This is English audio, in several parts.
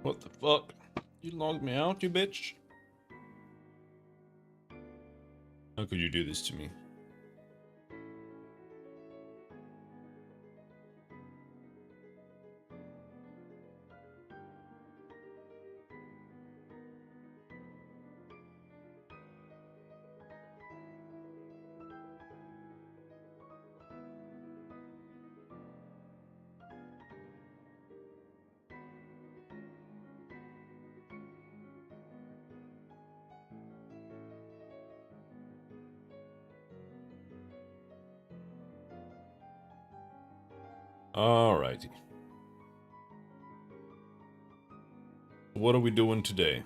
What the fuck? You logged me out, you bitch? How could you do this to me? Alrighty. What are we doing today?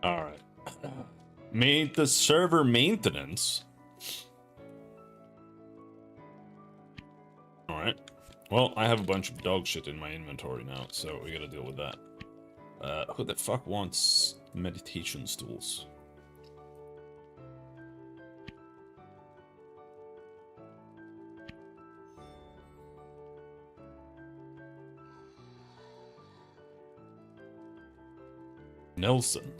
Alright. Made the server maintenance. Alright. Well, I have a bunch of dog shit in my inventory now, so we gotta deal with that. Who the fuck wants meditation stools? Nelson.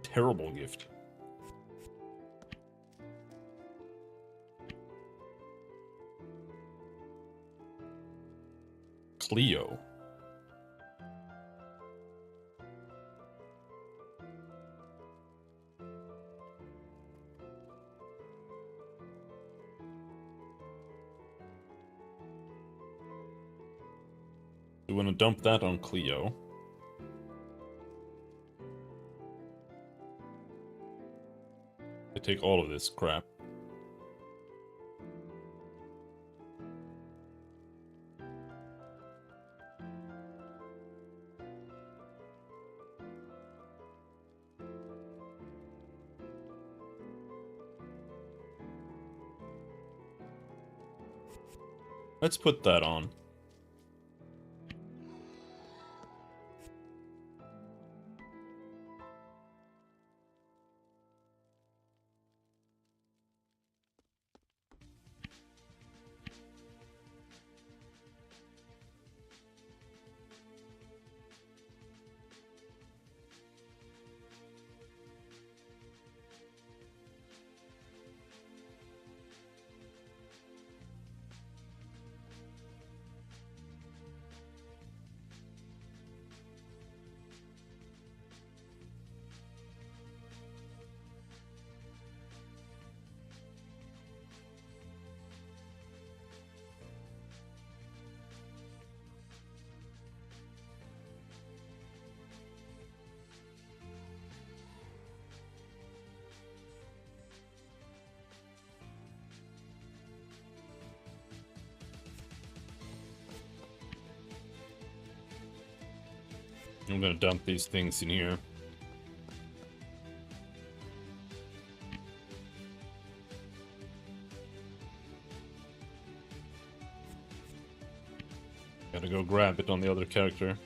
Terrible gift. Cleo. We want to dump that on Cleo. I take all of this crap. Let's put that on. I'm gonna dump these things in here. Gotta go grab it on the other character.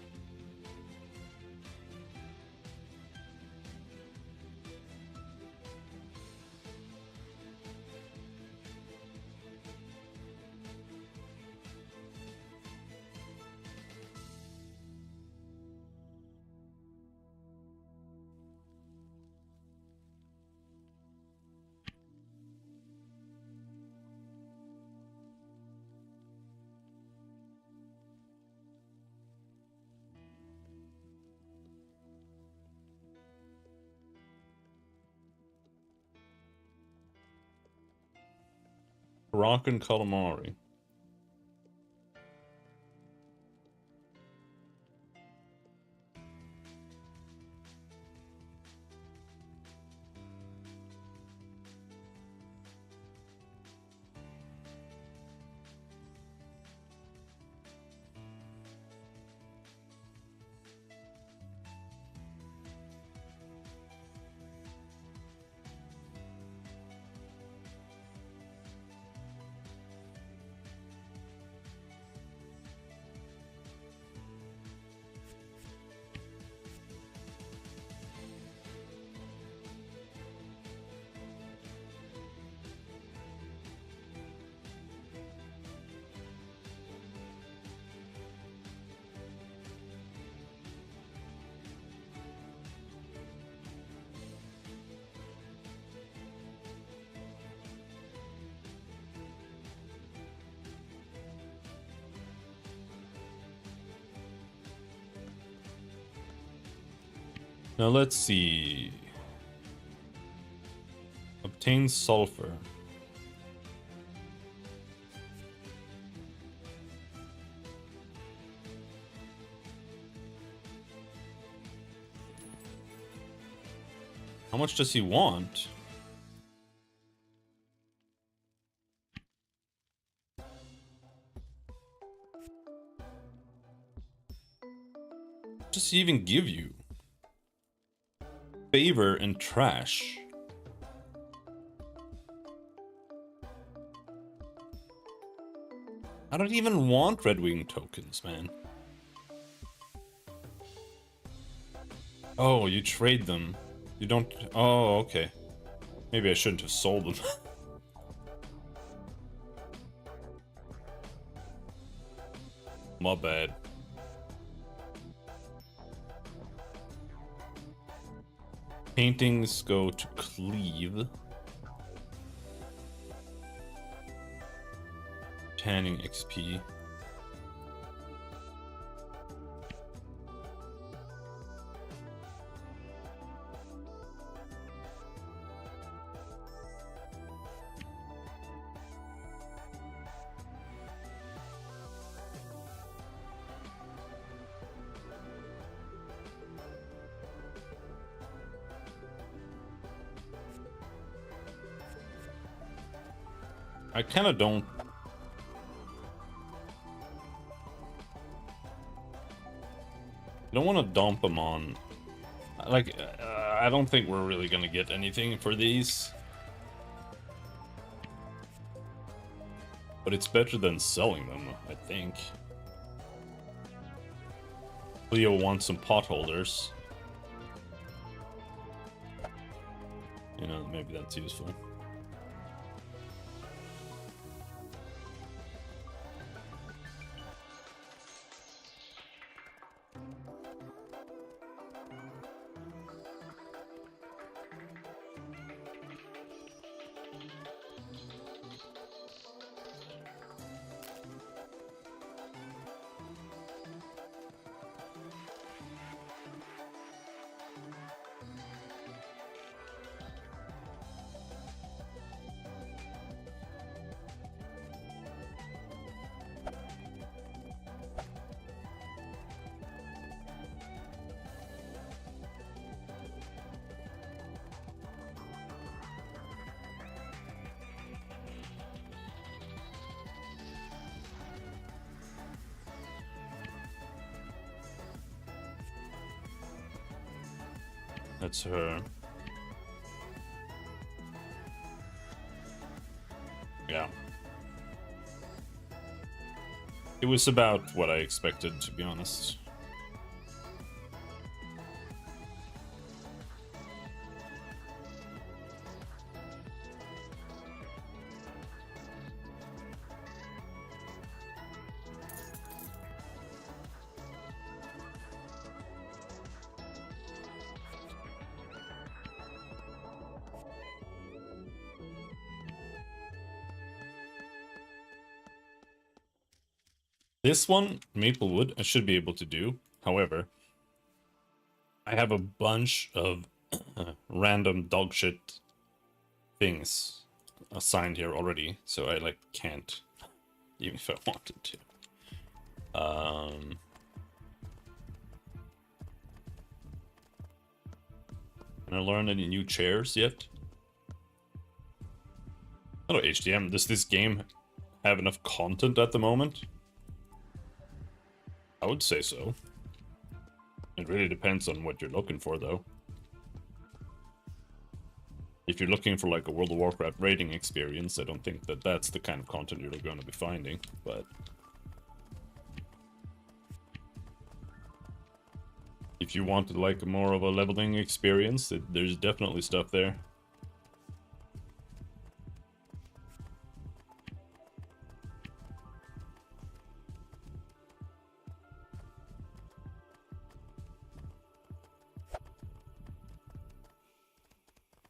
Rockin' calamari. Now let's see. Obtain sulfur. How much does he want? What does he even give you? Favor and trash. I don't even want Red Wing tokens, man. Oh, you trade them. You don't... Oh, okay. Maybe I shouldn't have sold them. My bad. Paintings go to Cleave. Tanning XP. I kind of don't... I don't want to dump them on... Like, I don't think we're really gonna get anything for these. But it's better than selling them, I think. Leo wants some potholders. You know, maybe that's useful. That's her. Yeah. It was about what I expected, to be honest. This one, Maplewood, I should be able to do. However, I have a bunch of random dog shit things assigned here already, so I like can't, even if I wanted to. Can I learn any new chairs yet? Hello, HDM. Does this game have enough content at the moment? I would say so. It really depends on what you're looking for, though. If you're looking for like a World of Warcraft raiding experience, I don't think that that's the kind of content you're going to be finding, but... if you wanted like more of a leveling experience, there's definitely stuff there.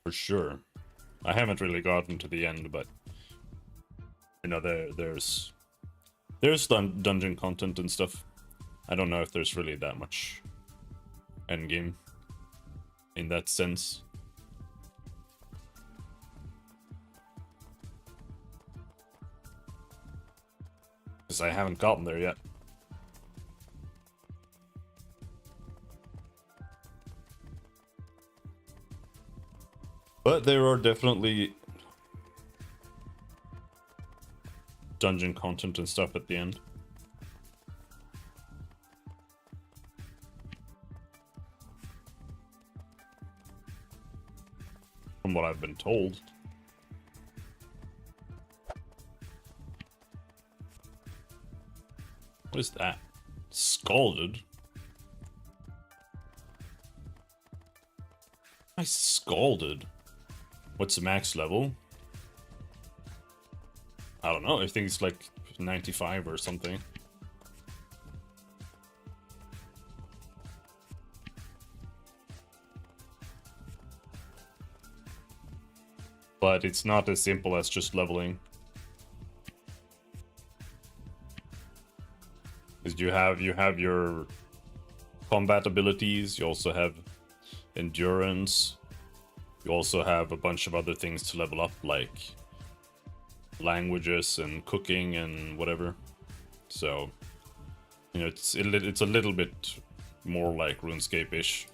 For sure. I haven't really gotten to the end, but you know, there's dungeon content and stuff. I don't know if there's really that much endgame in that sense. Because I haven't gotten there yet. But there are definitely dungeon content and stuff at the end. From what I've been told. What is that? Scalded? I scalded. What's the max level? I don't know, I think it's like 95 or something. But it's not as simple as just leveling. Because you have your combat abilities, you also have endurance, you also have a bunch of other things to level up, like languages and cooking and whatever. So, you know, it's a little bit more like RuneScape-ish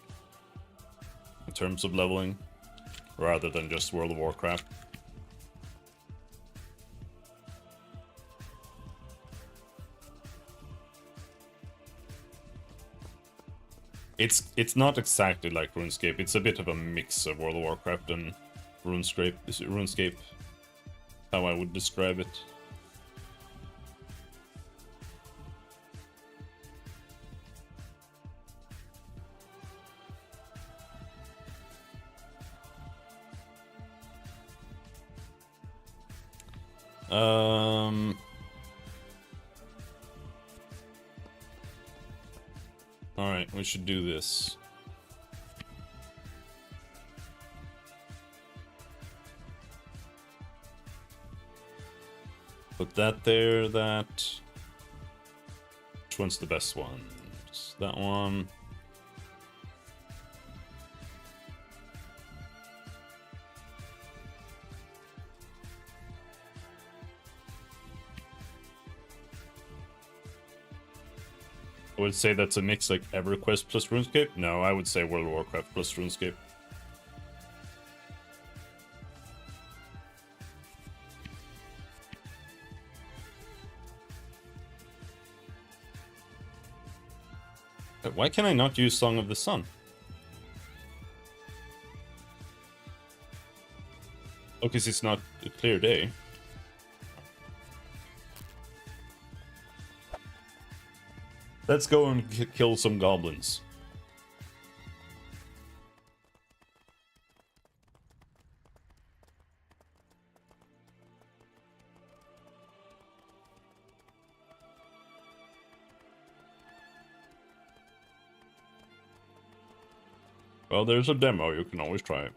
in terms of leveling, rather than just World of Warcraft. It's not exactly like RuneScape. It's a bit of a mix of World of Warcraft and RuneScape. RuneScape, how I would describe it. Alright, we should do this. Put that there, that... Which one's the best one? It's that one. I would say that's a mix like EverQuest plus RuneScape. No, I would say World of Warcraft plus RuneScape. Why can I not use Song of the Sun? Oh, because it's not a clear day. Let's go and kill some goblins. Well, there's a demo, you can always try it.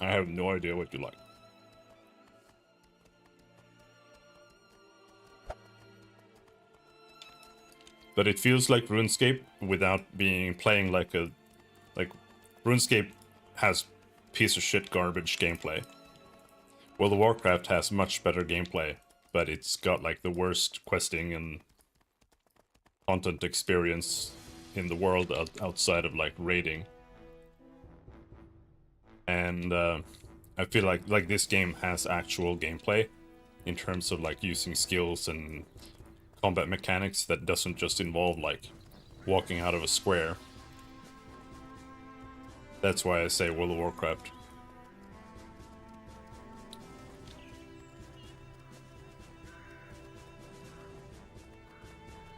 I have no idea what you like. But it feels like RuneScape without being playing like a... Like, RuneScape has piece of shit garbage gameplay. World of Warcraft has much better gameplay, but it's got like the worst questing and content experience in the world outside of like raiding. And I feel like this game has actual gameplay in terms of like using skills and combat mechanics that doesn't just involve like walking out of a square. That's why I say World of Warcraft.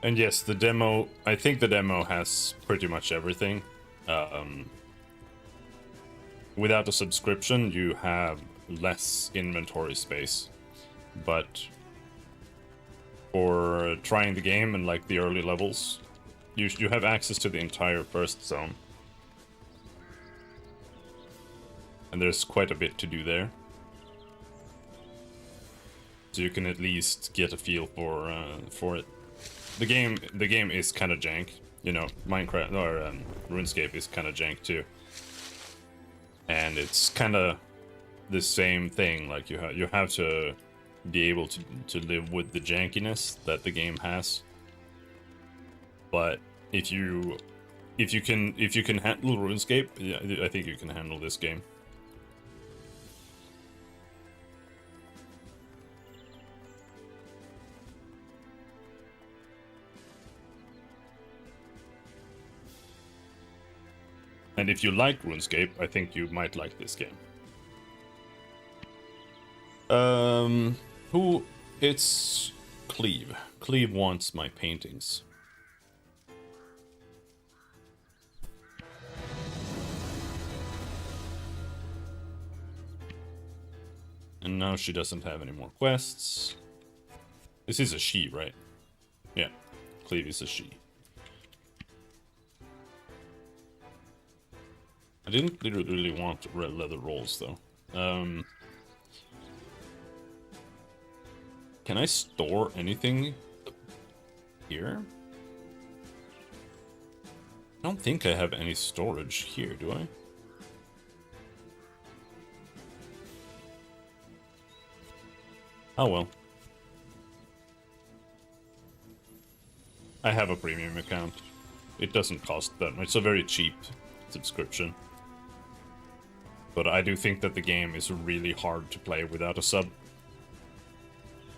And yes, the demo, I think the demo has pretty much everything. Without a subscription, you have less inventory space. But for trying the game and like the early levels, you have access to the entire first zone. And there's quite a bit to do there. So you can at least get a feel for it. The game is kind of jank, you know. Minecraft or RuneScape is kind of jank too, and it's kind of the same thing. Like you have to be able to live with the jankiness that the game has. But if you can handle RuneScape, yeah, I think you can handle this game. And if you like RuneScape, I think you might like this game. Who? It's Cleve. Cleve wants my paintings. And now she doesn't have any more quests. This is a she, right? Yeah, Cleve is a she. I didn't really want red leather rolls, though. Can I store anything here? I don't think I have any storage here, do I? Oh well. I have a premium account. It doesn't cost that much. It's a very cheap subscription. But I do think that the game is really hard to play without a sub.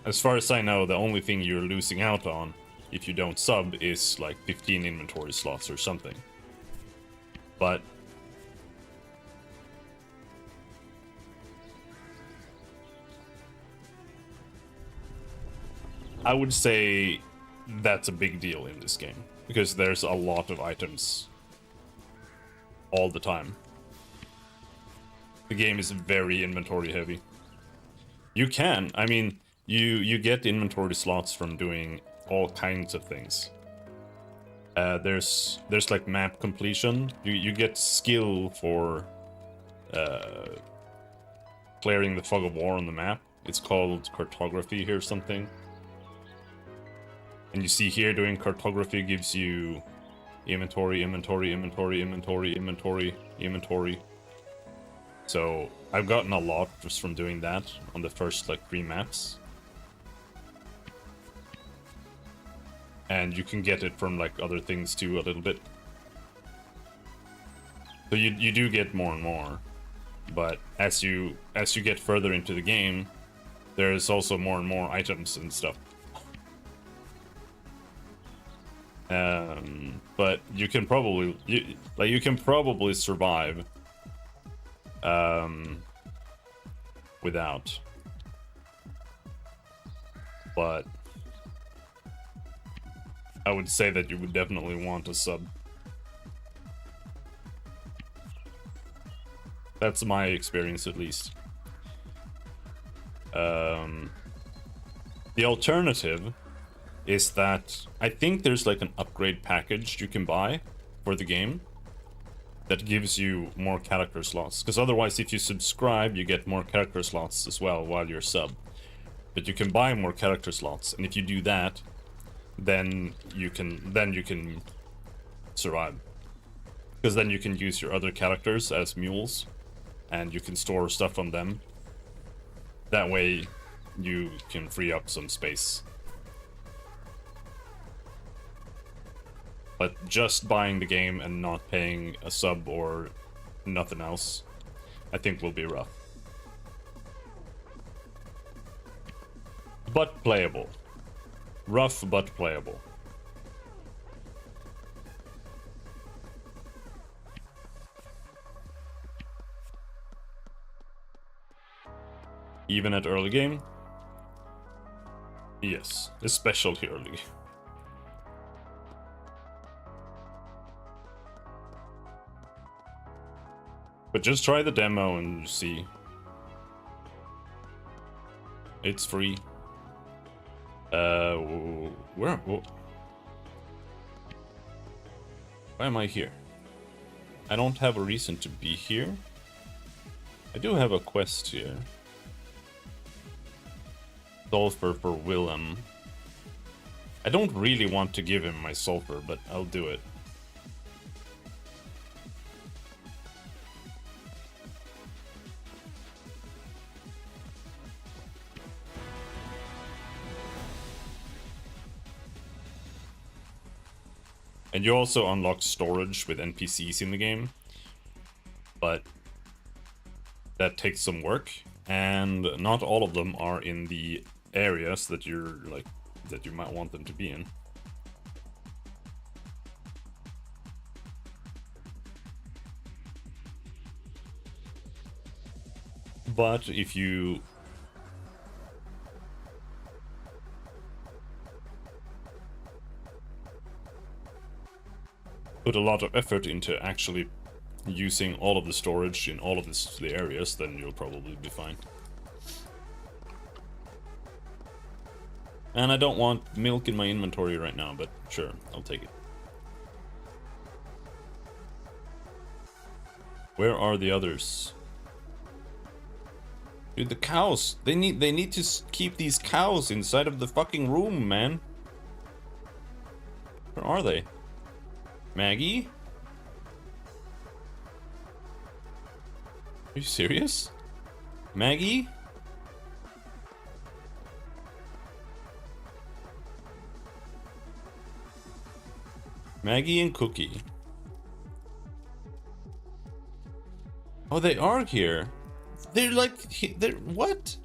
As far as I know, the only thing you're losing out on if you don't sub is like 15 inventory slots or something. But I would say that's a big deal in this game, because there's a lot of items all the time. The game is very inventory heavy. You can, I mean, you get inventory slots from doing all kinds of things. There's like map completion. You get skill for clearing the fog of war on the map. It's called cartography here or something. And you see here, doing cartography gives you inventory. So I've gotten a lot just from doing that on the first like 3 maps. And you can get it from like other things too a little bit. So you do get more and more. But as you get further into the game, there's also more and more items and stuff. But you can probably survive without. But I would say that you would definitely want a sub. That's my experience, at least. The alternative is that I think there's like an upgrade package you can buy for the game that gives you more character slots. Because otherwise, if you subscribe, you get more character slots as well while you're sub. But you can buy more character slots, and if you do that, then you can survive. Because then you can use your other characters as mules, and you can store stuff on them. That way you can free up some space. But just buying the game and not paying a sub or nothing else, I think will be rough. But playable. Rough, but playable. Even at early game? Yes, especially early. But just try the demo and see. It's free. Where? Why am I here? I don't have a reason to be here. I do have a quest here. Sulfur for Willem. I don't really want to give him my sulfur, but I'll do it. And you also unlock storage with NPCs in the game, but that takes some work, and not all of them are in the areas that you're like that you might want them to be in. But if you put a lot of effort into actually using all of the storage in all of the areas, then you'll probably be fine. And I don't want milk in my inventory right now, but sure, I'll take it. Where are the others? Dude, the cows! They need to keep these cows inside of the fucking room, man. Where are they? Maggie? Are you serious? Maggie? Maggie and Cookie. Oh, they are here. They're like, they're what?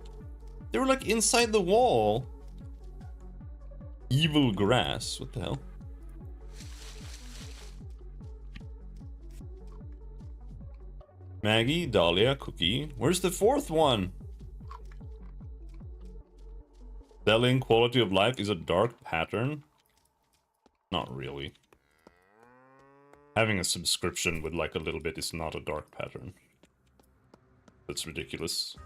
They were like inside the wall. Evil grass. What the hell? Maggie, Dahlia, Cookie. Where's the fourth one? Selling quality of life is a dark pattern? Not really. Having a subscription with like a little bit is not a dark pattern. That's ridiculous.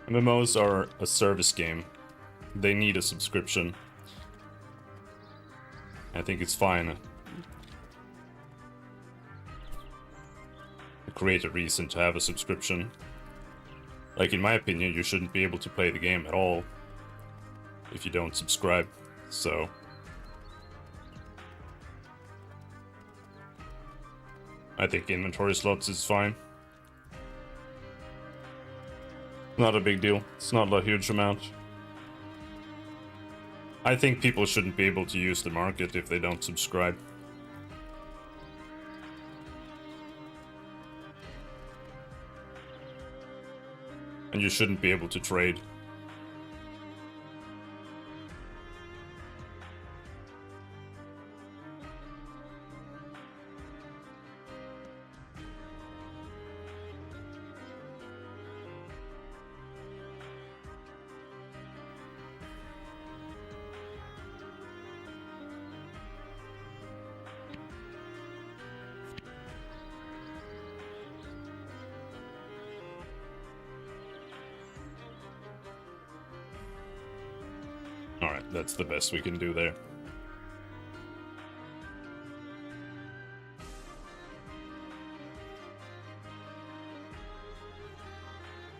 MMOs are a service game. They need a subscription. I think it's fine. Create a reason to have a subscription. Like, in my opinion, you shouldn't be able to play the game at all if you don't subscribe, so... I think inventory slots is fine. Not a big deal. It's not a huge amount. I think people shouldn't be able to use the market if they don't subscribe. And you shouldn't be able to trade. Alright, that's the best we can do there.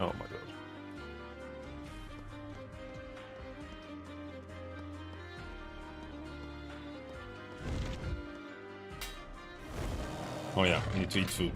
Oh my god. Oh yeah, I need to eat food.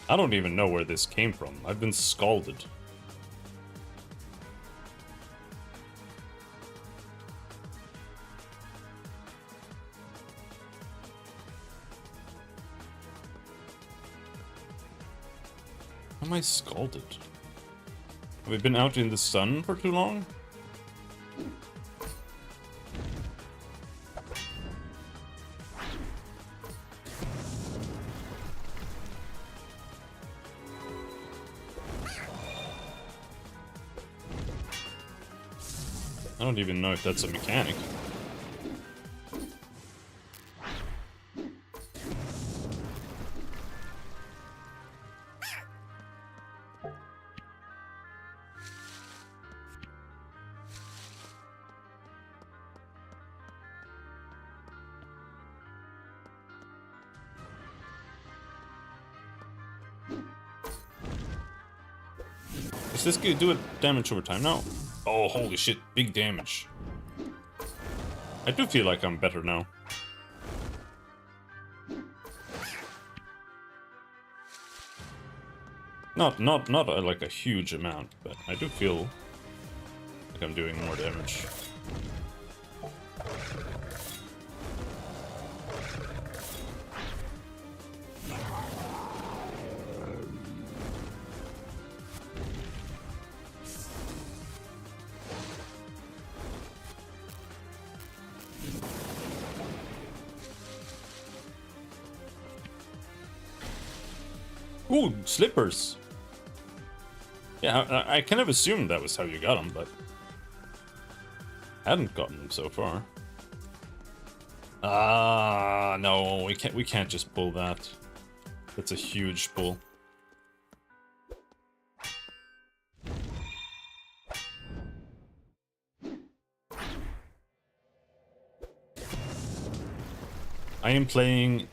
I don't even know where this came from. I've been scalded. Am I scalded? Have we been out in the sun for too long? I don't even know if that's a mechanic. Does this do it damage over time now? Oh, holy shit, big damage. I do feel like I'm better now. Not like a huge amount, but I do feel like I'm doing more damage. Ooh, slippers! Yeah, I kind of assumed that was how you got them, but I hadn't gotten them so far. Ah, no, we can't just pull that. That's a huge pull. I am playing.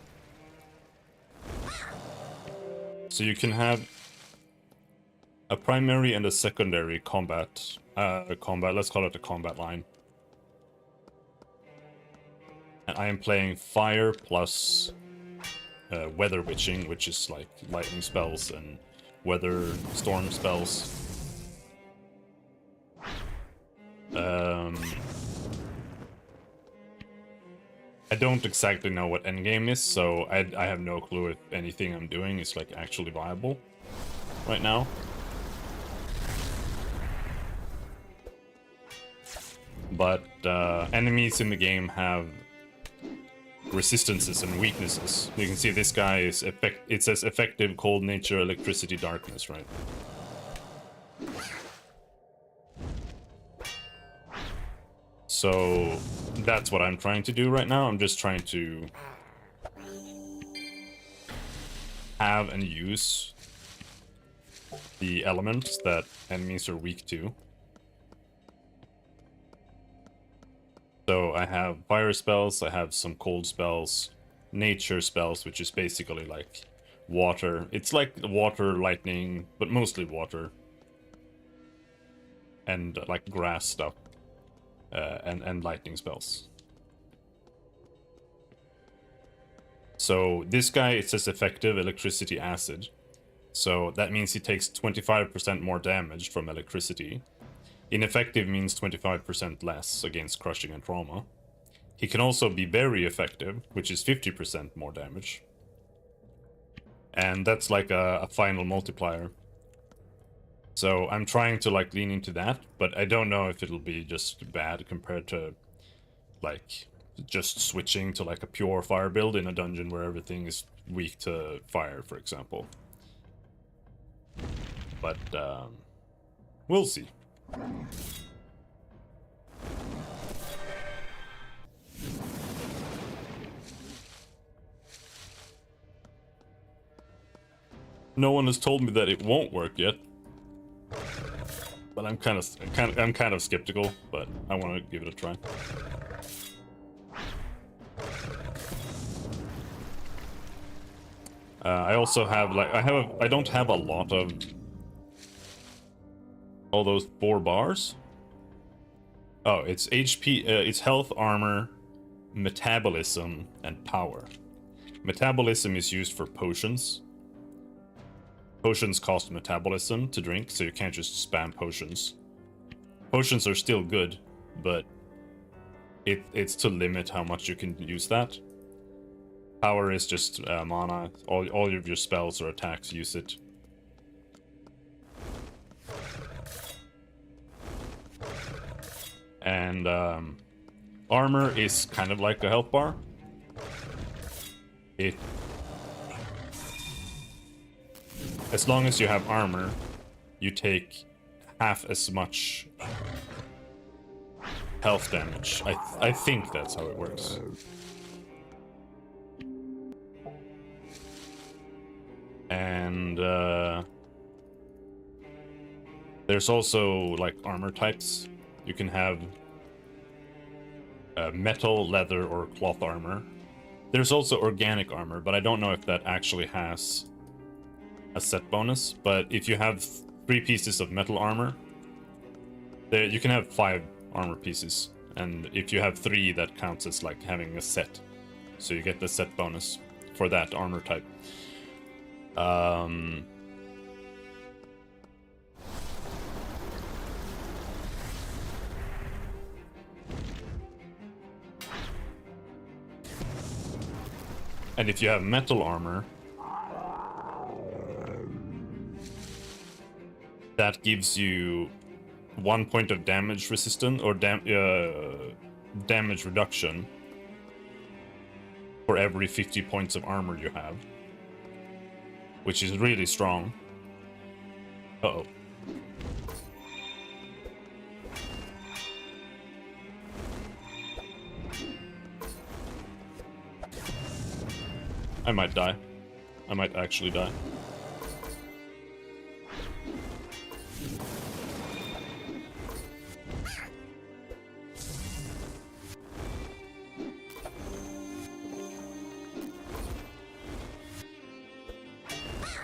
So you can have a primary and a secondary combat. Let's call it a combat line. And I am playing fire plus weather witching, which is like lightning spells and weather storm spells. I don't exactly know what endgame is, so I have no clue if anything I'm doing is like actually viable right now. But enemies in the game have resistances and weaknesses. You can see this guy is it says effective cold nature, electricity, darkness, right? So that's what I'm trying to do right now. I'm just trying to have and use the elements that enemies are weak to. So I have fire spells, I have some cold spells, nature spells, which is basically like water. It's like water, lightning, but mostly water. And like grass stuff. And lightning spells. So this guy, it says effective electricity acid. So that means he takes 25% more damage from electricity. Ineffective means 25% less against crushing and trauma. He can also be very effective, which is 50% more damage. And that's like a final multiplier. So I'm trying to like lean into that, but I don't know if it'll be just bad compared to like just switching to like a pure fire build in a dungeon where everything is weak to fire, for example. But we'll see. No one has told me that it won't work yet, but I'm kind of skeptical. But I want to give it a try. I also have like I don't have a lot of all those 4 bars. Oh, it's HP, it's health, armor, metabolism, and power. Metabolism is used for potions. Potions cost metabolism to drink, so you can't just spam potions. Potions are still good, but it's to limit how much you can use that. Power is just mana. All of your spells or attacks use it. And armor is kind of like a health bar. As long as you have armor, you take half as much health damage. I think that's how it works. And there's also like armor types. You can have metal, leather, or cloth armor. There's also organic armor, but I don't know if that actually has a set bonus. But if you have 3 pieces of metal armor, you can have 5 armor pieces, and if you have 3, that counts as like having a set, so you get the set bonus for that armor type. And if you have metal armor, that gives you 1 point of damage resistance or damage reduction for every 50 points of armor you have, which is really strong. Uh-oh. I might die. I might actually die.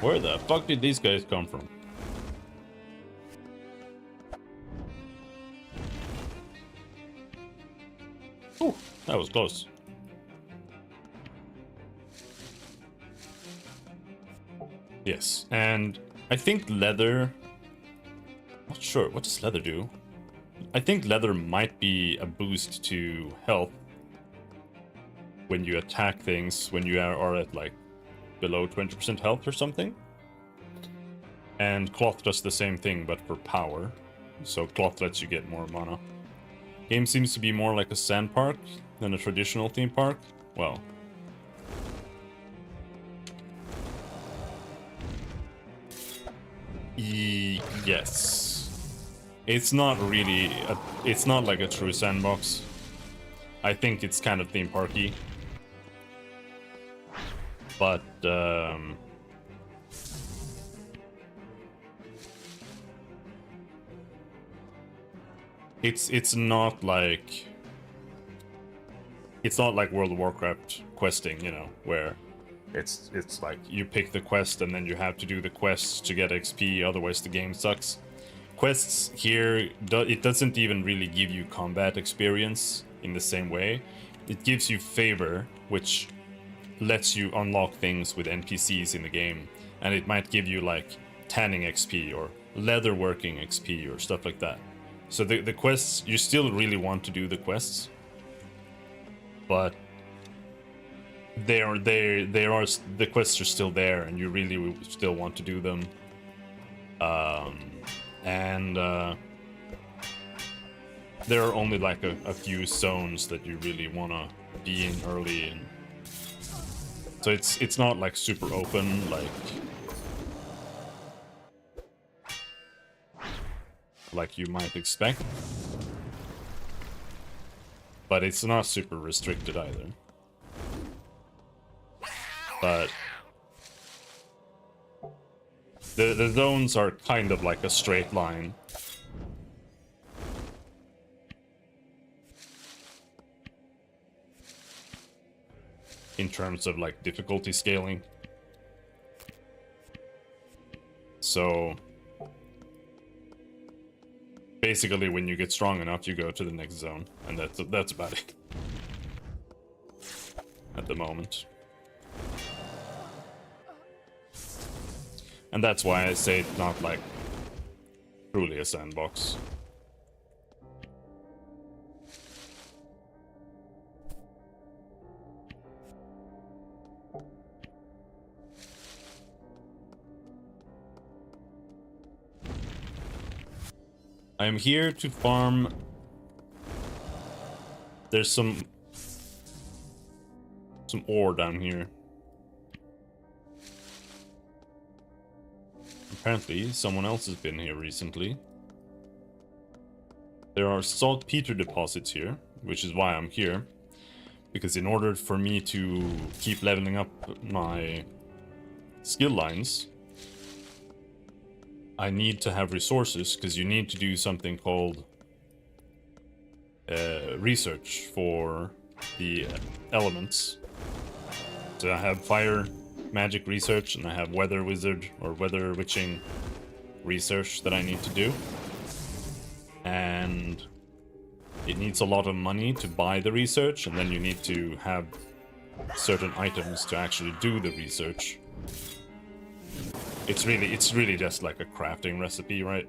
Where the fuck did these guys come from? Ooh, that was close. Yes, and I think leather... Not sure, what does leather do? I think leather might be a boost to health when you attack things, when you are at like below 20% health or something. And cloth does the same thing, but for power. So cloth lets you get more mana. Game seems to be more like a sand park than a traditional theme park. Well... Yes. It's not really... it's not like a true sandbox. I think it's kind of theme parky. But, it's not like... It's not like World of Warcraft questing, you know, where it's like you pick the quest and then you have to do the quests to get XP, otherwise the game sucks. Quests here, it doesn't even really give you combat experience in the same way. It gives you favor, which lets you unlock things with NPCs in the game, and it might give you like tanning XP or leatherworking XP or stuff like that. So the quests, you still really want to do the quests, but the quests are still there, and you really still want to do them. There are only like a few zones that you really want to be in early, and so it's not like super open like you might expect, but it's not super restricted either. But the zones are kind of like a straight line. In terms of like difficulty scaling. So basically when you get strong enough, you go to the next zone, and that's about it at the moment. And that's why I say it's not like truly a sandbox. I am here to farm. There's some ore down here. Apparently, someone else has been here recently. There are saltpeter deposits here, which is why I'm here. Because in order for me to keep leveling up my skill lines, I need to have resources, because you need to do something called research for the elements. So I have fire magic research, and I have weather wizard or weather witching research that I need to do. And it needs a lot of money to buy the research, and then you need to have certain items to actually do the research. It's really just like a crafting recipe, right?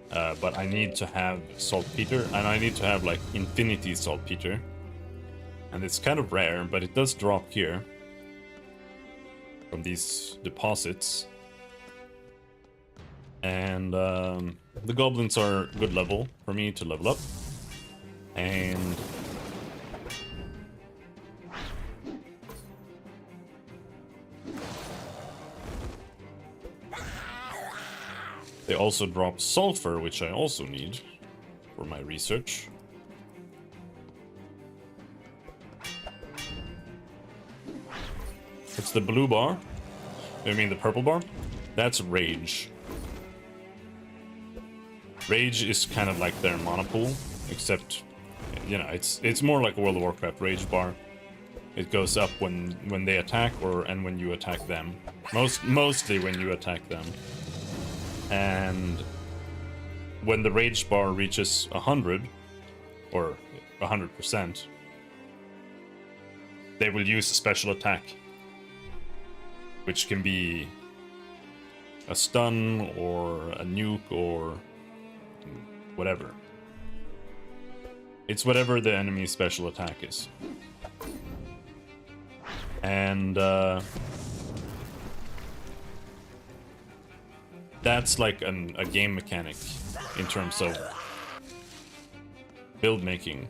But I need to have saltpeter, and I need to have like infinity saltpeter. And it's kind of rare, but it does drop here from these deposits. And the goblins are good level for me to level up. And they also drop sulfur, which I also need for my research. It's the blue bar. I mean the purple bar. That's rage. Rage is kind of like their monopool, except, you know, it's more like World of Warcraft rage bar. It goes up when they attack and when you attack them. Mostly when you attack them. And when the rage bar reaches 100 or 100%, they will use a special attack, which can be a stun or a nuke or whatever. It's whatever the enemy's special attack is. And that's like a game mechanic in terms of build making,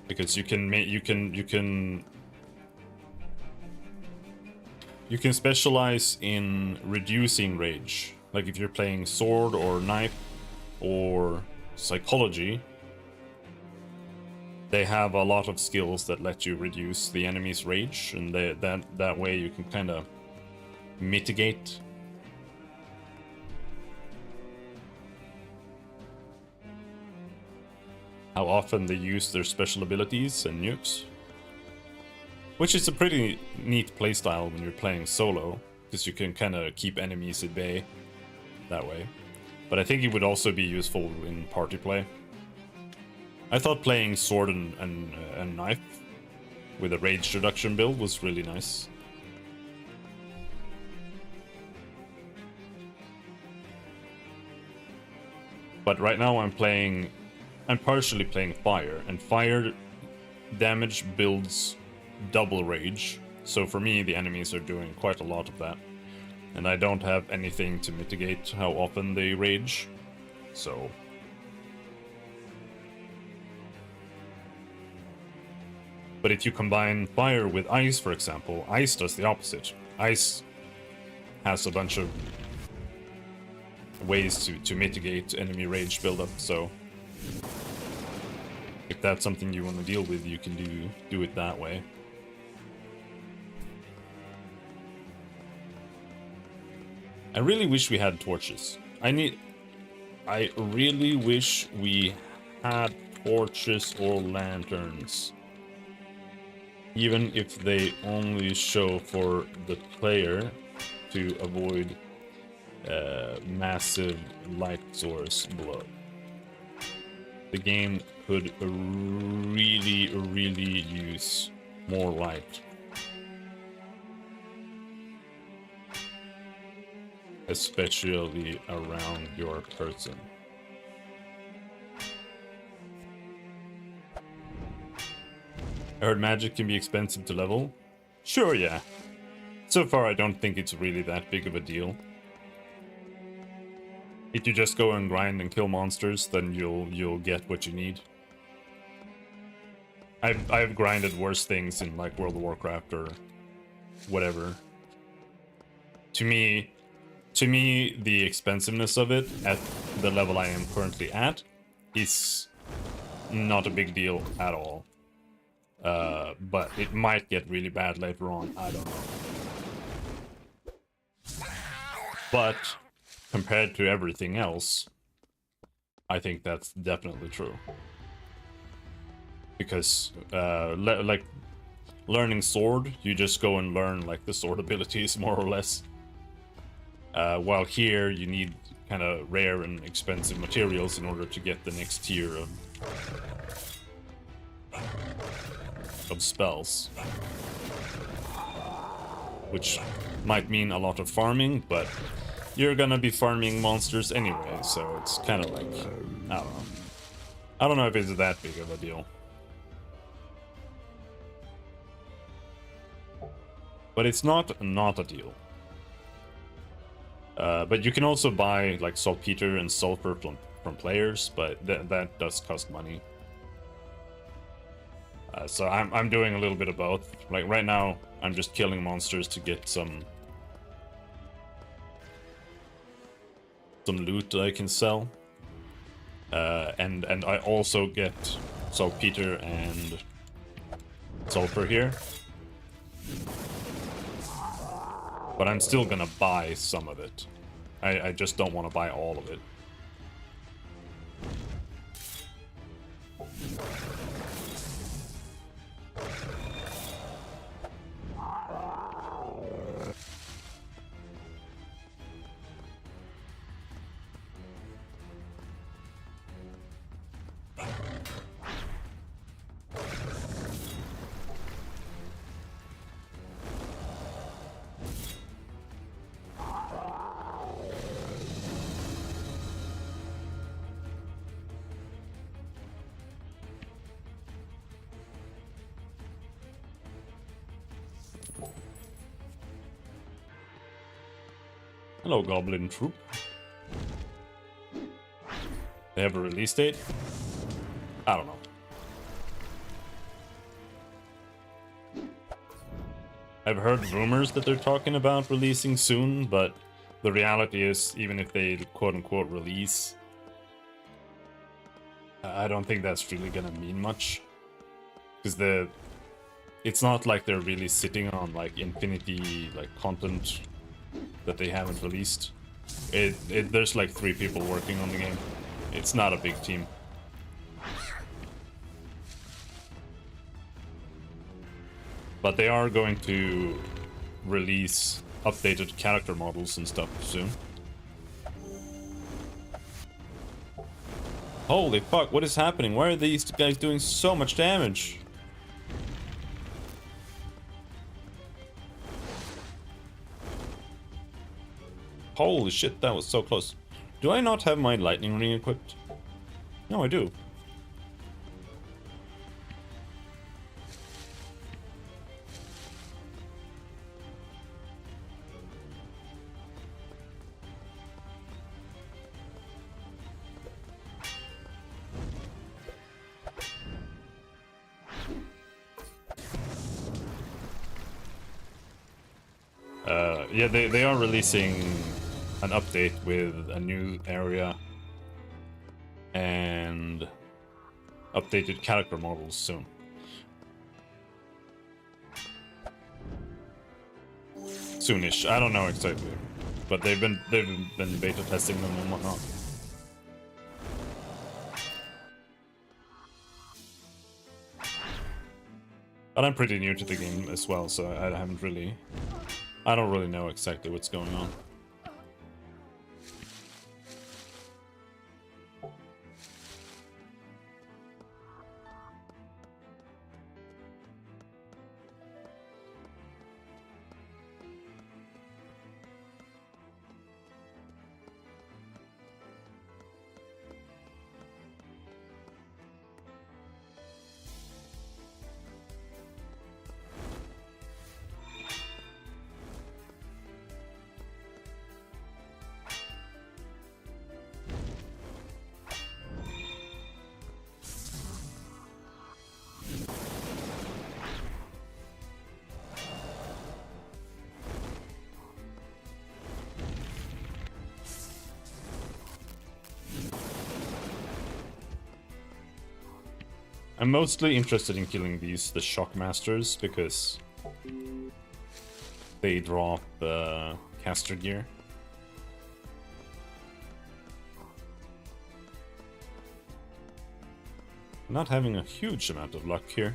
because you can specialize in reducing rage. Like if you're playing sword or knife or psychology, they have a lot of skills that let you reduce the enemy's rage, and that way you can kind of mitigate how often they use their special abilities and nukes. Which is a pretty neat playstyle when you're playing solo, because you can kind of keep enemies at bay that way. But I think it would also be useful in party play. I thought playing sword and knife with a rage reduction build was really nice. But right now I'm partially playing fire, and fire damage builds double rage. So for me, the enemies are doing quite a lot of that. And I don't have anything to mitigate how often they rage, so... But if you combine fire with ice, for example, ice does the opposite. Ice has a bunch of ways to mitigate enemy rage buildup, so... If that's something you want to deal with, you can do it that way. I really wish we had torches. I really wish we had torches or lanterns. Even if they only show for the player to avoid massive light source blow. The game could really use more light. Especially around your person. I heard magic can be expensive to level. Sure, yeah. So far, I don't think it's really that big of a deal. If you just go and grind and kill monsters, then you'll get what you need. I've grinded worse things in like World of Warcraft or whatever. To me, the expensiveness of it at the level I am currently at is not a big deal at all. But it might get really bad later on, I don't know. But compared to everything else, I think that's definitely true. Because, like, learning sword, you just go and learn, like, the sword abilities, more or less. While here, you need kind of rare and expensive materials in order to get the next tier of spells. Which might mean a lot of farming, but you're gonna be farming monsters anyway, so it's kind of like, I don't know. I don't know if it's that big of a deal. But it's not a deal. But you can also buy like saltpeter and sulfur from players, but that does cost money. So I'm doing a little bit of both. Like right now, I'm just killing monsters to get some loot that I can sell. And I also get saltpeter and sulfur here. But I'm still gonna buy some of it. I just don't want to buy all of it. Hello, Goblin Troop. They have a release date? I don't know. I've heard rumors that they're talking about releasing soon, but the reality is, even if they quote-unquote release, I don't think that's really gonna mean much. Because it's not like they're really sitting on like infinity like content that they haven't released. There's like 3 people working on the game. It's not a big team. But they are going to release updated character models and stuff soon. Holy fuck, what is happening? Why are these guys doing so much damage? Holy shit, that was so close. Do I not have my lightning ring equipped? No, I do. Yeah, they are releasing an update with a new area and updated character models soon. Soonish. I don't know exactly, but they've been beta testing them and whatnot. But I'm pretty new to the game as well, so I don't really know exactly what's going on. I'm mostly interested in killing the Shockmasters because they drop caster gear. Not having a huge amount of luck here.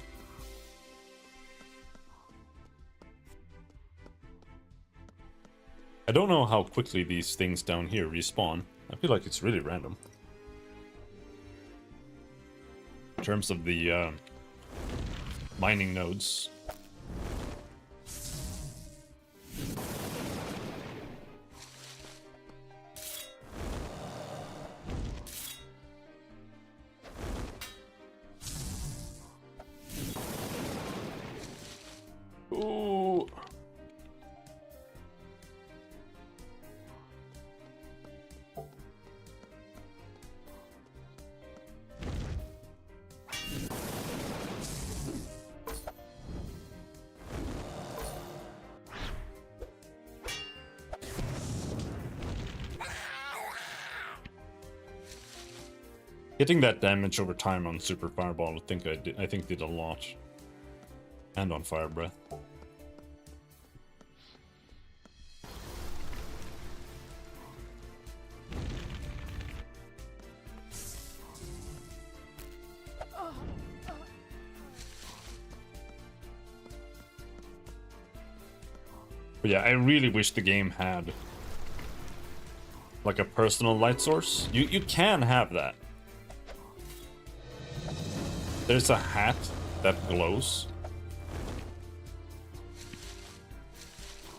I don't know how quickly these things down here respawn. I feel like it's really random. In terms of the mining nodes. Ooh. Getting that damage over time on Super Fireball, I think did a lot. And on Fire Breath. But yeah, I really wish the game had like a personal light source. You can have that. There's a hat that glows,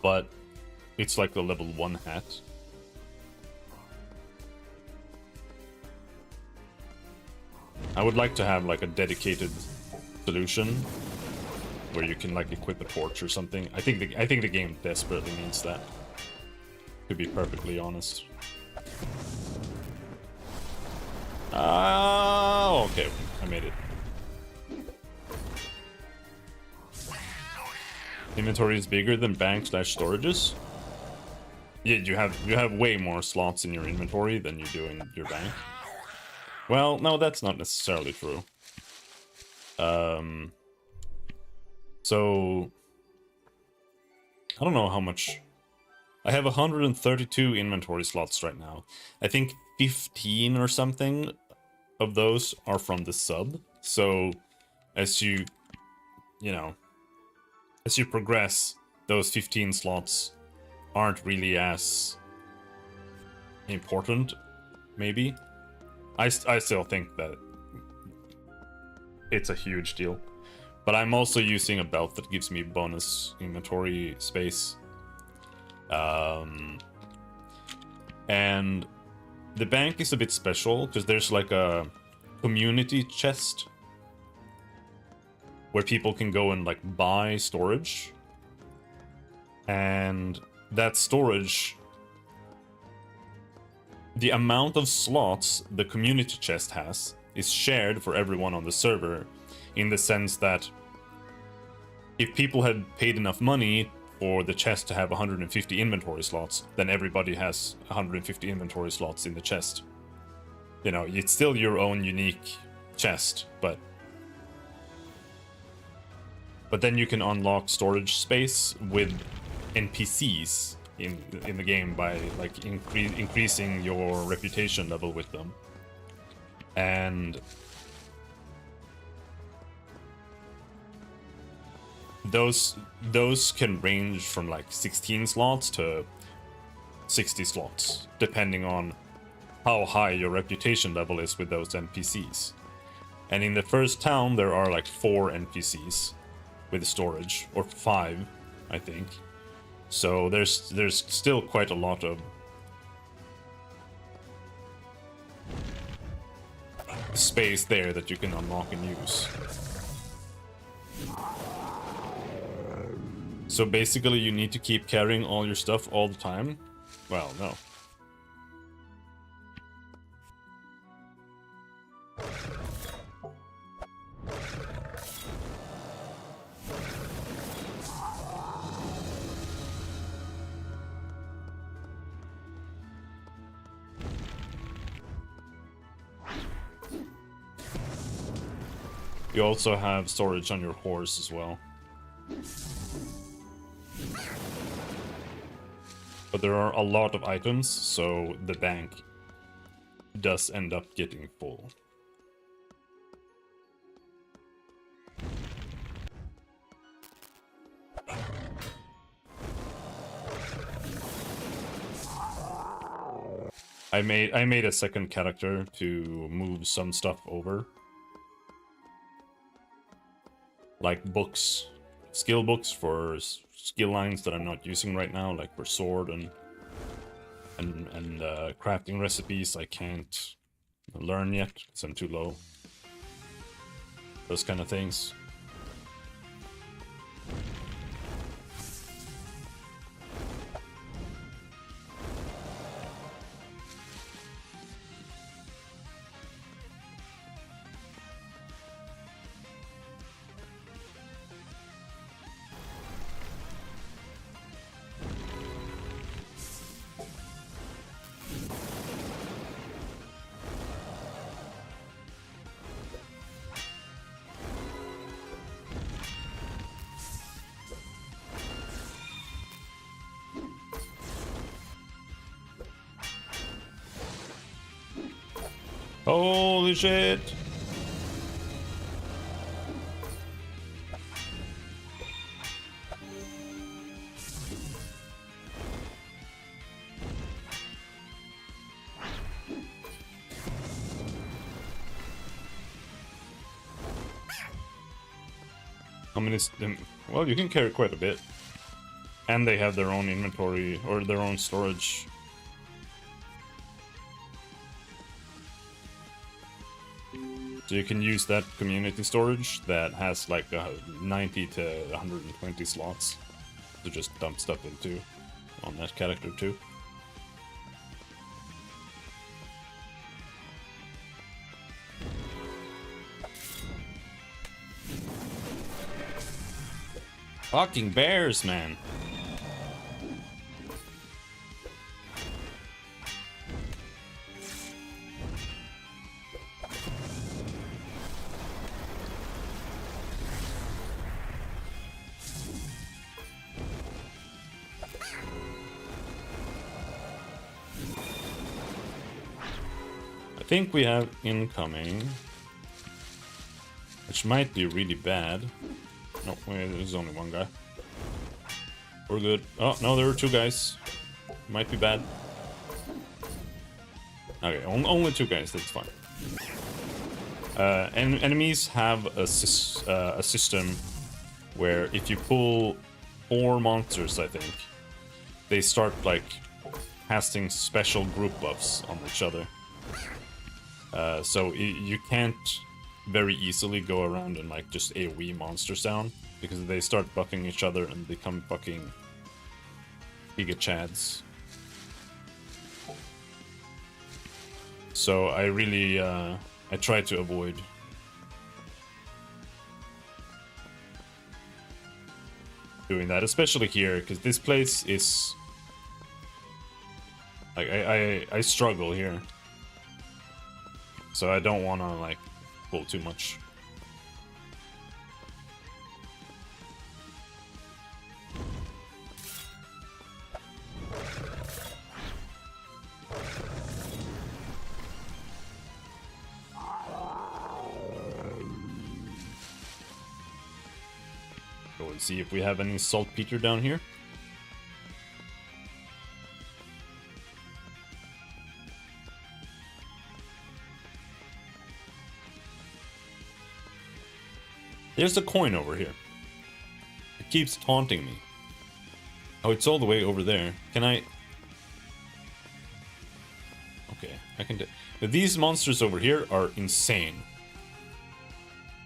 but it's like the level 1 hat. I would like to have like a dedicated solution where you can like equip a torch or something. I think the game desperately needs that, to be perfectly honest. Oh, okay, I made it. Inventory is bigger than bank/storages. Yeah, you have way more slots in your inventory than you do in your bank. Well, no, that's not necessarily true. So I don't know how much. I have 132 inventory slots right now. I think 15 or something of those are from the sub. So as you progress, those 15 slots aren't really as important, maybe. I still think that it's a huge deal. But I'm also using a belt that gives me bonus inventory space. And the bank is a bit special because there's like a community chest where people can go and like buy storage. And that storage, the amount of slots the community chest has is shared for everyone on the server, in the sense that if people had paid enough money for the chest to have 150 inventory slots, then everybody has 150 inventory slots in the chest. You know, it's still your own unique chest, but then you can unlock storage space with NPCs in the game by like increasing your reputation level with them. And those can range from like 16 slots to 60 slots, depending on how high your reputation level is with those NPCs. And in the first town, there are like 4 NPCs with storage, or 5, I think. So there's still quite a lot of space there that you can unlock and use. So basically you need to keep carrying all your stuff all the time? Well, no. You also have storage on your horse as well. But there are a lot of items, so the bank does end up getting full. I made a second character to move some stuff over. Like books, skill books for skill lines that I'm not using right now, like for sword and crafting recipes I can't learn yet because I'm too low. Those kind of things. Holy shit! I mean, well, you can carry quite a bit. And they have their own inventory, or their own storage. So you can use that community storage that has like 90 to 120 slots to just dump stuff into on that character too. Fucking bears, man. I think we have incoming, which might be really bad. No, wait, there's only one guy. We're good. Oh, no, there are 2 guys. Might be bad. Okay, only 2 guys, that's fine. And enemies have a system where if you pull 4 monsters, I think, they start like casting special group buffs on each other. So you can't very easily go around and like just AoE monsters down, because they start buffing each other and become fucking Giga Chads. So I really, I try to avoid doing that, especially here, because this place is like I struggle here, so I don't want to like pull too much. Go and see if we have any saltpeter down here. There's a coin over here. It keeps taunting me. Oh, it's all the way over there. Can I... Okay, I can do... These monsters over here are insane.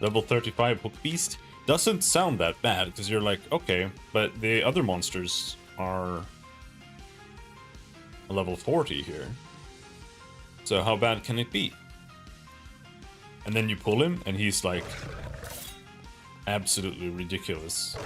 Level 35 Hook Beast doesn't sound that bad, because you're like, okay, but the other monsters are a level 40 here. So how bad can it be? And then you pull him, and he's like... absolutely ridiculous.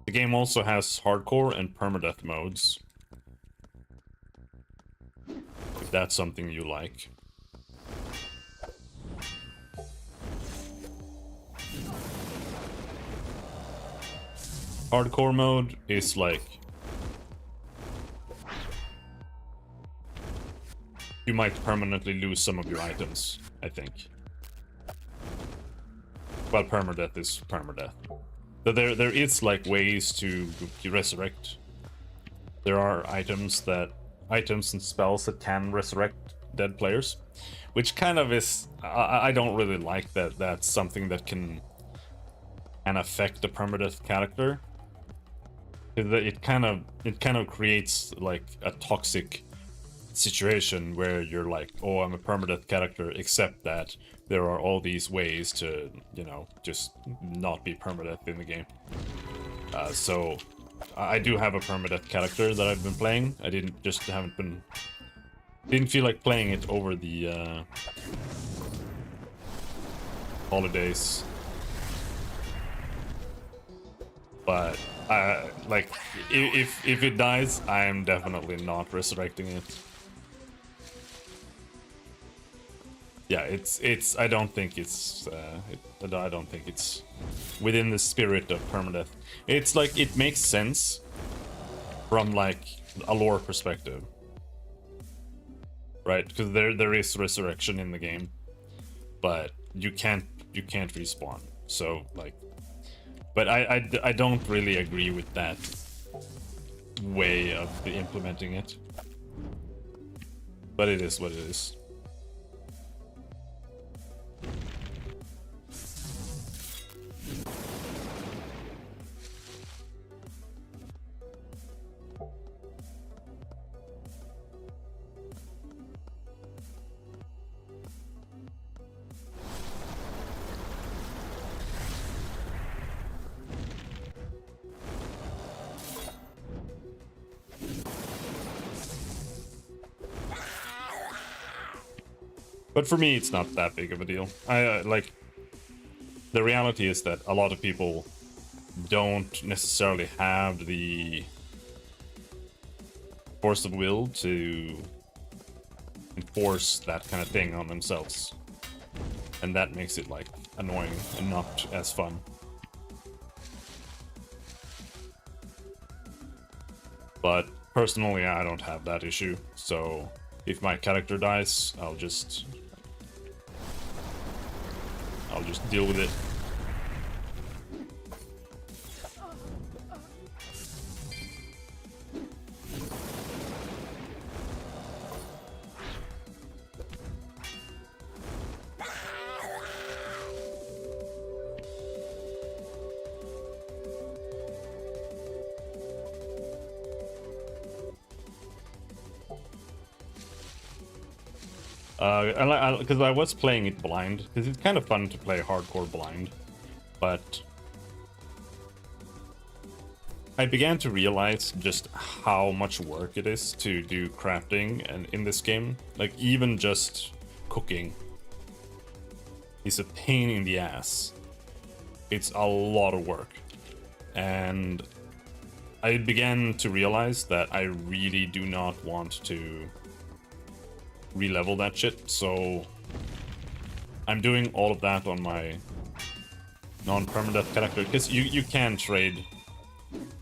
The game also has hardcore and permadeath modes, if that's something you like. Hardcore mode is like... you might permanently lose some of your items, I think. Well, permadeath is permadeath. But there is like ways to resurrect. There are items and spells that can resurrect dead players, which kind of is... I don't really like that that's something that can affect the permadeath character. It kind of creates like a toxic situation where you're like, oh, I'm a permadeath character, except that there are all these ways to, you know, just not be permadeath in the game. So I do have a permadeath character that I've been playing. I didn't feel like playing it over the holidays. But like, if it dies, I am definitely not resurrecting it. Yeah, it's. I don't think it's. I don't think it's within the spirit of permadeath. It's like, it makes sense from like a lore perspective, right? Because there is resurrection in the game, but you can't respawn. So like. But I don't really agree with that way of implementing it. But it is what it is. But for me, it's not that big of a deal. I like, the reality is that a lot of people don't necessarily have the force of will to enforce that kind of thing on themselves. And that makes it like annoying and not as fun. But Personally, I don't have that issue, so if my character dies, I'll just deal with it. Because I was playing it blind, because it's kind of fun to play hardcore blind, but I began to realize just how much work it is to do crafting and in this game. Like, even just cooking is a pain in the ass. It's a lot of work. And I began to realize that I really do not want to re-level that shit, so I'm doing all of that on my non-permadeath character, because you can trade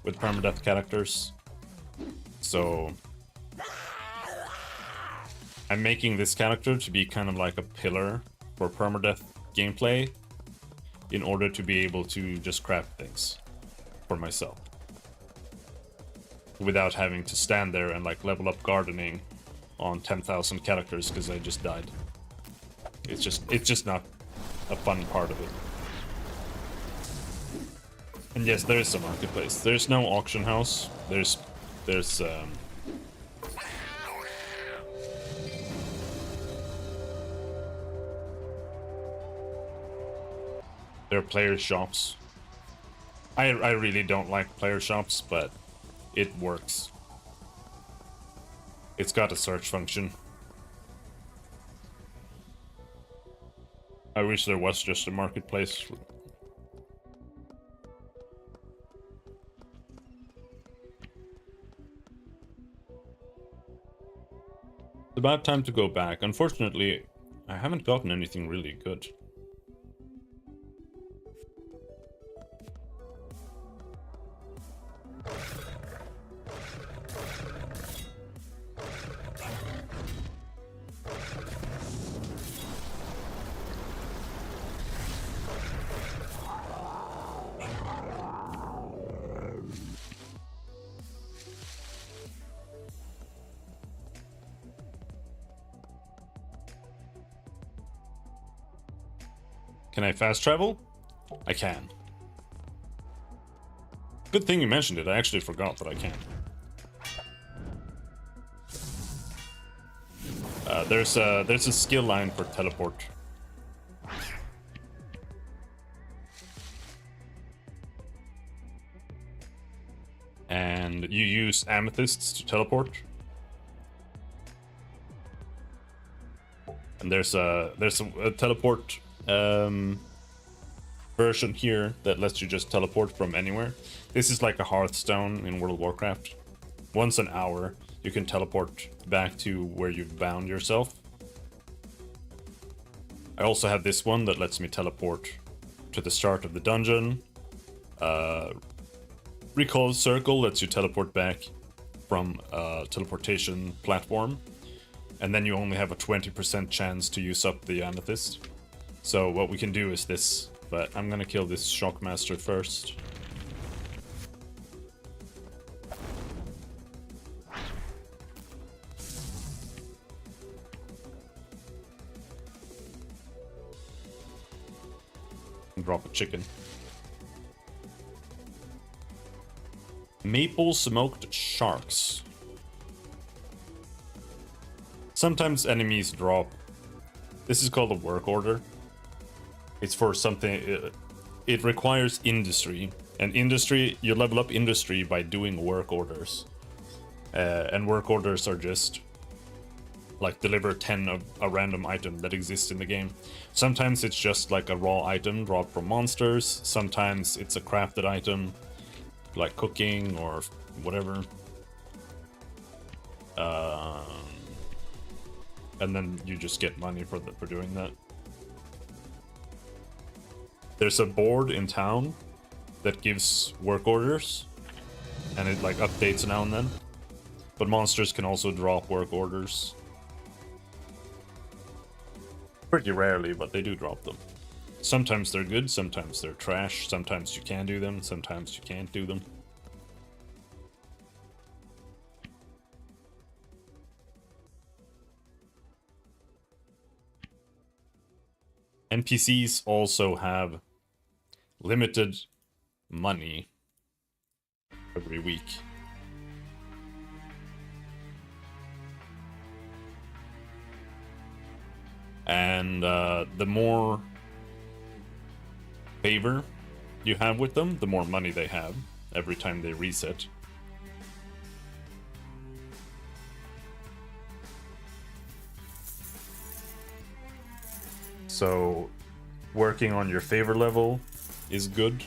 with permadeath characters. So I'm making this character to be kind of like a pillar for permadeath gameplay in order to be able to just craft things for myself without having to stand there and like level up gardening on 10,000 characters because I just died. It's just not a fun part of it. And yes, there is a marketplace. There's no auction house. There's there are player shops. I really don't like player shops, but it works. It's got a search function. I wish there was just a marketplace. It's about time to go back. Unfortunately, I haven't gotten anything really good. Can I fast travel? I can. Good thing you mentioned it. I actually forgot that I can. There's a skill line for teleport. And you use amethysts to teleport. And there's a teleport version here that lets you just teleport from anywhere. This is like a Hearthstone in World of Warcraft. Once an hour, you can teleport back to where you've bound yourself. I also have this one that lets me teleport to the start of the dungeon. Recall Circle lets you teleport back from a teleportation platform. And then you only have a 20% chance to use up the amethyst. So what we can do is this, but I'm gonna kill this Shockmaster first. And drop a chicken. Maple smoked sharks. Sometimes enemies drop. This is called a work order. It's for something. It requires industry, and industry, you level up industry by doing work orders. And work orders are just like deliver 10 of a random item that exists in the game. Sometimes it's just like a raw item dropped from monsters. Sometimes it's a crafted item, like cooking or whatever. And then you just get money for doing that. There's a board in town that gives work orders, and it like updates now and then. But monsters can also drop work orders. Pretty rarely, but they do drop them. Sometimes they're good, sometimes they're trash, sometimes you can do them, sometimes you can't do them. NPCs also have limited money every week. And the more favor you have with them, the more money they have every time they reset. So working on your favor level is good.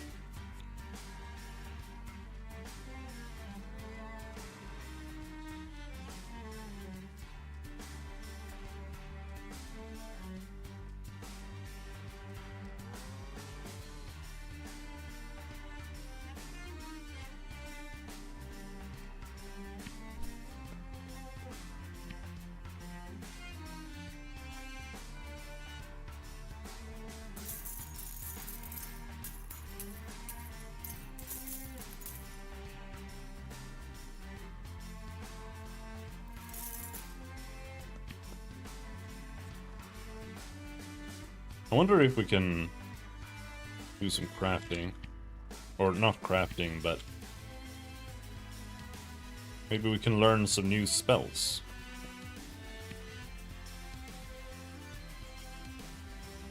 I wonder if we can do some crafting. Or not crafting, but maybe we can learn some new spells.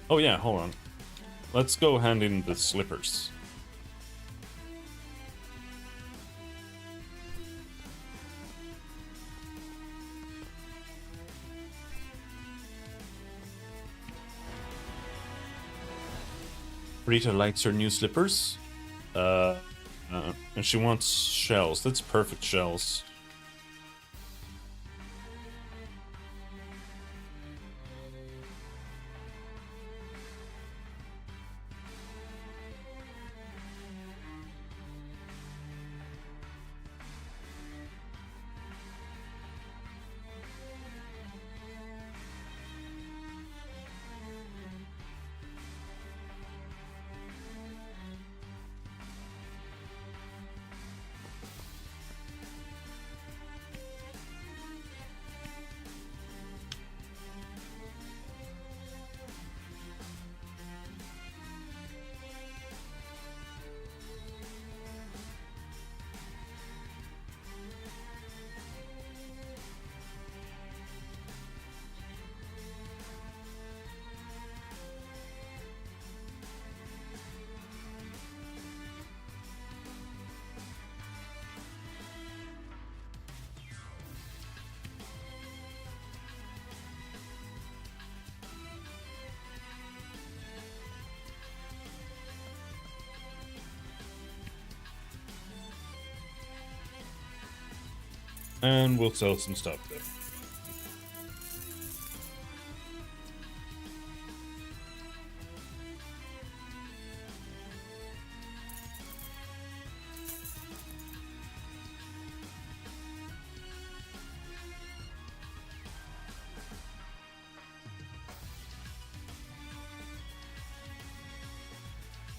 Oh yeah, hold on. Let's go hand in the slippers. Rita likes her new slippers. And she wants shells. That's perfect shells. And we'll sell some stuff there.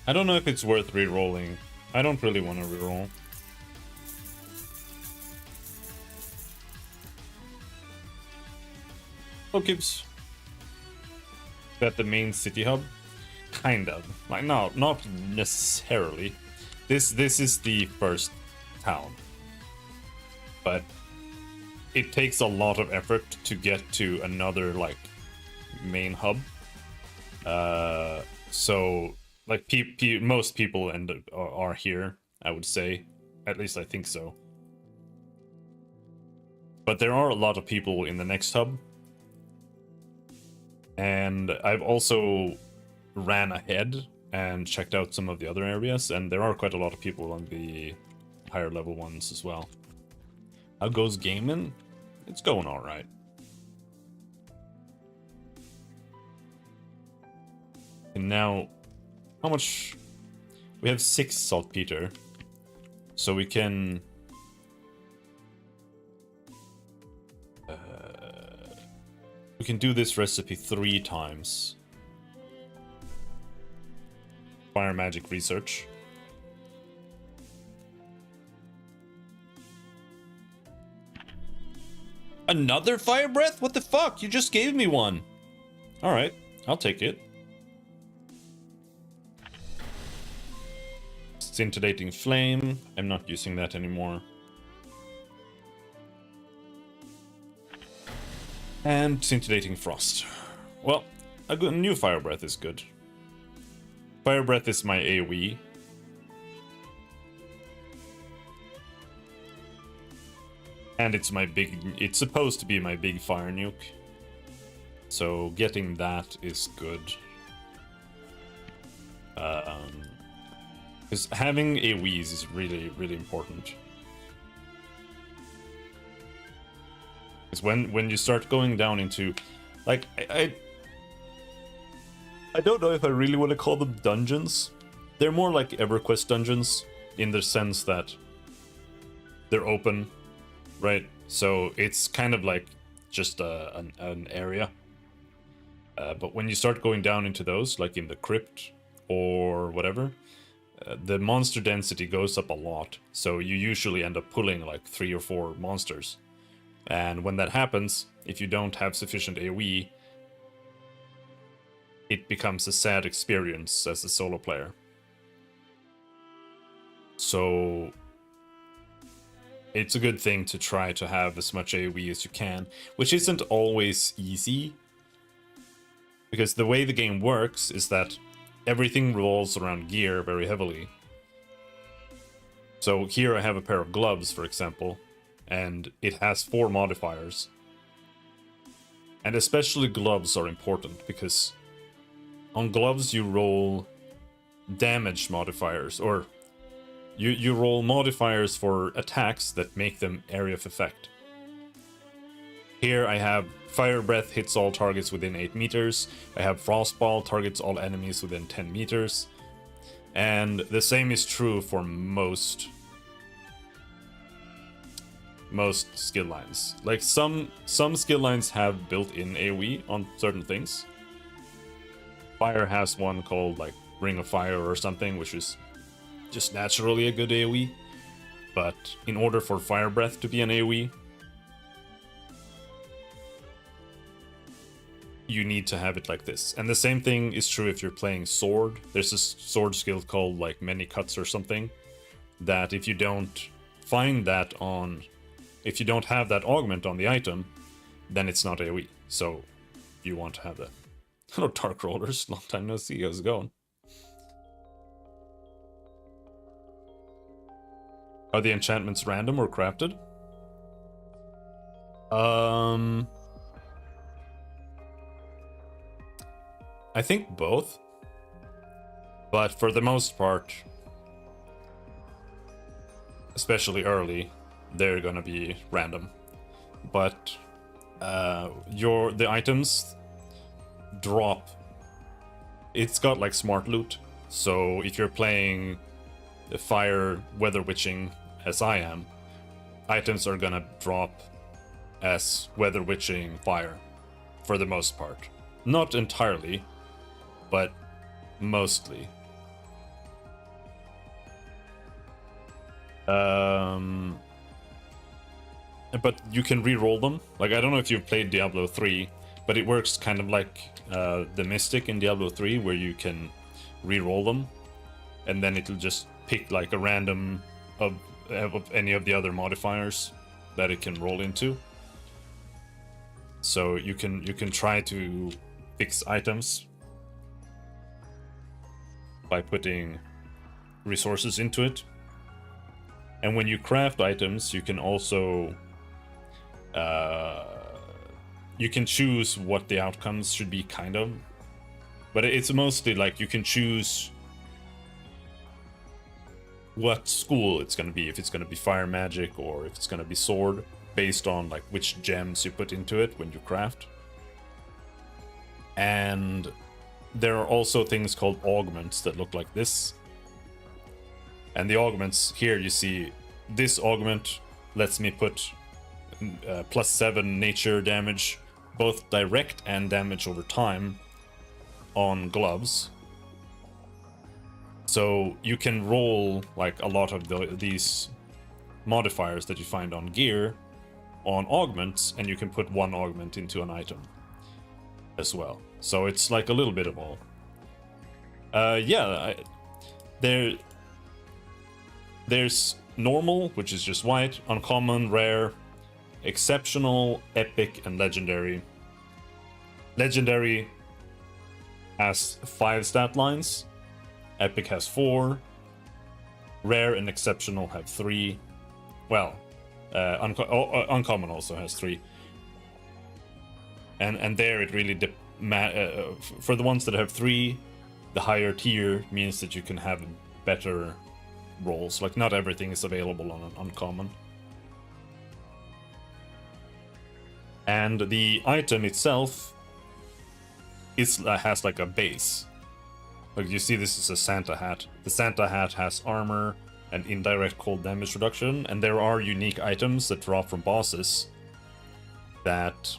I don't know if it's worth re-rolling. I don't really want to re-roll. Is that the main city hub? Kind of. Like, no, not necessarily. This is the first town. But it takes a lot of effort to get to another, like, main hub. So, like, most people are here, I would say. At least I think so. But there are a lot of people in the next hub. And I've also ran ahead and checked out some of the other areas, and there are quite a lot of people on the higher level ones as well. How goes gaming? It's going alright. And now, how much? We have 6 saltpeter, so we can We can do this recipe 3 times. Fire magic research. Another fire breath? What the fuck? You just gave me one. Alright, I'll take it. Scintillating flame. I'm not using that anymore. And scintillating frost. Well, a new fire breath is good. Fire breath is my AoE. And it's my big, it's supposed to be my big fire nuke. So getting that is good. Because having AoEs is really, really important. Because when you start going down into, like, I don't know if I really want to call them dungeons. They're more like EverQuest dungeons in the sense that they're open, right? So it's kind of like just an area. But when you start going down into those, like in the crypt or whatever, the monster density goes up a lot. So you usually end up pulling like 3 or 4 monsters. And when that happens, if you don't have sufficient AoE, it becomes a sad experience as a solo player. So it's a good thing to try to have as much AoE as you can, which isn't always easy. Because the way the game works is that everything revolves around gear very heavily. So here I have a pair of gloves, for example, and it has 4 modifiers. And especially gloves are important, because on gloves you roll damage modifiers, or you roll modifiers for attacks that make them area of effect. Here I have Fire Breath hits all targets within 8 meters. I have Frostball targets all enemies within 10 meters. And the same is true for most skill lines. Like some skill lines have built-in AoE on certain things. Fire has one called like Ring of Fire or something, which is just naturally a good AoE. But in order for Fire Breath to be an AoE, you need to have it like this. And the same thing is true if you're playing sword. There's a sword skill called like Many Cuts or something, that if you don't find that on, if you don't have that augment on the item, then it's not AoE. So you want to have that. Hello Dark Rollers, long time no see, how's it going? Are the enchantments random or crafted? I think both, but for the most part, especially early, they're gonna be random. But the items drop. It's got like smart loot, so if you're playing the fire weather witching as I am, items are gonna drop as weather witching fire for the most part. Not entirely, but mostly. But you can re-roll them. Like, I don't know if you've played Diablo 3, but it works kind of like the Mystic in Diablo 3, where you can re-roll them, and then it'll just pick like a random of any of the other modifiers that it can roll into. So you can try to fix items by putting resources into it. And when you craft items, you can also you can choose what the outcomes should be, kind of. But it's mostly like you can choose what school it's going to be, if it's going to be fire magic or if it's going to be sword, based on like which gems you put into it when you craft. And there are also things called augments that look like this. And the augments, here you see this augment lets me put +7 nature damage both direct and damage over time on gloves. So you can roll like a lot of these modifiers that you find on gear on augments, and you can put one augment into an item as well. So it's like a little bit of all. Yeah, there's normal, which is just white, uncommon, rare, exceptional, epic, and legendary. Legendary has 5 stat lines, epic has 4, rare and exceptional have 3. Well, uncommon also has 3. And there it really for the ones that have 3, the higher tier means that you can have better rolls. Like, not everything is available on an uncommon. And the item itself has like a base. Like, you see, this is a Santa hat. The Santa hat has armor and indirect cold damage reduction, and there are unique items that drop from bosses that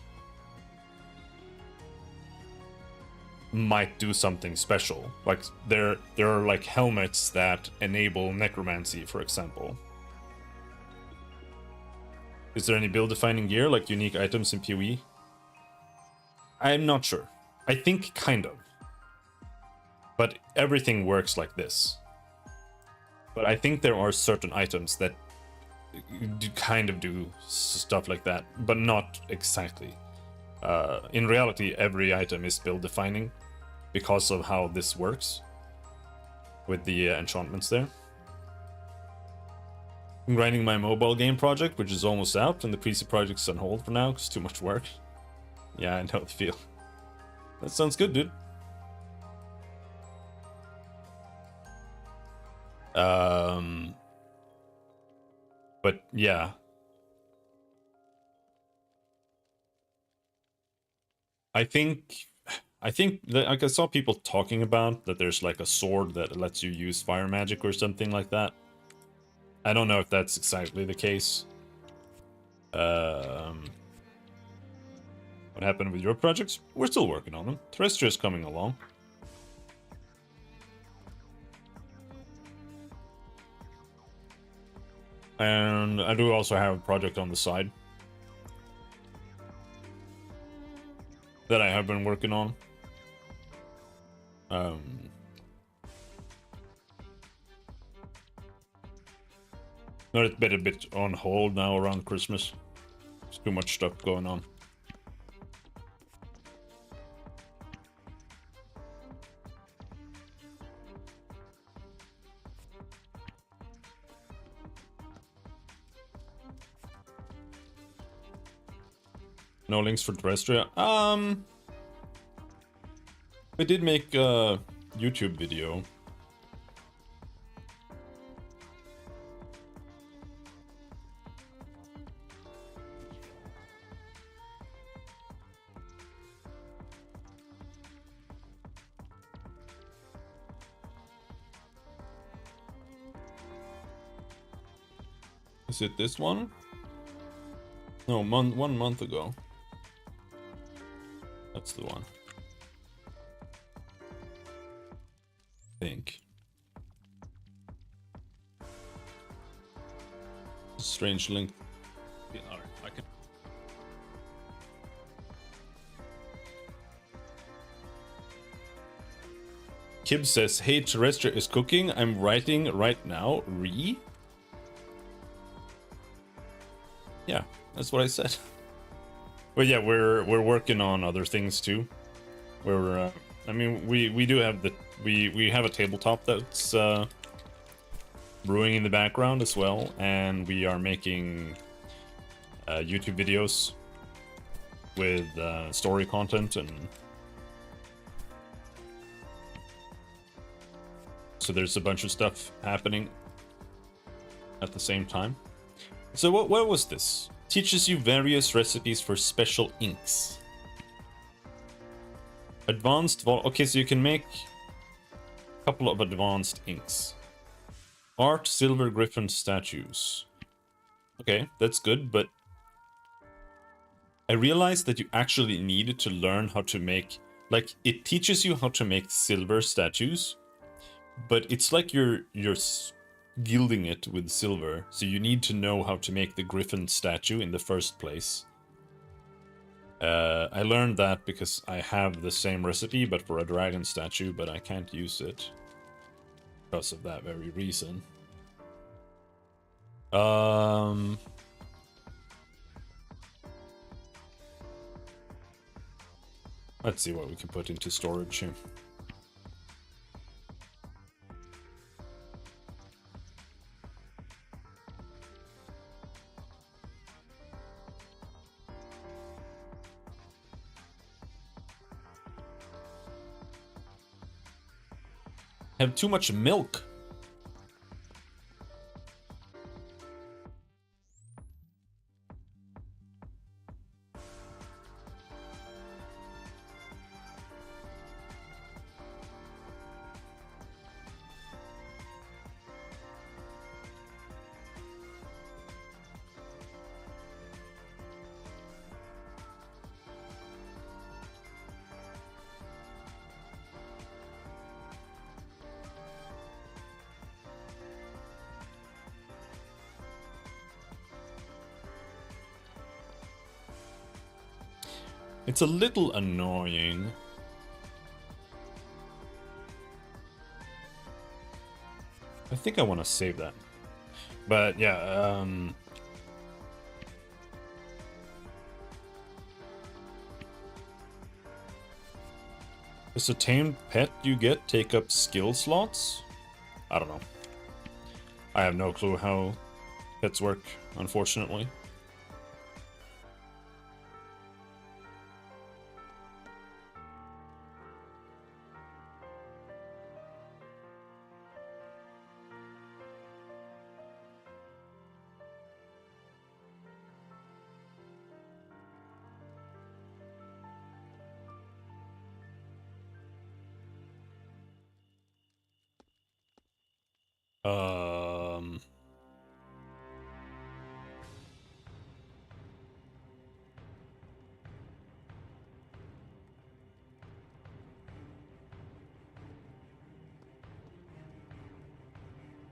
might do something special. Like, there are like helmets that enable necromancy, for example. Is there any build defining gear, like unique items in PoE? I'm not sure. I think kind of. But everything works like this. But I think there are certain items that kind of do stuff like that, but not exactly. In reality, every item is build defining because of how this works with the enchantments there. I'm grinding my mobile game project, which is almost out, and the PC project's on hold for now because too much work. Yeah, I know the feel. That sounds good, dude. But yeah. I think that, like, I saw people talking about that there's like a sword that lets you use fire magic or something like that. I don't know if that's exactly the case. What happened with your projects? We're still working on them. Terrestria's coming along. And I do also have a project on the side that I have been working on. But it's been a bit on hold now around Christmas. There's too much stuff going on. No links for Terrestria. We did make a YouTube video. Is it this one? No, 1 month ago. That's the one. I think. Strange link. Yeah, all right, I can. Kib says, "Hey, Terrestre is cooking. I'm writing right now. Yeah, that's what I said. But yeah, we're working on other things too. We're I mean, we do have we have a tabletop that's brewing in the background as well, and we are making YouTube videos with story content, and so there's a bunch of stuff happening at the same time. So what was this? Teaches you various recipes for special inks. Advanced okay, so you can make a couple of advanced inks. Art silver griffin statues. Okay, that's good, but I realized that you actually needed to learn how to make, like, it teaches you how to make silver statues, but it's like you're gilding it with silver, so you need to know how to make the griffin statue in the first place. I learned that because I have the same recipe, but for a dragon statue, but I can't use it because of that very reason. Let's see what we can put into storage here. Have too much milk. It's a little annoying. I think I want to save that. But yeah, does a tamed pet you get take up skill slots? I don't know. I have no clue how pets work, unfortunately.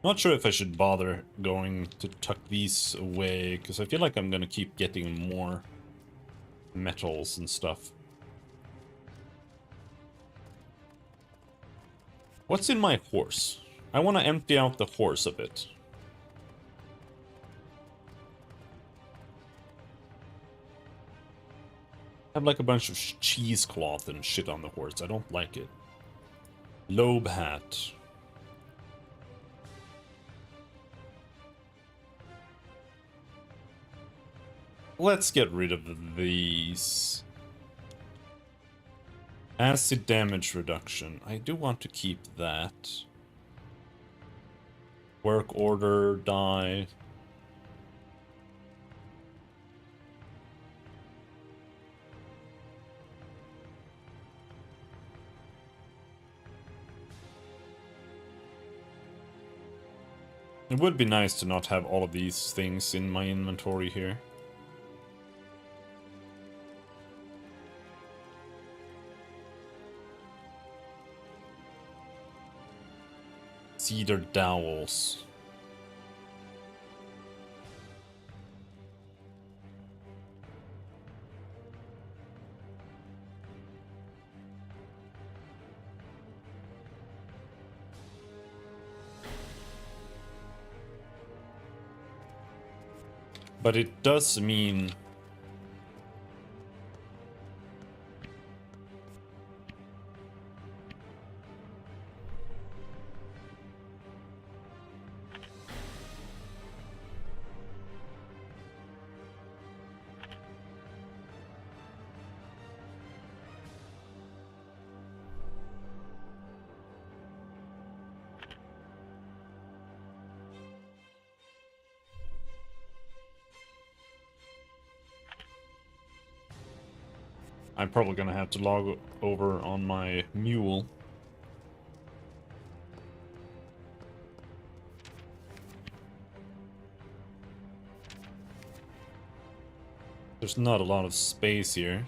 Not sure if I should bother going to tuck these away, because I feel like I'm gonna keep getting more metals and stuff. What's in my horse? I want to empty out the horse a bit. I have like a bunch of cheesecloth and shit on the horse. I don't like it. Lobe hat. Let's get rid of these. Acid damage reduction. I do want to keep that. Work order die. It would be nice to not have all of these things in my inventory here. Cedar dowels. But it does mean I'm probably gonna have to log over on my mule. There's not a lot of space here.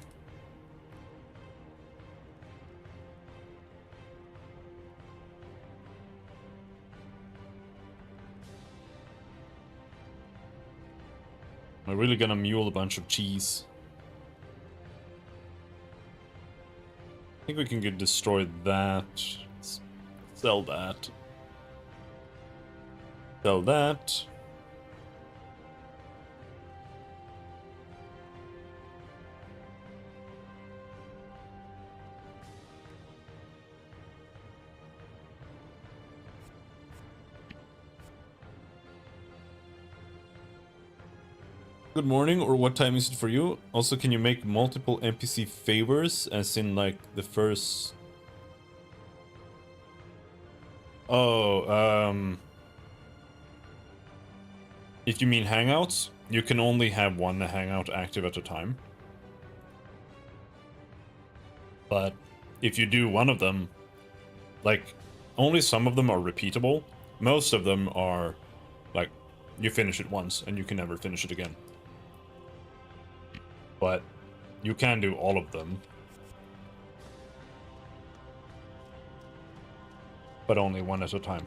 We're really gonna mule a bunch of cheese. I think we can get destroy that. Sell that. Sell that. Good morning, or what time is it for you? Also, can you make multiple NPC favors, as in like the first... Oh, if you mean hangouts, you can only have one hangout active at a time. But if you do one of them, like, only some of them are repeatable. Most of them are, like, you finish it once and you can never finish it again. But you can do all of them. But only one at a time.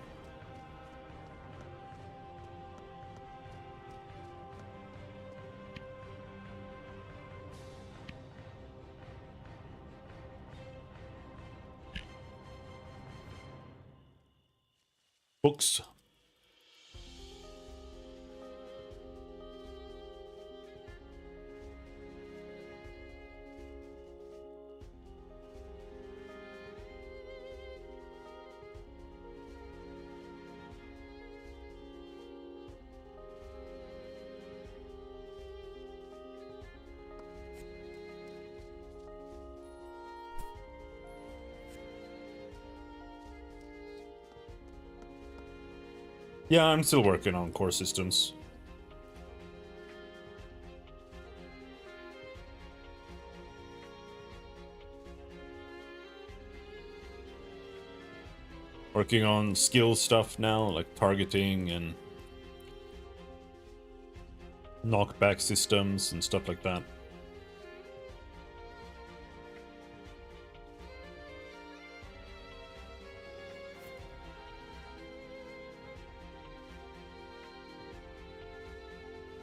Books. Yeah, I'm still working on core systems. Working on skill stuff now, like targeting and knockback systems and stuff like that.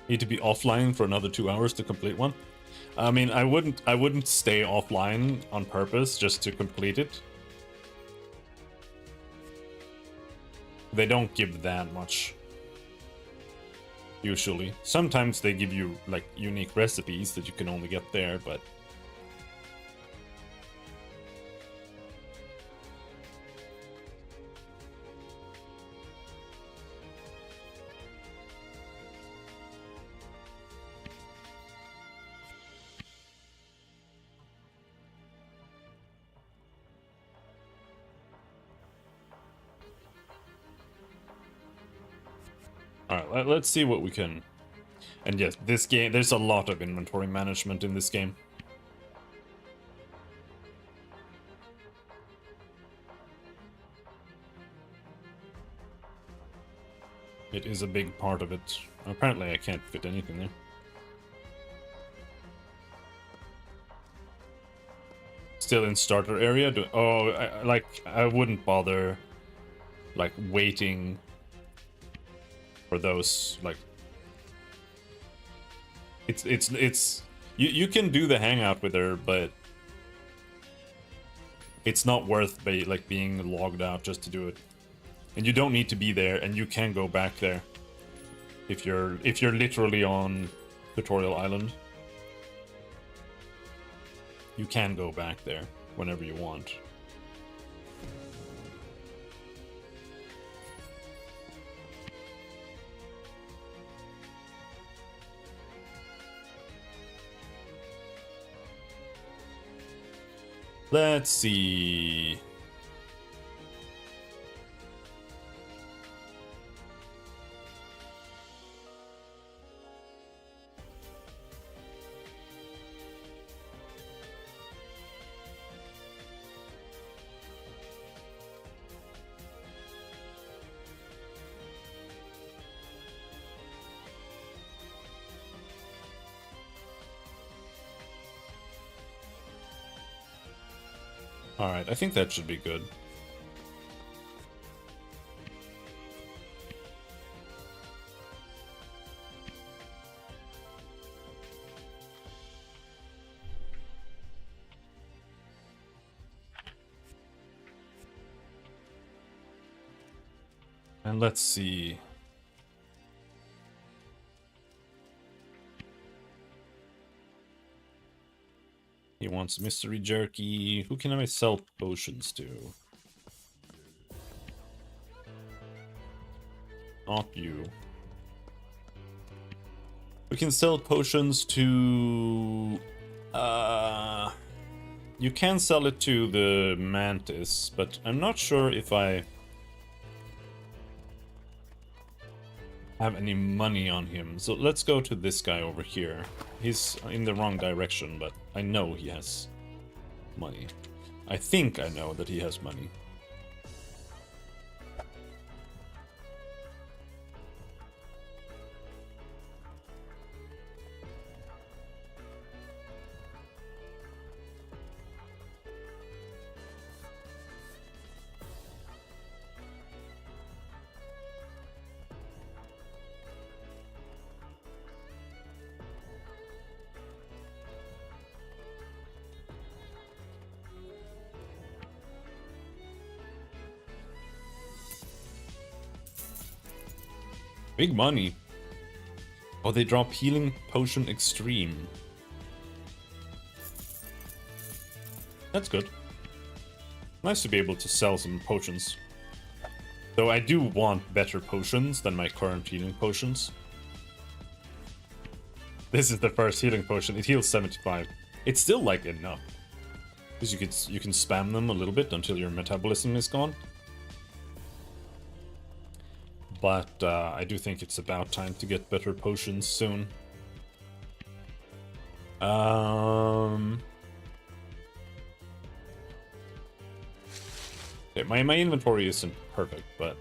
Need to be offline for another 2 hours to complete one. I mean, I wouldn't stay offline on purpose just to complete it. They don't give that much. Usually. Sometimes they give you, like, unique recipes that you can only get there, but... Alright, let's see what we can... And yes, this game, there's a lot of inventory management in this game. It is a big part of it. Apparently I can't fit anything there. Still in starter area? I wouldn't bother, like, waiting for those, like... You can do the hangout with her, but it's not worth being logged out just to do it. And you don't need to be there, and you can go back there if you're literally on Tutorial Island. You can go back there whenever you want. Let's see. Alright, I think that should be good. And let's see. He wants mystery jerky. Who can I sell potions to? Not you. We can sell potions to... You can sell it to the Mantis, but I'm not sure if I have any money on him. So let's go to this guy over here. He's in the wrong direction, but I know he has money. I think I know that he has money. Big money. Oh, they drop Healing Potion Extreme. That's good. Nice to be able to sell some potions. Though I do want better potions than my current healing potions. This is the first healing potion. It heals 75. It's still like enough. Because you can spam them a little bit until your metabolism is gone. But I do think it's about time to get better potions soon. Okay, my inventory isn't perfect, but...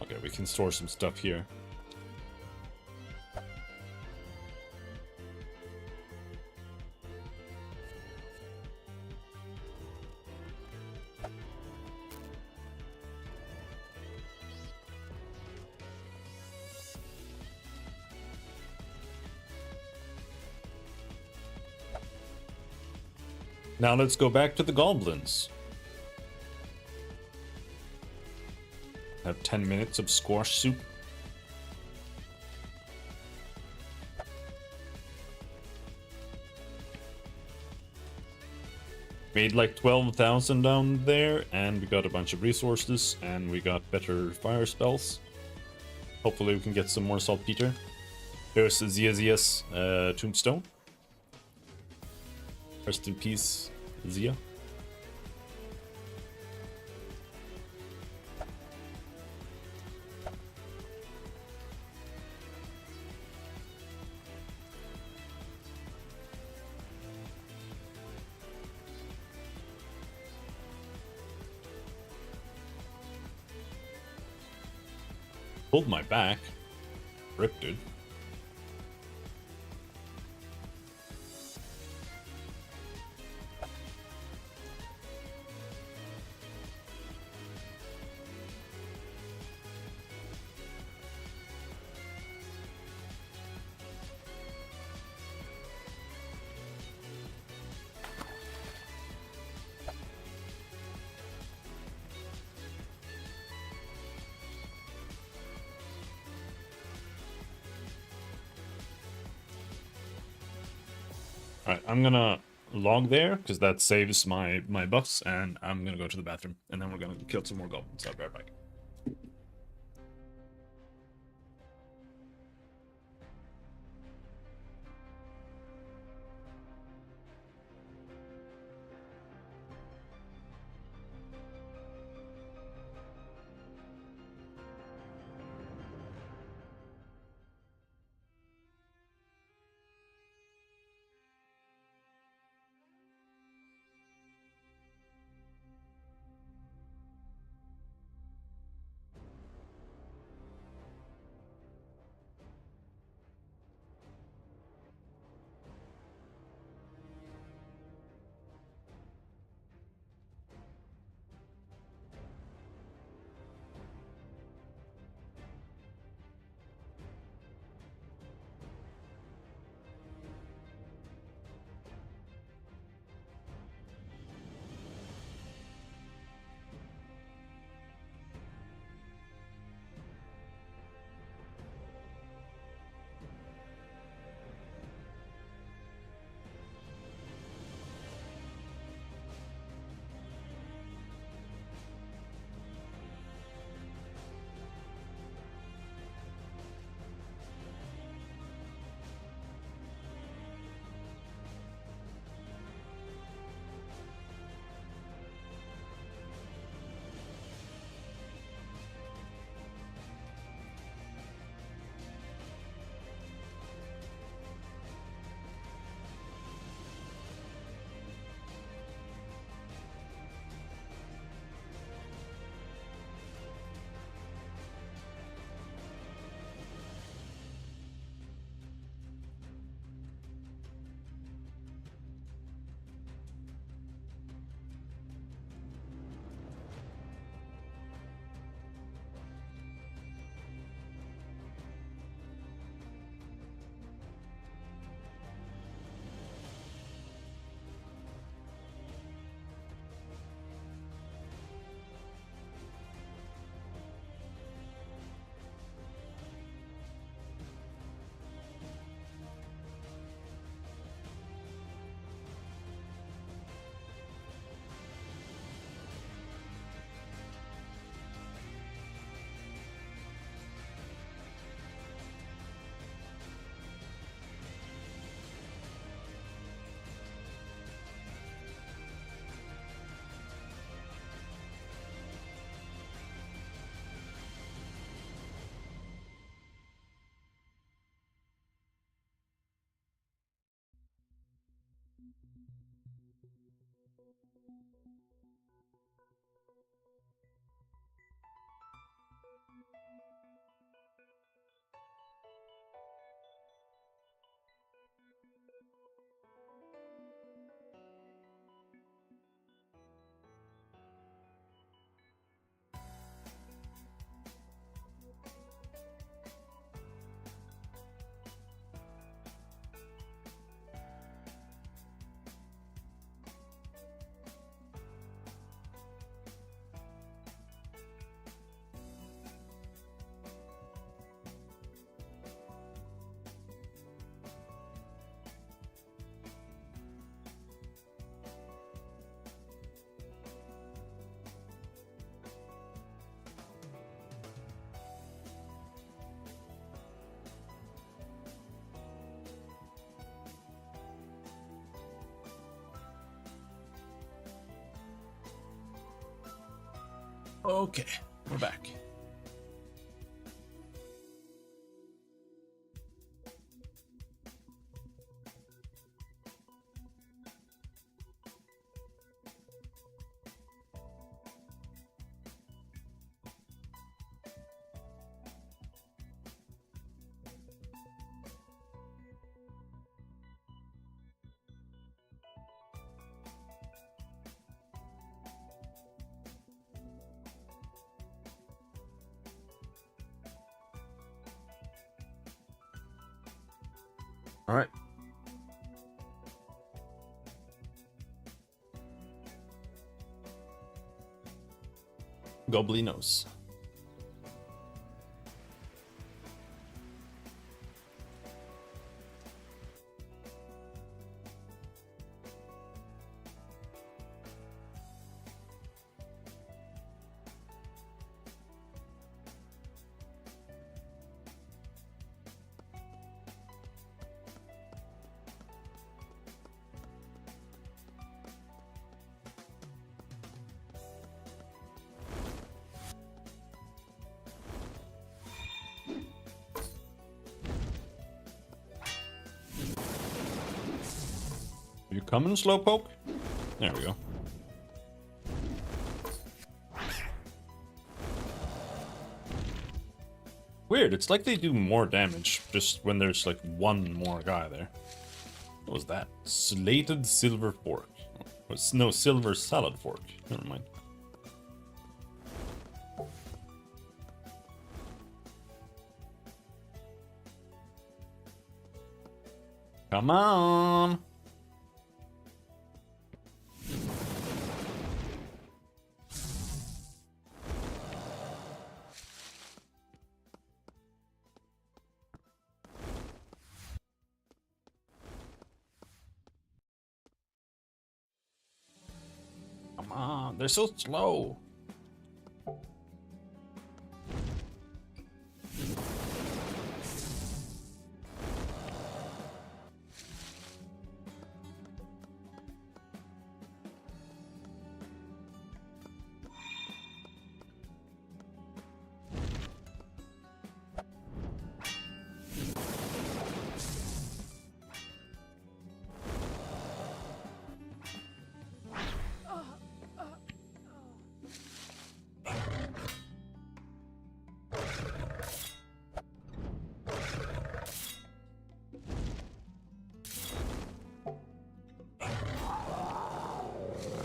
Okay, we can store some stuff here. Now let's go back to the goblins. Have 10 minutes of squash soup. Made like 12,000 down there, and we got a bunch of resources, and we got better fire spells. Hopefully we can get some more saltpeter. There's the Zia's tombstone. Rest in peace, Zia. Pulled my back. Ripped it. Alright, I'm gonna log there, because that saves my buffs, and I'm gonna go to the bathroom, and then we're gonna kill some more goblins. I'll be right back. Okay, we're back. All right. Goblinos. You coming, Slowpoke? There we go. Weird, it's like they do more damage just when there's like one more guy there. What was that? Slated silver fork. No, silver salad fork. Never mind. Come on! Come on, they're so slow.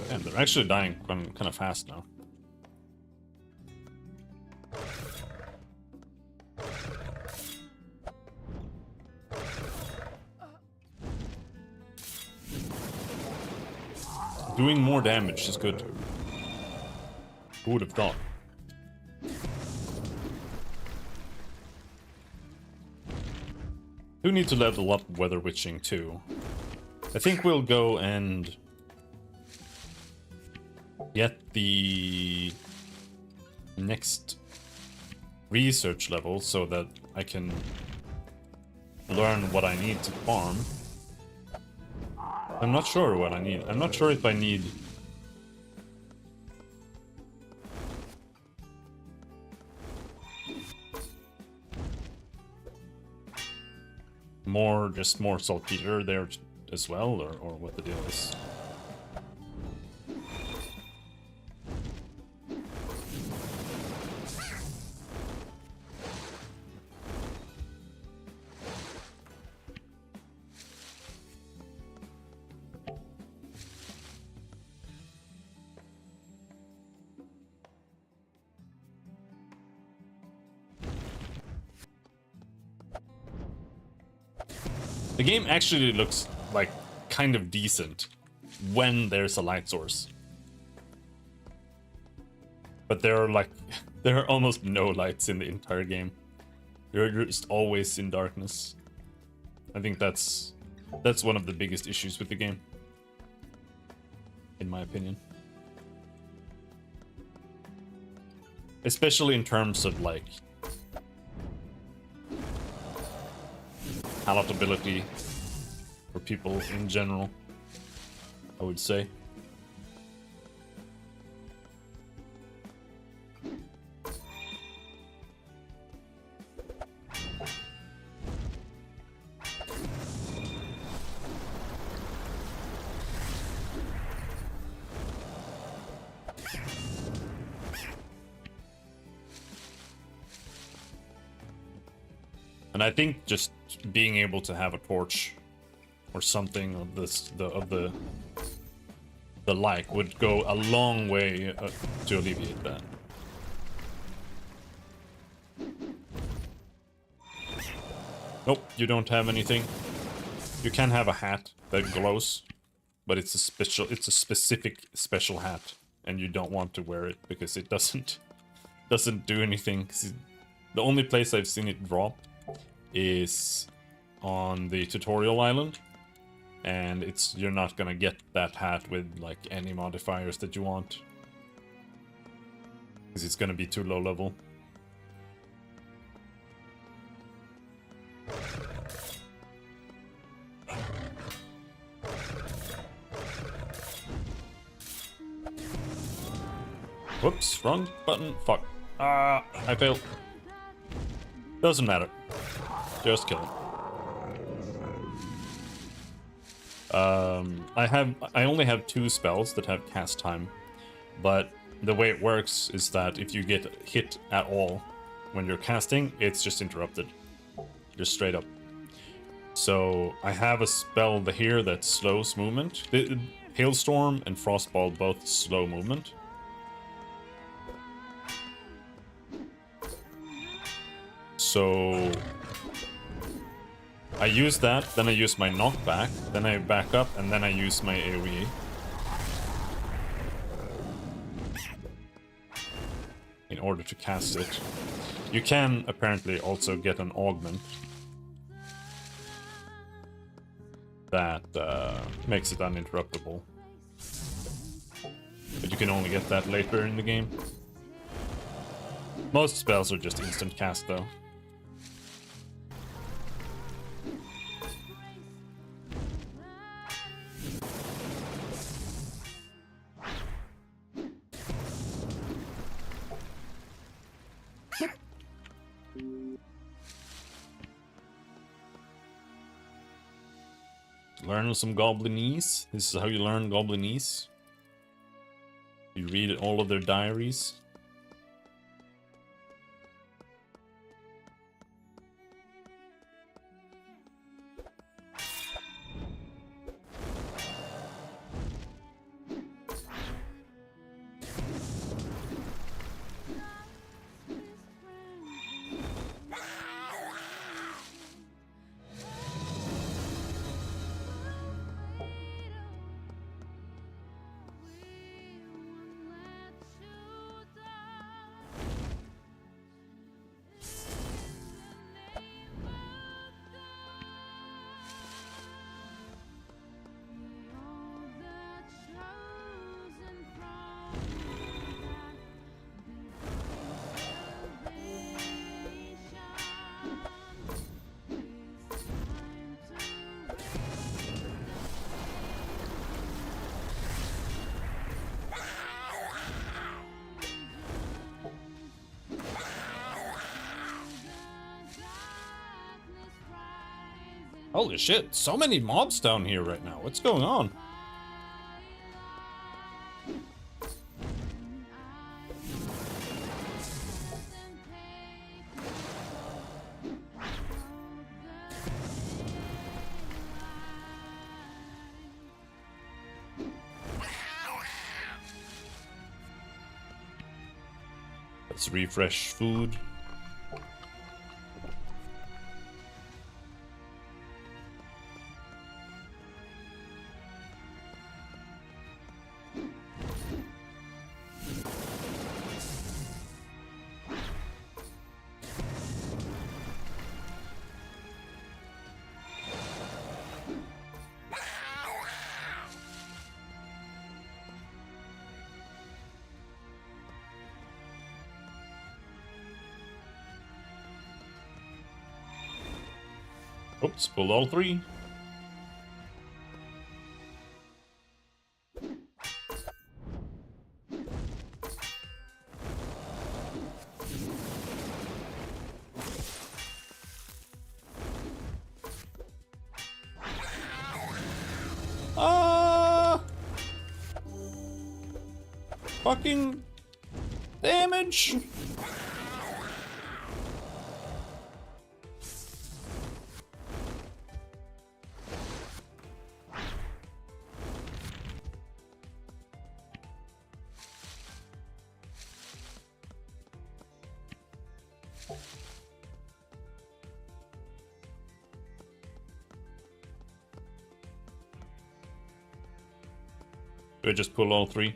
Damn, they're actually dying kind of fast now. Doing more damage is good. Who would have thought? Do need to level up Weather Witching too. I think we'll go and get the next research level so that I can learn what I need to farm. I'm not sure what I need. I'm not sure if I need more, just more saltpeter. They're as well, or what the deal is. The game actually looks like kind of decent when there's a light source. But there are almost no lights in the entire game. You're just always in darkness. I think that's one of the biggest issues with the game, in my opinion. Especially in terms of like palatability for people in general, I would say. And I think just being able to have a torch or something of the like would go a long way to alleviate that. Nope, you don't have anything. You can have a hat that glows, but it's a specific special hat, and you don't want to wear it because it doesn't do anything. The only place I've seen it drop is on the tutorial island, and you're not gonna get that hat with like any modifiers that you want, because it's gonna be too low level. Whoops, wrong button. Fuck. Ah, I failed. Doesn't matter. Just kill him. I only have 2 spells that have cast time, but the way it works is that if you get hit at all when you're casting, it's just interrupted. Just straight up. So I have a spell here that slows movement. Hailstorm and Frostball both slow movement. So I use that, then I use my knockback, then I back up, and then I use my AoE. In order to cast it. You can apparently also get an augment that makes it uninterruptible. But you can only get that later in the game. Most spells are just instant cast though. Learn some Goblinese. This is how you learn Goblinese. You read all of their diaries. Holy shit, so many mobs down here right now. What's going on? Let's refresh food. Oops, pulled all three. Fucking damage. Do I just pull all three?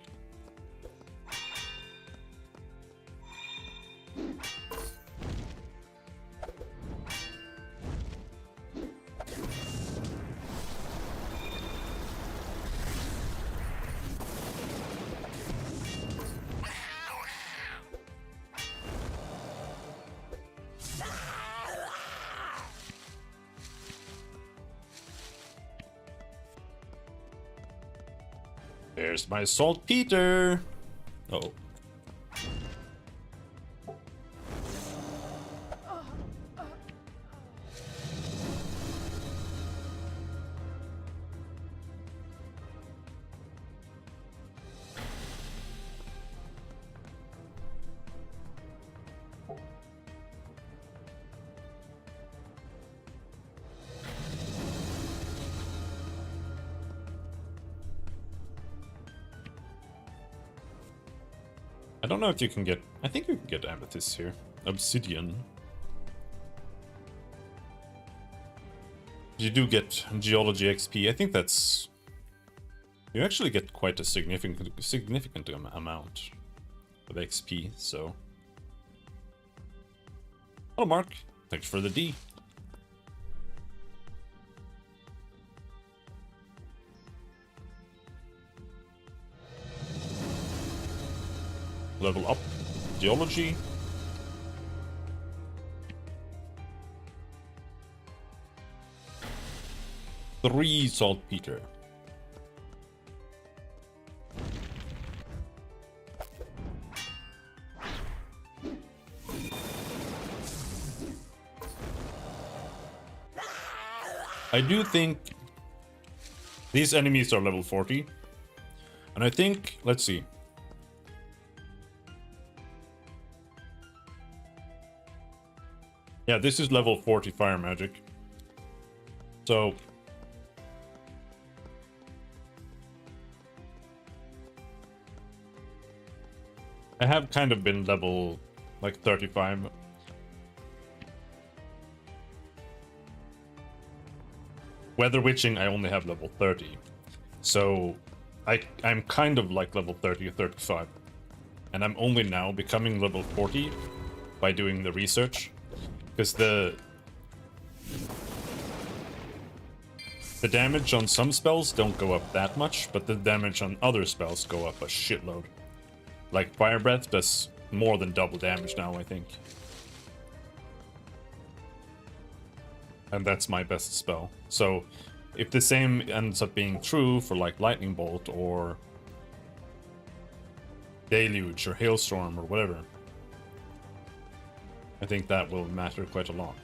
There's my saltpeter. Uh-oh. I don't know if you can get... I think you can get amethyst here. Obsidian. You do get geology XP. I think that's... You actually get quite a significant amount of XP, so... Hello, Mark. Thanks for the D. Level up geology. Three saltpeter. I do think these enemies are level 40. And I think, let's see. Yeah, this is level 40 fire magic. So... I have kind of been level, like, 35. Weather Witching, I only have level 30. So, I'm kind of like level 30 or 35. And I'm only now becoming level 40 by doing the research. Because the damage on some spells don't go up that much, but the damage on other spells go up a shitload. Like Fire Breath does more than double damage now, I think. And that's my best spell. So if the same ends up being true for like Lightning Bolt or Deluge or Hailstorm or whatever, I think that will matter quite a lot.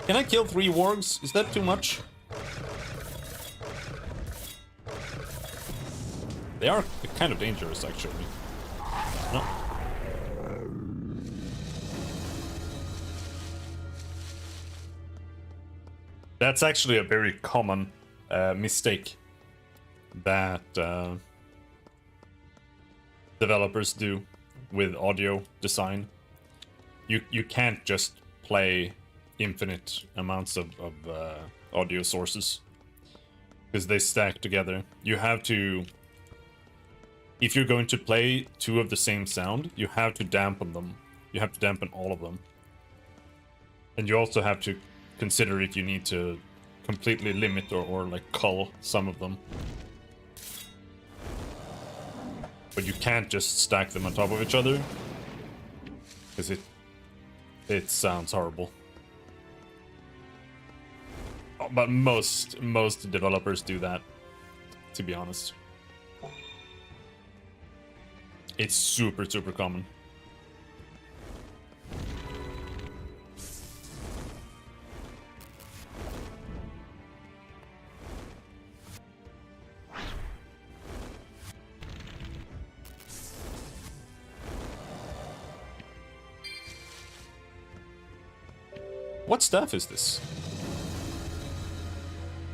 Can I kill 3 wargs? Is that too much? They are kind of dangerous, actually. No. That's actually a very common mistake that developers do with audio design. You can't just play infinite amounts of audio sources because they stack together. You have to, if you're going to play 2 of the same sound, you have to dampen them. You have to dampen all of them. And you also have to consider if you need to completely limit or like cull some of them. But you can't just stack them on top of each other, because it sounds horrible. But most developers do that, to be honest. It's super common. What staff is this?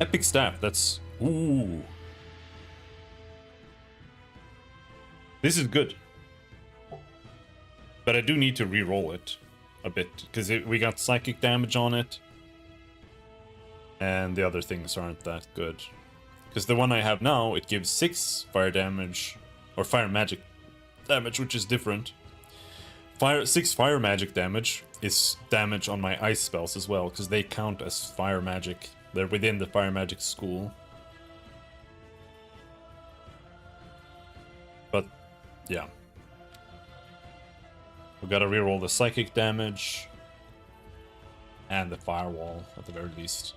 Epic staff, that's... Ooh. This is good. But I do need to re-roll it a bit, because we got psychic damage on it. And the other things aren't that good. Because the one I have now, it gives 6 fire damage, or fire magic damage, which is different. 6 fire magic damage is damage on my ice spells as well, because they count as fire magic. They're within the fire magic school. But, yeah. We gotta reroll the psychic damage. And the firewall, at the very least.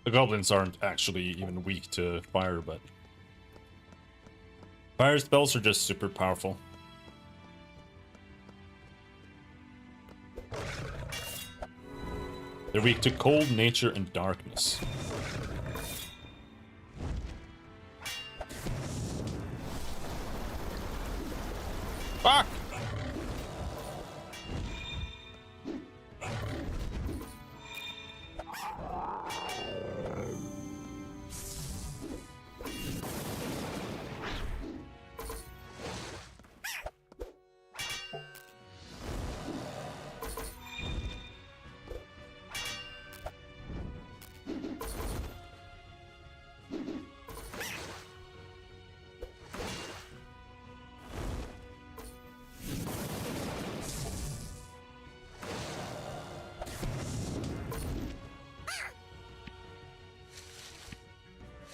The goblins aren't actually even weak to fire, but fire spells are just super powerful. They're weak to cold, nature, and darkness. Fuck!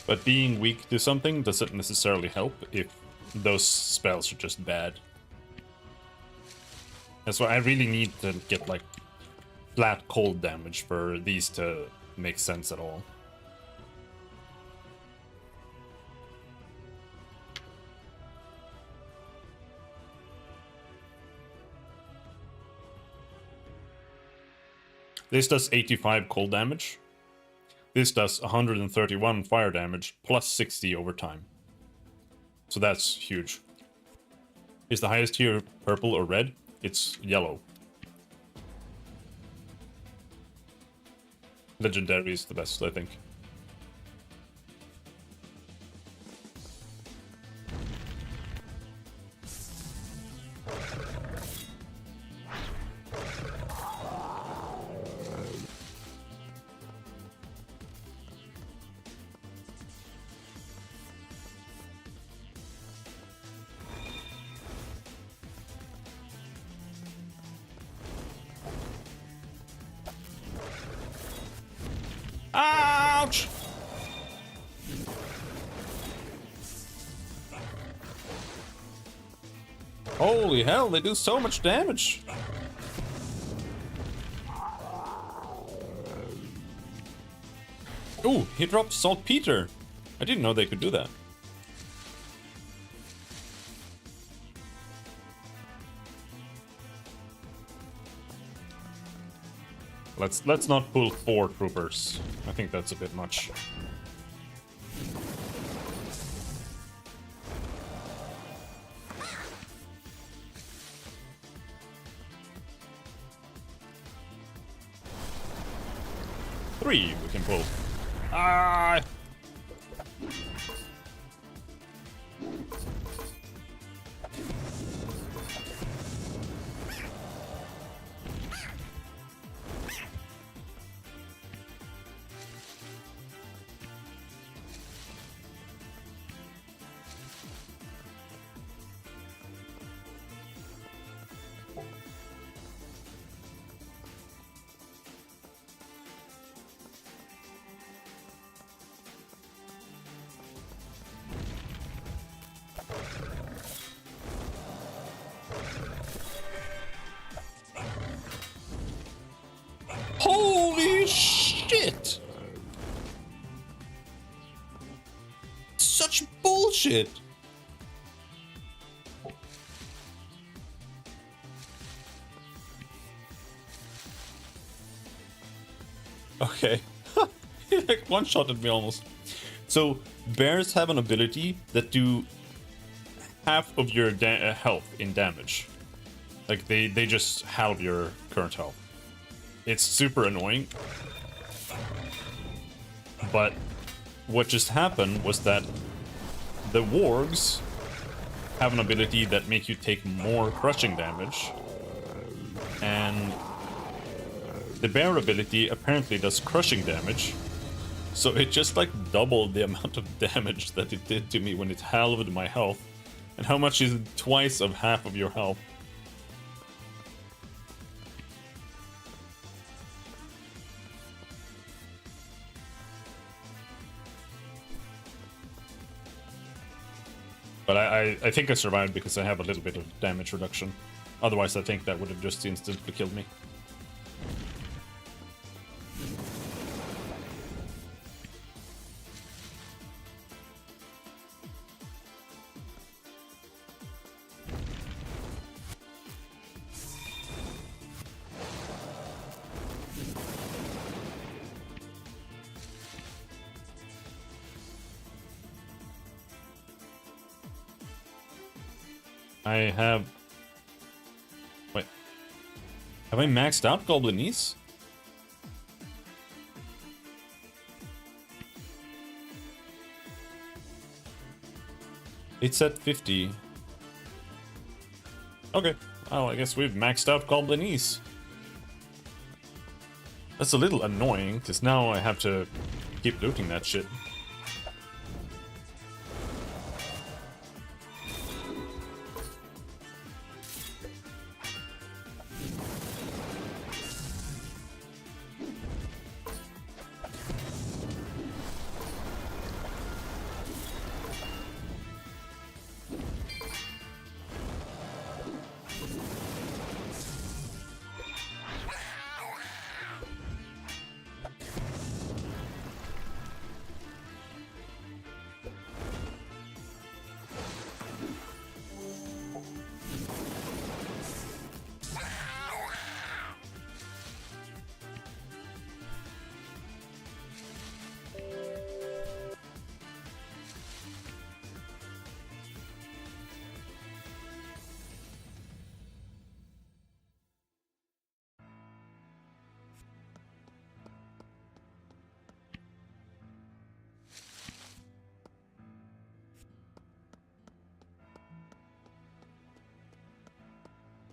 But being weak to something doesn't necessarily help if those spells are just bad. That's why I really need to get like flat cold damage for these to make sense at all. This does 85 cold damage. This does 131 fire damage, plus 60 over time. So that's huge. Is the highest tier purple or red? It's yellow. Legendary is the best, I think. Ah! Holy hell, they do so much damage! Ooh, he dropped saltpeter! I didn't know they could do that. Let's not pull 4 troopers. I think that's a bit much. Three we can pull. Ah! Holy shit! Such bullshit! Okay. He like one-shotted me almost. So, bears have an ability that do half of your health in damage. Like, they just halve your current health. It's super annoying. But what just happened was that the wargs have an ability that make you take more crushing damage. And the bear ability apparently does crushing damage. So it just like doubled the amount of damage that it did to me when it halved my health. And how much is twice of half of your health? But I think I survived because I have a little bit of damage reduction. Otherwise, I think that would have just instantly killed me. I have... Wait. Have I maxed out Goblinese? It's at 50. Okay. Well, I guess we've maxed out Goblinese. That's a little annoying, because now I have to keep looting that shit.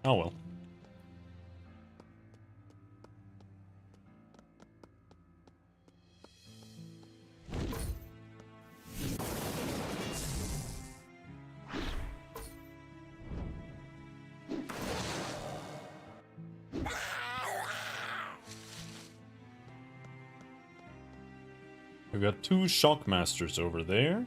Oh well. We've got 2 Shockmasters over there.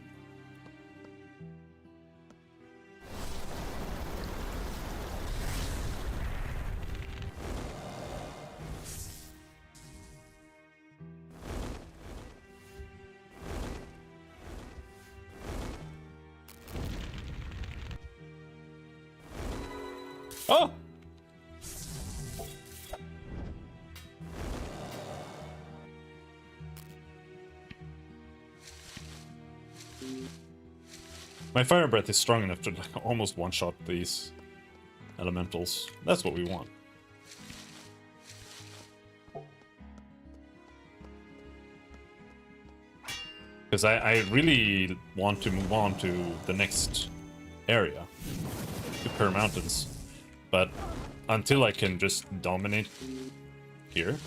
Oh! My fire breath is strong enough to like almost one-shot these elementals. That's what we want. Because I really want to move on to the next area, the Per Mountains. But until I can just dominate here,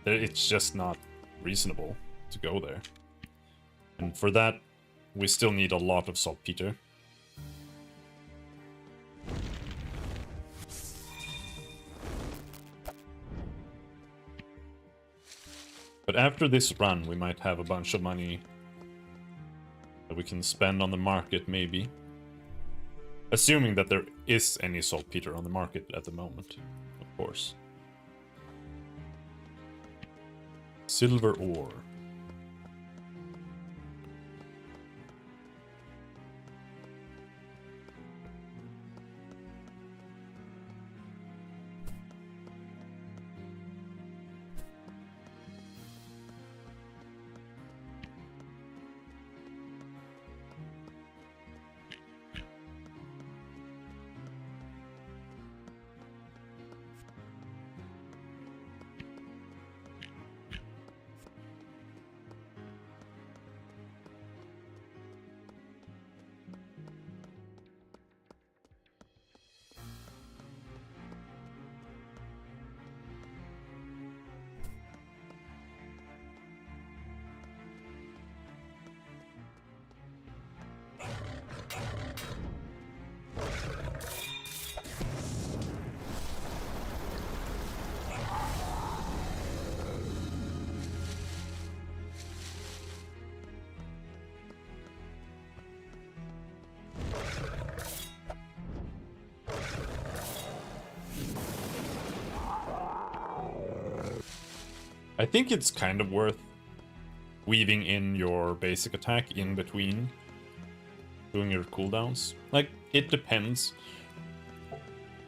it's just not reasonable to go there. And for that, we still need a lot of saltpeter. But after this run, we might have a bunch of money that we can spend on the market, maybe. Assuming that there is any saltpeter on the market at the moment, of course. Silver ore. I think it's kind of worth weaving in your basic attack in between doing your cooldowns. Like, it depends.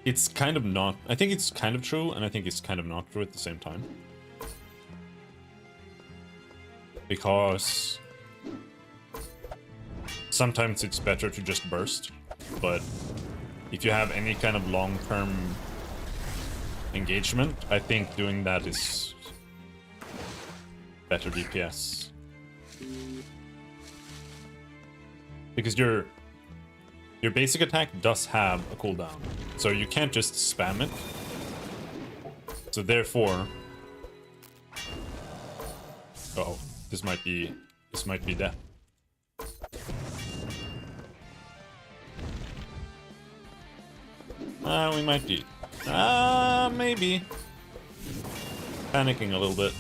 It's kind of not... I think it's kind of true, and I think it's kind of not true at the same time. Because sometimes it's better to just burst, but if you have any kind of long-term engagement, I think doing that is better DPS. Because your basic attack does have a cooldown, so you can't just spam it. So therefore... Uh-oh, this might be death. We might be. Maybe. Panicking a little bit.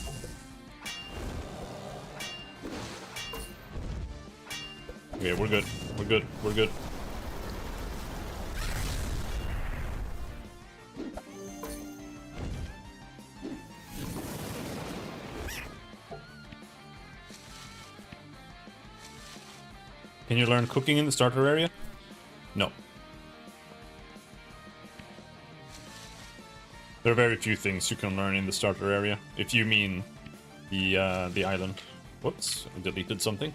Okay, we're good. We're good. We're good. Can you learn cooking in the starter area? No. There are very few things you can learn in the starter area, if you mean the island. Whoops, I deleted something.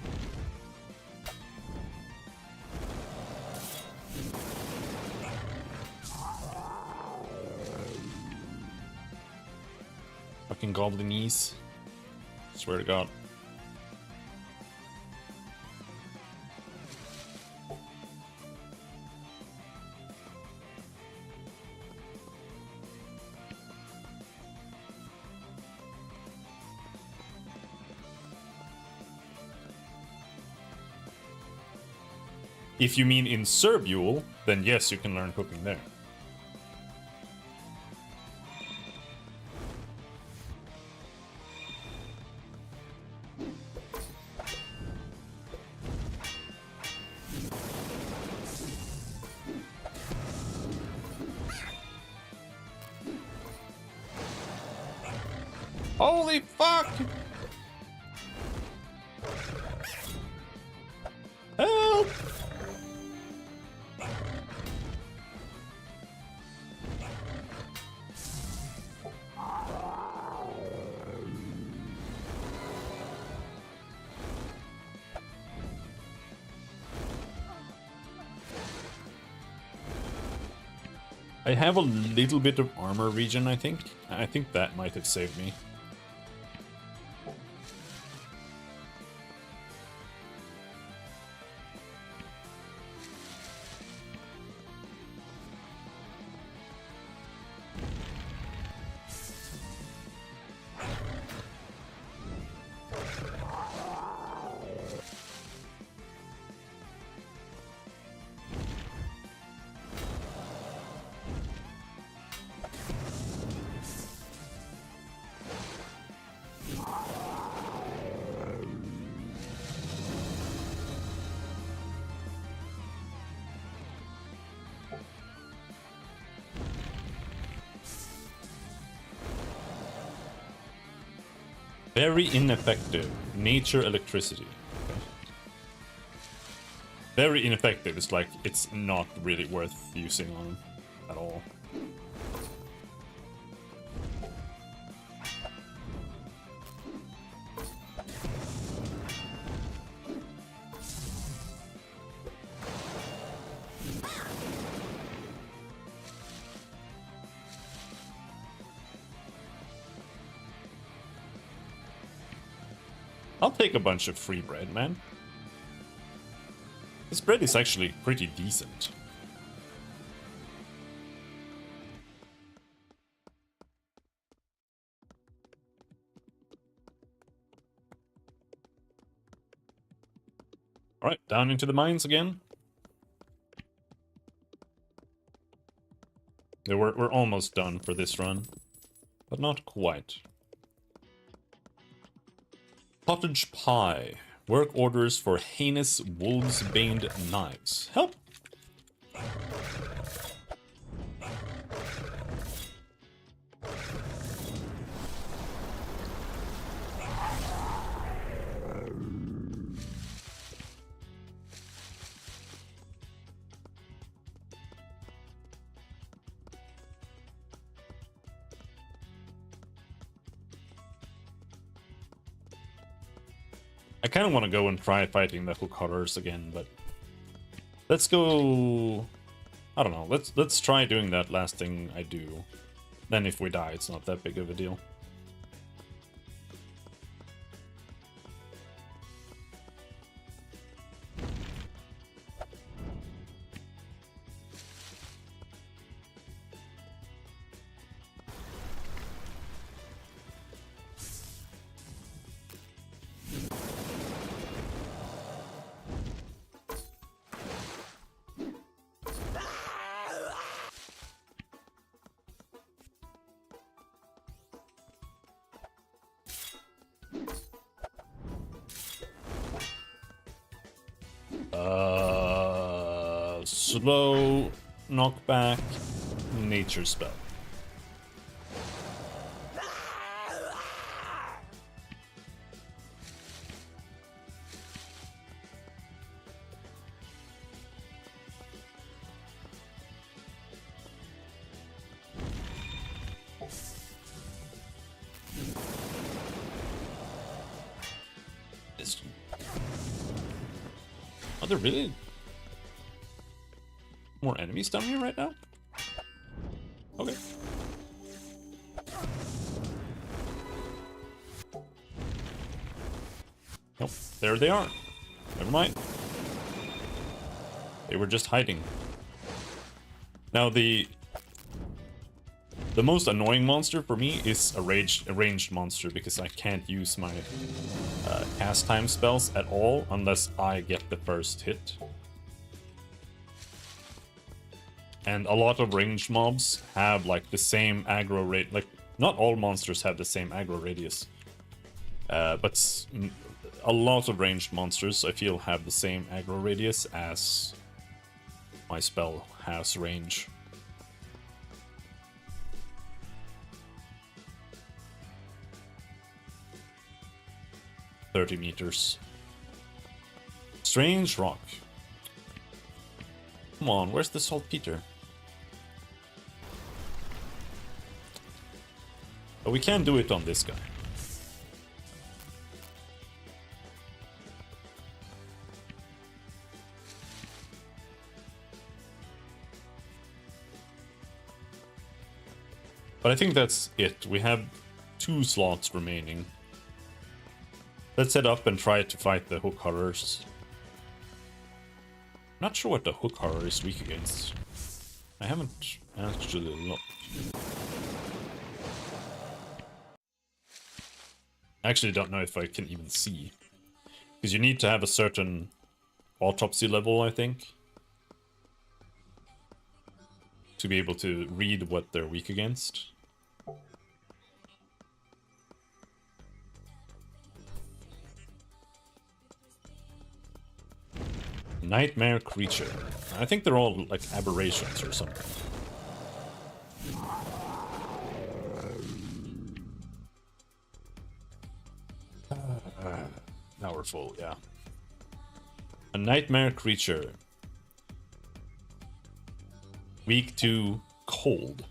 Fucking goblinese. Swear to God. If you mean in Serbuel, then yes, you can learn cooking there. Holy fuck! Help! I have a little bit of armor regen, I think. I think that might have saved me. Very ineffective. Nature electricity. Okay. Very ineffective. It's like, it's not really worth using on at all. I'll take a bunch of free bread, man. This bread is actually pretty decent. Alright, down into the mines again. We're almost done for this run, but not quite. Cottage pie. Work orders for heinous wolves-baned knives. Help! I kind of want to go and try fighting the hook hunters again, but let's go. I don't know. Let's try doing that last thing I do. Then if we die, it's not that big of a deal. Slow knockback nature spell. Are there really more enemies down here right now? Okay. Nope, there they are. Never mind. They were just hiding. Now the most annoying monster for me is a ranged monster, because I can't use my cast time spells at all unless I get the first hit. And a lot of ranged mobs have like the same aggro rate. Like, not all monsters have the same aggro radius, but a lot of ranged monsters I feel have the same aggro radius as my spell has range. $30 meters. Strange rock. Come on, where's the saltpeter? But we can do it on this guy. But I think that's it. We have 2 slots remaining. Let's head up and try to fight the hook horrors. Not sure what the hook horror is weak against. I haven't actually looked. I actually don't know if I can even see. Because you need to have a certain autopsy level, I think, to be able to read what they're weak against. Nightmare creature. I think they're all like aberrations or something. Now we're full, yeah. A nightmare creature. Weak to cold.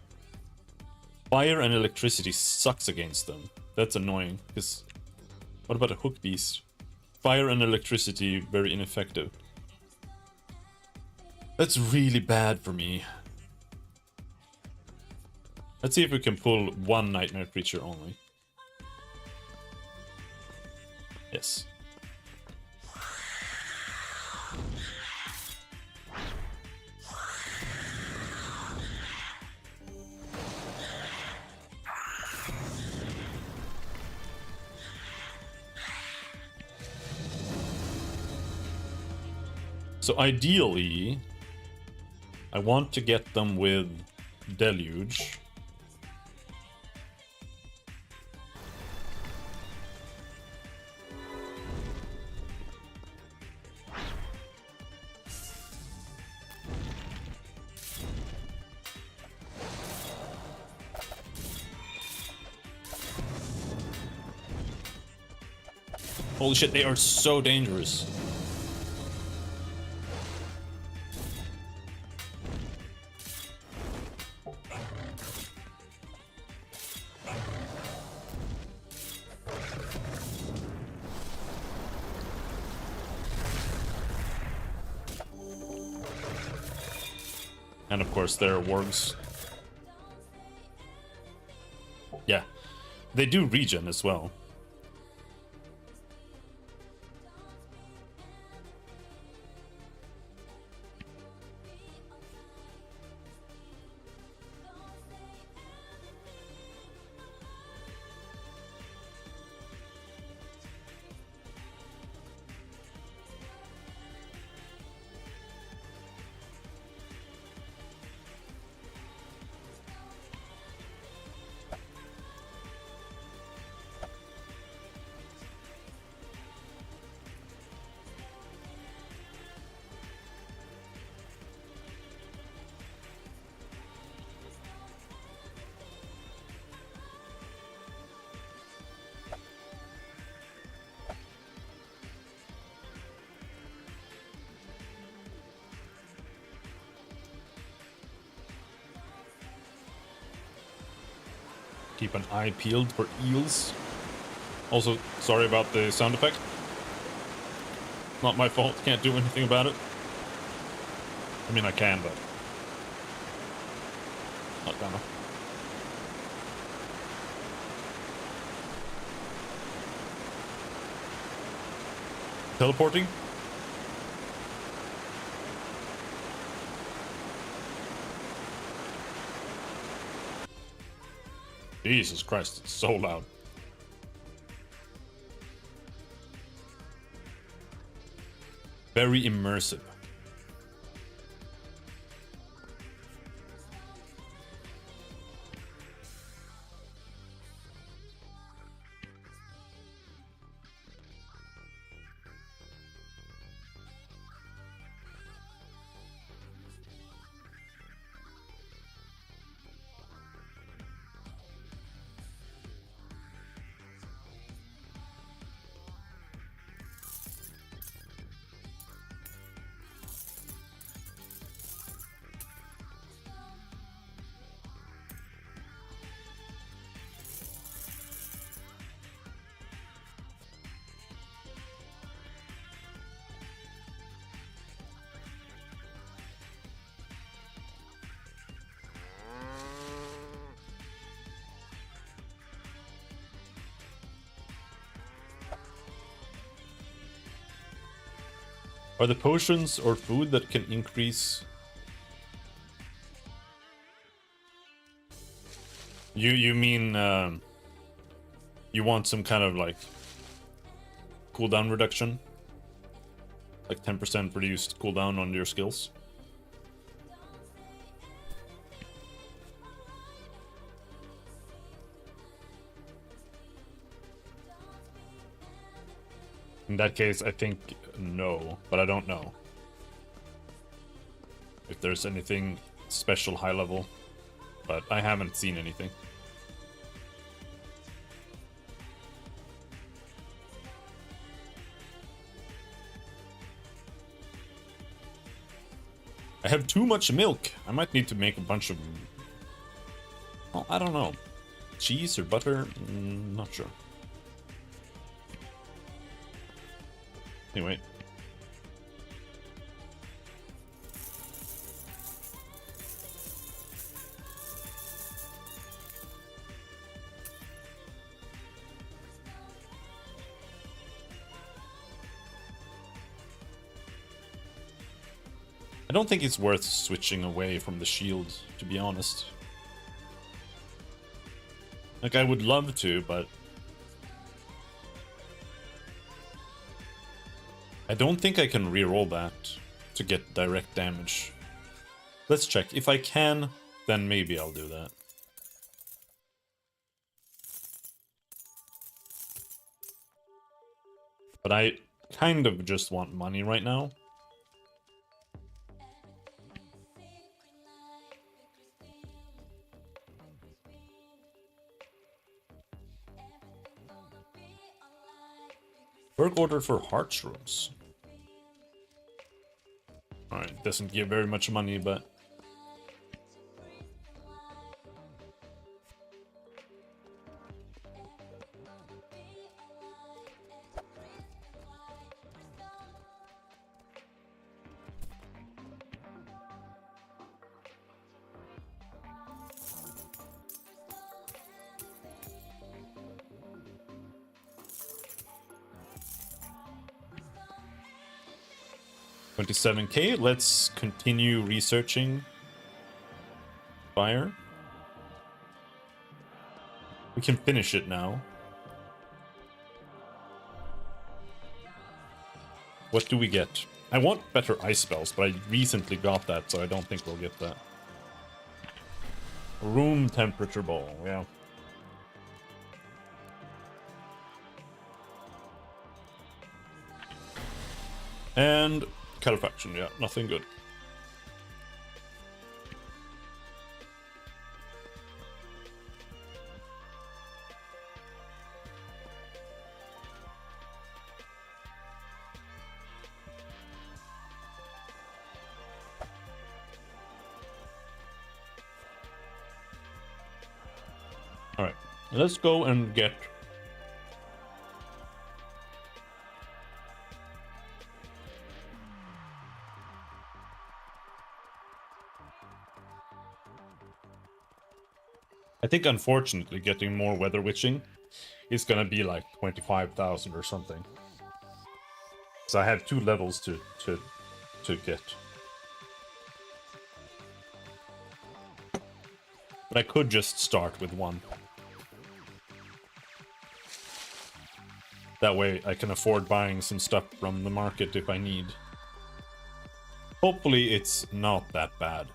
Fire and electricity sucks against them. That's annoying, because... What about a hook beast? Fire and electricity, very ineffective. That's really bad for me. Let's see if we can pull 1 nightmare creature only. Yes. So ideally, I want to get them with Deluge. Holy shit, they are so dangerous. And of course, there are wargs. Yeah, they do regen as well. Keep an eye peeled for eels. Also, sorry about the sound effect. Not my fault, can't do anything about it. I mean, I can, but... not gonna. Teleporting? Jesus Christ, it's so loud. Very immersive. Are the potions or food that can increase? You mean you want some kind of like cooldown reduction? Like 10% reduced cooldown on your skills? In that case, I think no, but I don't know if there's anything special high level, but I haven't seen anything. I have too much milk. I might need to make a bunch of... Well, I don't know. Cheese or butter? Not sure. Anyway. I don't think it's worth switching away from the shield, to be honest. Like, I would love to, but... I don't think I can reroll that to get direct damage. Let's check. If I can, then maybe I'll do that. But I kind of just want money right now. Work order for Heartshrooms. Alright, doesn't give very much money, but... $27K, let's continue researching fire. We can finish it now. What do we get? I want better ice spells, but I recently got that, so I don't think we'll get that. Room temperature ball, yeah. And Califaction, yeah, nothing good. Alright, let's go and get... I think, unfortunately, getting more Weather Witching is gonna be like 25,000 or something. So I have 2 levels to get. But I could just start with 1. That way I can afford buying some stuff from the market if I need. Hopefully it's not that bad.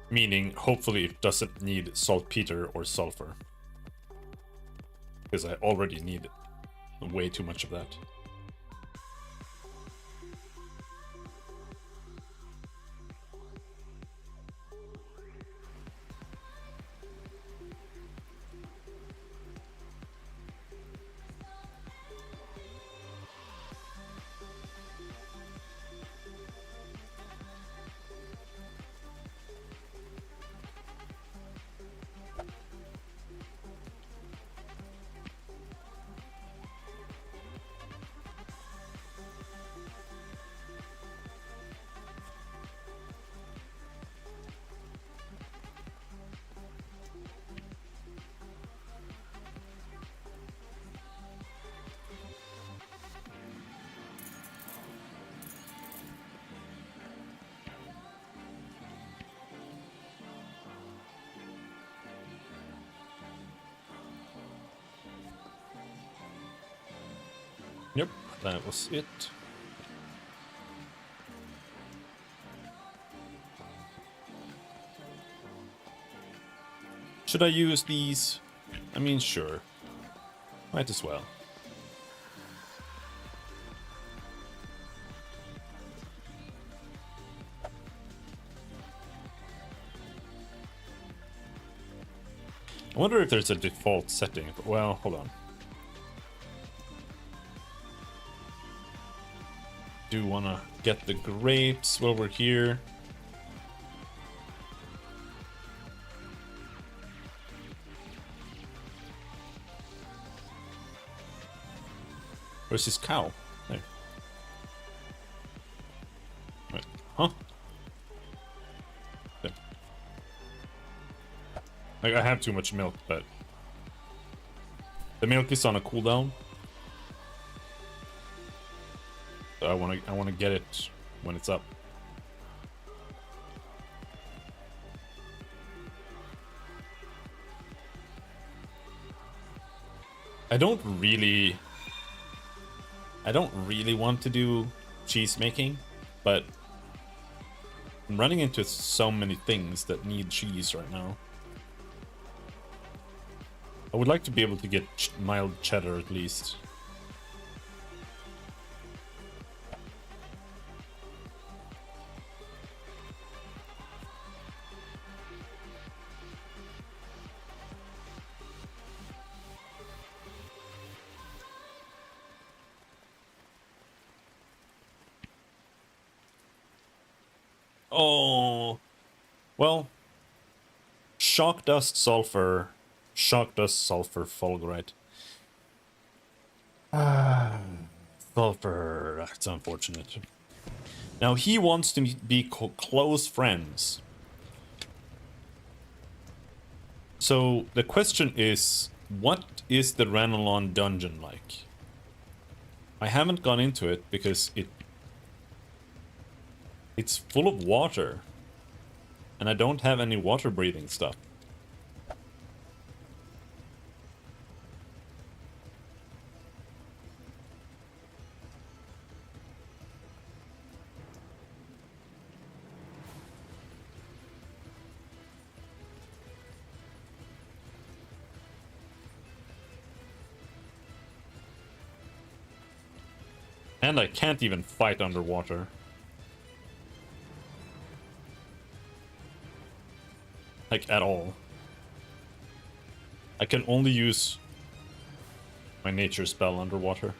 Meaning, hopefully it doesn't need saltpeter or sulfur. Because I already need way too much of that. Yep, that was it. Should I use these? I mean, sure. Might as well. I wonder if there's a default setting. Well, hold on. Do want to get the grapes while we're here. Where's his cow? There. Wait, huh? There. Like, I have too much milk, but the milk is on a cooldown. So I wanna get it when it's up. I don't really want to do cheese making, but I'm running into so many things that need cheese right now. I would like to be able to get mild cheddar at least. Oh, well, shock dust sulfur fulgurite. Sulfur, that's unfortunate. Now he wants to be close friends. So the question is, what is the Ranelon dungeon like? I haven't gone into it because it's full of water, and I don't have any water breathing stuff. And I can't even fight underwater. Like, at all. I can only use my nature spell underwater.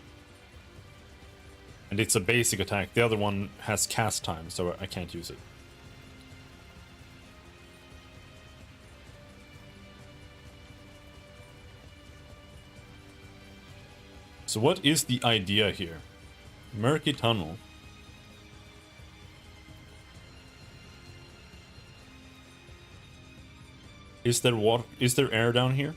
And it's a basic attack. The other one has cast time, so I can't use it. So what is the idea here? Murky tunnel. Is there water? Is there air down here?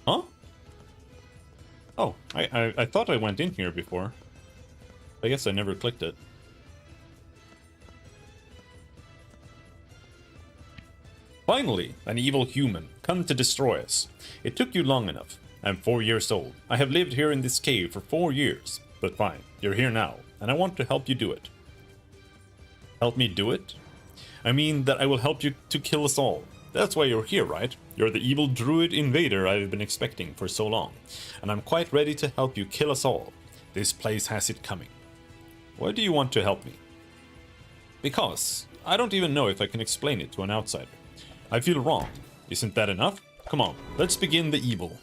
Huh? Oh, I thought I went in here before. I guess I never clicked it. Finally, an evil human, come to destroy us. It took you long enough. I'm 4 years old. I have lived here in this cave for 4 years. But fine, you're here now, and I want to help you do it. Help me do it? I mean that I will help you to kill us all. That's why you're here, right? You're the evil druid invader I've been expecting for so long. And I'm quite ready to help you kill us all. This place has it coming. Why do you want to help me? Because I don't even know if I can explain it to an outsider. I feel wrong. Isn't that enough? Come on, let's begin the evil.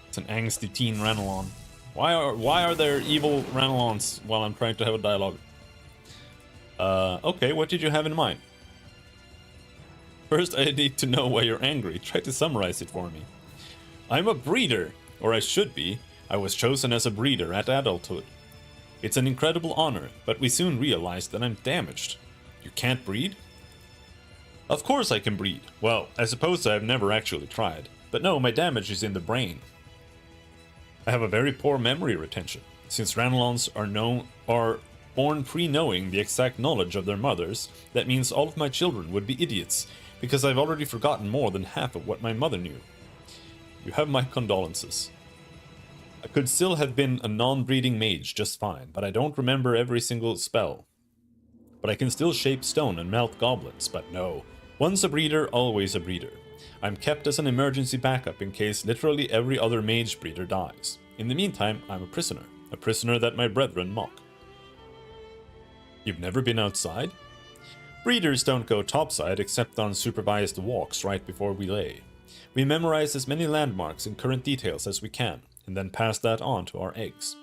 It's an angsty teen Ranelon. Why are there evil Ranelons while I'm trying to have a dialogue? Okay, what did you have in mind? First, I need to know why you're angry. Try to summarize it for me. I'm a breeder, or I should be. I was chosen as a breeder at adulthood. It's an incredible honor, but we soon realized that I'm damaged. You can't breed? Of course I can breed. Well, I suppose I've never actually tried. But no, my damage is in the brain. I have a very poor memory retention. Since Ranelons are born pre-knowing the exact knowledge of their mothers, that means all of my children would be idiots, because I've already forgotten more than half of what my mother knew. You have my condolences. I could still have been a non-breeding mage just fine, but I don't remember every single spell. But I can still shape stone and melt goblins, but no. Once a breeder, always a breeder. I'm kept as an emergency backup in case literally every other mage breeder dies. In the meantime, I'm a prisoner that my brethren mock. You've never been outside? Breeders don't go topside except on supervised walks right before we lay. We memorize as many landmarks and current details as we can, and then pass that on to our eggs.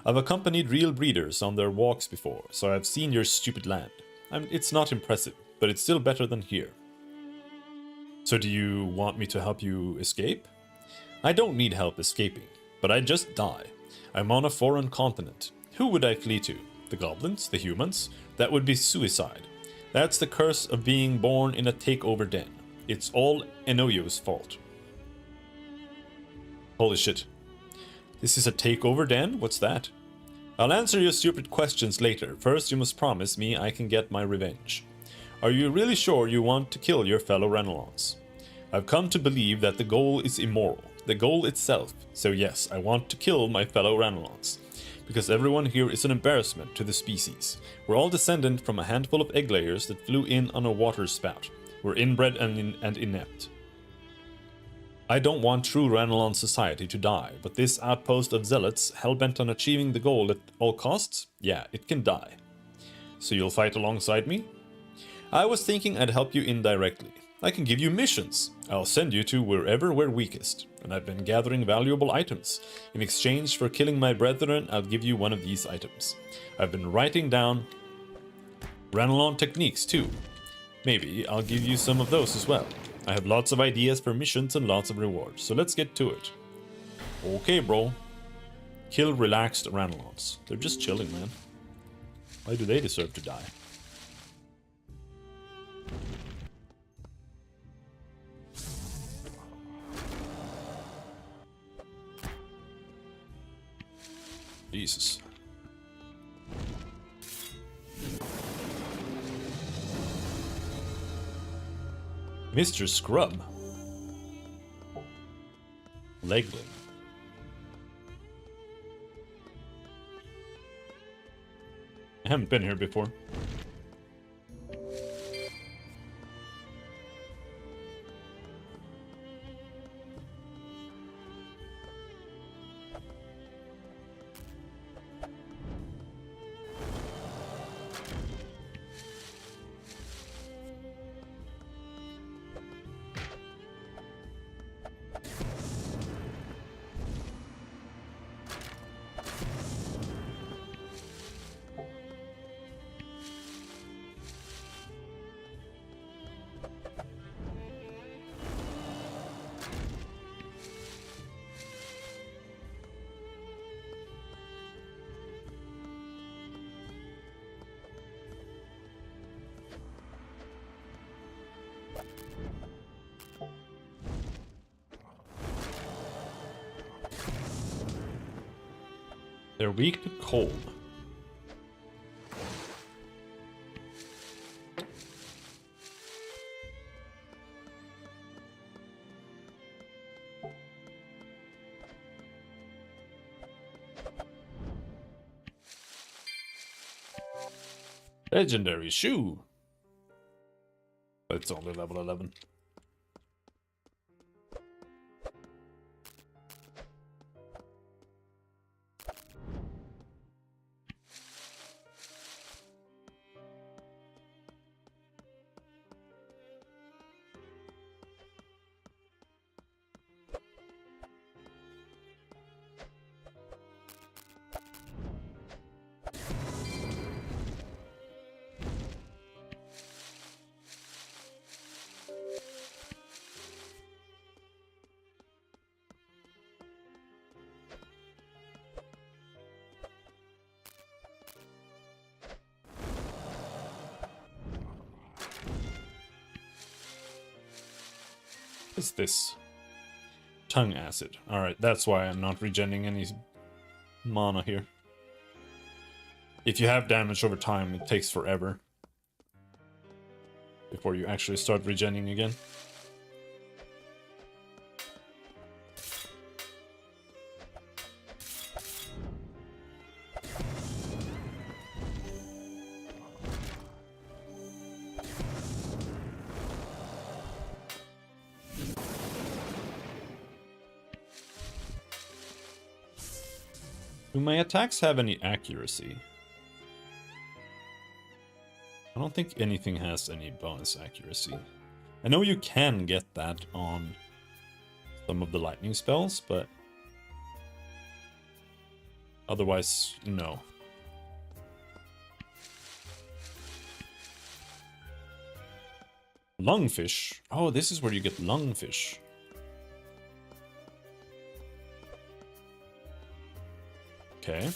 I've accompanied real breeders on their walks before, so I've seen your stupid land. It's not impressive, but it's still better than here. So do you want me to help you escape? I don't need help escaping, but I'd just die. I'm on a foreign continent. Who would I flee to? The goblins? The humans? That would be suicide. That's the curse of being born in a takeover den. It's all Enoyo's fault. Holy shit. This is a takeover den? What's that? I'll answer your stupid questions later. First, you must promise me I can get my revenge. Are you really sure you want to kill your fellow Renelons? I've come to believe that the goal is immoral, the goal itself. So yes, I want to kill my fellow Renelons. Because everyone here is an embarrassment to the species. We're all descendant from a handful of egg layers that flew in on a water spout. We're inbred and inept. I don't want true Ranelon society to die, but this outpost of zealots hellbent on achieving the goal at all costs? Yeah, it can die. So you'll fight alongside me? I was thinking I'd help you indirectly. I can give you missions. I'll send you to wherever we're weakest. And I've been gathering valuable items. In exchange for killing my brethren, I'll give you one of these items. I've been writing down Ranelon techniques too. Maybe I'll give you some of those as well. I have lots of ideas for missions and lots of rewards, so let's get to it. Okay, bro. Kill relaxed Ranelons. They're just chilling, man. Why do they deserve to die? Jesus. Mr. Scrub. Legling. I haven't been here before. They're weak to cold. Legendary shoe. But it's only level 11. What's this? Tongue acid. Alright, that's why I'm not regenning any mana here. if you have damage over time, it takes forever before you actually start regenning again. Do my attacks have any accuracy? I don't think anything has any bonus accuracy. I know you can get that on some of the lightning spells, but otherwise, no. Lungfish. Oh, this is where you get lungfish. Okay.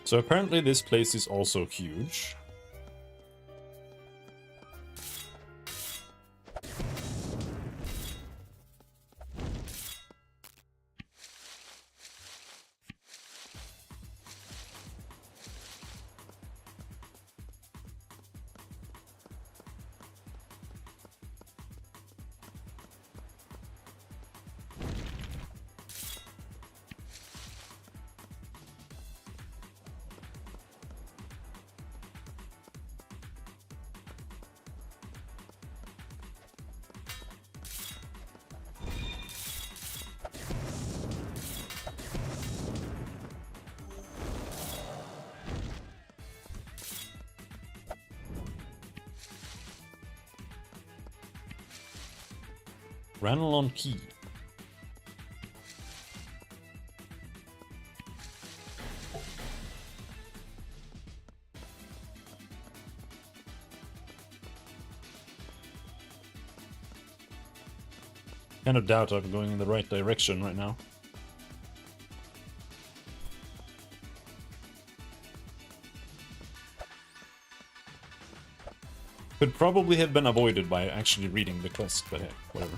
So apparently this place is also huge. Ranelon Key. Kind of doubt I'm going in the right direction right now. Could probably have been avoided by actually reading the quest, but hey, whatever.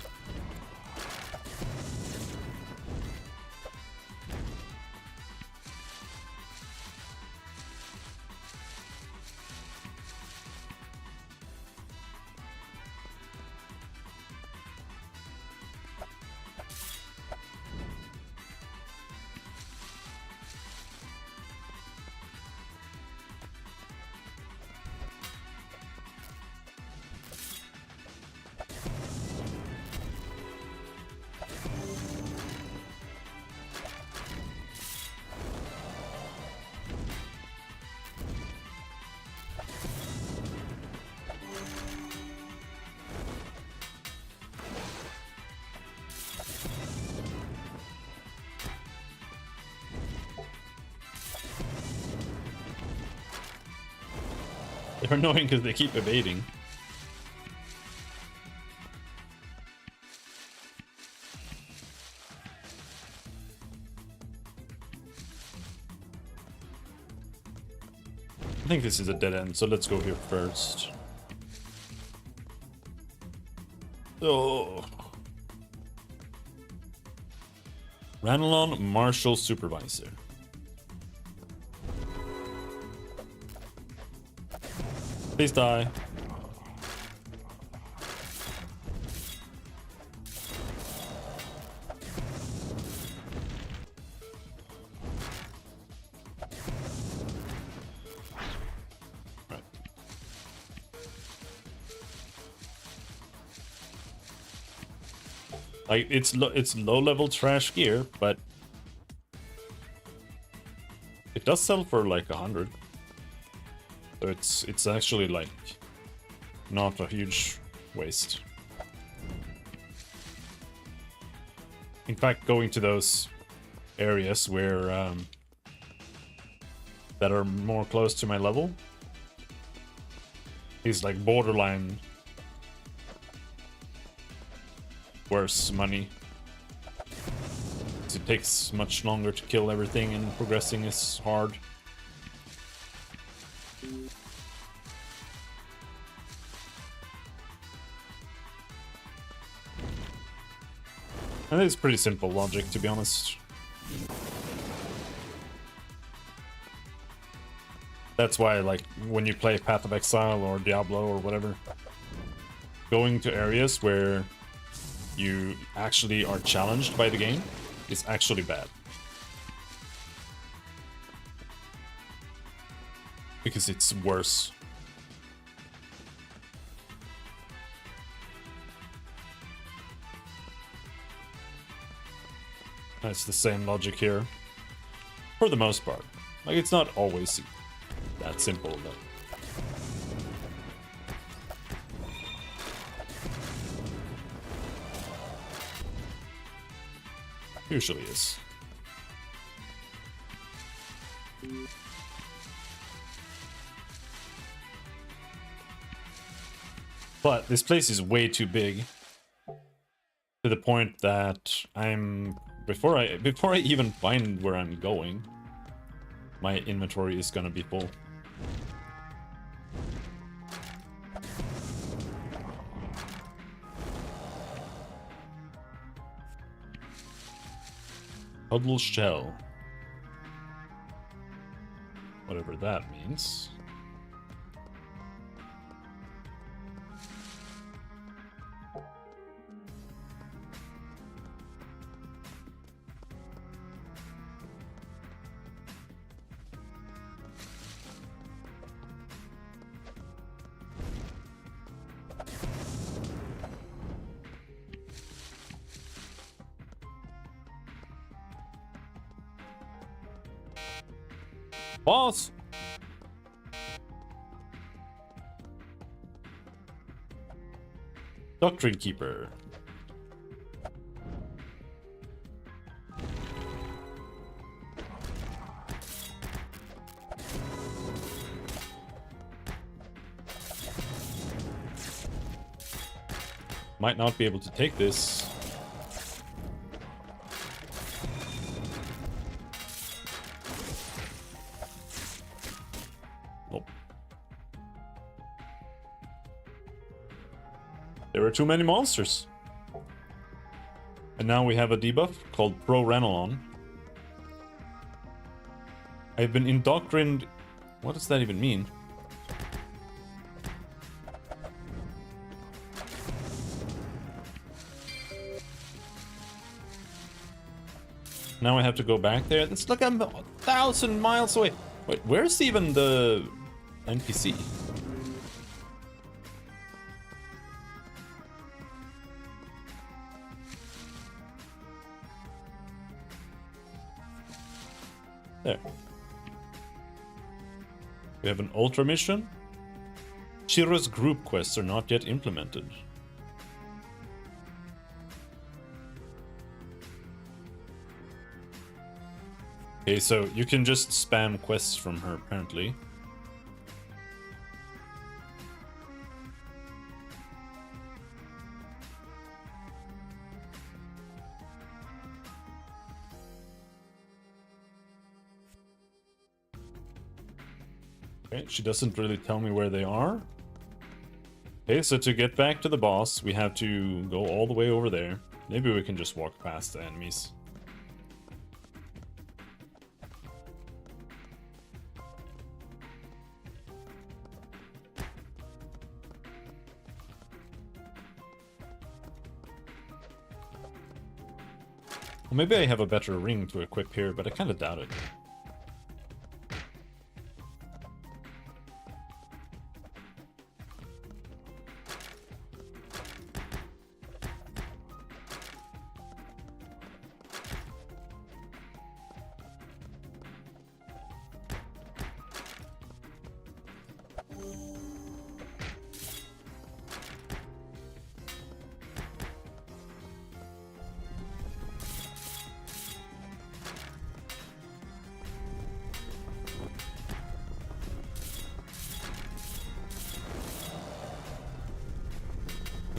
They're annoying because they keep evading. I think this is a dead end, so let's go here first. Oh. Ranelon Marshal Supervisor. Please die. Right. Like it's low level trash gear, but it does sell for like 100. So it's actually like not a huge waste. In fact, going to those areas where that are more close to my level is like borderline worse money. because it takes much longer to kill everything and progressing is hard. And it's pretty simple logic, to be honest. That's why, like, when you play Path of Exile or Diablo or whatever, going to areas where you actually are challenged by the game is actually bad. Because it's worse. It's the same logic here. For the most part. Like, it's not always that simple, but... usually is. But this place is way too big. To the point that I'm... Before I even find where I'm going, my inventory is gonna be full. Huddle shell. Whatever that means. Boss! Doctrine Keeper. Might not be able to take this. There were too many monsters. And now we have a debuff called Pro Renalon. I've been indoctrined... What does that even mean? Now I have to go back there. It's like I'm 1,000 miles away. Wait, where's even the NPC? There. We have an ultra mission. Shiro's group quests are not yet implemented. Okay, so you can just spam quests from her, apparently. Okay, she doesn't really tell me where they are. Okay, so to get back to the boss, we have to go all the way over there. Maybe we can just walk past the enemies. Well, maybe I have a better ring to equip here, but I kind of doubt it.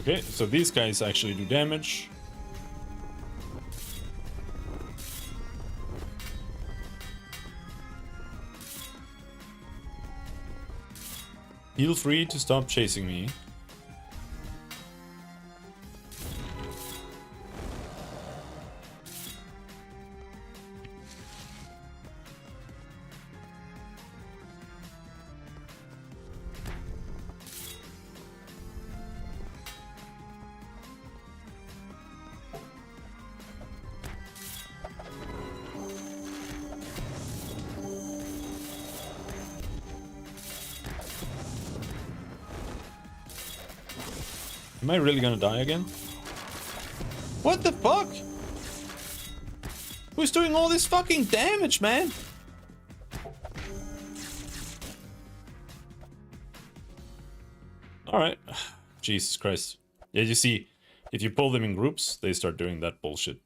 Okay, so these guys actually do damage. Feel free to stop chasing me. Am I really gonna die again? What the fuck? Who's doing all this fucking damage, man? Alright. Jesus Christ. Yeah, you see, if you pull them in groups, they start doing that bullshit.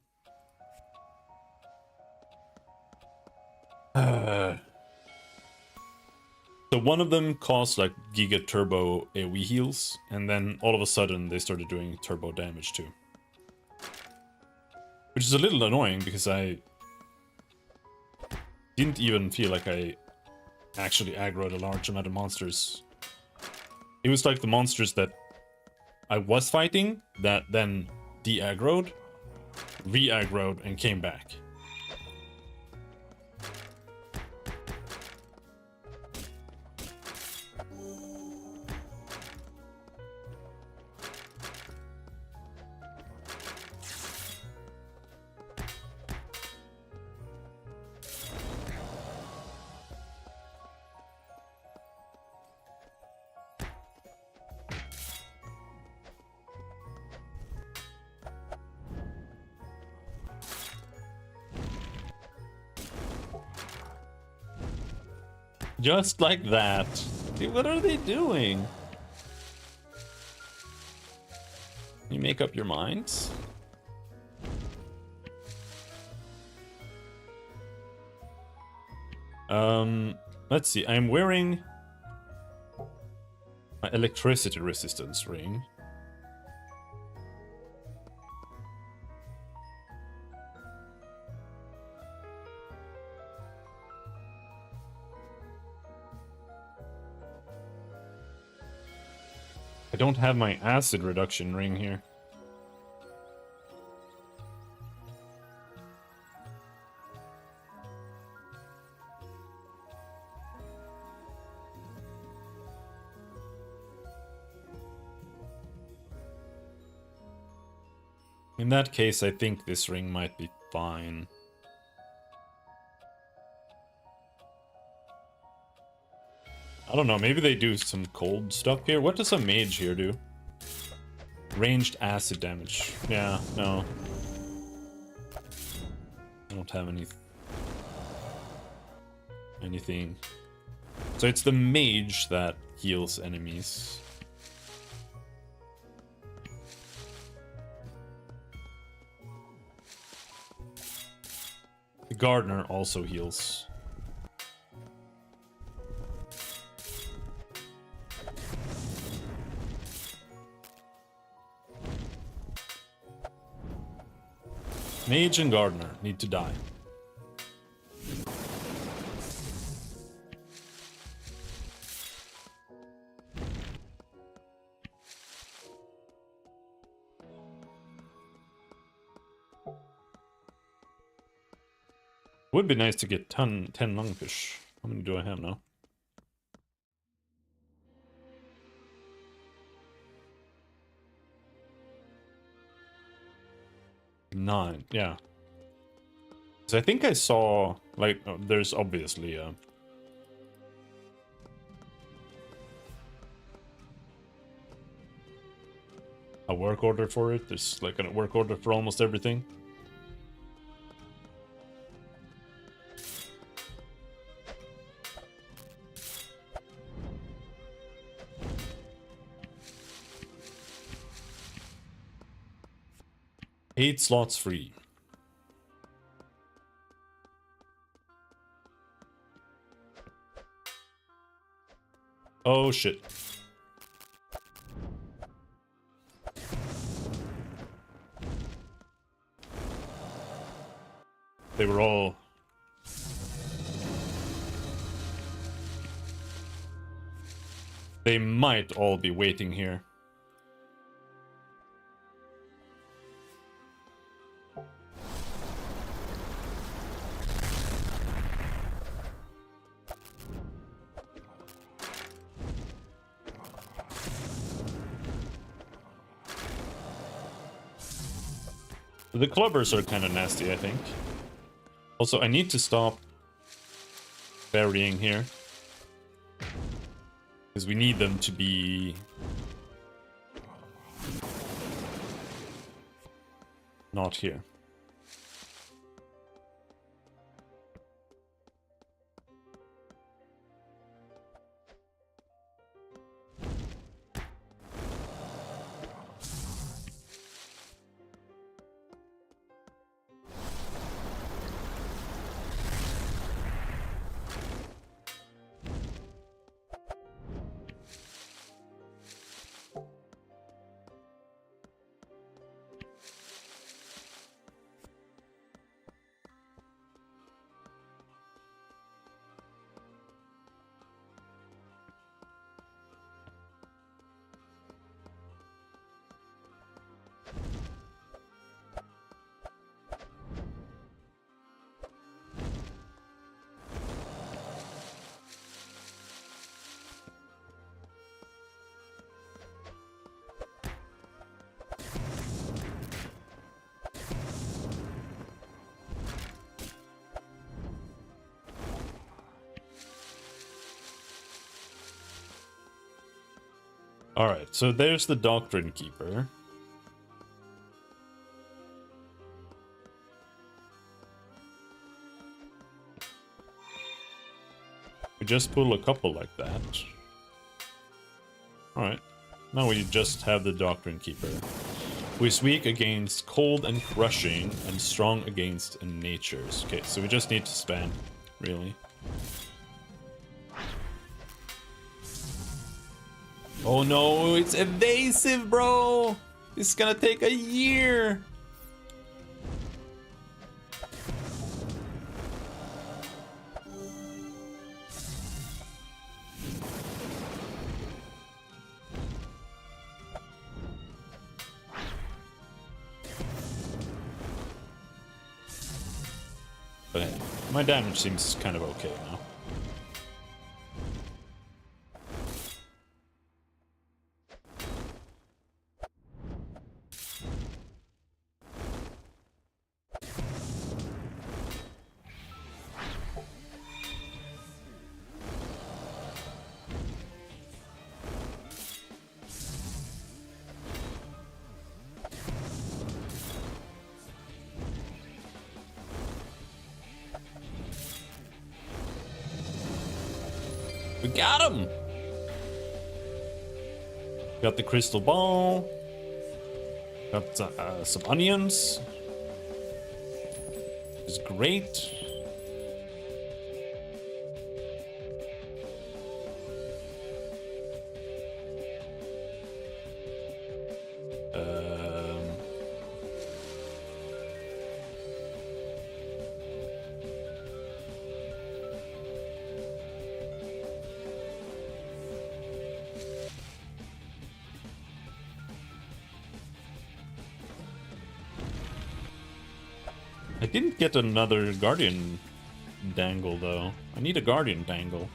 So one of them caused like Giga Turbo AoE heals, and then all of a sudden they started doing turbo damage too. Which is a little annoying because I didn't even feel like I actually aggroed a large amount of monsters. It was like the monsters that I was fighting that then de-aggroed, re-aggroed, and came back. Just like that. Dude, what are they doing? You make up your minds? Let's see. I'm wearing my electricity resistance ring. I don't have my acid reduction ring here. In that case, I think this ring might be fine. I don't know, maybe they do some cold stuff here. What does a mage here do? Ranged acid damage. Yeah, no. I don't have anything. So it's the mage that heals enemies. The gardener also heals. Mage and gardener need to die. Would be nice to get 10 lungfish. How many do I have now? 9, yeah. So I think I saw, like, there's obviously a work order for it. There's like a work order for almost everything. Eight slots free. Oh shit. They were all... They might all be waiting here. The clubbers are kind of nasty, I think. Also, I need to stop burying here. Because we need them to be... not here. Alright, so there's the Doctrine Keeper. We just pull a couple like that. Alright, now we just have the Doctrine Keeper, who is weak against cold and crushing, and strong against natures. Okay, so we just need to spam, really. Oh no, it's evasive, bro! This is gonna take a year! But hey, my damage seems kind of okay now. We got him! Got the crystal ball. Got some onions. It's great. I didn't get another Guardian dangle, though. I need a Guardian dangle.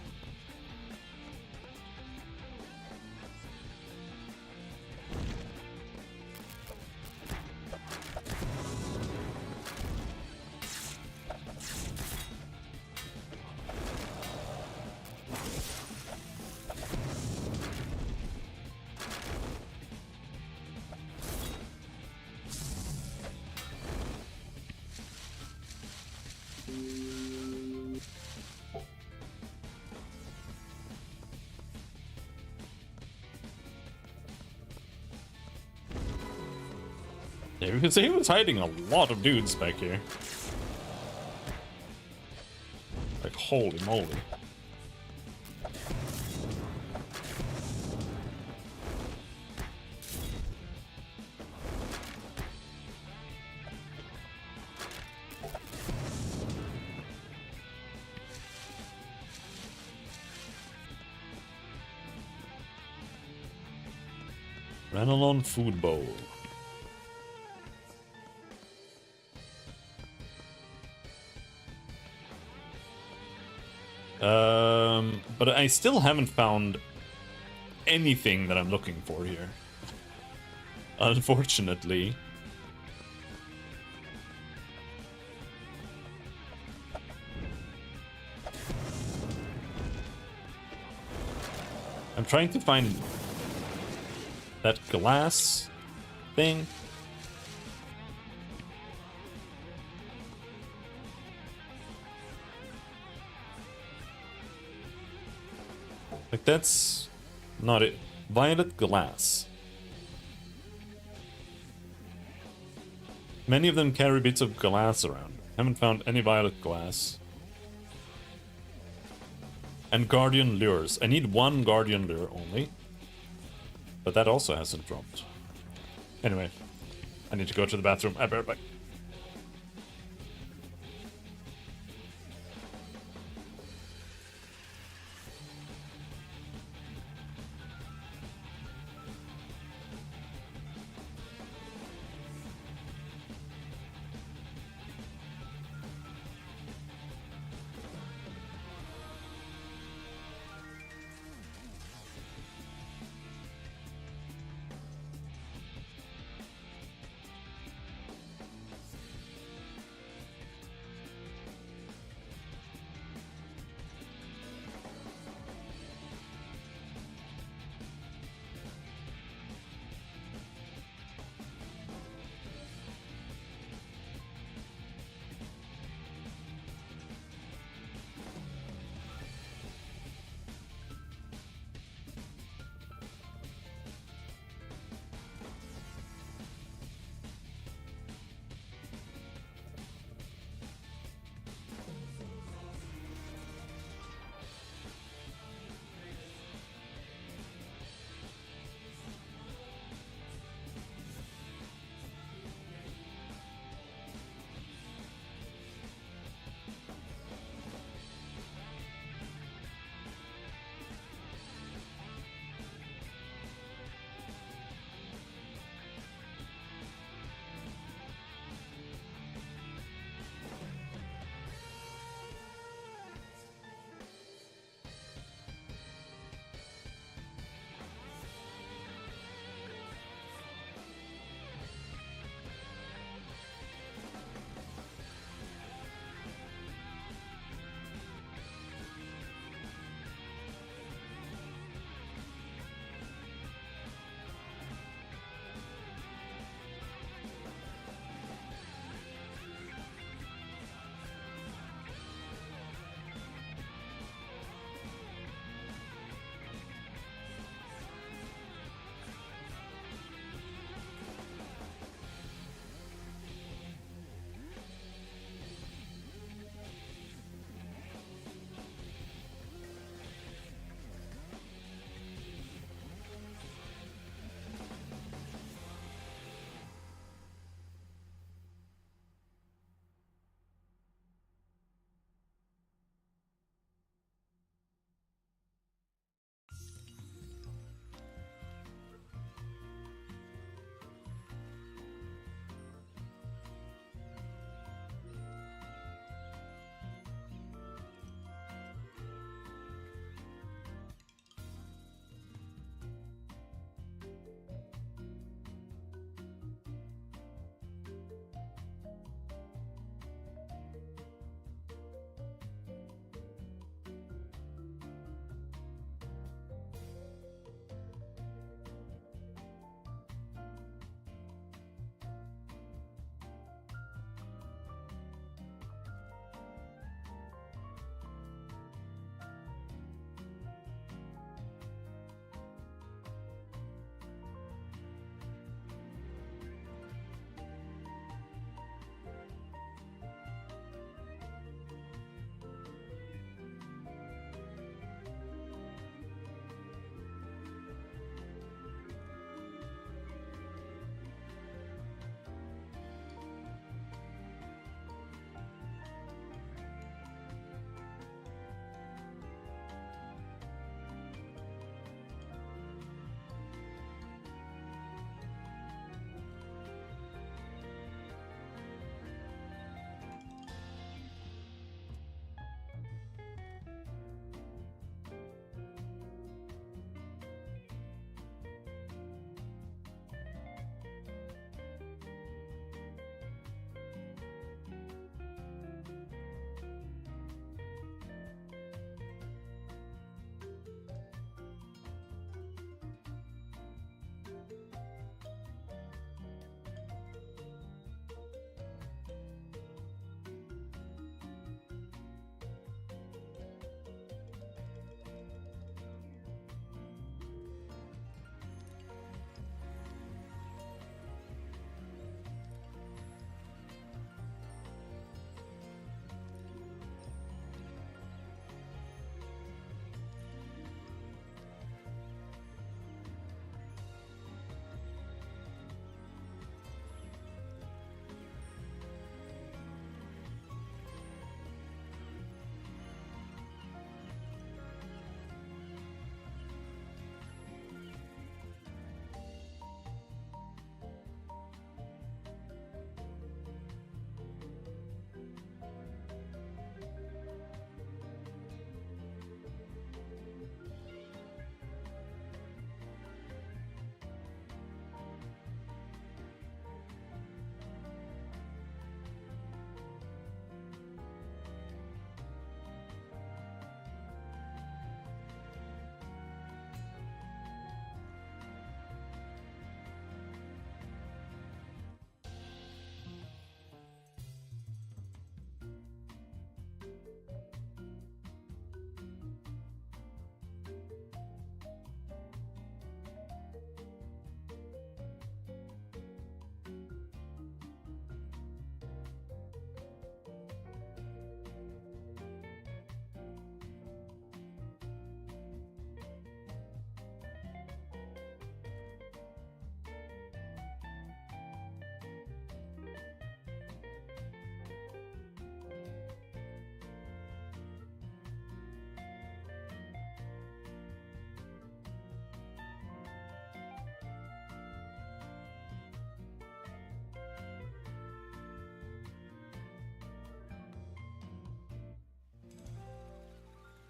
Yeah, you can see he was hiding a lot of dudes back here. Like, holy moly. Ranelon Food Bowl. But I still haven't found anything that I'm looking for here. Unfortunately. I'm trying to find that glass thing. Like, that's not it. Violet glass. Many of them carry bits of glass around. Haven't found any violet glass. And guardian lures. I need one guardian lure only. But that also hasn't dropped. Anyway, I need to go to the bathroom. I'll be right back.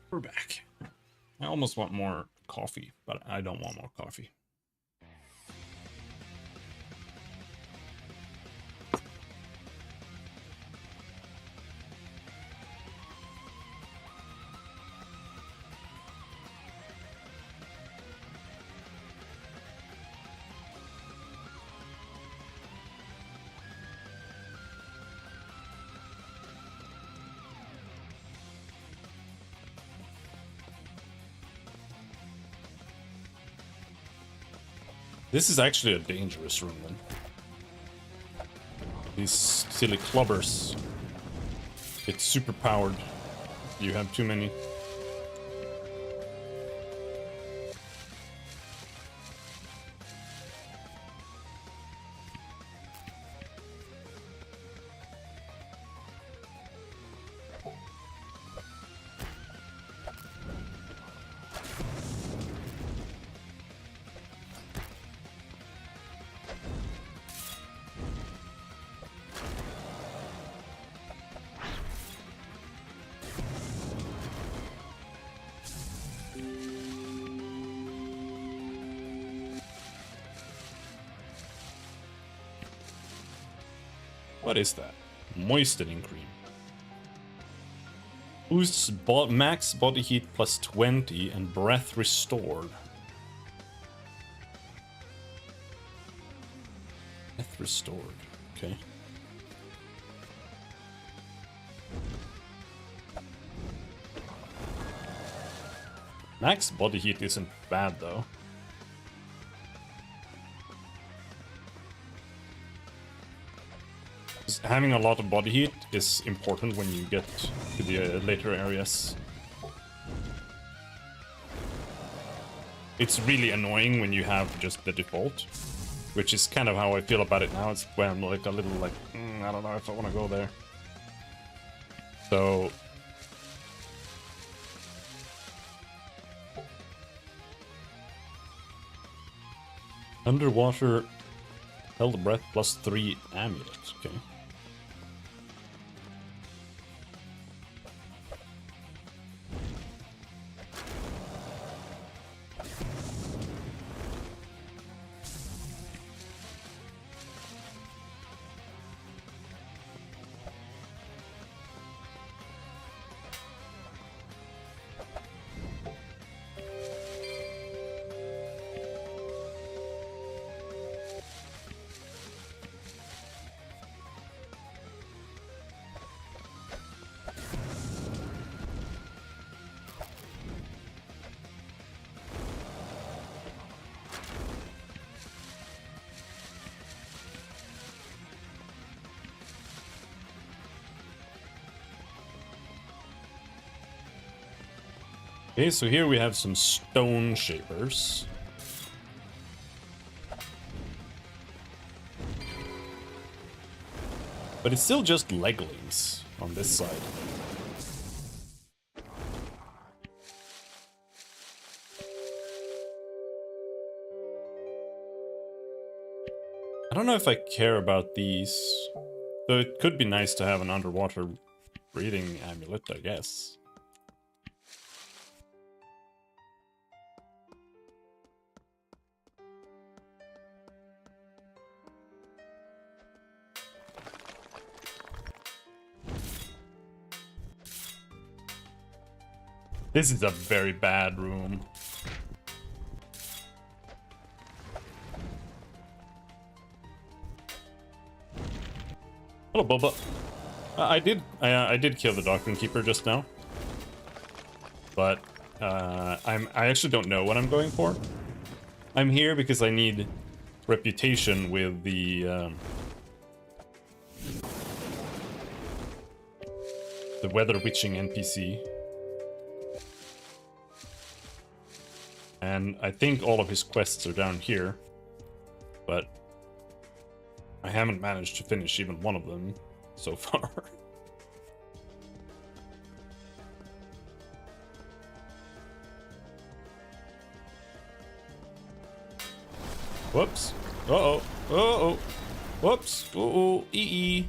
We're back. I almost want more coffee, but I don't want more coffee. This is actually a dangerous room, then. These silly clubbers. It's super powered. You have too many. What is that? Moistening cream. Boosts max body heat plus 20 and breath restored. Breath restored. Okay. Max body heat isn't bad though. Having a lot of body heat is important when you get to the later areas. It's really annoying when you have just the default, which is kind of how I feel about it now. It's when I'm like a little like, I don't know if I want to go there. So underwater held breath plus 3 amulets. Okay. Okay, so here we have some stone shapers. But it's still just leglings on this side. I don't know if I care about these. Though it could be nice to have an underwater breathing amulet, I guess. This is a very bad room. Hello, Bubba. I did kill the Doctrine Keeper just now, but I actually don't know what I'm going for. I'm here because I need reputation with the Weather Witching NPC. And I think all of his quests are down here, but I haven't managed to finish even one of them so far. Whoops. Uh-oh. Uh-oh. Whoops. Uh-oh. E-e.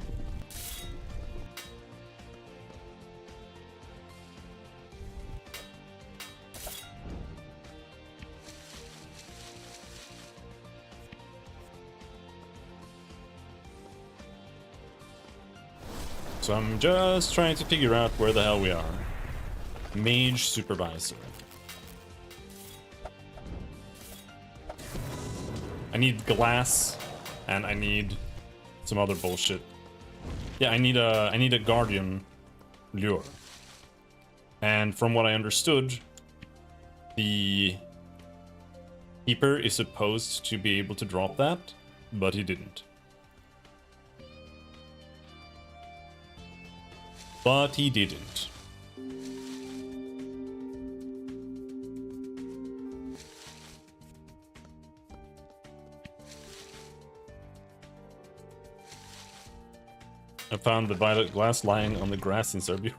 So I'm just trying to figure out where the hell we are. Mage Supervisor. I need glass, and I need some other bullshit. Yeah, I need a Guardian lure. And from what I understood, the Keeper is supposed to be able to drop that, but he didn't. But he didn't. I found the violet glass lying on the grass in Serbia.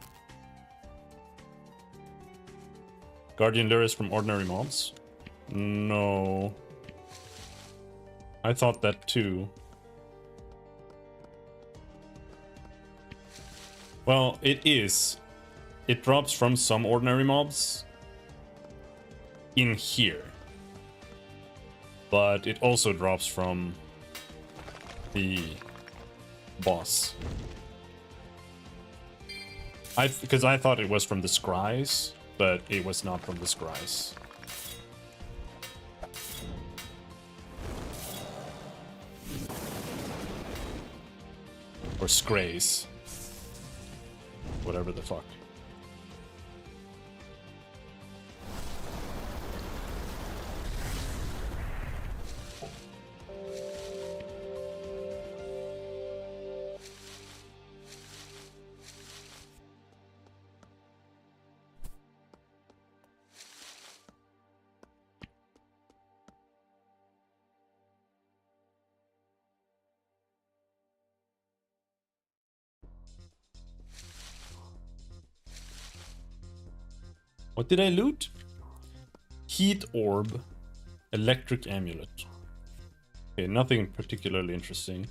Guardian lures from ordinary mobs? No. I thought that too. Well, it is. It drops from some ordinary mobs in here. But it also drops from the boss. Because I thought it was from the scries, but it was not from the scries. Or scrays. Whatever the fuck. What did I loot? Heat orb, electric amulet. Okay, nothing particularly interesting.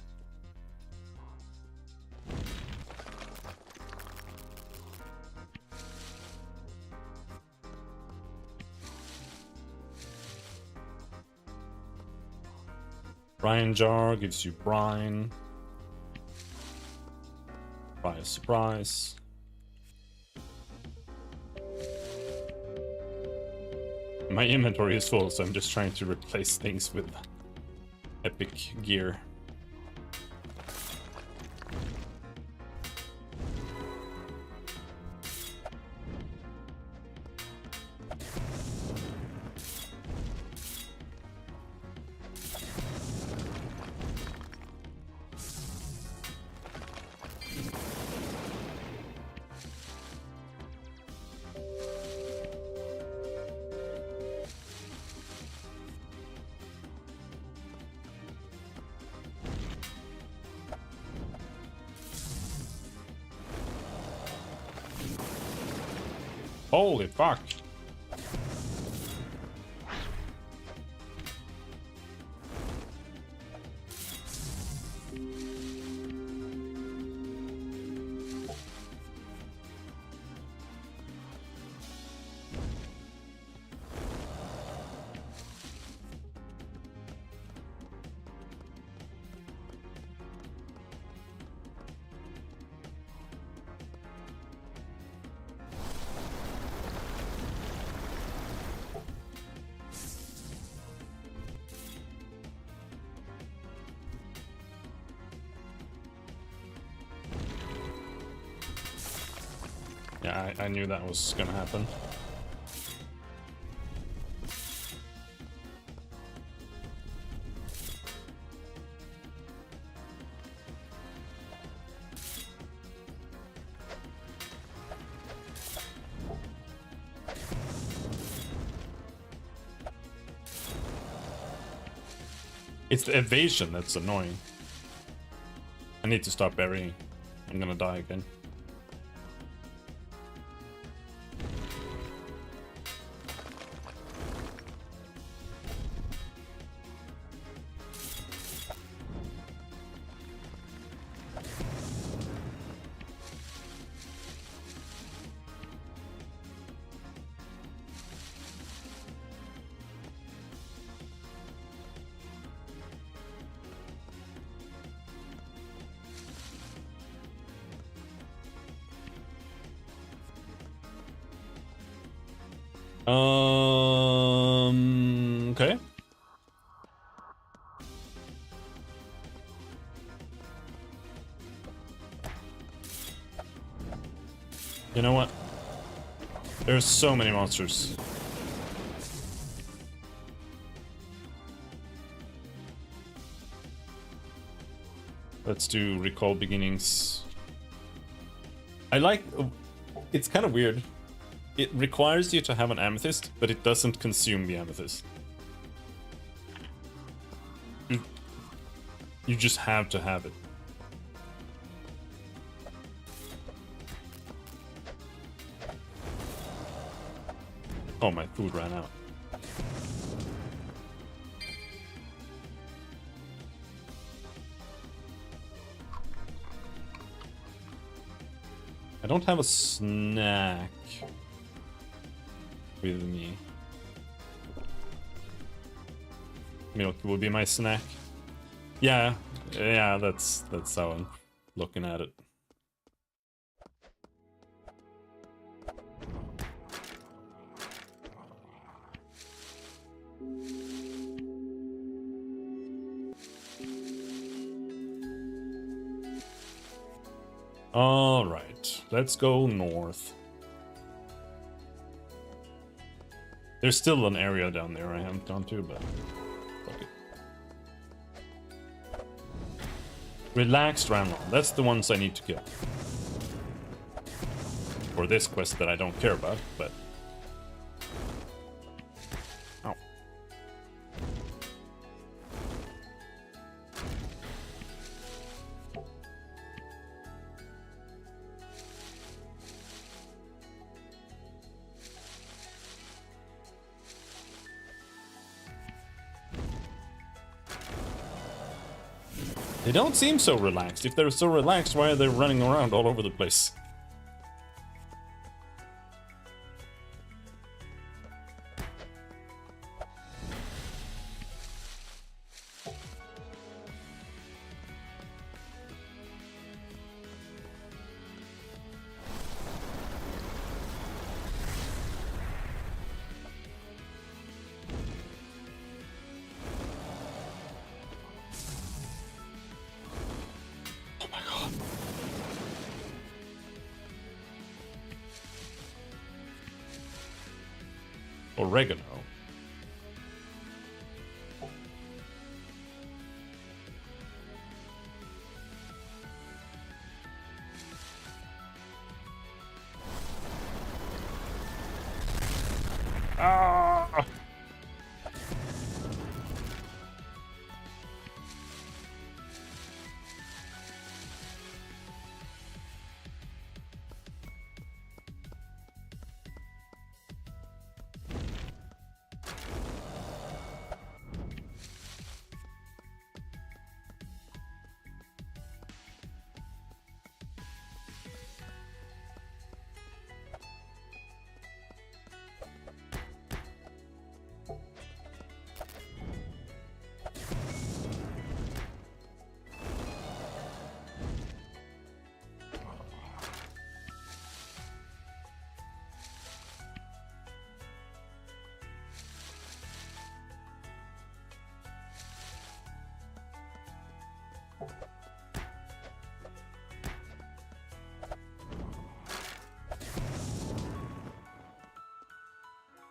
Brine jar gives you brine. Surprise, surprise. My inventory is full, so I'm just trying to replace things with epic gear. Holy fuck. Yeah, I knew that was gonna happen. It's the evasion that's annoying. I need to stop burying. I'm gonna die again. Okay. You know what? There's so many monsters. Let's do recall beginnings. I like... It's kind of weird. It requires you to have an amethyst, but it doesn't consume the amethyst. You just have to have it. Oh, my food ran out. I don't have a snack with me. Milk will be my snack. Yeah, that's how I'm looking at it. All right, let's go north. There's still an area down there I haven't gone to, but fuck it. Relaxed Ranlon, that's the ones I need to kill. For this quest that I don't care about, but... Ow. They don't seem so relaxed. If they're so relaxed, why are they running around all over the place? Oregano. Ah!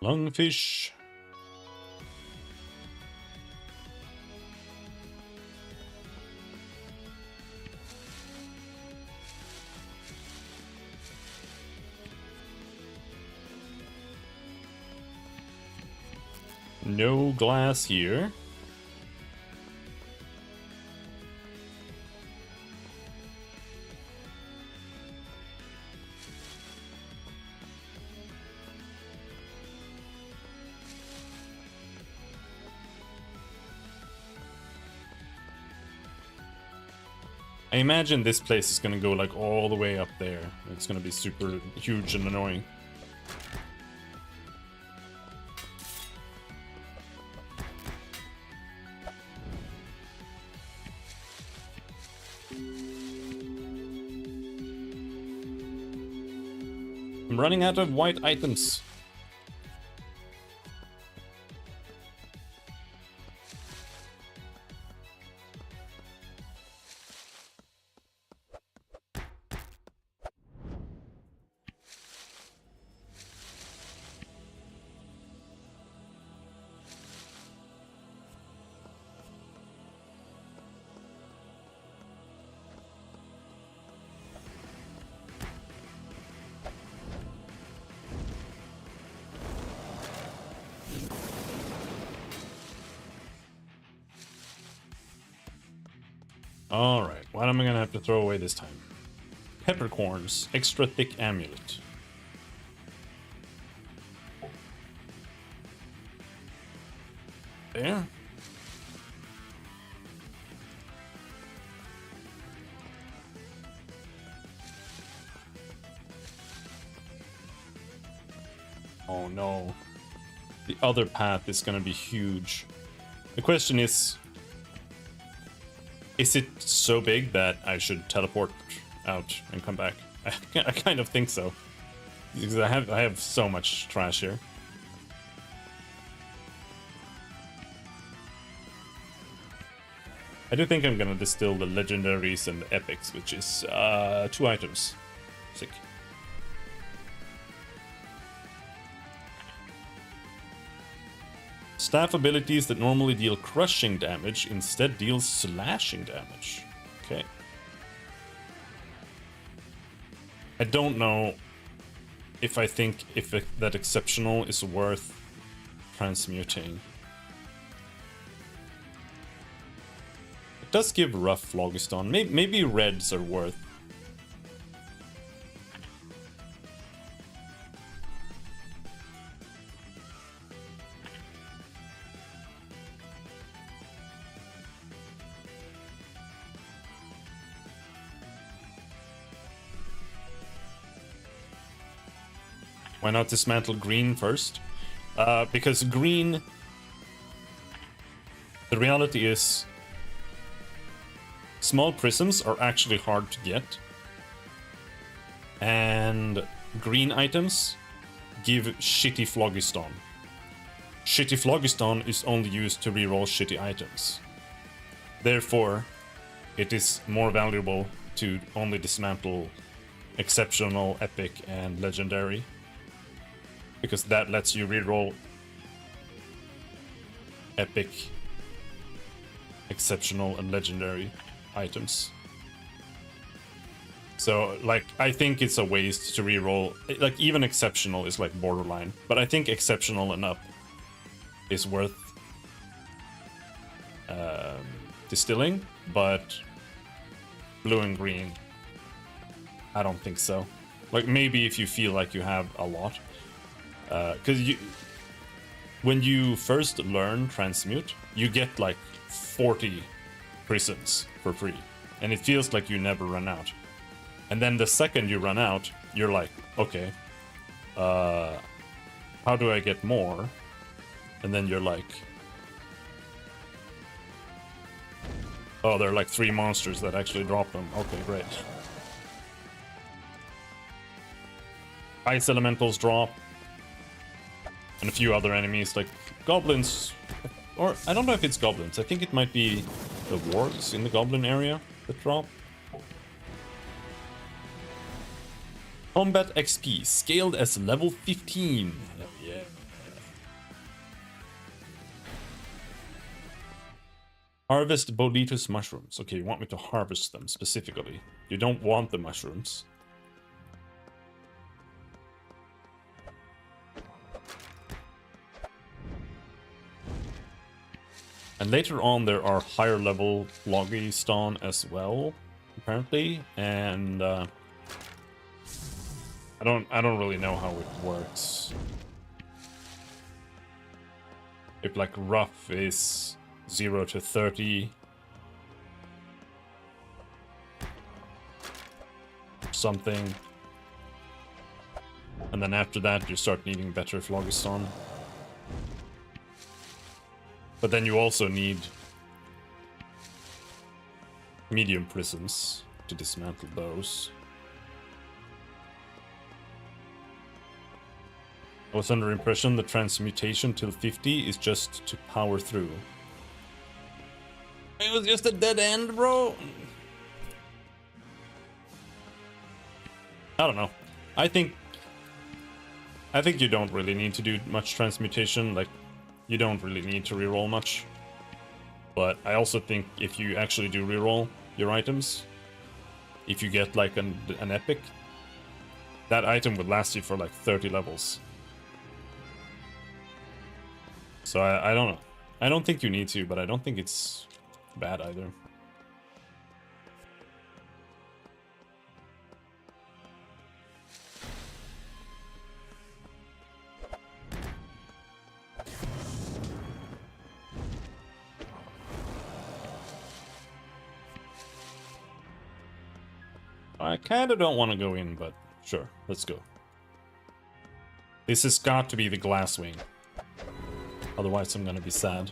Lungfish. No glass here. I imagine this place is gonna go like all the way up there. It's gonna be super huge and annoying. I'm running out of white items. Alright, what am I gonna have to throw away this time? Peppercorns, extra thick amulet. There. Oh no. The other path is gonna be huge. The question is it so big that I should teleport out and come back? I kind of think so. Because I have so much trash here. I do think I'm gonna distill the legendaries and the epics, which is 2 items. Sick. Staff abilities that normally deal crushing damage instead deal slashing damage. Okay. I don't know if I think that exceptional is worth transmuting. It does give rough phlogiston. Maybe reds are worth. Why not dismantle green first? Because green... The reality is... Small prisms are actually hard to get. And green items give shitty phlogiston. Shitty phlogiston is only used to reroll shitty items. Therefore, it is more valuable to only dismantle exceptional, epic, and legendary. Because that lets you reroll epic, exceptional, and legendary items. So, like, I think it's a waste to reroll. Like, even exceptional is like borderline, but I think exceptional and up is worth distilling, but blue and green, I don't think so. Like, maybe if you feel like you have a lot. Because when you first learn transmute, you get like 40 prisms for free, and it feels like you never run out. And then the second you run out, you're like, okay, how do I get more? And then you're like, oh, there are like 3 monsters that actually drop them. Okay, great. Ice elementals drop. And a few other enemies, like goblins, or I don't know if it's goblins. I think it might be the wargs in the goblin area that drop. Combat XP, scaled as level 15. Hell yeah. Harvest Boletus mushrooms. Okay, you want me to harvest them specifically. You don't want the mushrooms. And later on there are higher level phlogiston as well, apparently, and I don't really know how it works. If like rough is 0 to 30 something, and then after that you start needing better phlogiston. But then you also need medium prisms to dismantle those. I was under impression that transmutation till 50 is just to power through. It was just a dead end, bro. I don't know. I think you don't really need to do much transmutation. Like, you don't really need to reroll much. But I also think if you actually do reroll your items, if you get like an epic, that item would last you for like 30 levels. So I don't know. I don't think you need to, but I don't think it's bad either. I kind of don't want to go in, but sure, let's go. This has got to be the glass wing. Otherwise I'm gonna be sad.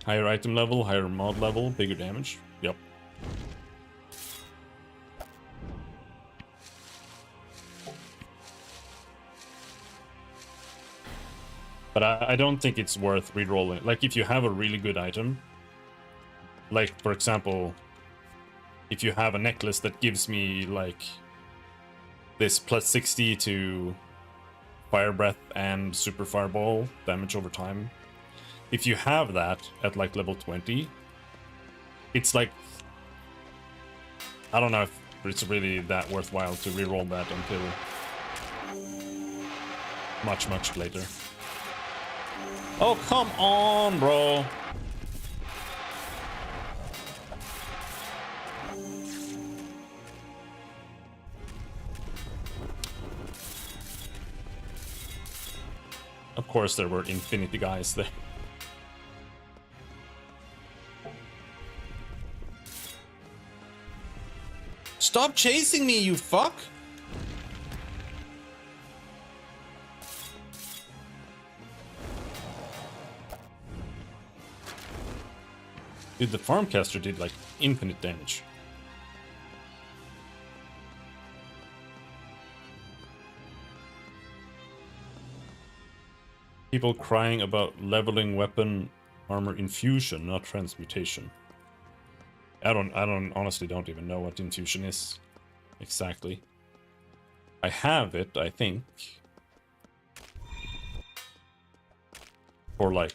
Higher item level, higher mod level, bigger damage. Yep. But I don't think it's worth rerolling. Like, if you have a really good item, like, for example, if you have a necklace that gives me, like, this plus 60 to Fire Breath and Super Fireball damage over time, if you have that at, like, level 20, it's like... I don't know if it's really that worthwhile to reroll that until much, much later. Oh, come on, bro. Of course, there were infinity guys there. Stop chasing me, you fuck! Dude, the Farmcaster did, like, infinite damage. People crying about leveling weapon armor infusion, not transmutation. I honestly don't even know what infusion is exactly. I have it, I think. For, like,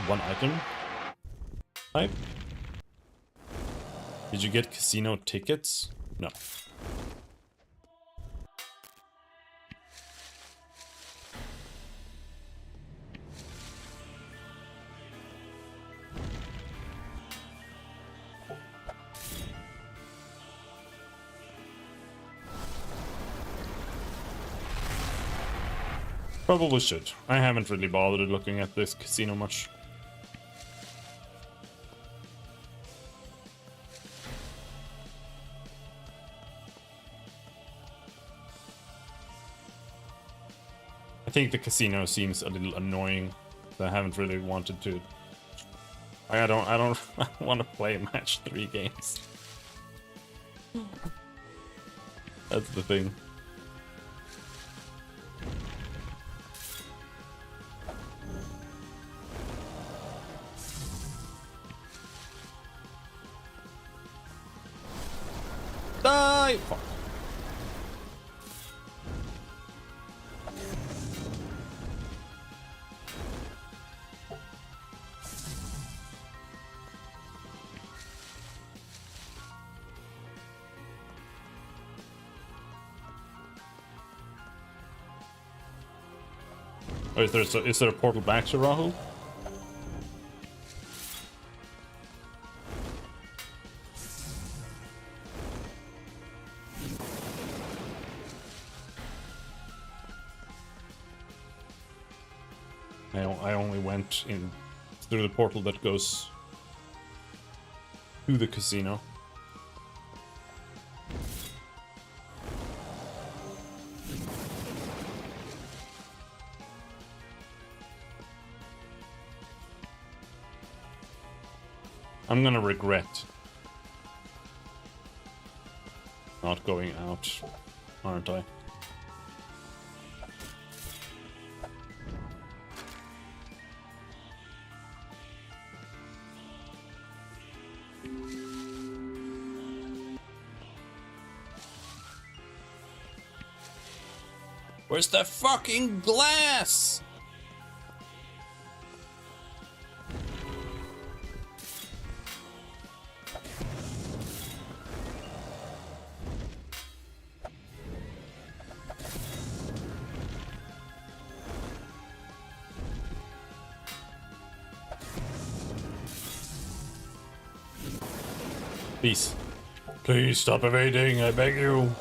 one item. Type? Did you get casino tickets? No. Probably should. I haven't really bothered looking at this casino much. I think the casino seems a little annoying. So I haven't really wanted to. I don't want to play match 3 games. That's the thing. Die! Fuck. Oh, is there a portal back to Rahul? I only went in through the portal that goes to the casino. I'm gonna regret not going out, aren't I? Where's the fucking glass? Please. Please stop evading, I beg you.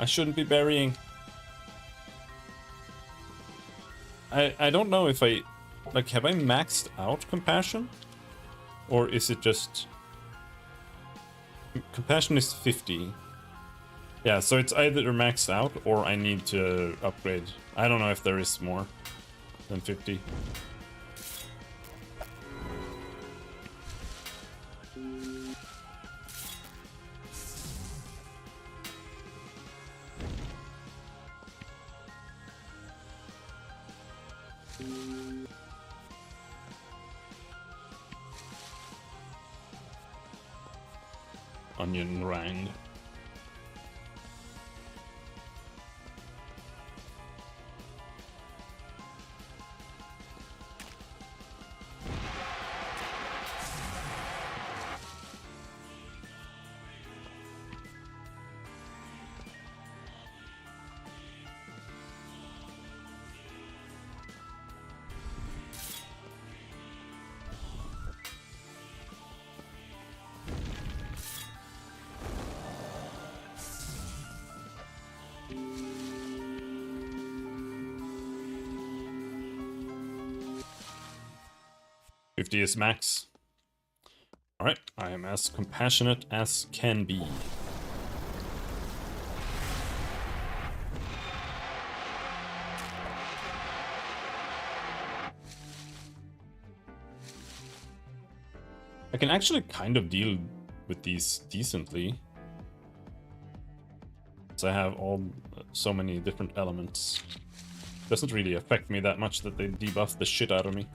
I shouldn't be burying. I don't know if I... Like, have I maxed out compassion? Or is it just... Compassion is 50. Yeah, so it's either maxed out or I need to upgrade. I don't know if there is more than 50. Onion rang. Is max. Alright, I am as compassionate as can be. I can actually kind of deal with these decently. So I have so many different elements. Doesn't really affect me that much that they debuff the shit out of me.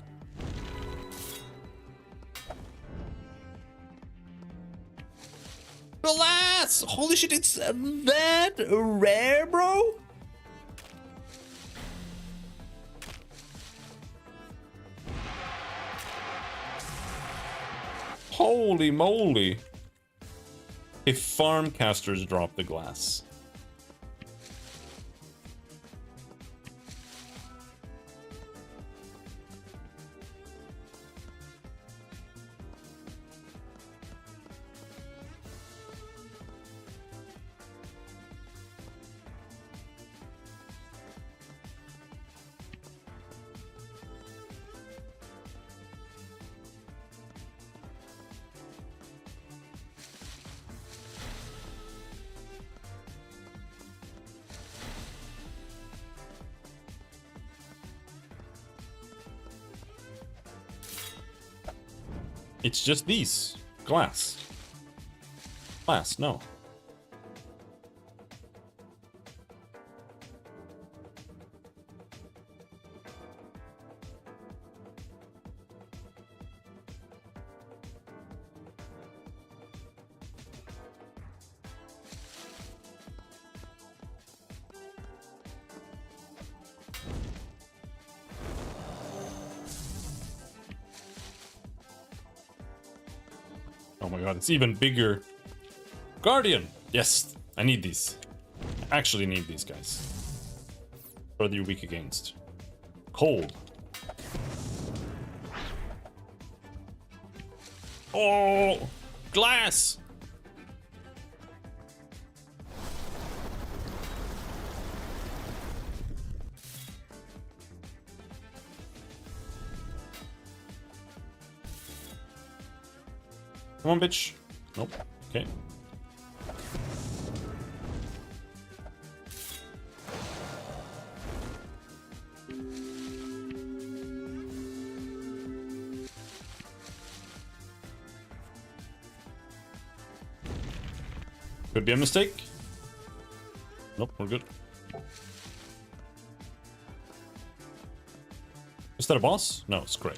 Alas! Holy shit, it's that rare, bro? Holy moly. If farm casters drop the glass. It's just these. Glass. Glass, no. Oh my god, it's even bigger. Guardian! Yes, I need these. I actually need these guys. What are you weak against? Cold. Oh! Glass! Come on, bitch. Nope. Okay. Could be a mistake. Nope, we're good. Is that a boss? No, it's gray.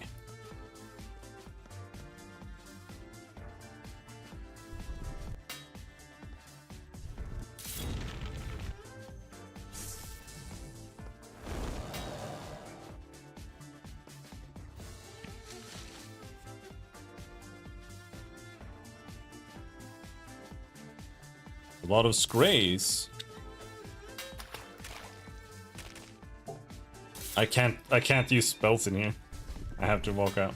A lot of scrays. I can't use spells in here. I have to walk out.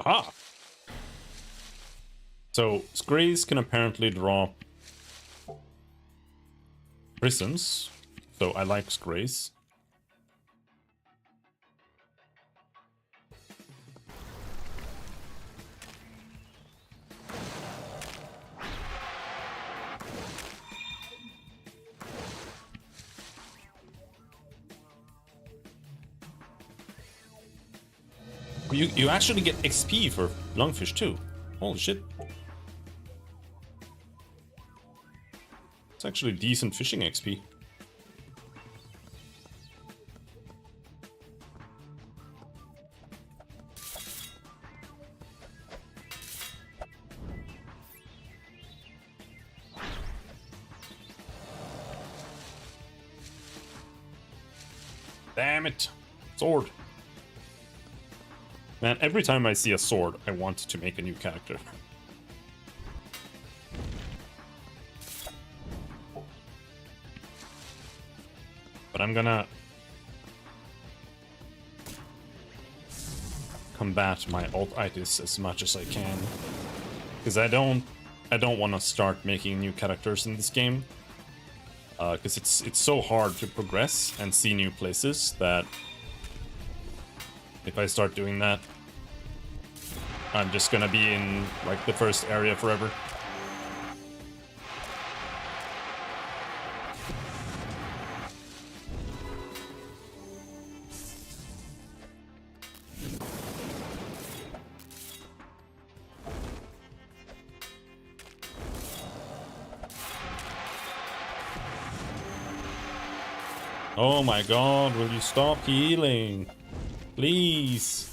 Aha! So, Scrays can apparently drop prisms. So I like Scrays. You actually get XP for lungfish too. Holy shit. It's actually decent fishing XP. Damn it. Sword. Man, every time I see a sword, I want to make a new character. But I'm gonna combat my alt-itis as much as I can. Because I don't want to start making new characters in this game. Because it's so hard to progress and see new places that if I start doing that, I'm just gonna be in like the first area forever. Oh my god, will you stop healing? Please.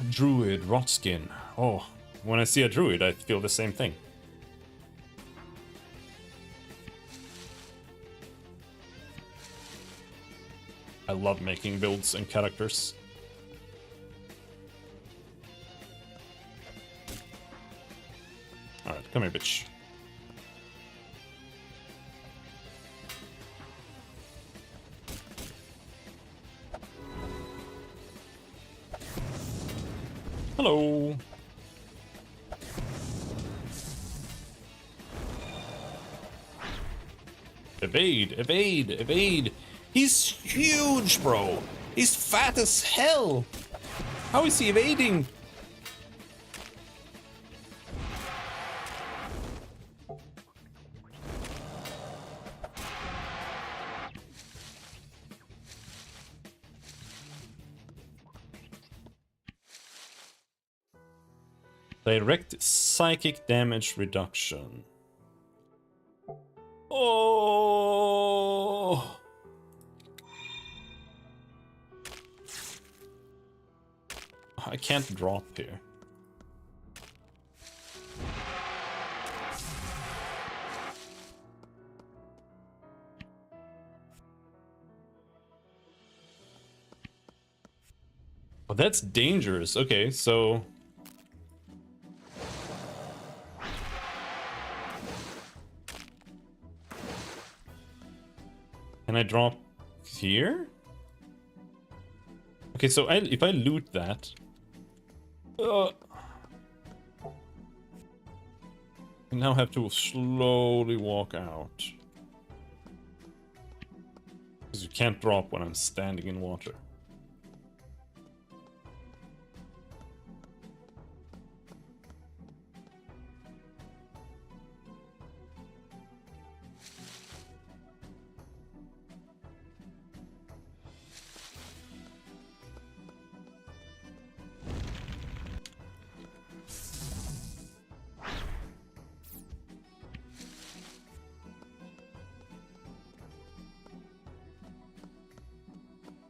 Druid, Rotskin. Oh, when I see a druid, I feel the same thing. I love making builds and characters. Alright, come here, bitch. Hello. Evade, evade, evade. He's huge, bro. He's fat as hell. How is he evading? Direct psychic damage reduction. Oh! I can't drop here. Oh, that's dangerous. Okay, so... Can I drop here? Okay, so if I loot that... I now have to slowly walk out. Because you can't drop when I'm standing in water.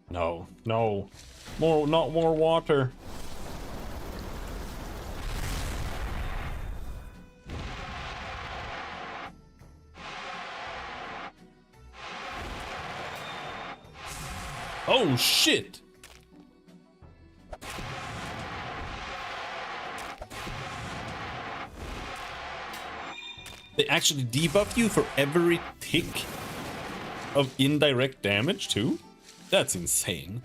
No, no. Not more water. Oh, shit. They actually debuff you for every tick of indirect damage, too? That's insane.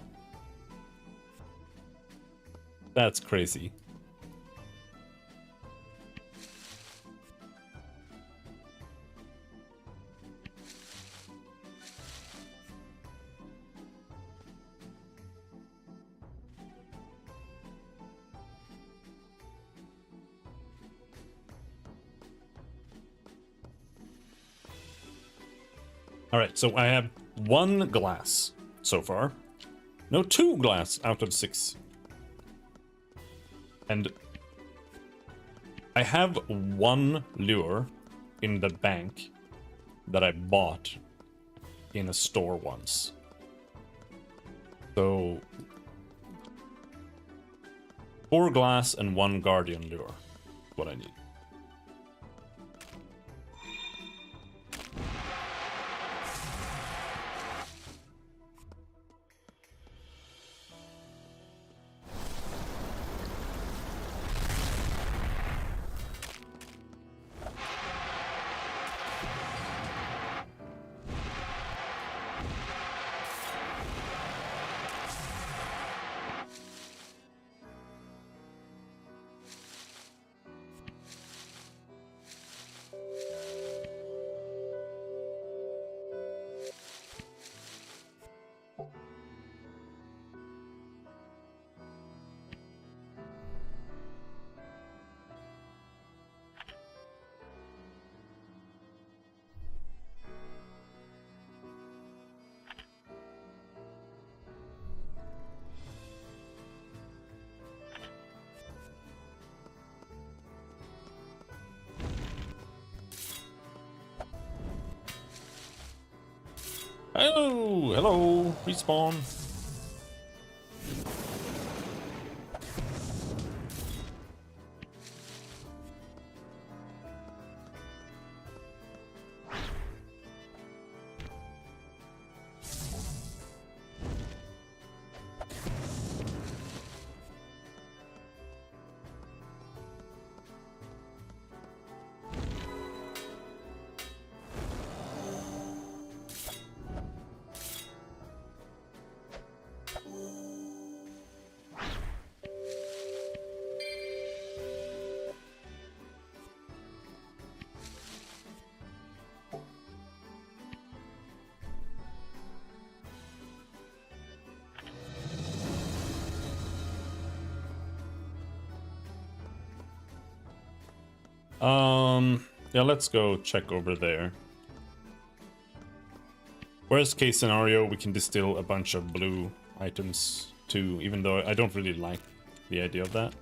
That's crazy. Alright, so I have 1 glass so far. No, 2 glass out of 6. And I have 1 lure in the bank that I bought in a store once. So 4 glass and 1 guardian lure. What I need. Oh, hello, respawn. Yeah, let's go check over there. Worst case scenario, we can distill a bunch of blue items too, even though I don't really like the idea of that.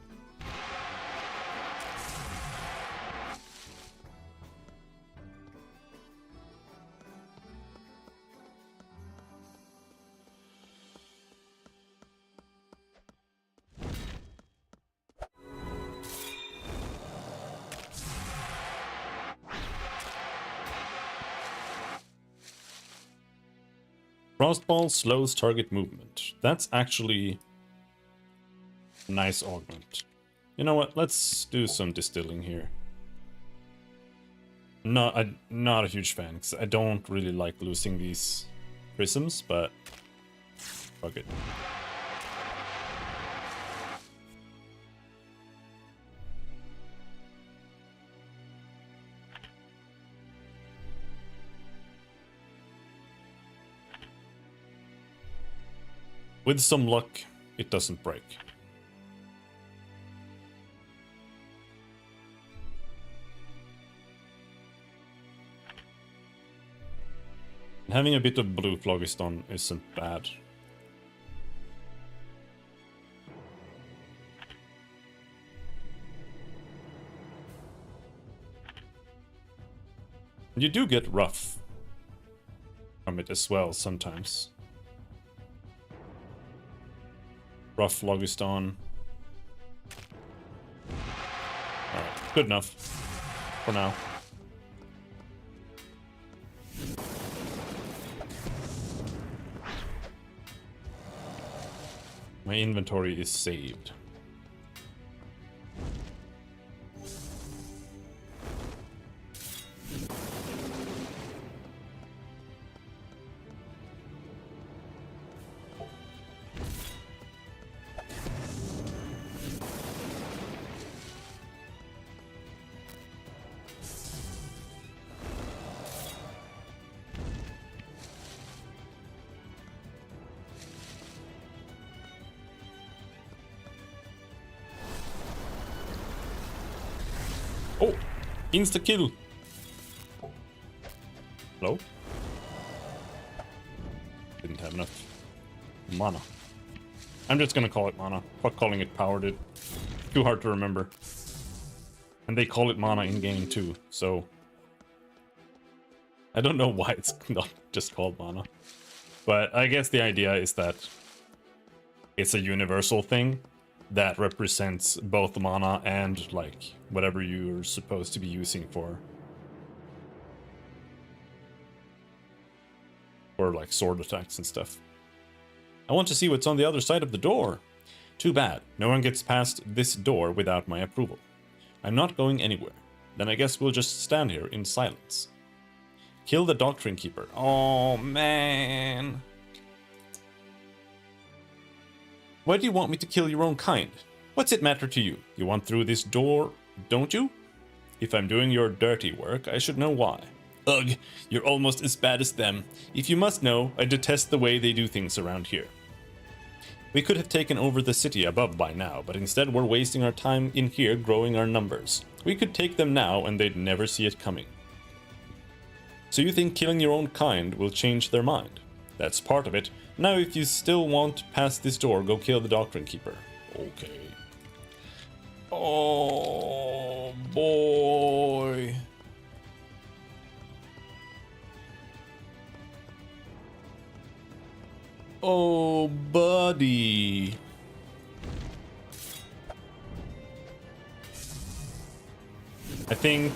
Frostball slows target movement. That's actually a nice augment. You know what? Let's do some distilling here. Not a huge fan, because I don't really like losing these prisms, but fuck it. With some luck, it doesn't break. Having a bit of blue phlogiston isn't bad. You do get rough from it as well sometimes. Rough phlogiston. Alright, good enough for now. My inventory is saved. Insta kill. Hello? Didn't have enough mana. I'm just gonna call it mana. Fuck calling it power, dude. Too hard to remember. And they call it mana in game too, so I don't know why it's not just called mana. But I guess the idea is that it's a universal thing that represents both mana and like whatever you're supposed to be using for like sword attacks and stuff. I want to see what's on the other side of the door. Too bad. No one gets past this door without my approval. I'm not going anywhere. Then I guess we'll just stand here in silence. Kill the Doctrine Keeper. Oh, man. Why do you want me to kill your own kind? What's it matter to you? You want through this door, don't you? If I'm doing your dirty work, I should know why. Ugh, you're almost as bad as them. If you must know, I detest the way they do things around here. We could have taken over the city above by now, but instead we're wasting our time in here growing our numbers. We could take them now and they'd never see it coming. So you think killing your own kind will change their mind? That's part of it. Now if you still want past this door, go kill the Doctrine Keeper. Okay. Oh boy. Oh, buddy. I think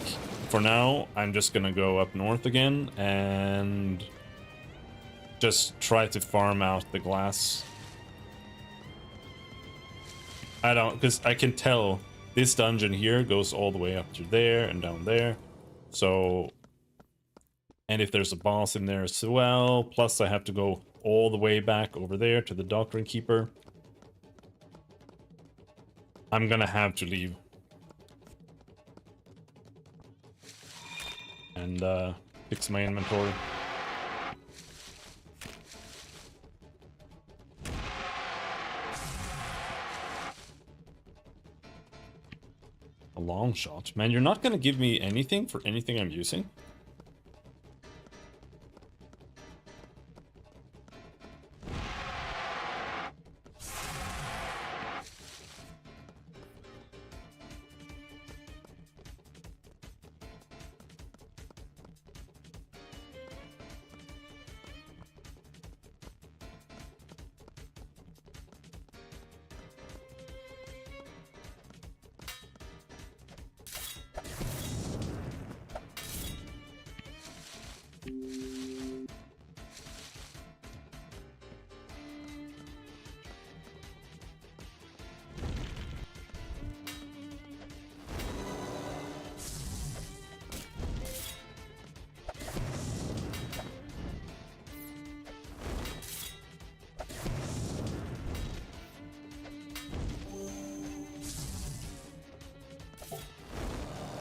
for now, I'm just gonna go up north again and just try to farm out the glass. I don't, because I can tell this dungeon here goes all the way up to there and down there. So, and if there's a boss in there as well, plus I have to go all the way back over there to the Doctrine Keeper. I'm gonna have to leave. And fix my inventory. A long shot. Man, you're not gonna give me anything for anything I'm using?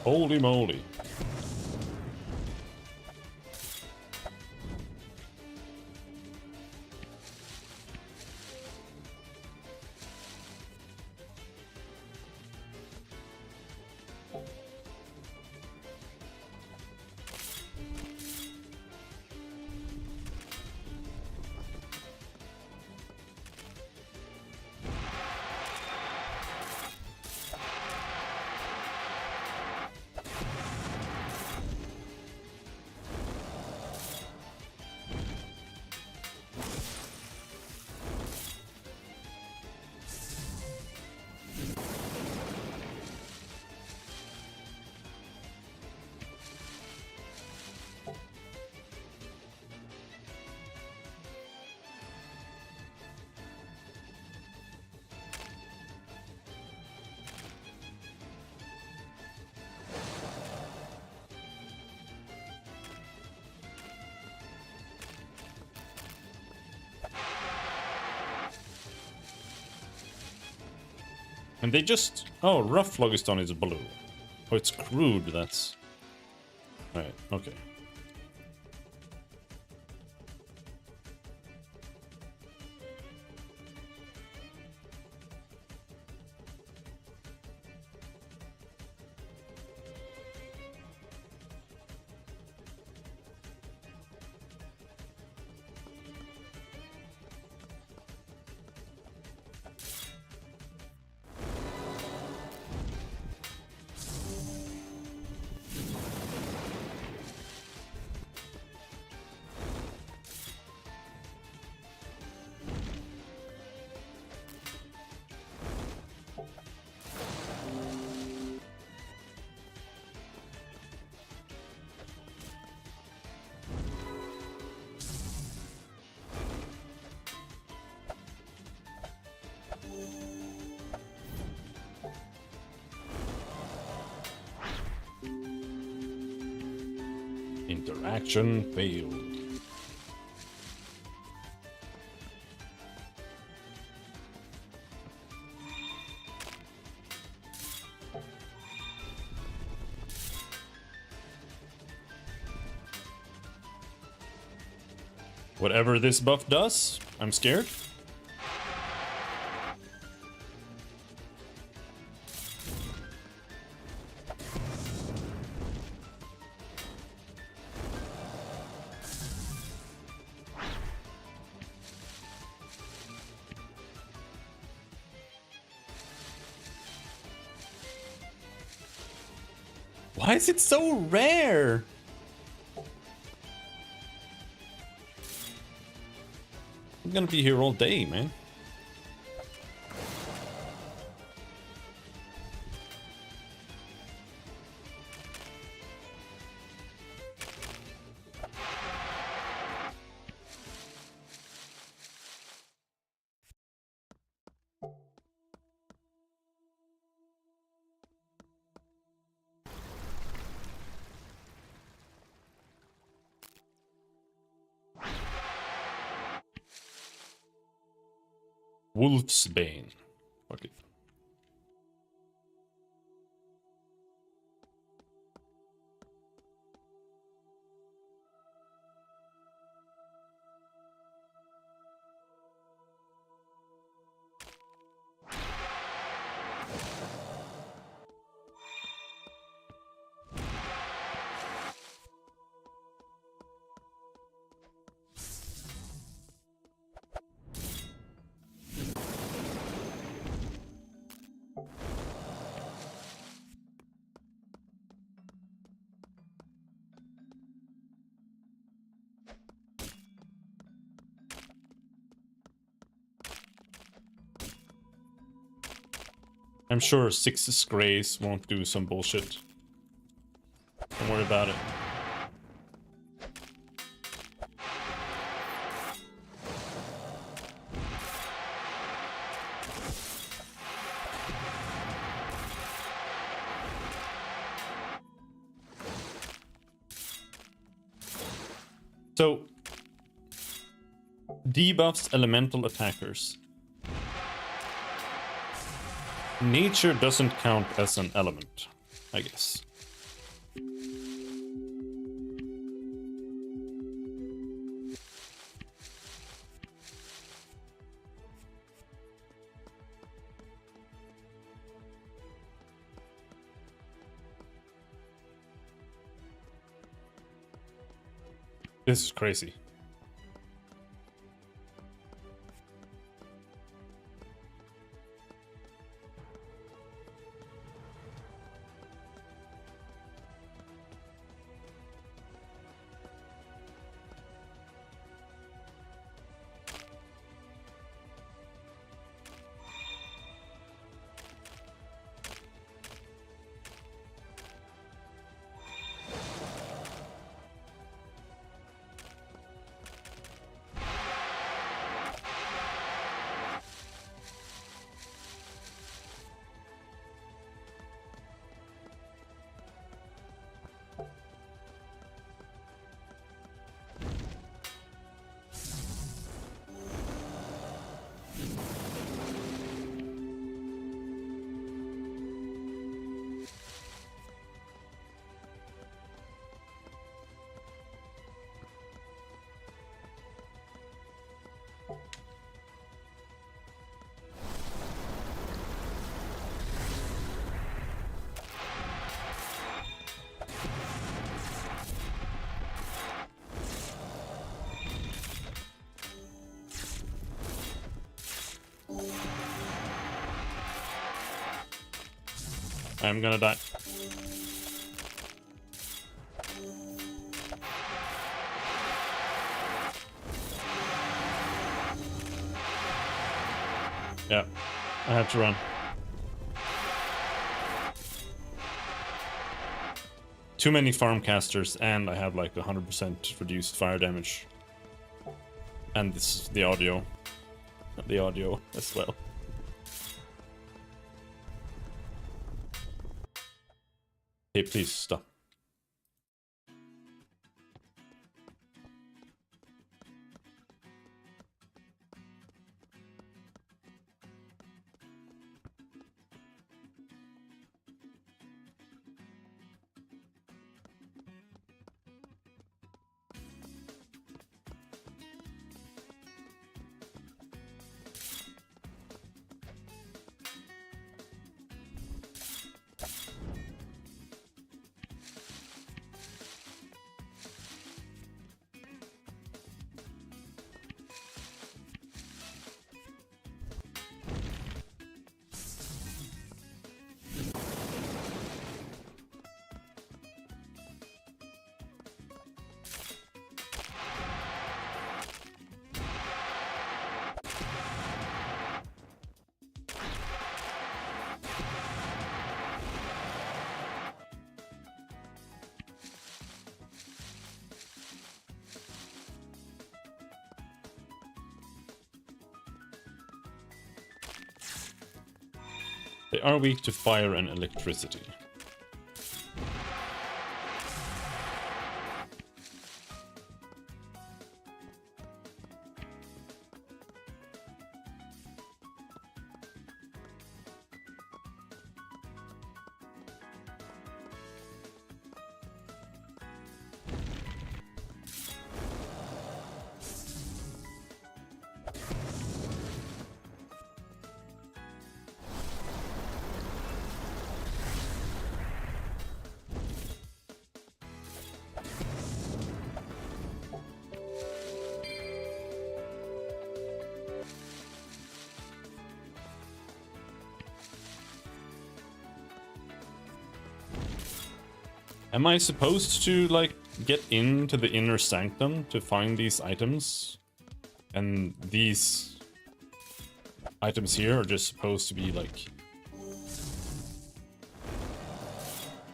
Holy moly. And they just... Oh, rough phlogiston is blue. Oh, it's crude, that's... Right, okay. Interaction failed. Whatever this buff does, I'm scared. Why is it so rare? I'm gonna be here all day, man. Wolf's Bane. Fuck it. I'm sure Six's Grace won't do some bullshit. Don't worry about it. So, debuffs elemental attackers. Nature doesn't count as an element, I guess. This is crazy. I'm gonna die. Yeah, I have to run. Too many farm casters, and I have like 100% reduced fire damage. And this is the audio. The audio as well. Hey, please stop. They are weak to fire and electricity. Am I supposed to, like, get into the inner sanctum to find these items? And these items here are just supposed to be, like,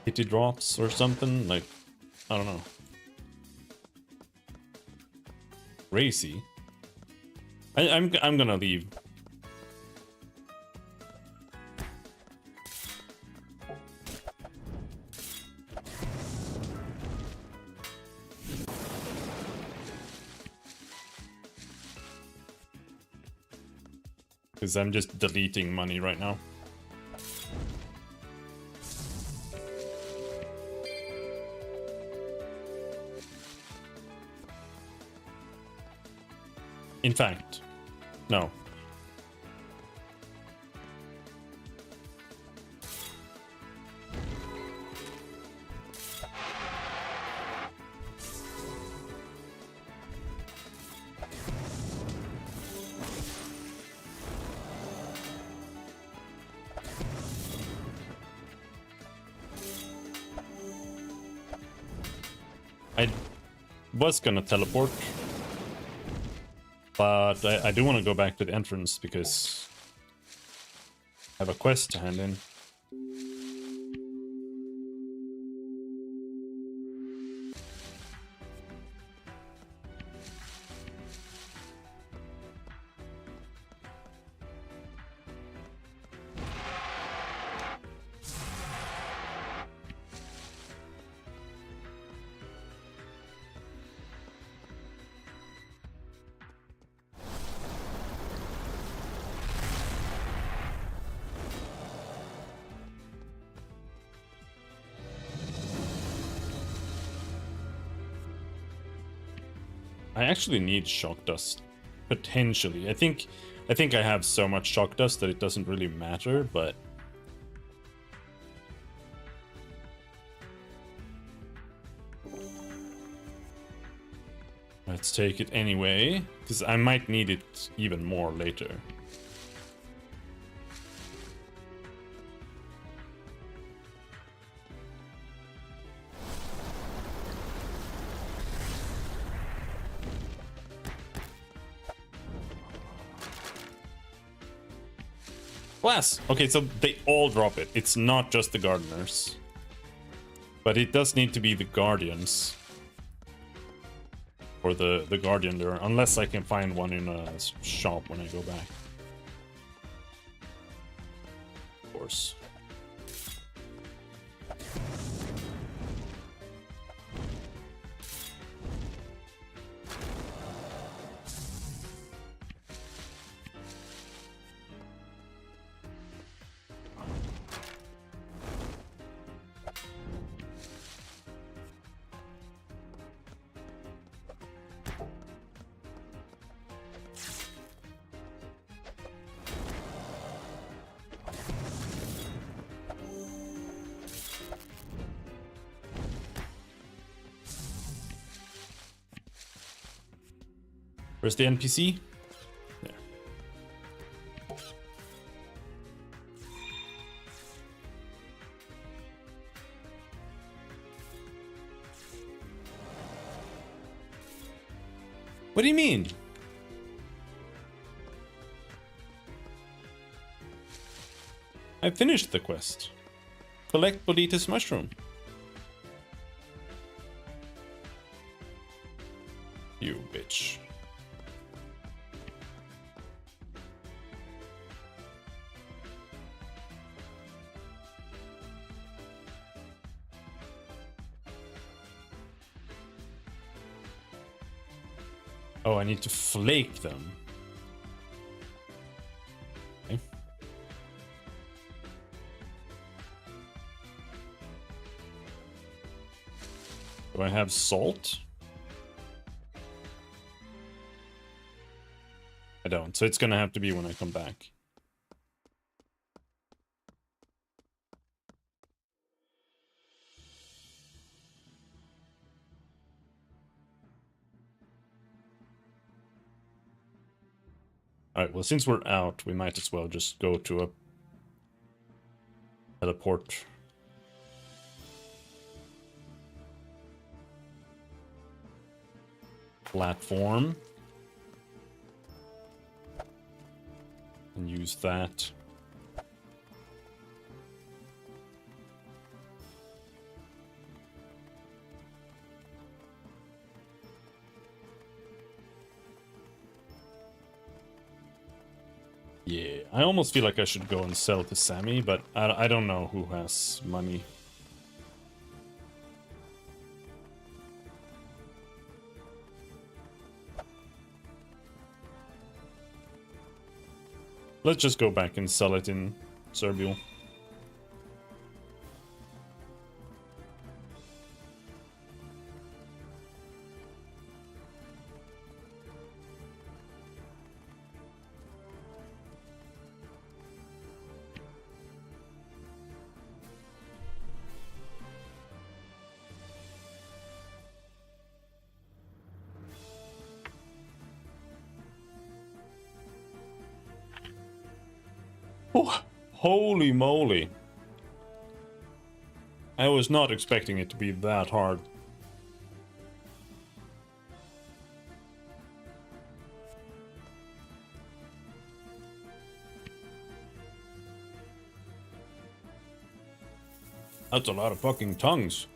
pity drops or something? Like, I don't know. Crazy. I'm gonna leave. Because I'm just deleting money right now. In fact, no. I was gonna teleport, but I do want to go back to the entrance because I have a quest to hand in. I actually need shock dust, potentially. I think I have so much shock dust that it doesn't really matter, but let's take it anyway, because I might need it even more later. Glass! Okay, so they all drop it. It's not just the gardeners. But it does need to be the guardians. Or the guardian there, unless I can find one in a shop when I go back. Of course. Where's the NPC? There. What do you mean? I finished the quest. Collect Bolita's mushroom. You bitch. Oh, I need to flake them. Okay. Do I have salt? I don't, so it's gonna have to be when I come back. Alright, well, since we're out, we might as well just go to a teleport. Platform. And use that. Yeah, I almost feel like I should go and sell to Sammy, but I don't know who has money. Let's just go back and sell it in Serbial. Oh, holy moly. I was not expecting it to be that hard. That's a lot of fucking tongues.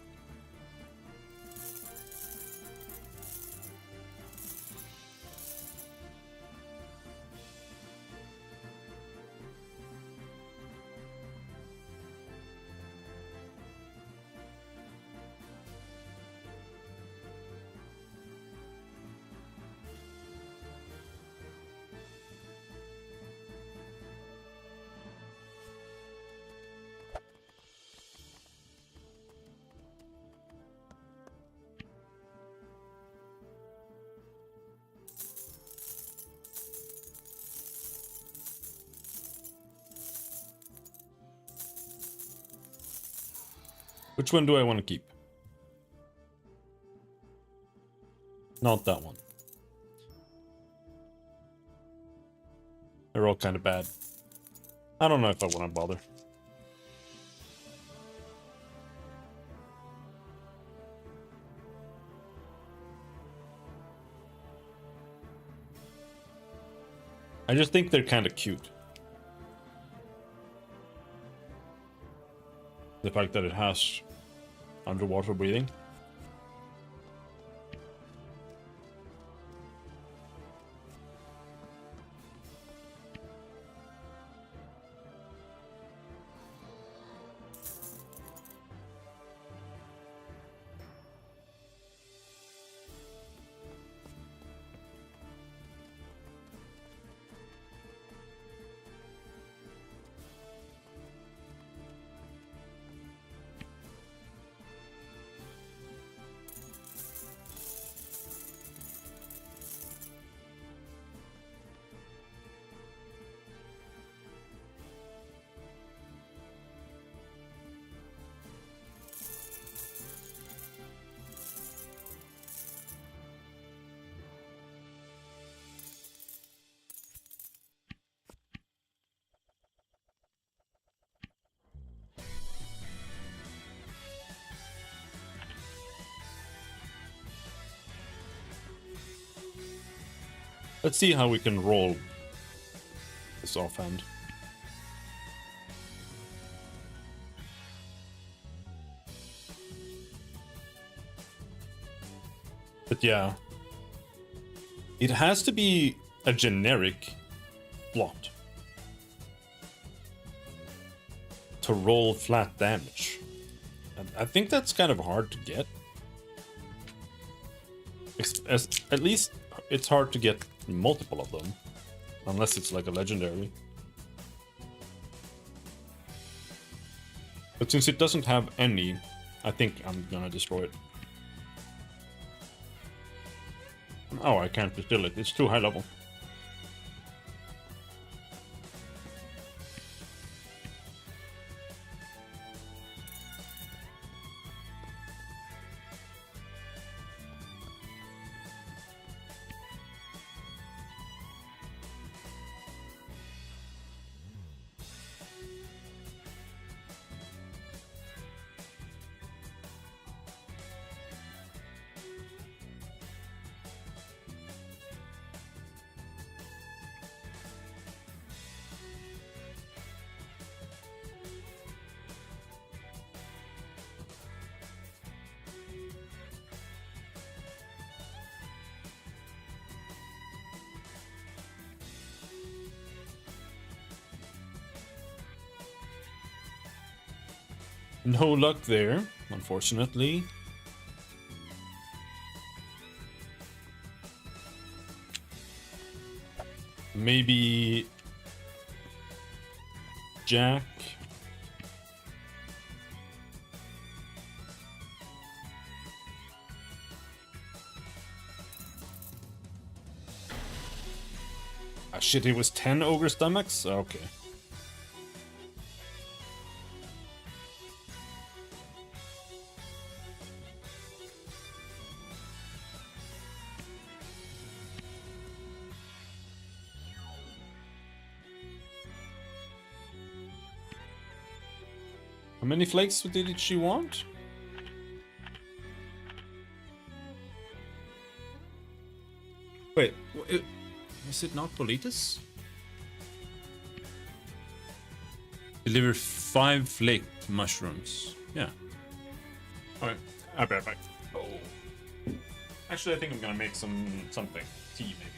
Which one do I want to keep? Not that one. They're all kind of bad. I don't know if I want to bother. I just think they're kind of cute. The fact that it has underwater breathing. Let's see how we can roll this offhand. But yeah, it has to be a generic plot to roll flat damage. And I think that's kind of hard to get. At least it's hard to get multiple of them. Unless it's like a legendary. But since it doesn't have any, I think I'm gonna destroy it. Oh, I can't distill it. It's too high level. No luck there, unfortunately. Maybe Jack. Ah shit, it was 10 ogre stomachs? Okay. How many flakes did she want? Wait, was it not Politis? Deliver 5 flaked mushrooms. Yeah. Alright, I'll be right back. Oh. Actually, I think I'm gonna make something. Tea, maybe.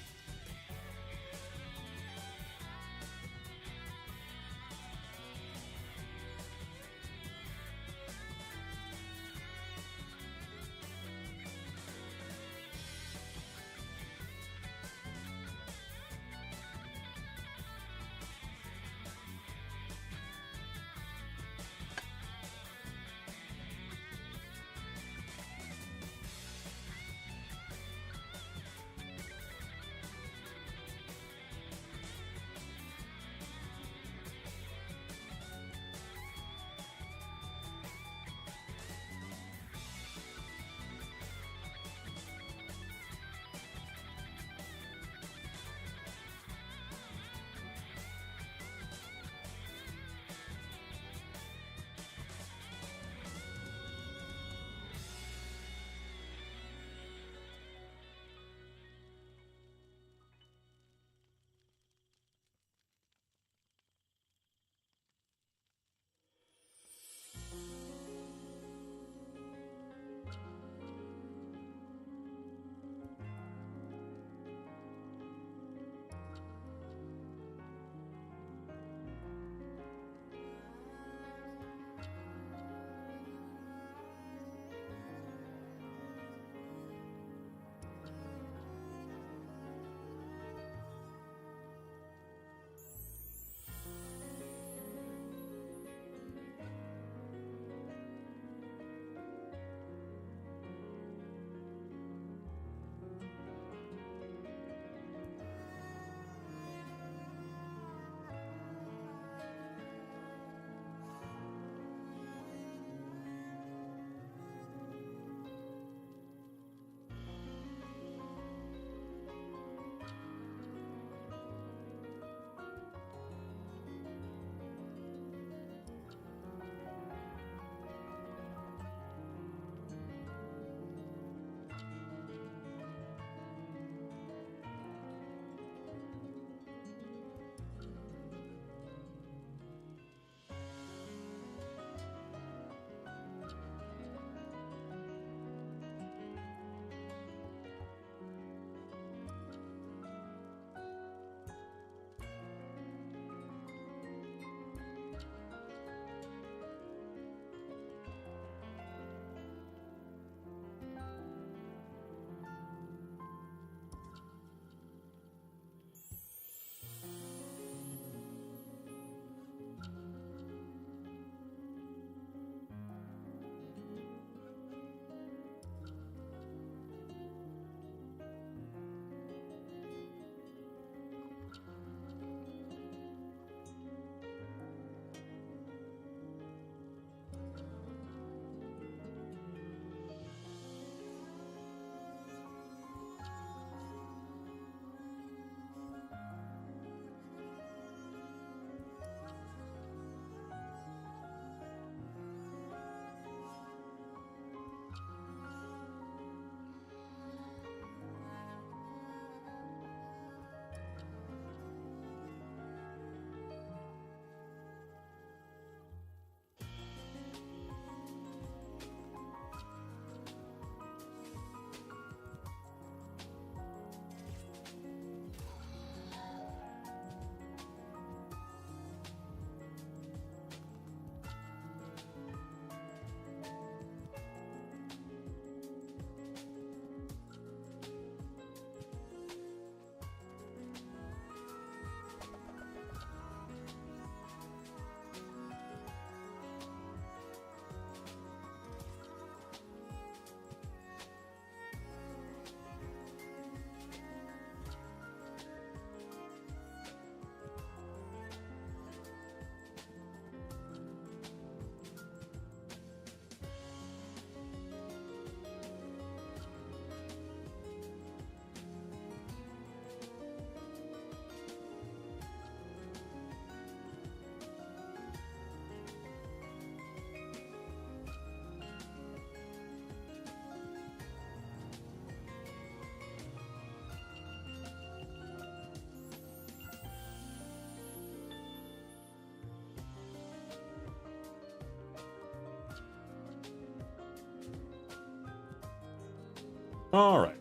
Alright.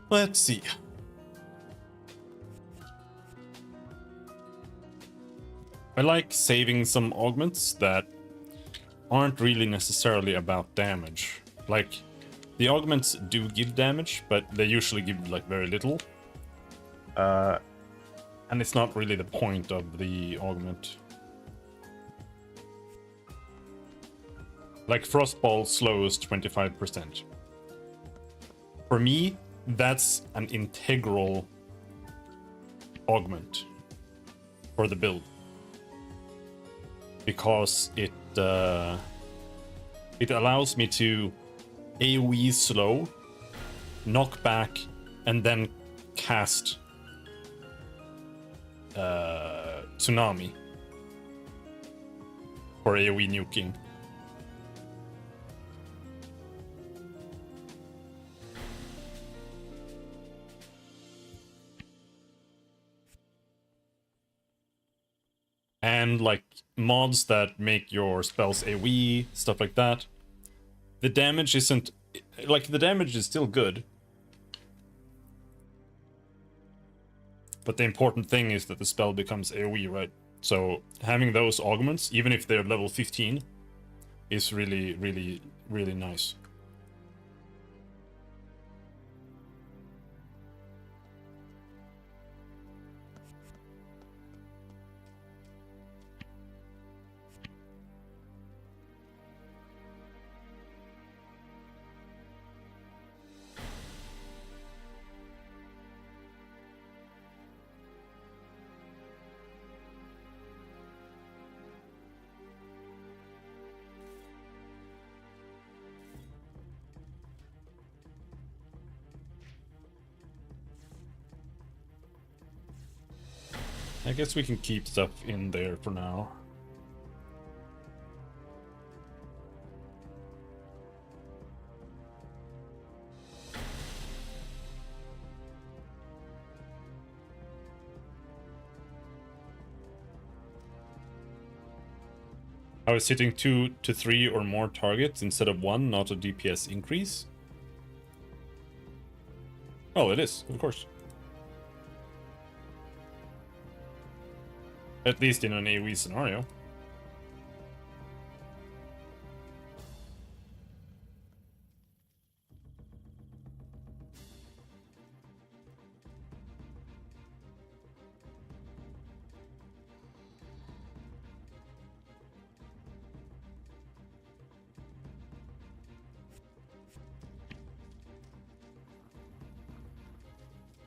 Let's see. I like saving some augments that aren't really necessarily about damage. Like, the augments do give damage, but they usually give, like, very little. And it's not really the point of the augment. Like, Frostball slows 25%. For me, that's an integral augment for the build. Because it allows me to AoE slow, knock back, and then cast Tsunami for AoE nuking. And like mods that make your spells AoE, stuff like that. The damage isn't... Like, the damage is still good. But the important thing is that the spell becomes AoE, right? So having those augments, even if they're level 15, is really, really, really nice. I guess we can keep stuff in there for now. I was hitting 2 to 3 or more targets instead of 1, not a DPS increase. Oh, it is, of course. At least in an AoE scenario.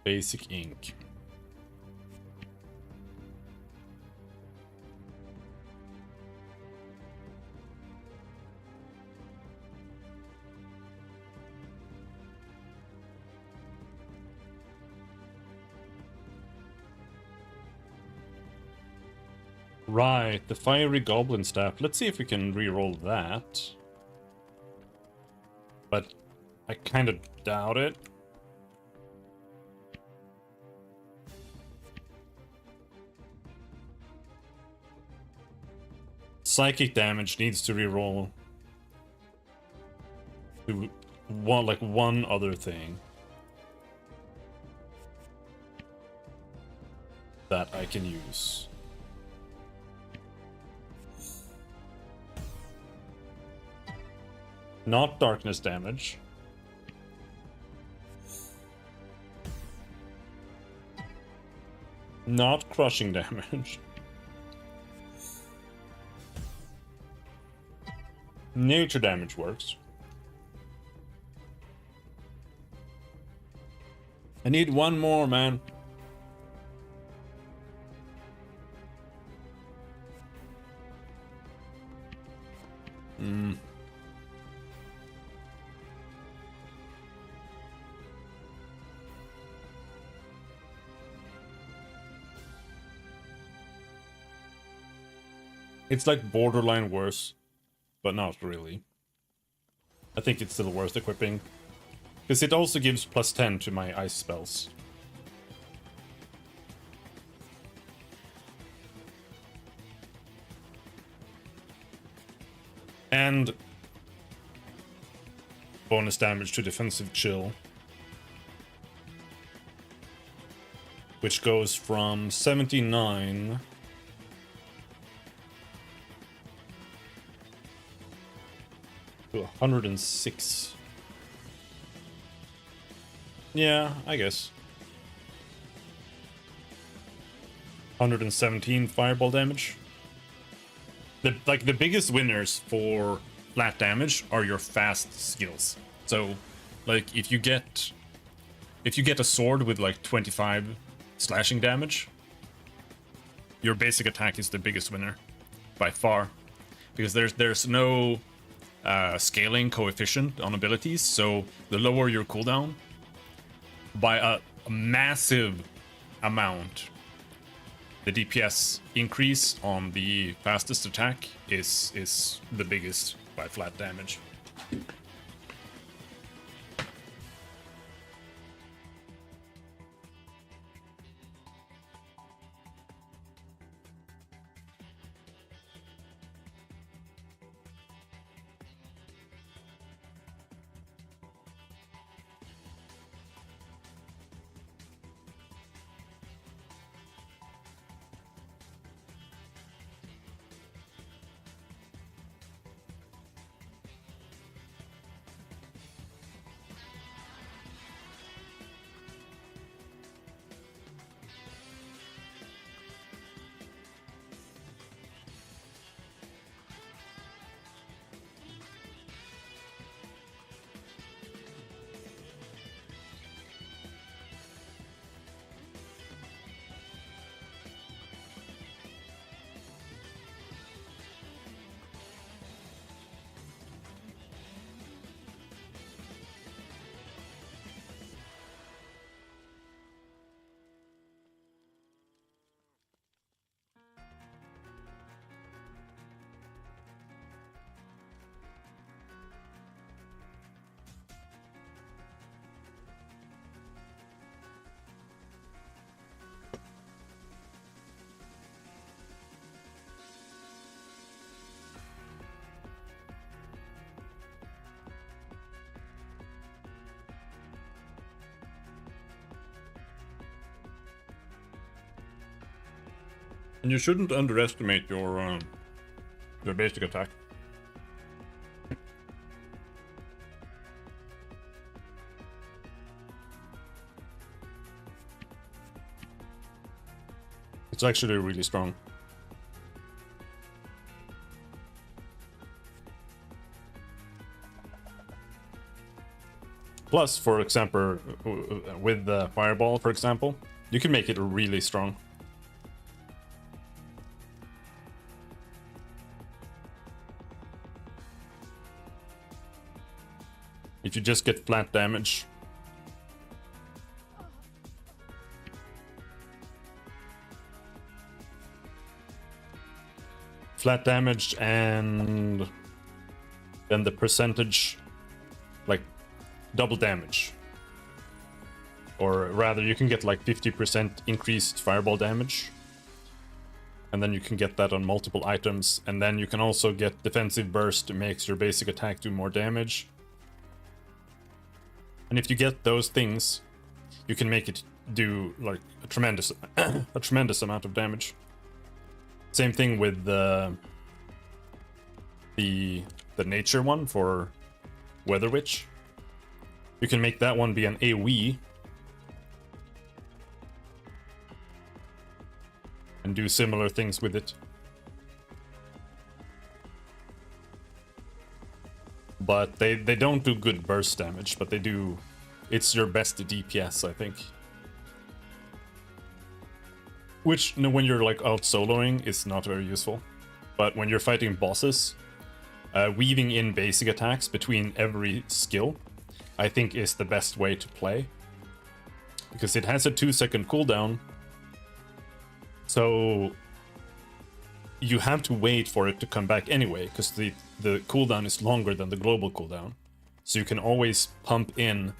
Basic ink. Right, the fiery goblin staff. Let's see if we can re-roll that. But I kind of doubt it. Psychic damage needs to re-roll to one other thing that I can use. Not darkness damage. Not crushing damage. Nature damage works. I need one more, man. It's like borderline worse, but not really. I think it's still worth equipping. Because it also gives +10 to my ice spells. And bonus damage to defensive chill, which goes from 79 to 106. Yeah, I guess. 117 fireball damage. The biggest winners for flat damage are your fast skills. So, like if you get a sword with like 25 slashing damage, your basic attack is the biggest winner by far, because there's no scaling coefficient on abilities. So the lower your cooldown by a massive amount, the DPS increase on the fastest attack is the biggest by flat damage. And you shouldn't underestimate your basic attack. It's actually really strong. Plus, for example, with the fireball, for example, you can make it really strong. If you just get flat damage. Flat damage and then the percentage, like double damage. Or rather, you can get like 50% increased fireball damage. And then you can get that on multiple items. And then you can also get defensive burst, makes your basic attack do more damage. And if you get those things, you can make it do like a tremendous amount of damage. Same thing with the nature one for Weather Witch. You can make that one be an AoE and do similar things with it. But they don't do good burst damage, but they do... It's your best DPS, I think. Which, when you're like out soloing, is not very useful. But when you're fighting bosses, weaving in basic attacks between every skill, I think is the best way to play. Because it has a 2-second cooldown. So you have to wait for it to come back anyway, because the cooldown is longer than the global cooldown. So you can always pump in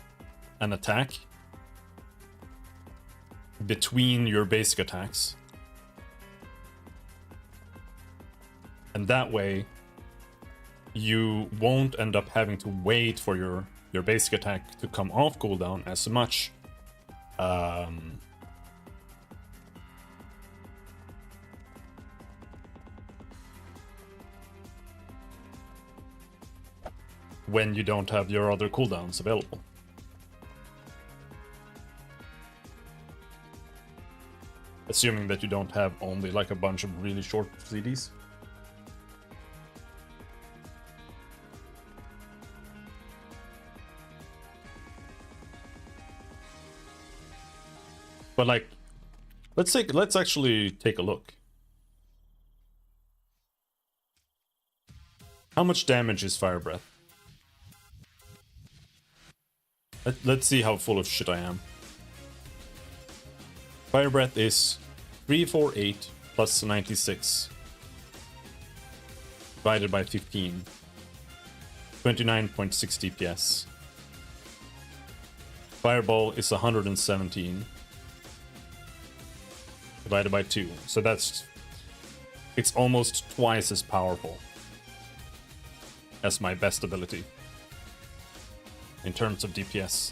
an attack between your basic attacks. And that way, you won't end up having to wait for your your basic attack to come off cooldown as much. When you don't have your other cooldowns available. Assuming that you don't have only like a bunch of really short CDs. But like, let's actually take a look. How much damage is Fire Breath? Let's see how full of shit I am. Fire Breath is 348 plus 96 divided by 15. 29.6 DPS. Fireball is 117 divided by 2. So it's almost twice as powerful as my best ability in terms of DPS.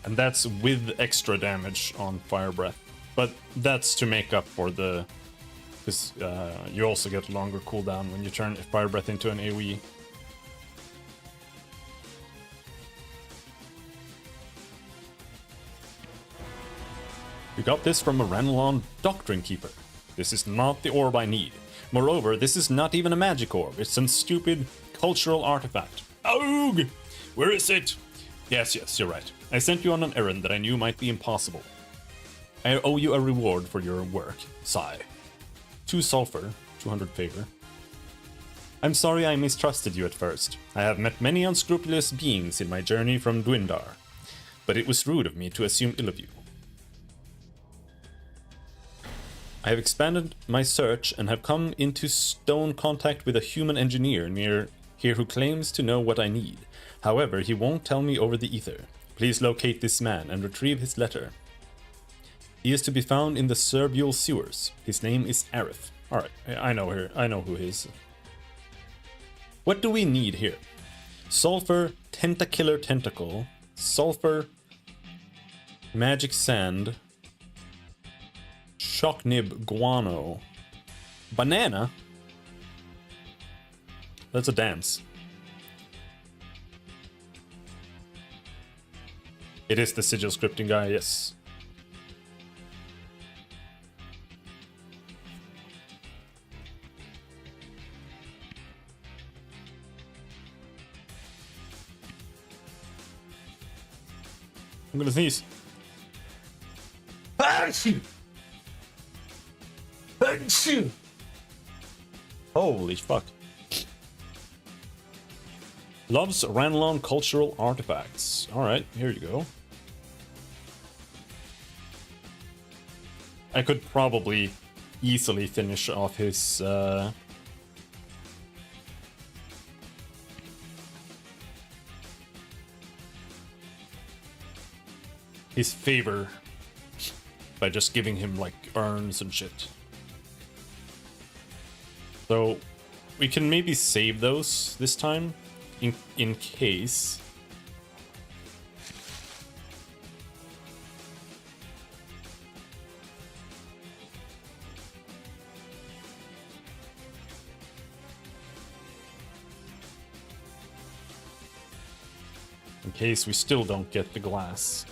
And that's with extra damage on Fire Breath. But that's to make up for the... because you also get a longer cooldown when you turn Fire Breath into an AoE. You got this from a Ranelon Doctrine Keeper. This is not the orb I need. Moreover, this is not even a magic orb. It's some stupid cultural artifact. Oog! Where is it? Yes, you're right. I sent you on an errand that I knew might be impossible. I owe you a reward for your work. Sigh. 2 sulfur, 200 favor. I'm sorry I mistrusted you at first. I have met many unscrupulous beings in my journey from Dwindar, but it was rude of me to assume ill of you. I have expanded my search and have come into stone contact with a human engineer near here who claims to know what I need. However, he won't tell me over the ether. Please locate this man and retrieve his letter. He is to be found in the Cerbule sewers. His name is Aerith. Alright, I know her. I know who he is. What do we need here? Sulfur, Tentakiller Tentacle, Sulfur, Magic Sand, Shocknib Guano, Banana? That's a dance. It is the sigil scripting guy, yes. I'm gonna sneeze. Holy fuck. Loves Ranelon cultural artifacts. Alright, here you go. I could probably easily finish off his favor by just giving him like urns and shit. So we can maybe save those this time in case. In case we still don't get the glass.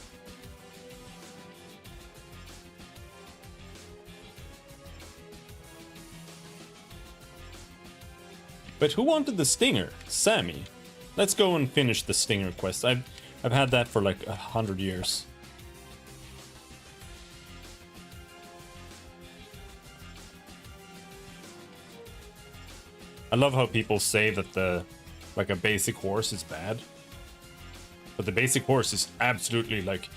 But who wanted the stinger? Sammy. Let's go and finish the stinger quest. I've had that for like 100 years. I love how people say that like a basic horse is bad. But the basic horse is absolutely like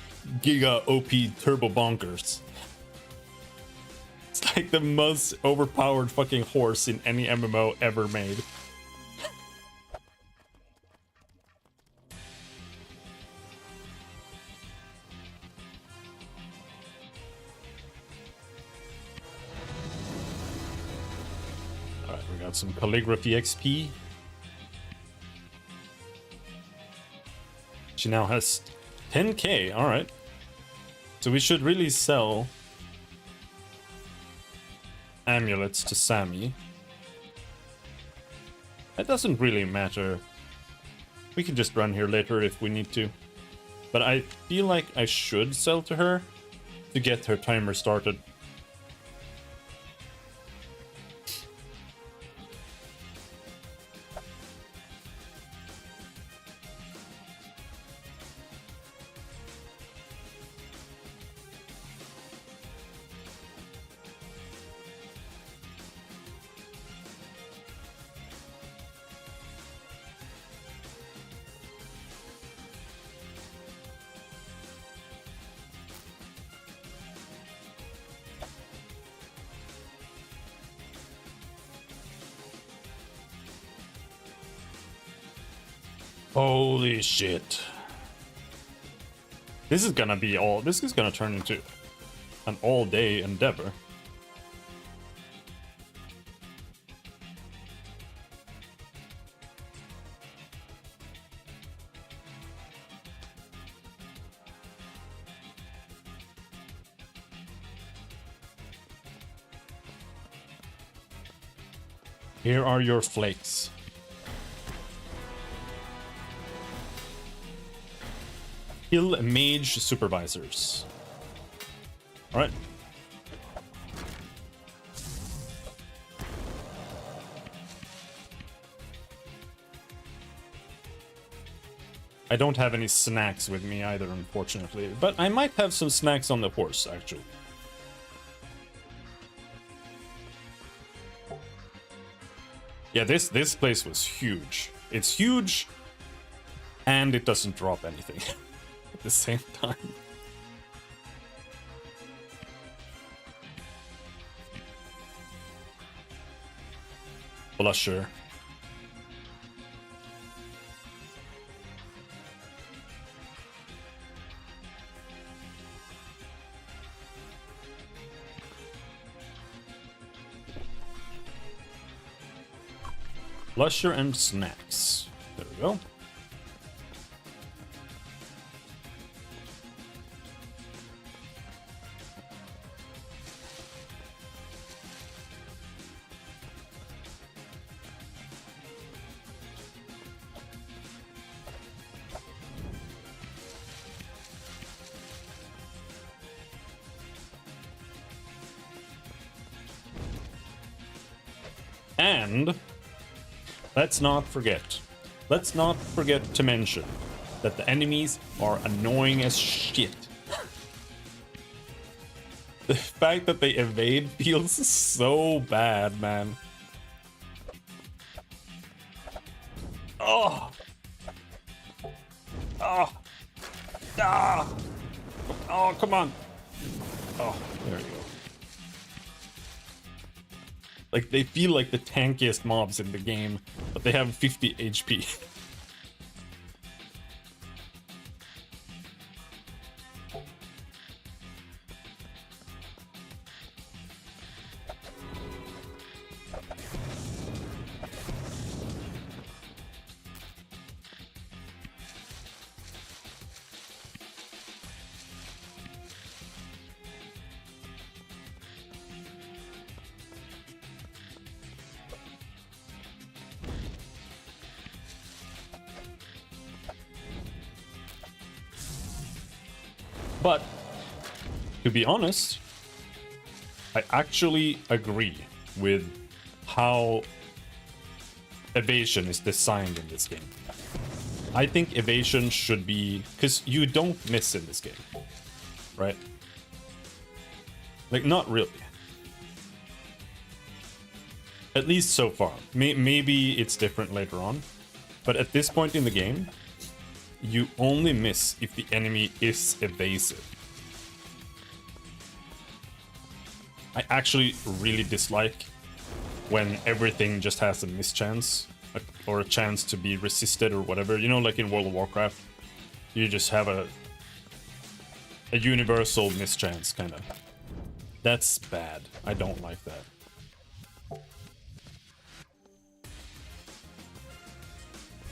giga OP turbo bonkers. It's like the most overpowered fucking horse in any MMO ever made. we got some calligraphy XP. She now has 10k, alright. So we should really sell amulets to Sammy. That doesn't really matter. We can just run here later if we need to. But I feel like I should sell to her to get her timer started. Holy shit. This is gonna turn into an all-day endeavor. Here are your flakes. Kill mage supervisors. Alright. I don't have any snacks with me either, unfortunately. But I might have some snacks on the horse, actually. Yeah, this place was huge. It's huge, and it doesn't drop anything. At the same time. Blusher. Blusher and snacks. There we go. And let's not forget to mention that the enemies are annoying as shit. The fact that they evade feels so bad, man. Oh. Oh. Ah. Oh, come on. Oh, there you go. Like, they feel like the tankiest mobs in the game, but they have 50 HP. But, to be honest, I actually agree with how evasion is designed in this game. I think evasion should be... because you don't miss in this game, right? Like, not really. At least so far. Maybe it's different later on. But at this point in the game, you only miss if the enemy is evasive. I actually really dislike when everything just has a mischance or a chance to be resisted or whatever. You know, like in World of Warcraft, you just have a universal mischance, kind of. That's bad. I don't like that.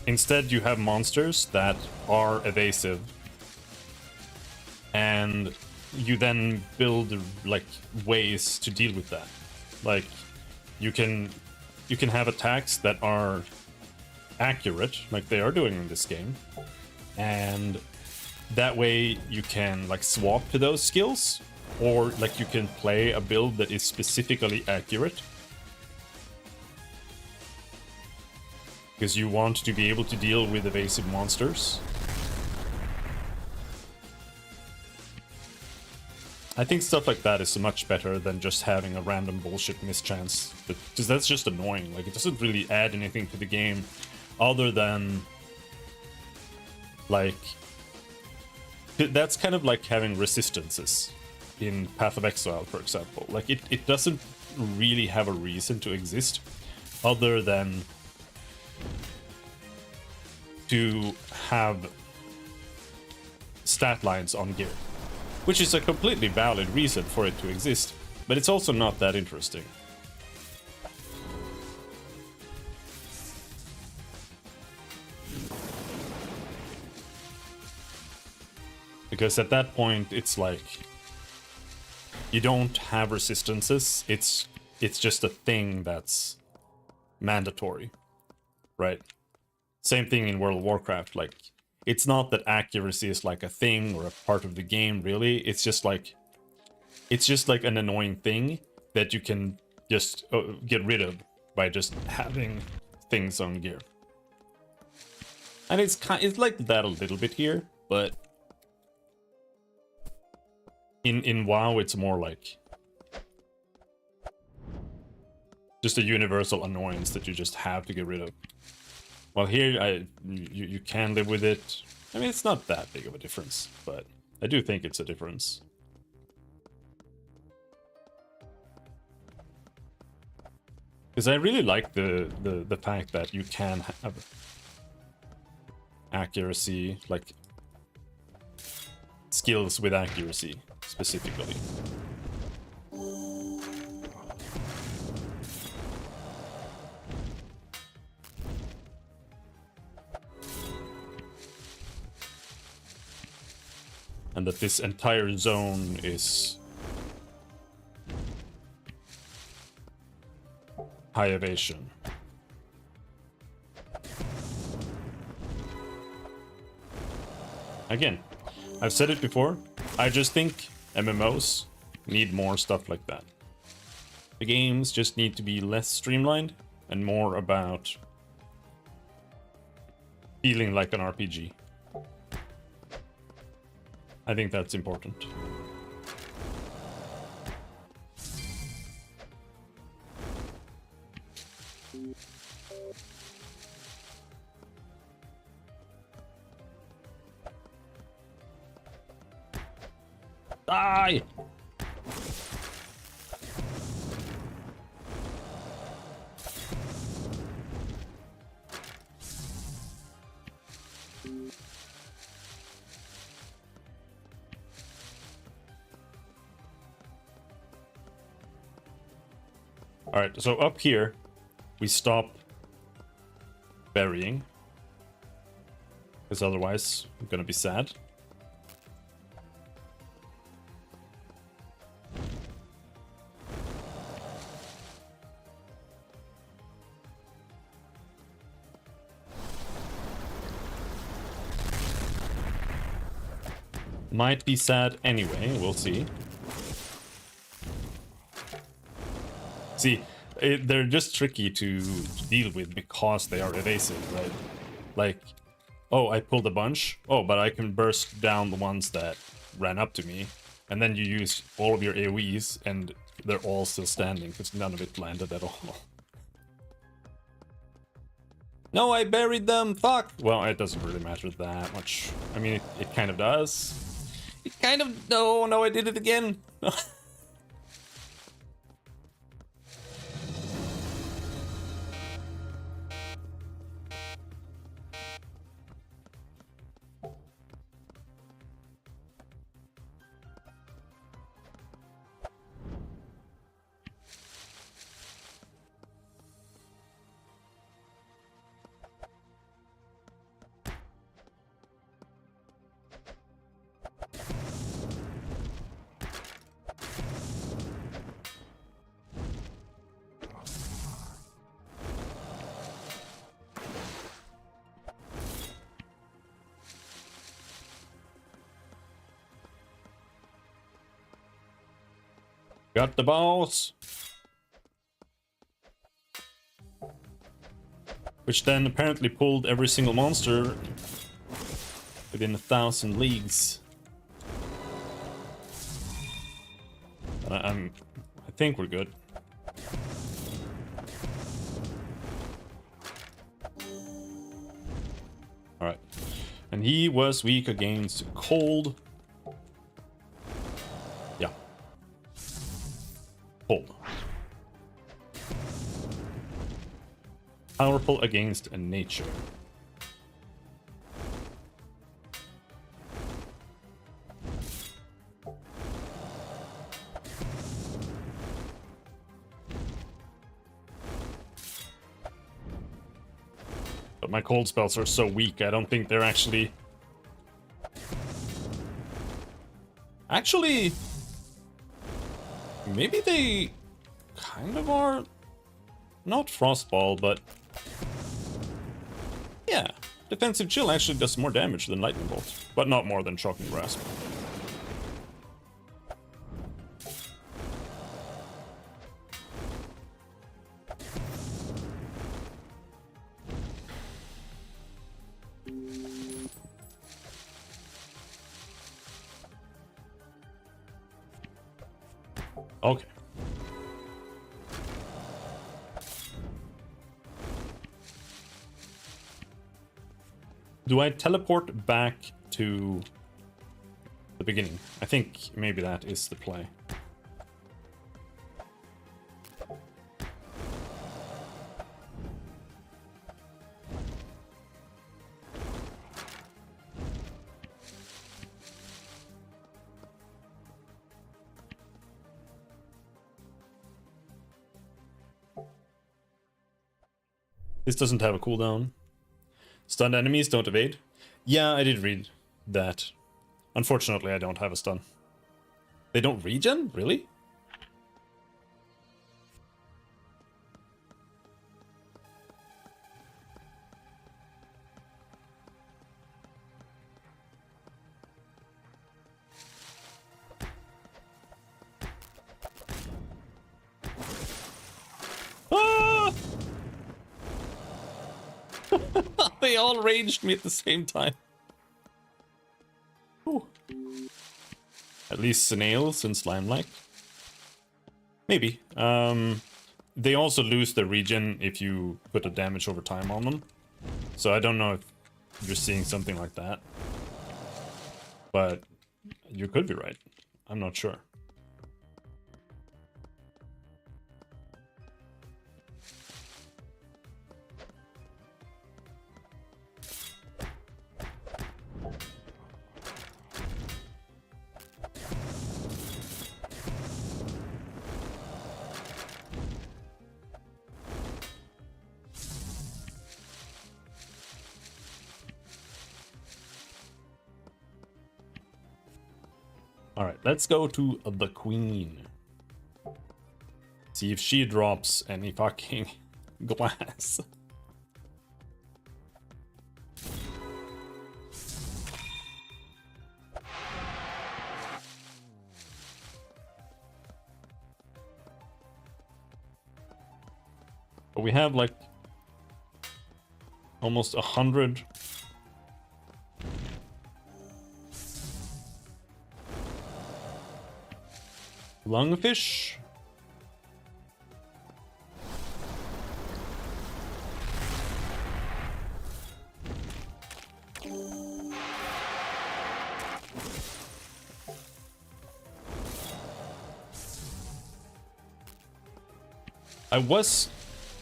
Instead, you have monsters that are evasive, and you then build like ways to deal with that. Like you can have attacks that are accurate, like they are doing in this game, and that way you can like swap to those skills, or like you can play a build that is specifically accurate. Because you want to be able to deal with evasive monsters. I think stuff like that is much better than just having a random bullshit mischance. Because that's just annoying. Like, it doesn't really add anything to the game other than... like... that's kind of like having resistances in Path of Exile, for example. Like, it doesn't really have a reason to exist other than to have stat lines on gear, which is a completely valid reason for it to exist, but it's also not that interesting. Because at that point, it's like you don't have resistances. It's just a thing that's mandatory, right? Same thing in World of Warcraft. Like, it's not that accuracy is like a thing or a part of the game, really. It's just like an annoying thing that you can just get rid of by just having things on gear. And it's like that a little bit here, but in WoW it's more like just a universal annoyance that you just have to get rid of. Well, here you can live with it. I mean, it's not that big of a difference, but I do think it's a difference. Because I really like the fact that you can have accuracy, like skills with accuracy specifically. And that this entire zone is high evasion. Again, I've said it before, I just think MMOs need more stuff like that. The games just need to be less streamlined and more about feeling like an RPG. I think that's important. Die! Alright, so up here, we stop burying. Because otherwise, I'm gonna be sad. Might be sad anyway, we'll see. See, they're just tricky to deal with because they are evasive, right? Like, oh, I pulled a bunch. Oh, but I can burst down the ones that ran up to me. And then you use all of your AoEs and they're all still standing because none of it landed at all. No, I buried them, fuck! Well, it doesn't really matter that much. I mean, it kind of does. It kind of... No, I did it again! Got the balls. Which then apparently pulled every single monster within 1,000 leagues. I think we're good. Alright. And he was weak against cold. Yeah. Cold. Powerful against nature. But my cold spells are so weak, I don't think they're actually... Actually... Maybe they kind of are... Not Frostball, but... Yeah, Defensive Chill actually does more damage than Lightning Bolt, but not more than Shocking Grasp. Okay. Do I teleport back to the beginning? I think maybe that is the play. This doesn't have a cooldown. Stunned enemies don't evade. Yeah, I did read that. Unfortunately, I don't have a stun. They don't regen? Really? Ah! They all ranged me at the same time. Ooh. At least snails and slime-like. Maybe. They also lose their regen if you put a damage over time on them. So I don't know if you're seeing something like that. But you could be right. I'm not sure. Alright, let's go to the Queen. See if she drops any fucking glass. But we have like almost 100. Lungfish.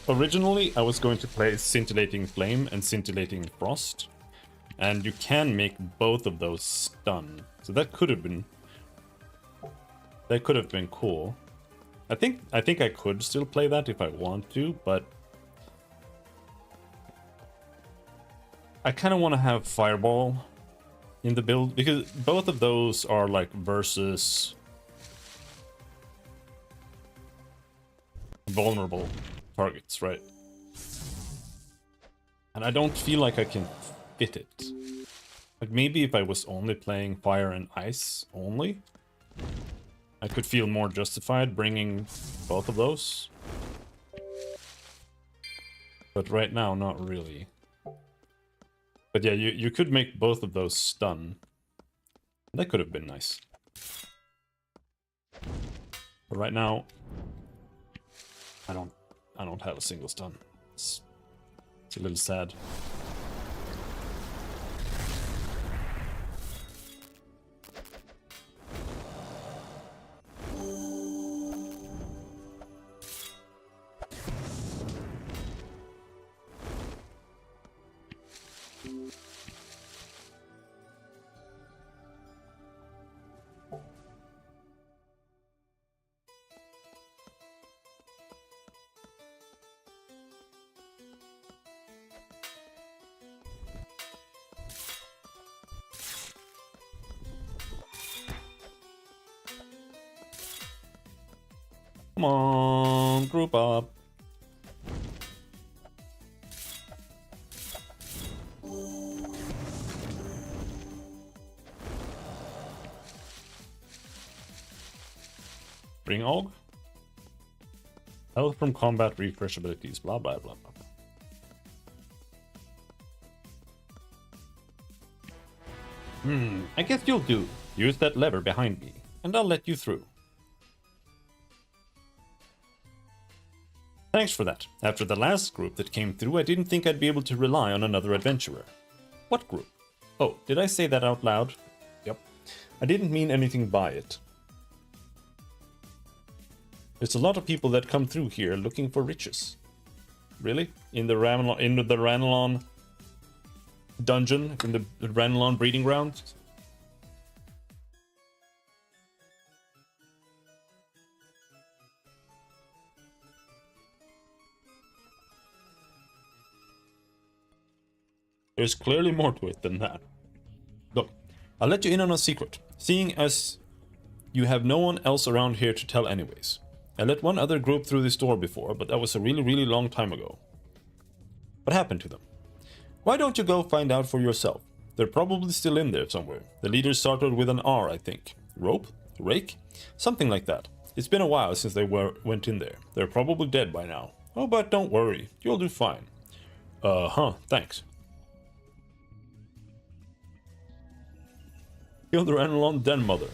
Originally I was going to play Scintillating Flame and Scintillating Frost, and you can make both of those stun, so that could have been cool. I think I could still play that if I want to, but I kind of want to have Fireball in the build because both of those are like versus vulnerable targets, right? And I don't feel like I can fit it. Like maybe if I was only playing fire and ice only, I could feel more justified bringing both of those. But right now, not really. But yeah, you could make both of those stun. That could have been nice. But right now, I don't have a single stun. It's a little sad. Come on, group up. Bring Og. Health from combat refresh abilities, blah blah blah blah. I guess you'll do. Use that lever behind me, and I'll let you through. Thanks for that. After the last group that came through, I didn't think I'd be able to rely on another adventurer. What group? Oh, did I say that out loud? Yep. I didn't mean anything by it. There's a lot of people that come through here looking for riches. Really? In the Ranelon dungeon? In the Ranelon breeding grounds? There's clearly more to it than that. Look, I'll let you in on a secret, seeing as you have no one else around here to tell anyways. I let one other group through this door before, but that was a really long time ago. What happened to them? Why don't you go find out for yourself? They're probably still in there somewhere. The leader started with an R, I think. Rope? Rake? Something like that. It's been a while since they went in there. They're probably dead by now. Oh, but don't worry. You'll do fine. Thanks. Kill the Ranelon Den Mother.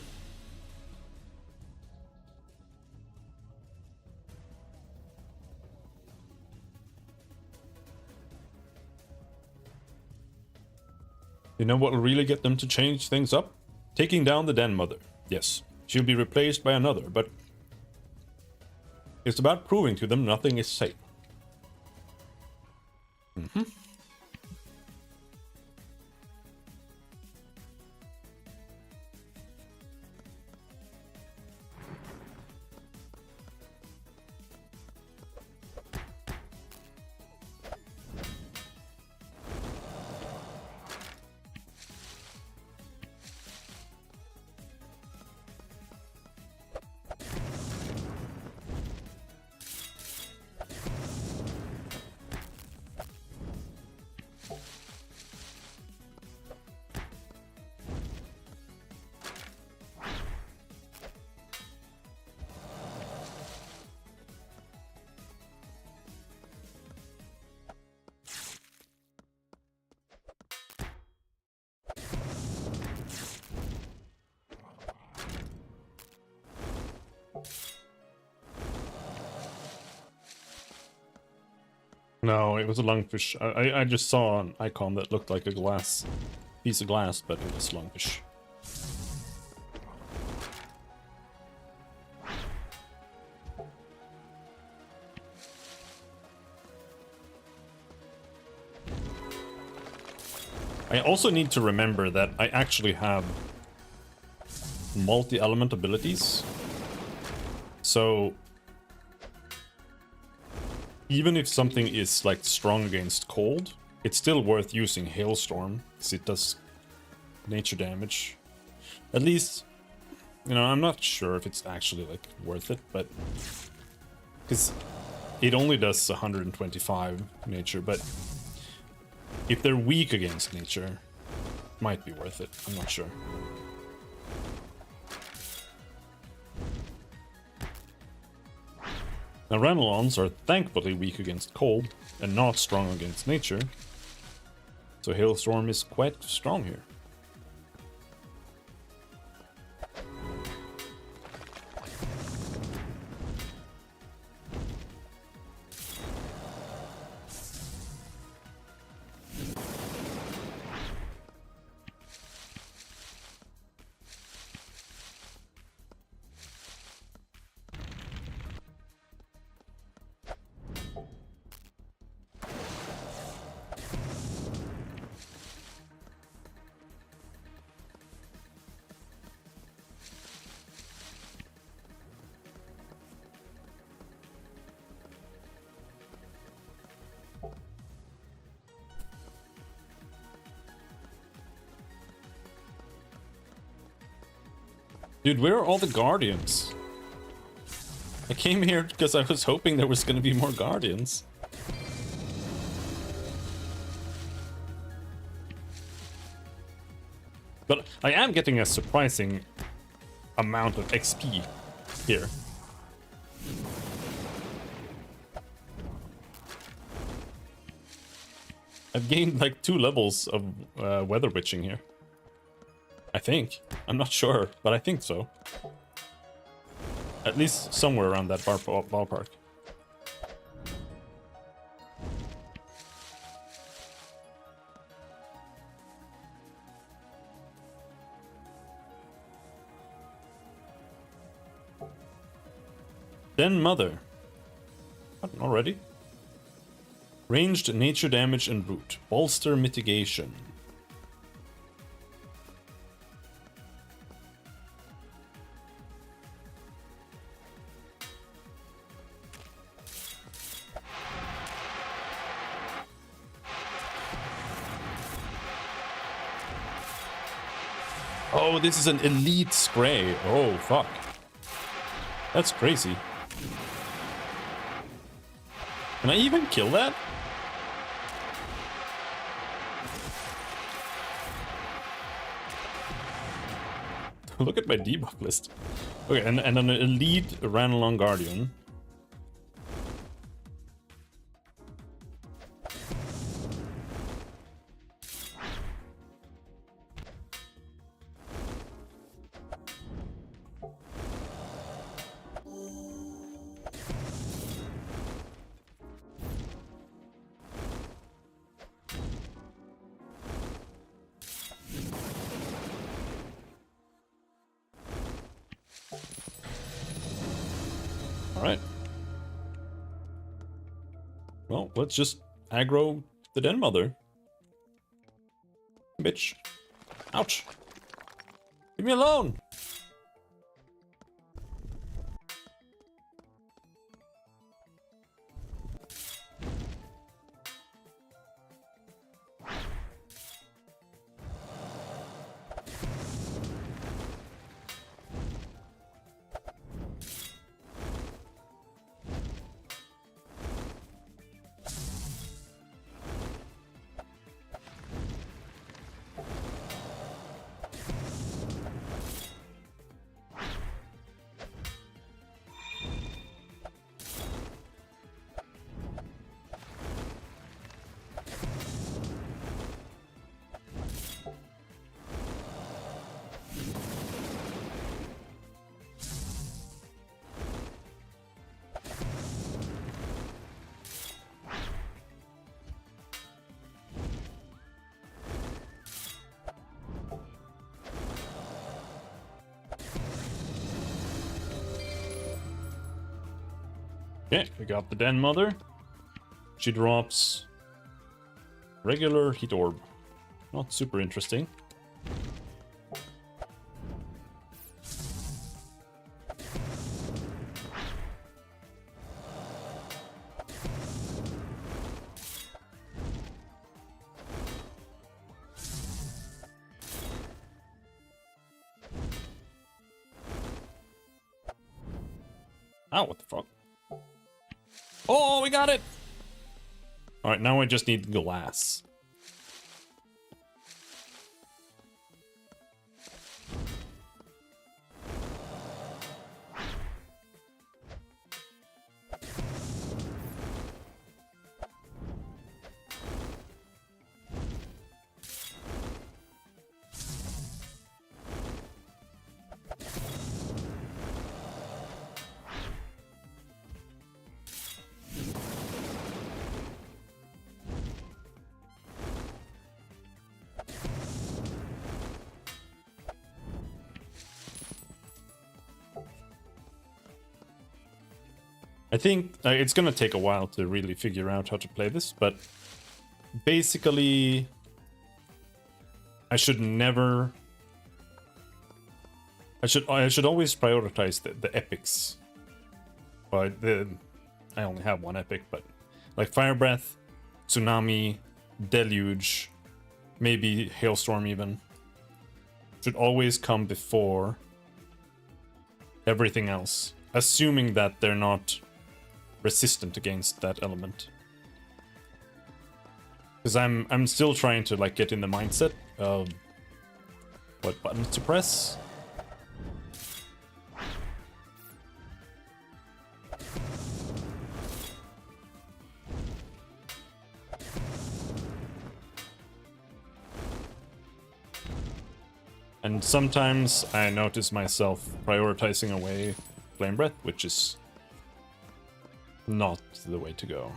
You know what will really get them to change things up? Taking down the Den Mother. Yes, she'll be replaced by another, but it's about proving to them nothing is safe. No, it was a lungfish. I just saw an icon that looked like a piece of glass, but it was lungfish. I also need to remember that I actually have multi-element abilities. So even if something is like strong against cold, it's still worth using Hailstorm, because it does nature damage. At least, you know, I'm not sure if it's actually like worth it, but because it only does 125 nature, but if they're weak against nature, it might be worth it. I'm not sure. Now, Ranelons are thankfully weak against cold and not strong against nature, so Hailstorm is quite strong here. Dude, where are all the Guardians? I came here because I was hoping there was going to be more Guardians. But I am getting a surprising amount of XP here. I've gained like 2 levels of Weather Witching here. I think. I'm not sure, but I think so. At least somewhere around that ballpark. Den Mother. What, already? Ranged nature damage and root. Bolster mitigation. Oh, this is an elite spray. Oh, fuck. That's crazy. Can I even kill that? Look at my debuff list. Okay, and an elite Ranelon Guardian. Alright. Well, let's just aggro the Den Mother. Bitch. Ouch. Leave me alone. Okay, we got the Den Mother. She drops regular heat orb. Not super interesting. Ow, what the fuck? Oh, we got it! Alright, now I just need glass. I think it's gonna take a while to really figure out how to play this, but basically I should never... I should always prioritize the epics. Well, I only have one epic, but like Fire Breath, Tsunami, Deluge, maybe Hailstorm even, should always come before everything else, assuming that they're not resistant against that element. Because I'm still trying to like get in the mindset of what buttons to press. And sometimes I notice myself prioritizing away Flame Breath, which is not the way to go.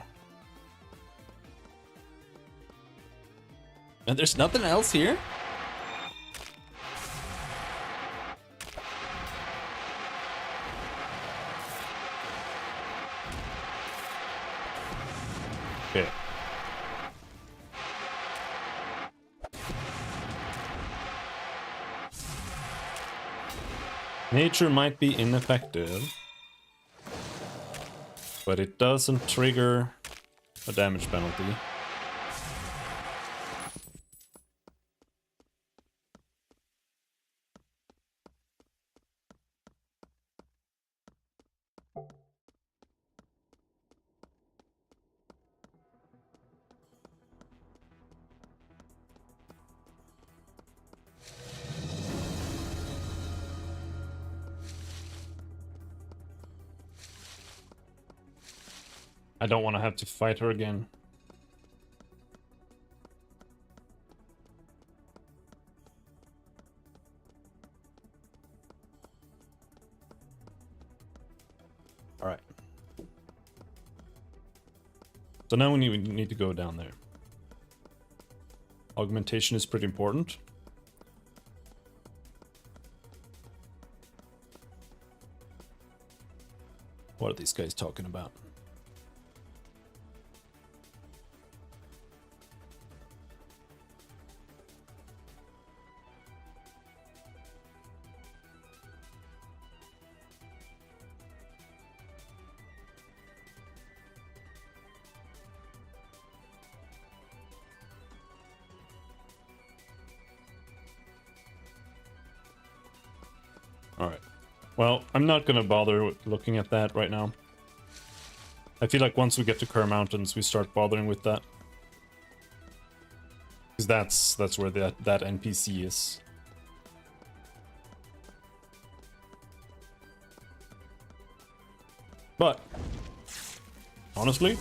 And there's nothing else here? Okay. Nature might be ineffective, but it doesn't trigger a damage penalty. I don't want to have to fight her again. All right. So now we need to go down there. Augmentation is pretty important. What are these guys talking about? Alright. Well, I'm not gonna bother looking at that right now. I feel like once we get to Kerr Mountains, we start bothering with that. Because that's where that NPC is. But, honestly,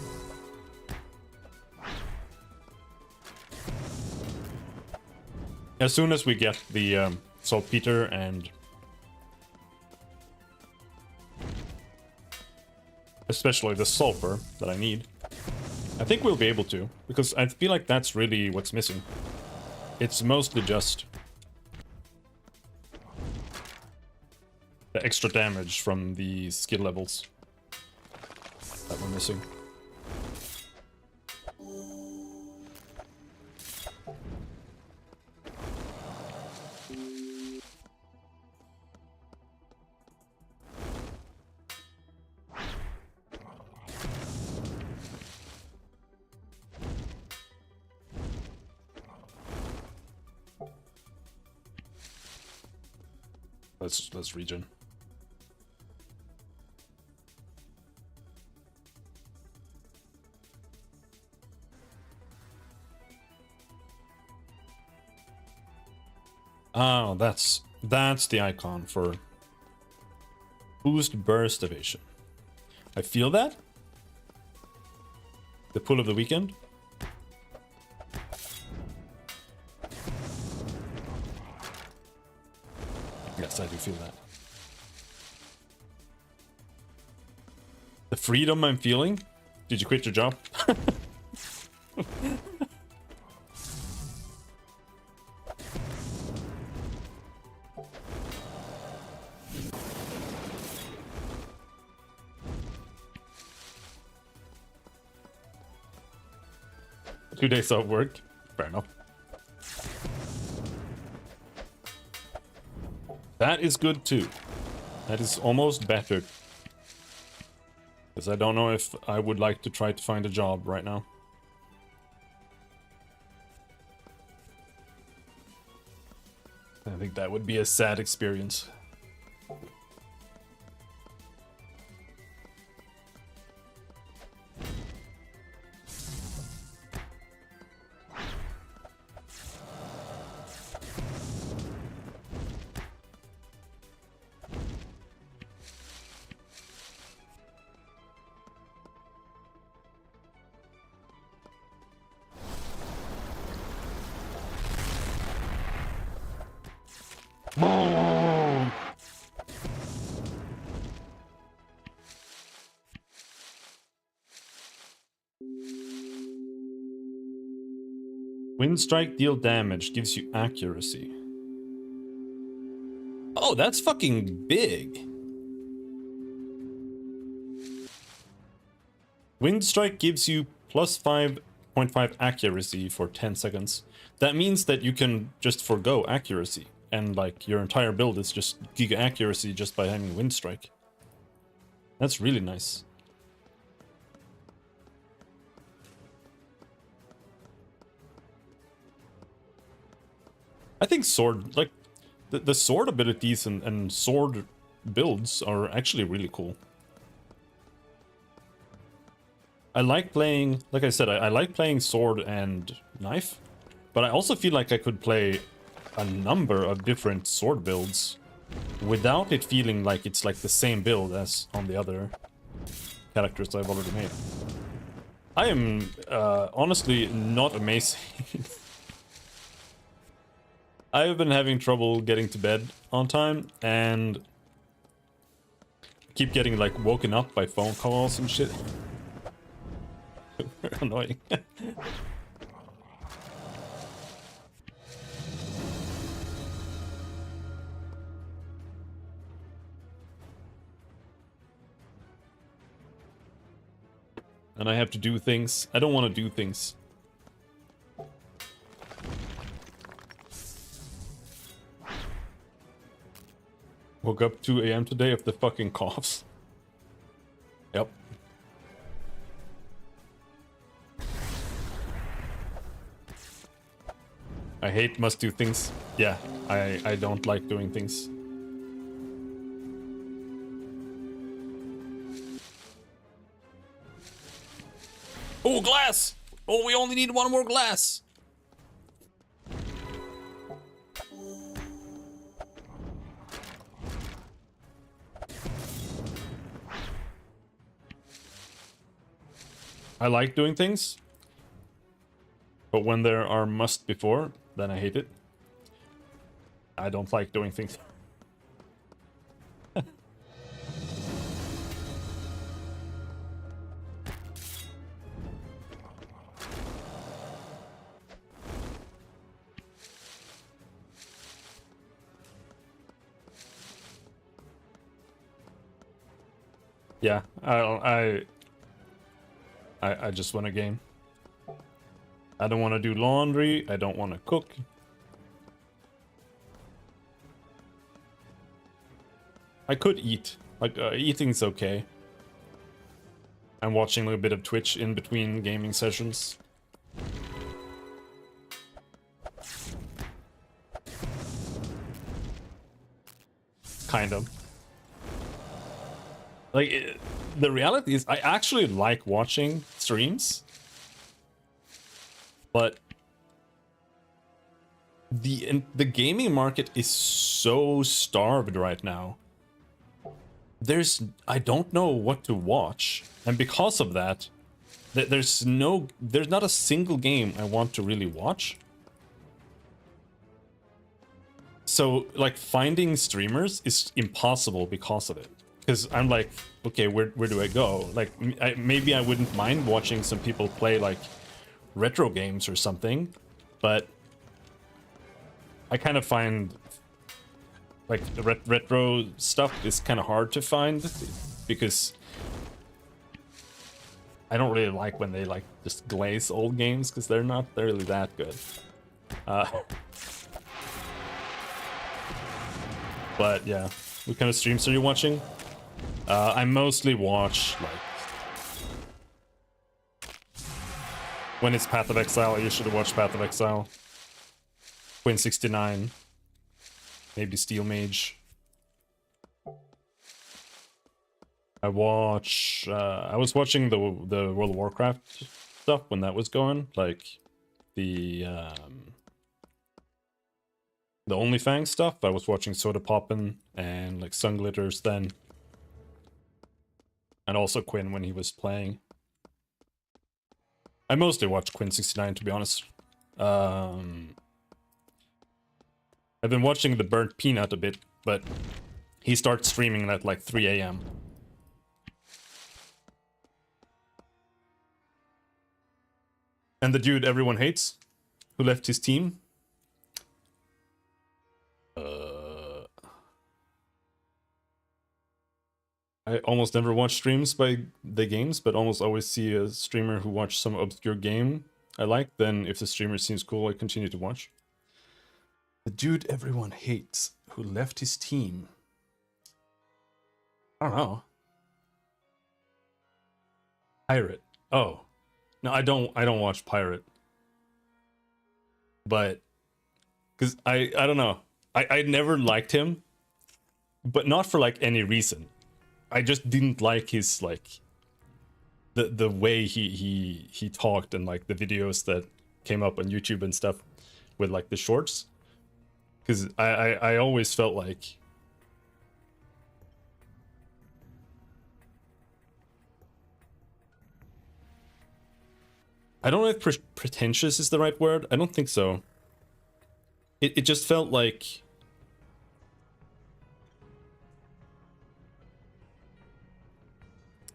as soon as we get the saltpeter and especially the sulfur that I need, I think we'll be able to, because I feel like that's really what's missing. It's mostly just the extra damage from the skill levels that we're missing. Let's regen. Oh, that's the icon for boost burst evasion. I feel that. The pull of the weekend. Yes, I do feel that. The freedom I'm feeling? Did you quit your job? 2 days off work. Fair enough. That is good too. That is almost better. Because I don't know if I would like to try to find a job right now. I think that would be a sad experience. Wind strike, deal damage, gives you accuracy. Oh, that's fucking big. Wind strike gives you plus 5.5 accuracy for 10 seconds. That means that you can just forgo accuracy. And like your entire build is just giga accuracy just by having wind strike. That's really nice. I think sword, like, the sword abilities and sword builds are actually really cool. I like playing, like I said, I like playing sword and knife, but I also feel like I could play a number of different sword builds without it feeling like it's like the same build as on the other characters I've already made. I am honestly not amazing. I've been having trouble getting to bed on time and keep getting like woken up by phone calls and shit. Annoying. And I have to do things. I don't want to do things. Woke up 2 AM today of the fucking coughs. Yep. I hate must do things. Yeah, I don't like doing things. Oh, glass! Oh, we only need one more glass! I like doing things, but when there are must before, then I hate it. I don't like doing things. Yeah, I just want a game. I don't want to do laundry. I don't want to cook. I could eat. Like, eating's okay. I'm watching a bit of Twitch in between gaming sessions. Kind of. Like, the reality is, I actually like watching streams. But the gaming market is so starved right now. I don't know what to watch, and because of that, there's not a single game I want to really watch. So like finding streamers is impossible because of it. Because I'm like, okay, where do I go? Like, maybe I wouldn't mind watching some people play like retro games or something, but I kind of find like the retro stuff is kind of hard to find because I don't really like when they like just glaze old games because they're not really that good. But yeah, what kind of streams are you watching? I mostly watch like when it's Path of Exile. I usually watch Path of Exile, Queen 69, maybe Steel Mage. I was watching the World of Warcraft stuff when that was going, like the OnlyFans stuff. I was watching Soda Poppin' and like Sunglitters then. And also Quinn when he was playing. I mostly watch Quinn 69 to be honest. I've been watching the Burnt Peanut a bit, but he starts streaming at like 3 AM. And the dude everyone hates, who left his team. I almost never watch streams by the games, but almost always see a streamer who watched some obscure game I like. Then if the streamer seems cool, I continue to watch. The dude everyone hates, who left his team. I don't know. Pirate. Oh. No, I don't watch Pirate. But because I don't know. I never liked him, but not for like any reason. I just didn't like his like the way he talked and like the videos that came up on YouTube and stuff with like the shorts. Because I always felt like I don't know if pretentious is the right word. I don't think so. It just felt like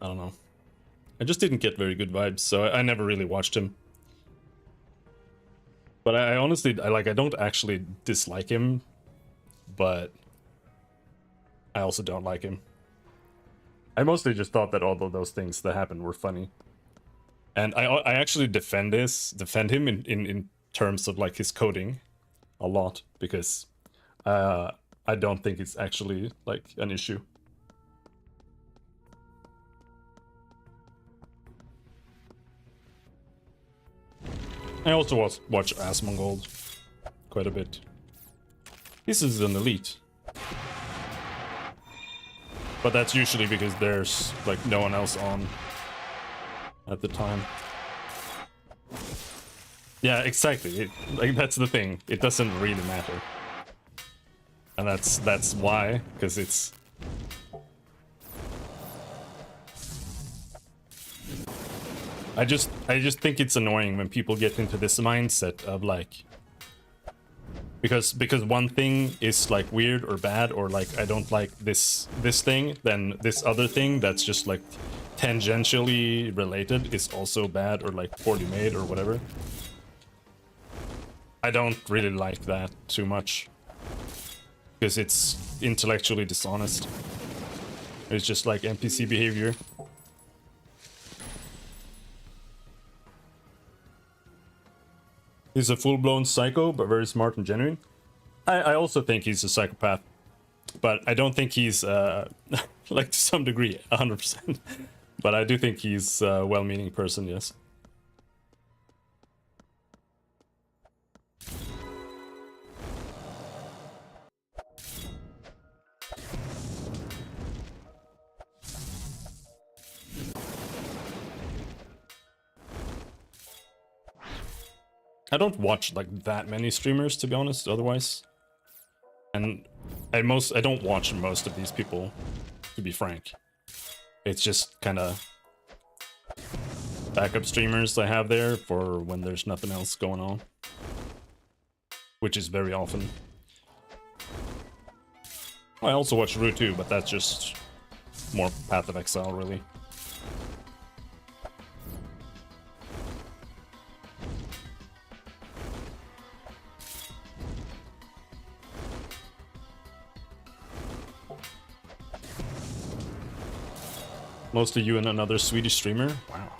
I don't know. I just didn't get very good vibes, so I never really watched him. But I honestly, I don't actually dislike him, but I also don't like him. I mostly just thought that all of those things that happened were funny. And I actually defend him in terms of like his coding a lot, because I don't think it's actually like an issue. I also watch Asmongold quite a bit. This is an elite. But that's usually because there's like no one else on at the time. Yeah, exactly. Like that's the thing. It doesn't really matter. And that's why, because it's I just think it's annoying when people get into this mindset of like because one thing is like weird or bad, or like I don't like this thing, then this other thing that's just like tangentially related is also bad or like poorly made or whatever. I don't really like that too much because it's intellectually dishonest. It's just like NPC behavior. He's a full-blown psycho, but very smart and genuine. I also think he's a psychopath, but I don't think he's, like to some degree, 100%. But I do think he's a well-meaning person, yes. I don't watch like that many streamers, to be honest, otherwise. And I don't watch most of these people, to be frank. It's just kind of backup streamers I have there for when there's nothing else going on, which is very often. I also watch Rue too, but that's just more Path of Exile, really. Mostly you and another Swedish streamer? Wow.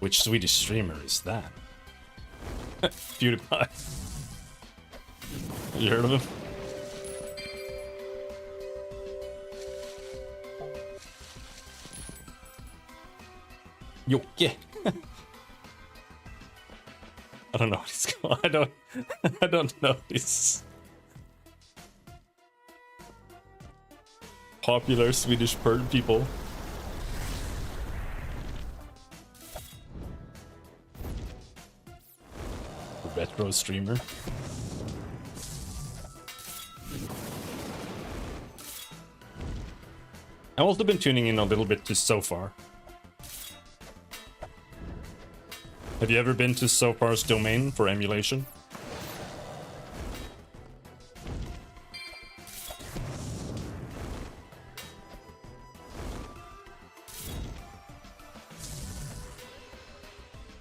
Which Swedish streamer is that? PewDiePie. You heard of him? Jocke. I don't know what he's called. I don't know his popular Swedish bird people. Retro streamer. I've also been tuning in a little bit to So Far. Have you ever been to So Far's domain for emulation?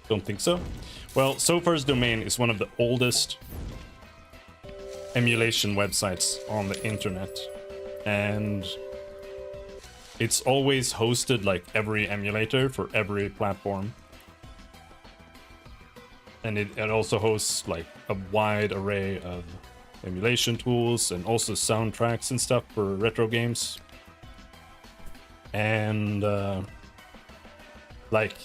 Don't think so. Well, So Far's domain is one of the oldest emulation websites on the internet, and it's always hosted like every emulator for every platform. And it also hosts like a wide array of emulation tools and also soundtracks and stuff for retro games. And like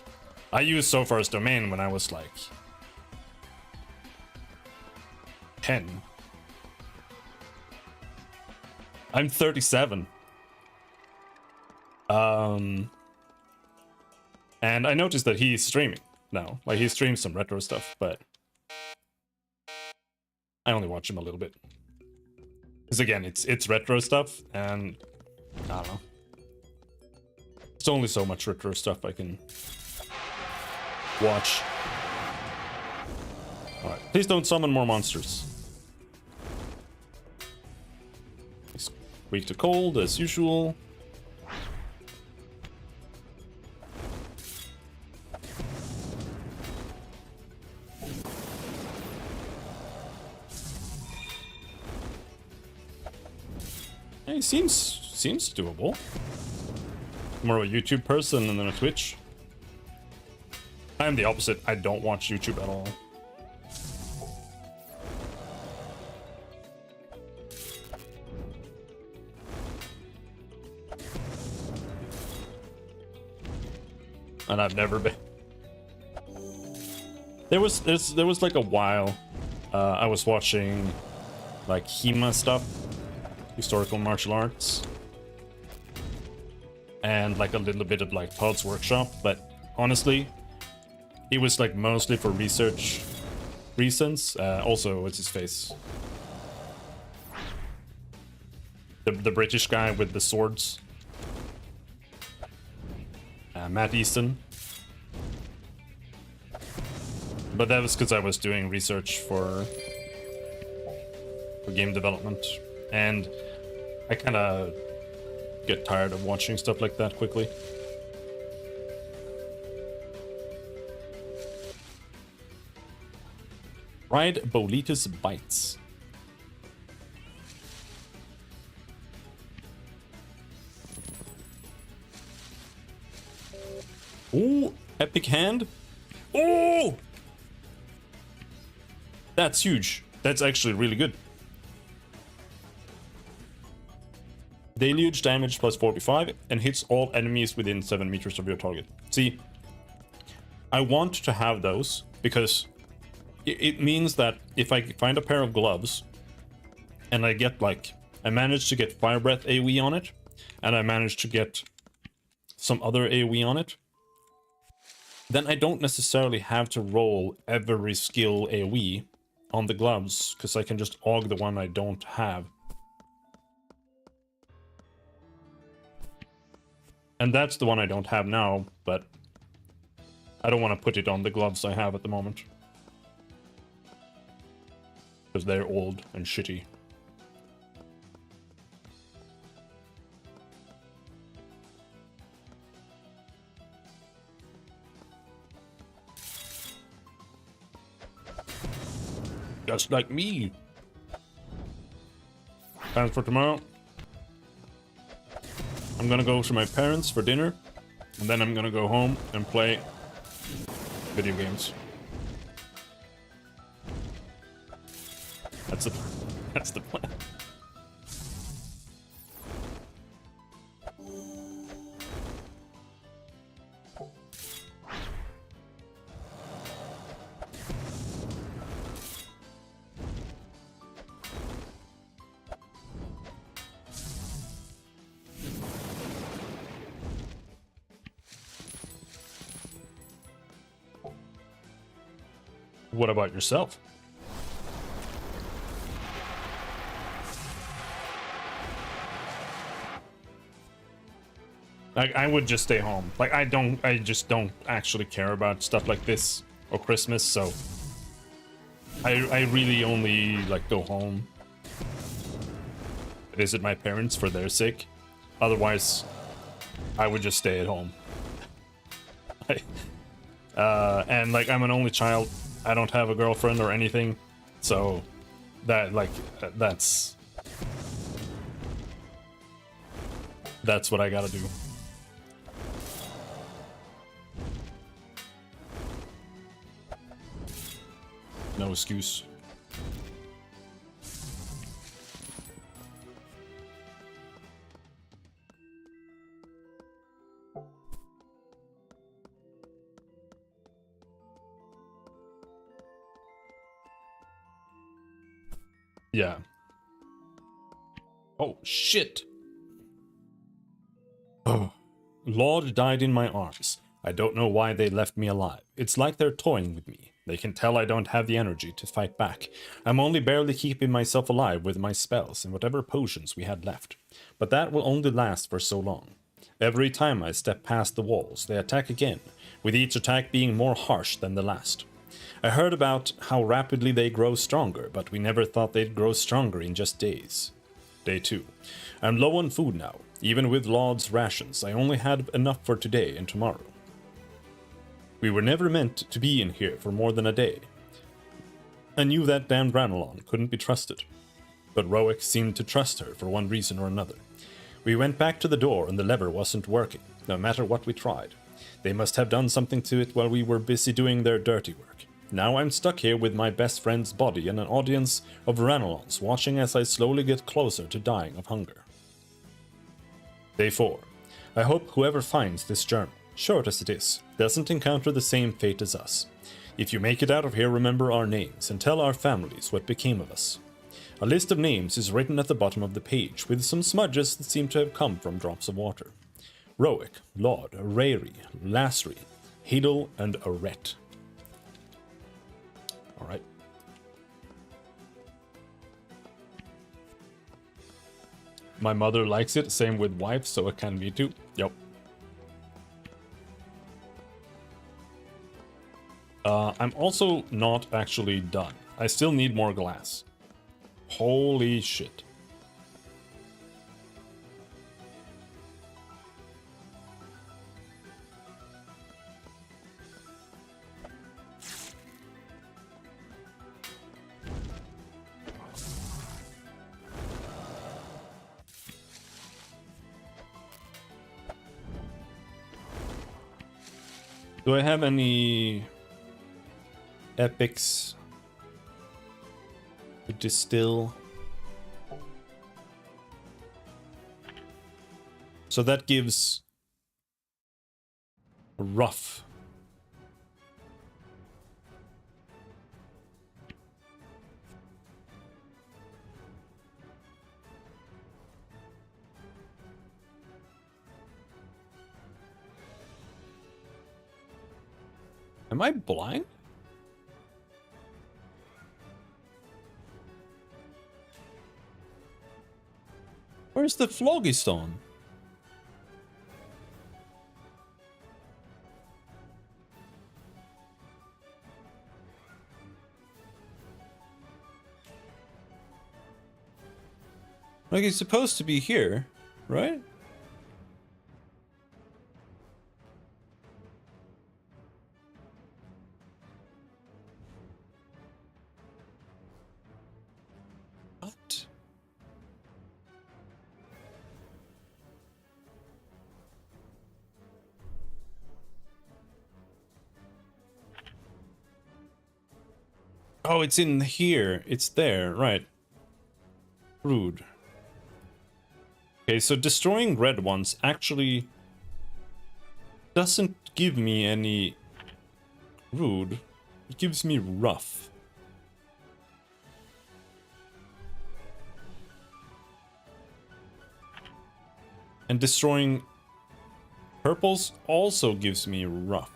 I used So Far's domain when I was like 10. I'm 37. And I noticed that he's streaming now. Like, he streams some retro stuff, but I only watch him a little bit. Because again, it's retro stuff, and I don't know. It's only so much retro stuff I can watch. Alright, please don't summon more monsters. Weak to cold, as usual. Hey, seems doable. More of a YouTube person than a Twitch. I am the opposite. I don't watch YouTube at all. And I've never been. There was like a while I was watching like HEMA stuff, historical martial arts, and like a little bit of like Todd's Workshop, but honestly, it was like mostly for research reasons. Also, what's his face? The British guy with the swords. Matt Easton. But that was because I was doing research for game development, and I kind of get tired of watching stuff like that quickly. Fried Bolitas Bites. Ooh, epic hand. Oh! That's huge. That's actually really good. Deluge damage plus 45 and hits all enemies within 7 meters of your target. See, I want to have those because it means that if I find a pair of gloves and I get like, I managed to get Fire Breath AoE on it, and I managed to get some other AoE on it, then I don't necessarily have to roll every skill AoE on the gloves, because I can just aug the one I don't have. And that's the one I don't have now, but I don't want to put it on the gloves I have at the moment, because they're old and shitty. Just like me. Plans for tomorrow. I'm gonna go to my parents for dinner, and then I'm gonna go home and play video games. That's the plan. What about yourself? Like, I would just stay home. Like, I just don't actually care about stuff like this or Christmas, so I really only, like, go home, visit my parents for their sake. Otherwise, I would just stay at home. And, like, I'm an only child. I don't have a girlfriend or anything, so that, like, that's what I gotta do. No excuse. Yeah. Oh, shit. Oh. Lord died in my arms. I don't know why they left me alive. It's like they're toying with me. They can tell I don't have the energy to fight back. I'm only barely keeping myself alive with my spells and whatever potions we had left. But that will only last for so long. Every time I step past the walls, they attack again, with each attack being more harsh than the last. I heard about how rapidly they grow stronger, but we never thought they'd grow stronger in just days. Day 2. I'm low on food now. Even with Lord's rations, I only had enough for today and tomorrow. We were never meant to be in here for more than a day. I knew that damned Ranelon couldn't be trusted, but Roic seemed to trust her for one reason or another. We went back to the door and the lever wasn't working, no matter what we tried. They must have done something to it while we were busy doing their dirty work. Now I'm stuck here with my best friend's body and an audience of Ranelons watching as I slowly get closer to dying of hunger. Day 4. I hope whoever finds this journal, short as it is, doesn't encounter the same fate as us. If you make it out of here, remember our names and tell our families what became of us. A list of names is written at the bottom of the page, with some smudges that seem to have come from drops of water. Roic, Laud, Rayri, Lasri, Hedel, and Aret. Alright. My mother likes it, same with wife, so it can be too. Yep. I'm also not actually done. I still need more glass. Holy shit. Do I have any epics to distill? So that gives a rough. Am I blind? Where's the Phlogiston? Like, he's supposed to be here, right? What? Oh, it's in here. It's there, right. Rude. Okay, so destroying red ones actually doesn't give me any rude. It gives me rough. And destroying purples also gives me rough.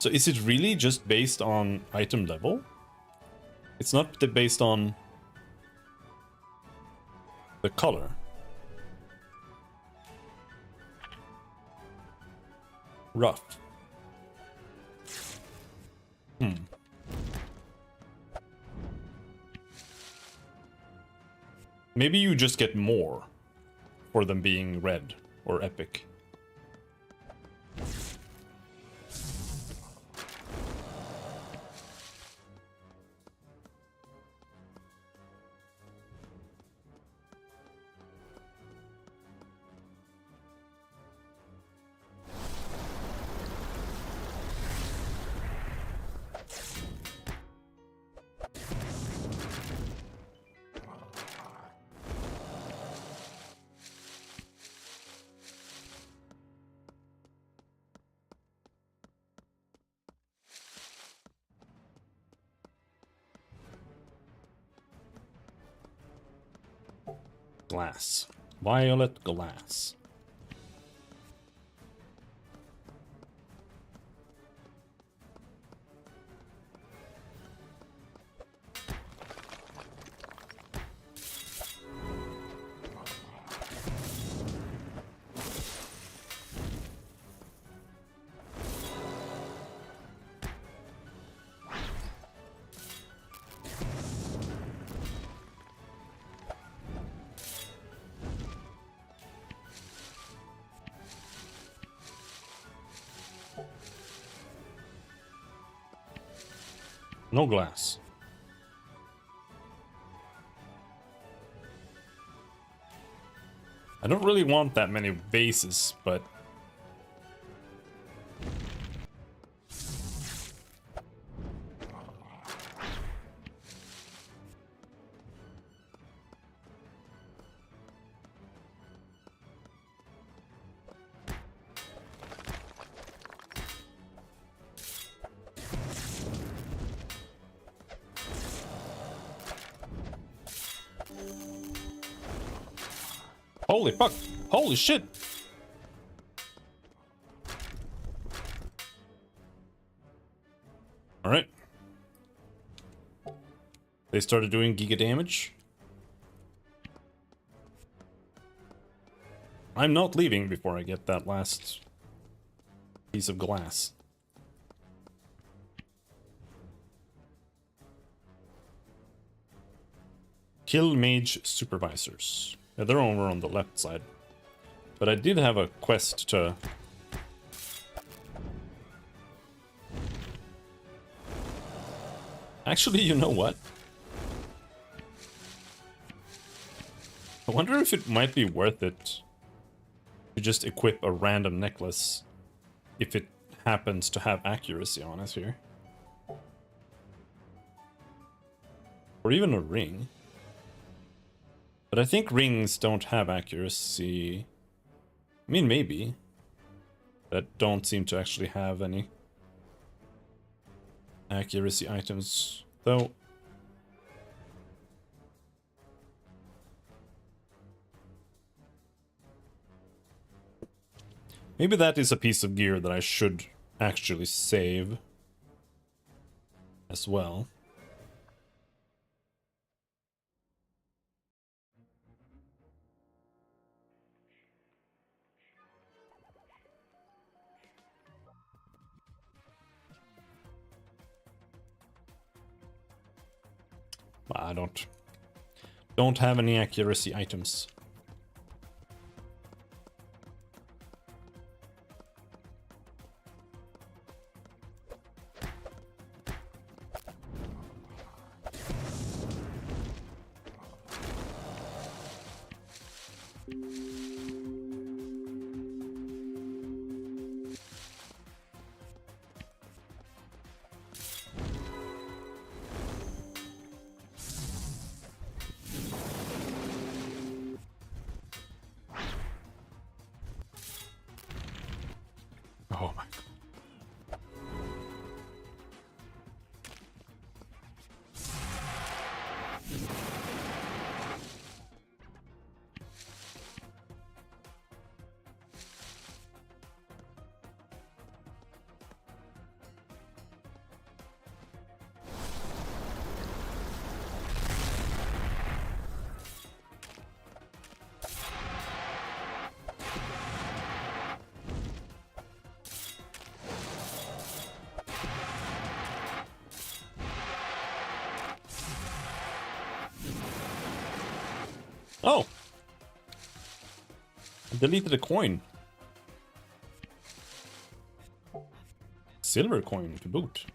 So is it really just based on item level? It's not based on the color. Rough. Maybe you just get more for them being red or epic. Glass. Violet glass. No glass. I don't really want that many vases, but... Holy fuck! Holy shit! Alright. They started doing giga damage. I'm not leaving before I get that last piece of glass. Kill mage supervisors. Yeah, they're over on the left side. But I did have a quest to... Actually, you know what? I wonder if it might be worth it to just equip a random necklace if it happens to have accuracy on it here. Or even a ring. But I think rings don't have accuracy. I mean, maybe. That don't seem to actually have any accuracy items, though. Maybe that is a piece of gear that I should actually save as well. I don't have any accuracy items. Oh my god. Oh! I deleted a coin. Silver coin to boot.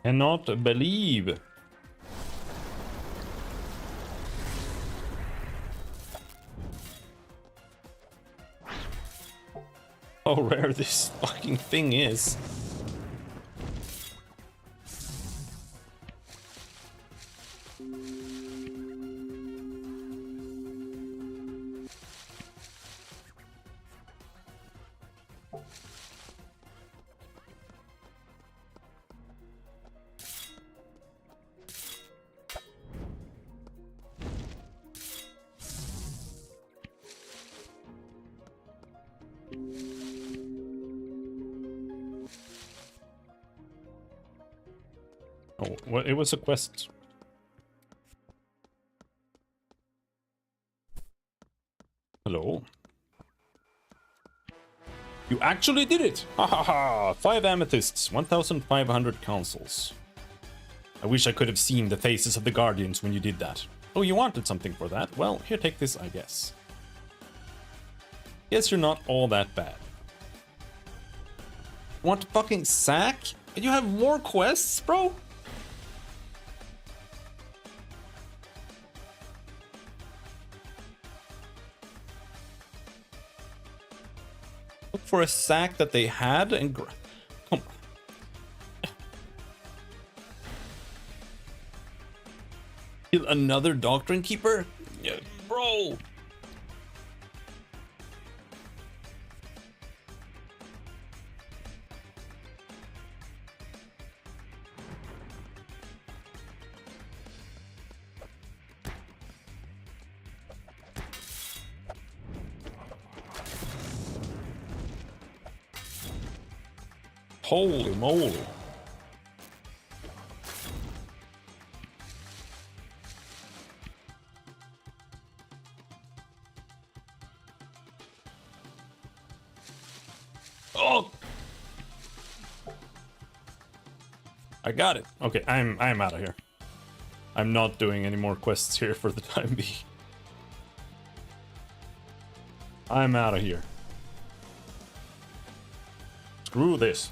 Cannot believe. How rare this fucking thing is. Oh, well, it was a quest. Hello? You actually did it! Ha ha ha! 5 amethysts, 1,500 councils. I wish I could have seen the faces of the guardians when you did that. Oh, you wanted something for that? Well, here, take this, I guess. Guess you're not all that bad. Want a fucking sack? And you have more quests, bro? Look for a sack that they had and come on. Kill another Doctrine Keeper? Yeah, bro. Holy moly. Oh! I got it. Okay, I'm out of here. I'm not doing any more quests here for the time being. I'm out of here. Screw this.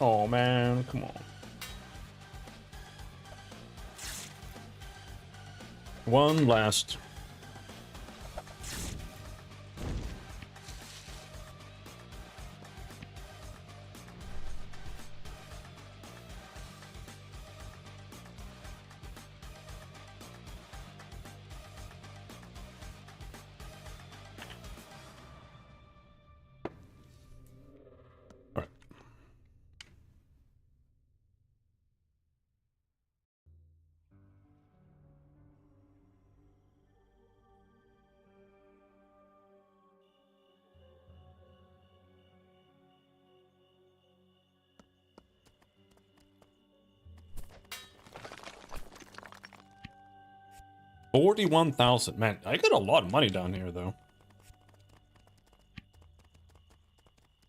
Oh man, come on. One last. 41,000. Man, I got a lot of money down here, though.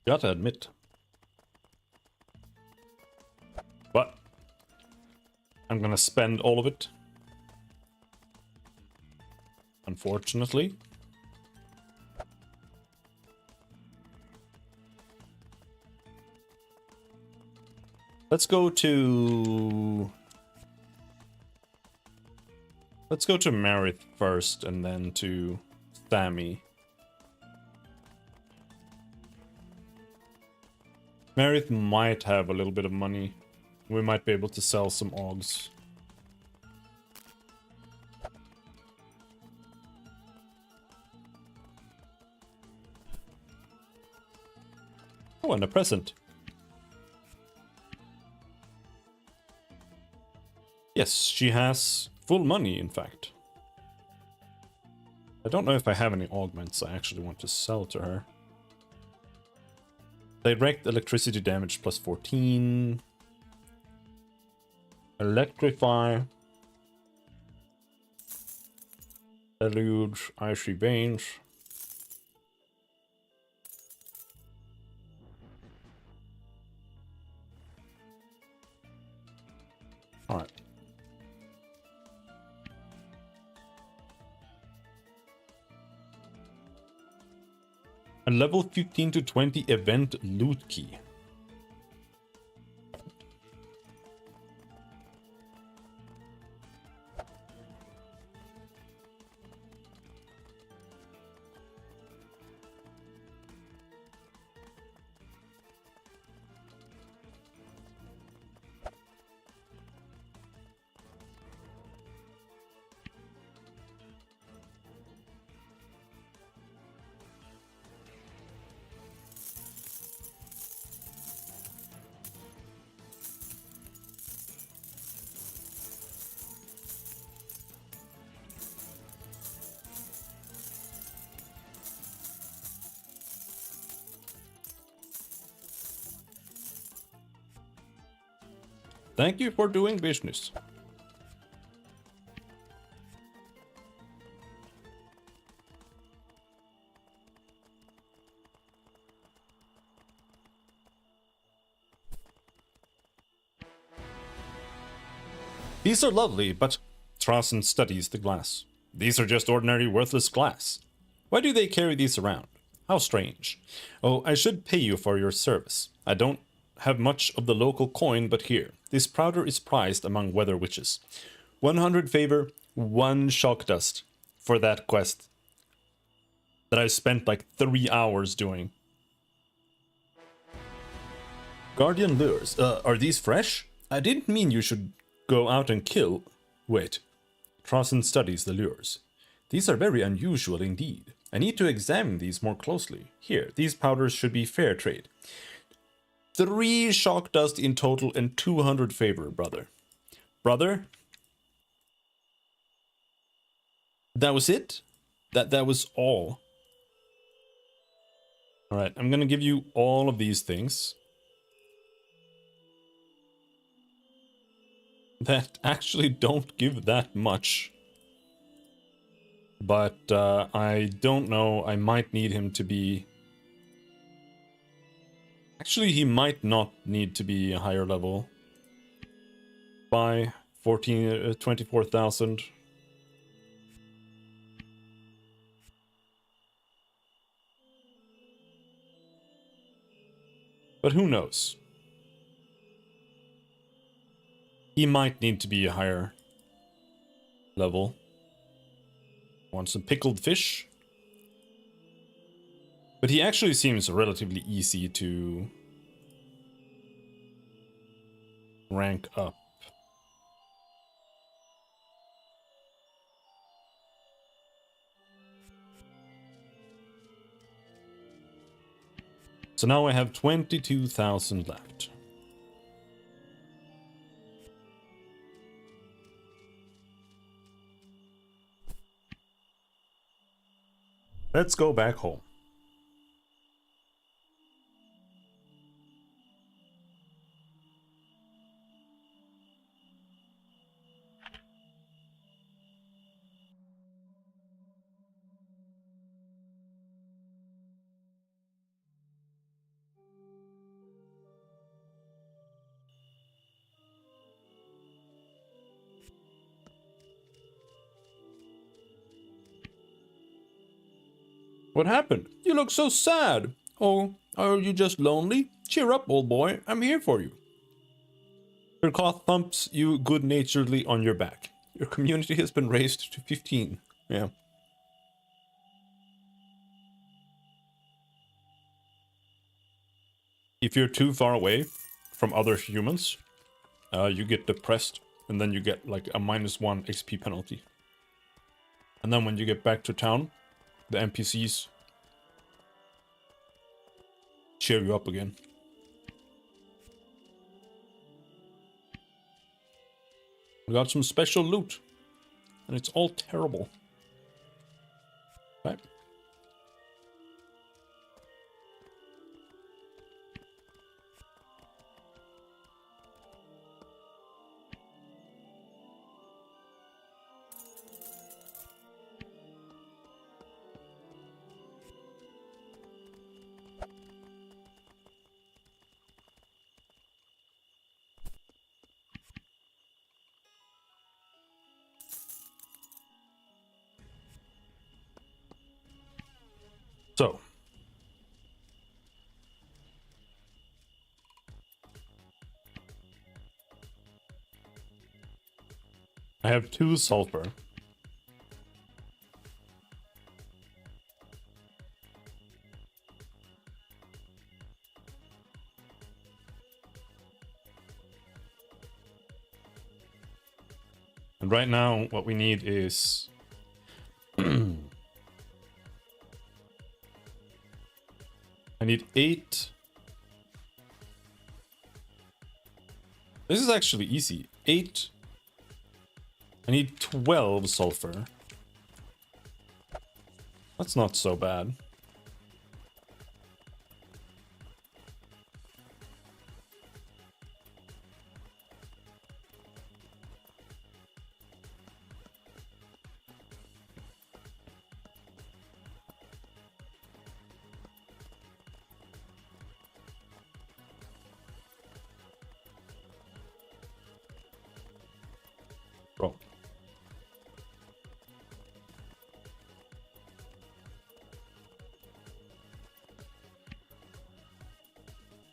Gotta admit. But I'm gonna spend all of it. Unfortunately. Let's go to Marith first and then to Thami. Marith might have a little bit of money. We might be able to sell some Augs. Oh, and a present. Yes, she has full money, in fact. I don't know if I have any augments I actually want to sell to her. Direct electricity damage plus 14. Electrify. Deluge, icy veins. Alright. A level 15 to 20 event loot key. Thank you for doing business. These are lovely, but Trasen studies the glass. These are just ordinary worthless glass. Why do they carry these around? How strange. Oh, I should pay you for your service. I don't have much of the local coin, but here. This powder is prized among weather witches. 100 favor, 1 shock dust for that quest that I spent like 3 hours doing. Guardian lures. Are these fresh? I didn't mean you should go out and kill. Wait. Trasen studies the lures. These are very unusual indeed. I need to examine these more closely. Here, these powders should be fair trade. 3 shock dust in total and 200 favor, brother. Brother? That was it? That was all. Alright, I'm gonna give you all of these things. That actually don't give that much. But I don't know, I might need him to be... Actually, he might not need to be a higher level. By 24,000. But who knows? He might need to be a higher level. Want some pickled fish? But he actually seems relatively easy to rank up. So now I have 22,000 left. Let's go back home. What happened? You look so sad. Oh, are you just lonely? Cheer up, old boy. I'm here for you. Your cloth thumps you good-naturedly on your back. Your community has been raised to 15. Yeah. If you're too far away from other humans, you get depressed, and then you get like a -1 XP penalty. And then when you get back to town, the NPCs cheer you up again. We got some special loot, and it's all terrible. Right? So, I have 2 sulfur. And right now, what we need is... I need 8. This is actually easy. 8. I need 12 sulfur. That's not so bad. Bro.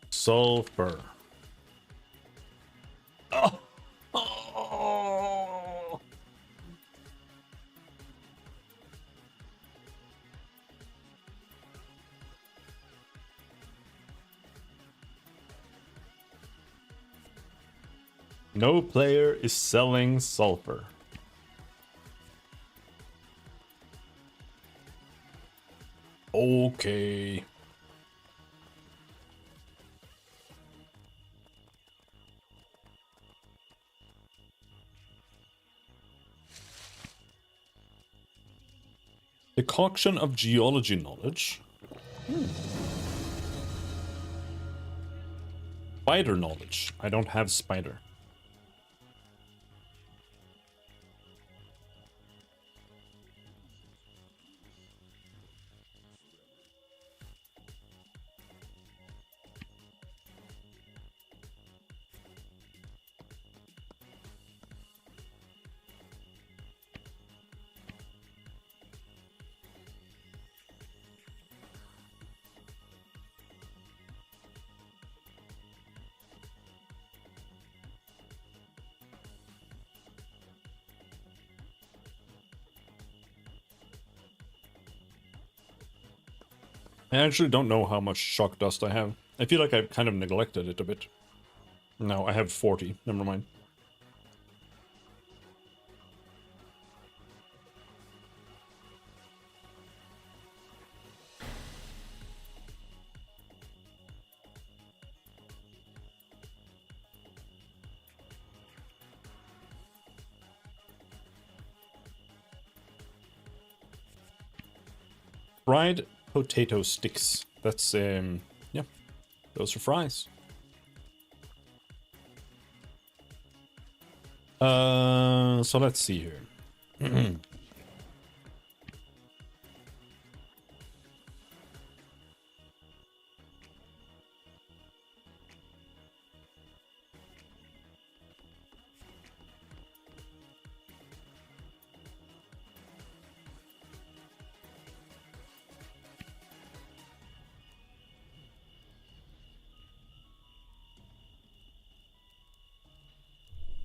Sulfur. Oh. Oh. No player is selling sulfur. Okay. Decoction of geology knowledge. Spider knowledge. I don't have spider. I actually don't know how much shock dust I have. I feel like I've kind of neglected it a bit. No, I have 40. Never mind. Fried potato sticks. That's, yeah. Those are fries. So let's see here.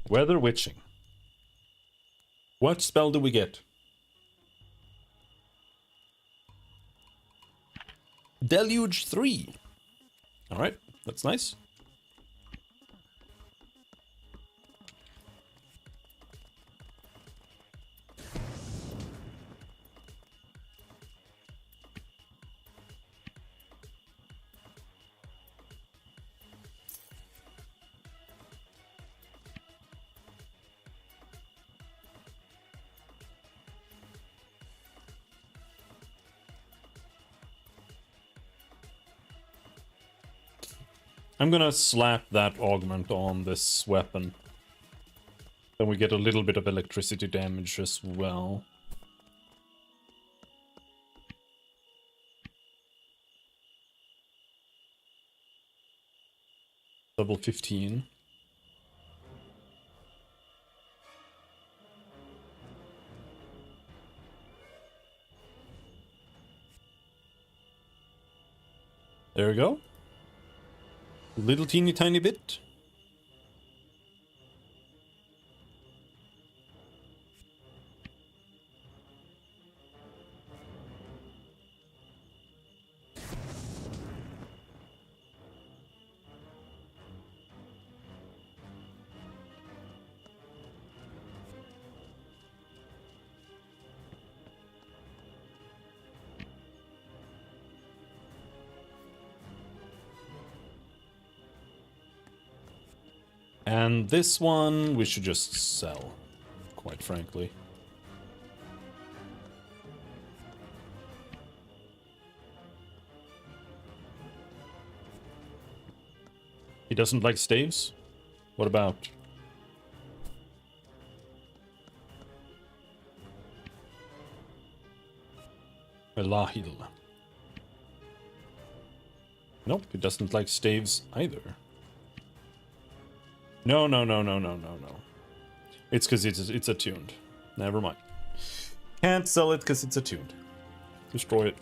Weather Witching. What spell do we get? Deluge 3. Alright, that's nice. I'm gonna slap that augment on this weapon. Then we get a little bit of electricity damage as well. Double 15. There we go. Little teeny tiny bit. And this one we should just sell, quite frankly. He doesn't like staves? What about? Elahil. Nope, he doesn't like staves either. No. It's because it's attuned. Never mind. Can't sell it because it's attuned. Destroy it.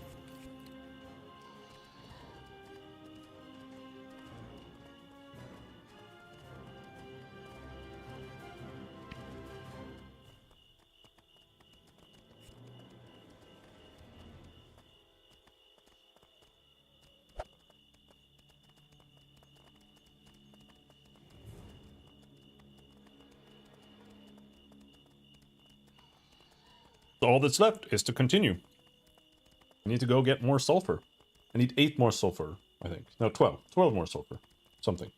All that's left is to continue. I need to go get more sulfur. I need 8 more sulfur, I think. No, 12. 12 more sulfur. Something.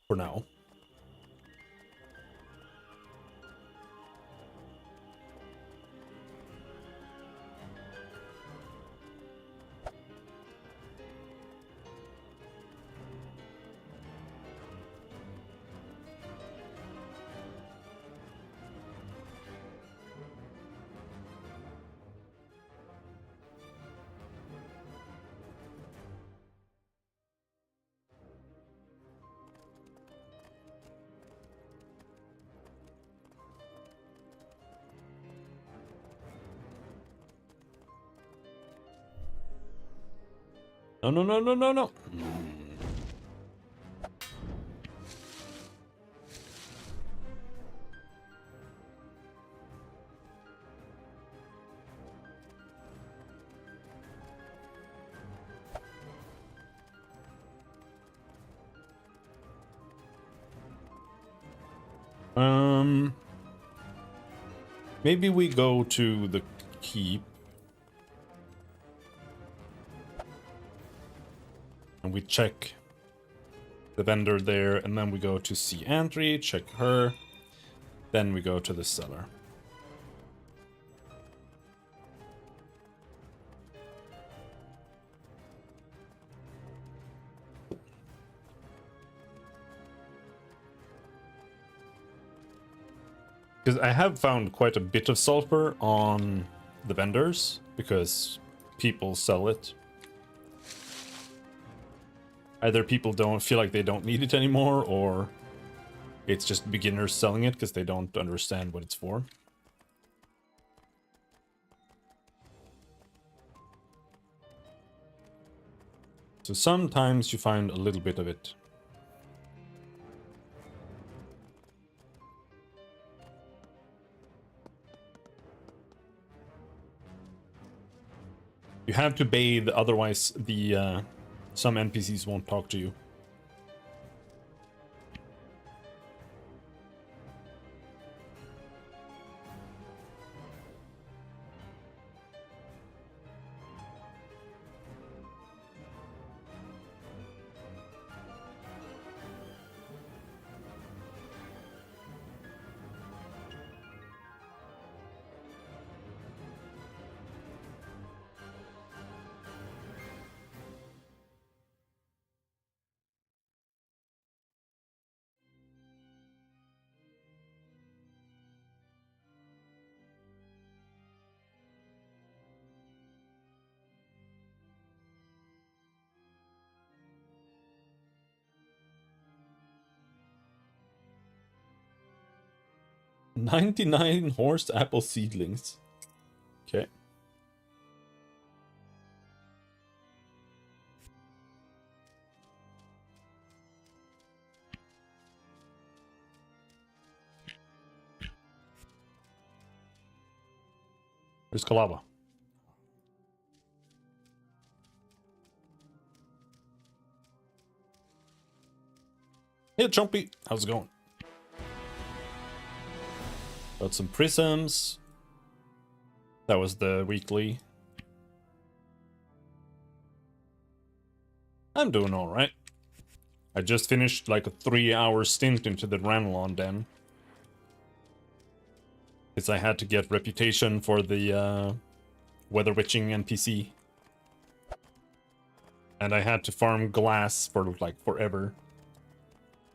For now. No. Maybe we go to the keep. And we check the vendor there, and then we go to see Antri, check her. Then we go to the cellar. Because I have found quite a bit of sulfur on the vendors, because people sell it. Either people don't feel like they don't need it anymore, or it's just beginners selling it because they don't understand what it's for. So sometimes you find a little bit of it. You have to bathe, otherwise the some NPCs won't talk to you. "99 horse apple seedlings." Okay. Where's Kalava? Hey, Chompy. How's it going? Got some prisms. That was the weekly. I'm doing alright. I just finished like a 3-hour stint into the Ranelon Den. Because I had to get reputation for the Weather Witching NPC. And I had to farm glass for like forever.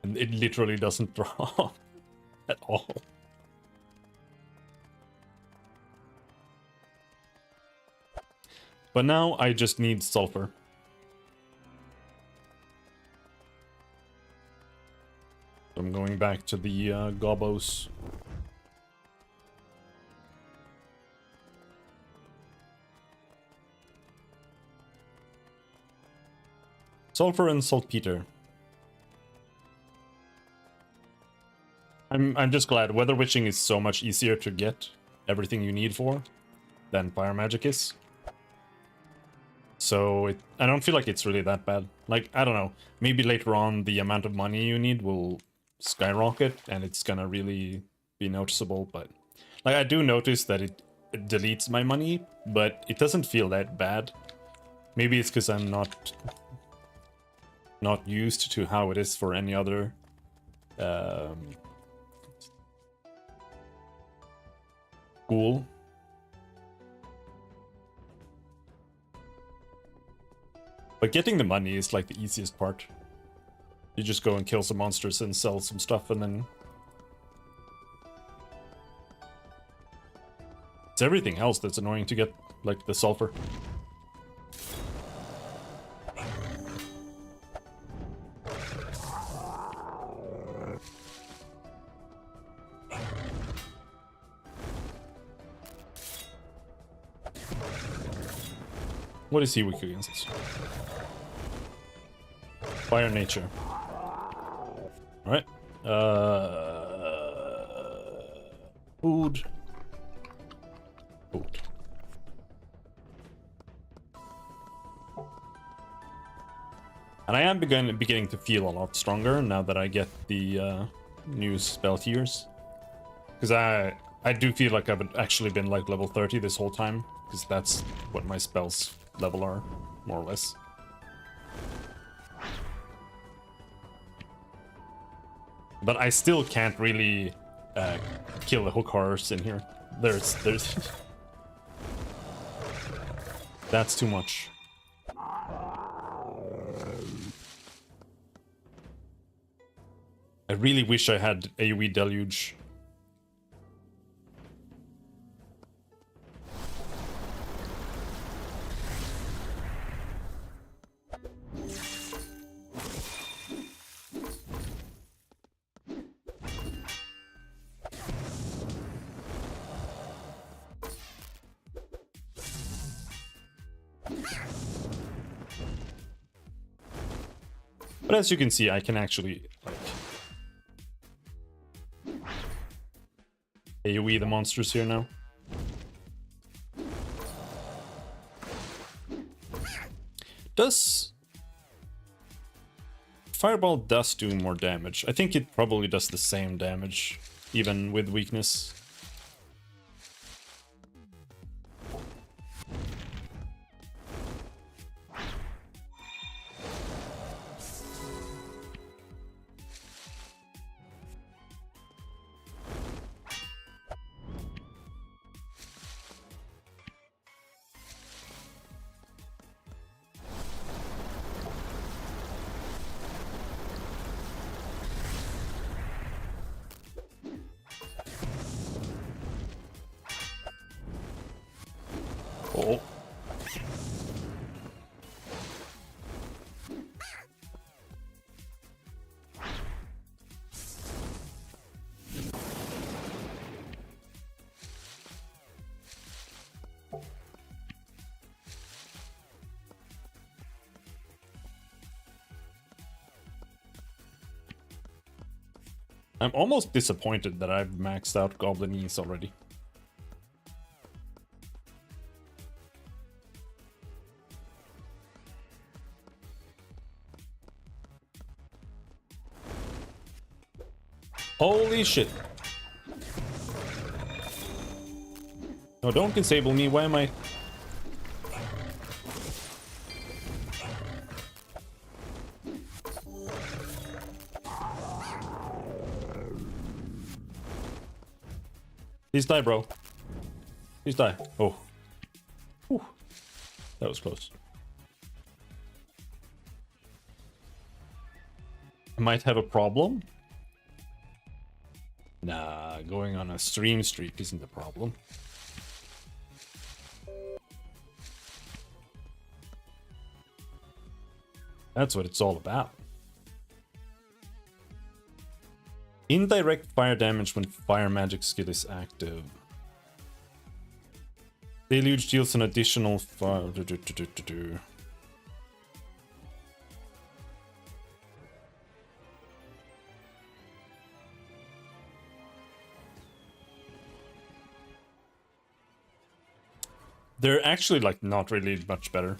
And it literally doesn't drop at all. But now I just need sulfur. I'm going back to the gobos. Sulfur and saltpeter. I'm just glad Weather Witching is so much easier to get everything you need for than Fire Magic is. So I don't feel like it's really that bad. Like, I don't know, maybe later on the amount of money you need will skyrocket and it's gonna really be noticeable, but like I do notice that it deletes my money, but it doesn't feel that bad. Maybe it's because I'm not used to how it is for any other school. But getting the money is like the easiest part. You just go and kill some monsters and sell some stuff, and then it's everything else that's annoying to get, like the sulfur. What is he weak against? Fire nature. Alright. Food. Food. And I am beginning to feel a lot stronger now that I get the new spell tiers. Because I do feel like I've actually been like level 30 this whole time. Because that's what my spells level are, more or less. But I still can't really kill the hook horrors in here. There's that's too much. I really wish I had AoE Deluge. But as you can see, I can actually, like, AoE the monsters here now. Does Fireball does do more damage? I think it probably does the same damage, even with weakness. Oh. I'm almost disappointed that I've maxed out Goblinese already. Holy shit. No, don't disable me. Why am I... Please die, bro. Please die. Oh. Whew. That was close. I might have a problem. Nah, going on a stream streak isn't a problem. That's what it's all about. Indirect fire damage when fire magic skill is active. Deluge deals an additional fire. They're actually like not really much better.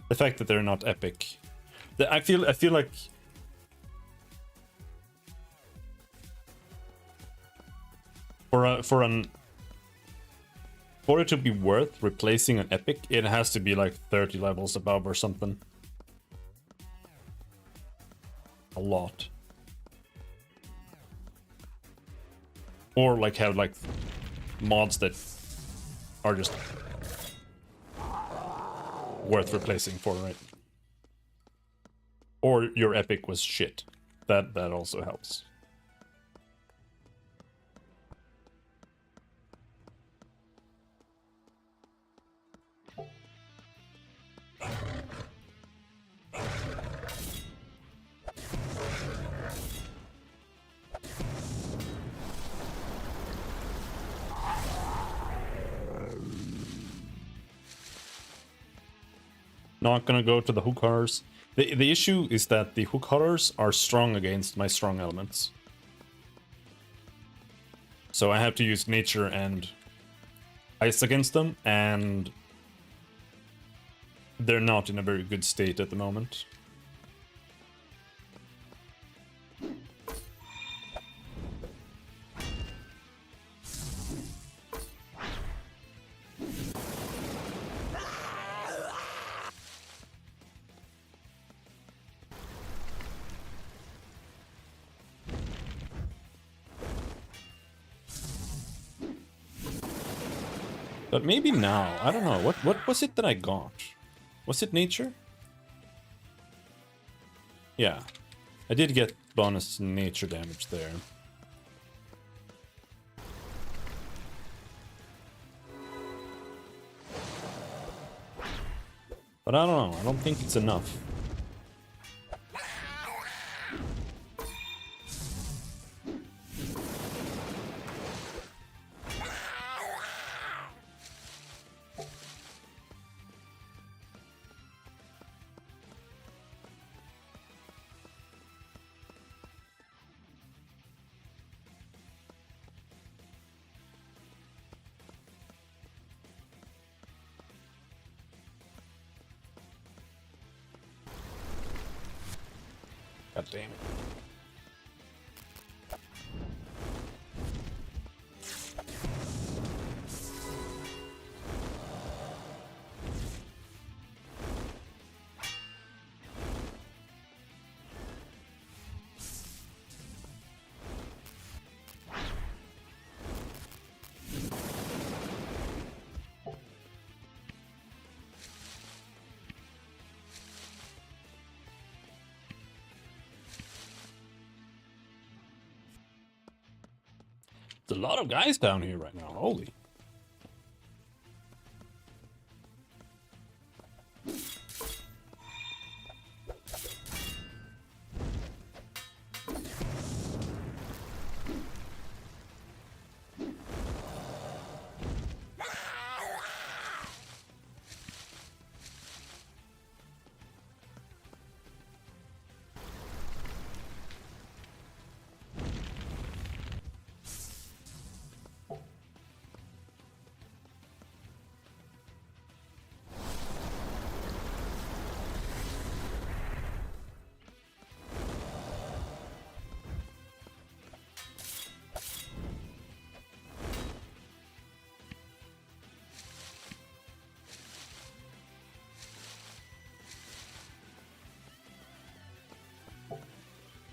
The fact that they're not epic. I feel like for it to be worth replacing an epic, it has to be like 30 levels above or something. A lot. Or like have like mods that are just worth replacing for, right? Or your epic was shit. That also helps. Not gonna go to the hook horrors. The issue is that the hook horrors are strong against my strong elements. So I have to use nature and ice against them, and they're not in a very good state at the moment. But maybe now, I don't know, what was it that I got? Was it nature? Yeah, I did get bonus nature damage there. But I don't know, I don't think it's enough. God damn it. There's a lot of guys down here right now. Holy.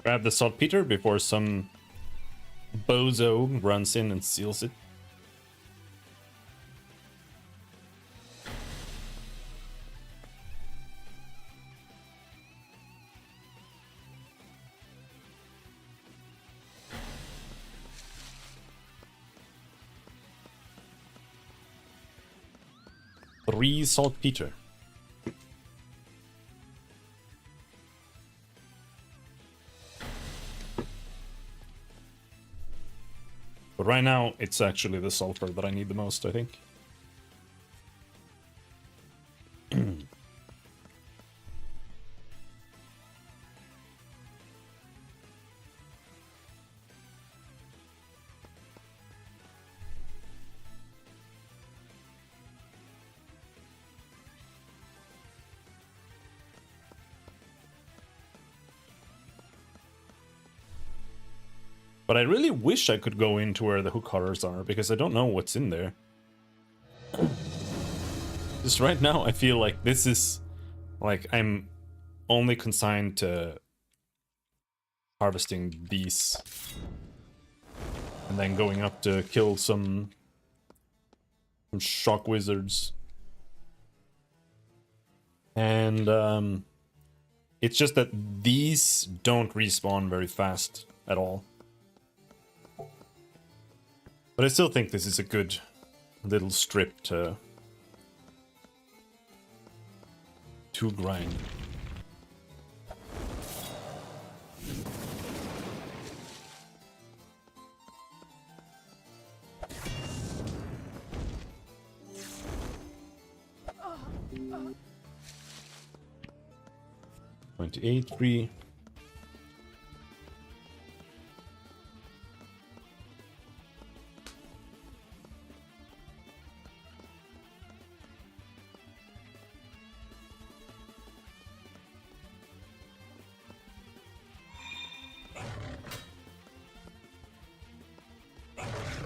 Grab the saltpeter before some bozo runs in and seals it. Three saltpeter. But right now, it's actually the sulfur that I need the most, I think. But I really wish I could go into where the hook horrors are, because I don't know what's in there. Just right now, I feel like this is... like, I'm only consigned to harvesting these. And then going up to kill some shock wizards. And, it's just that these don't respawn very fast at all. But I still think this is a good little strip to grind. $28.3.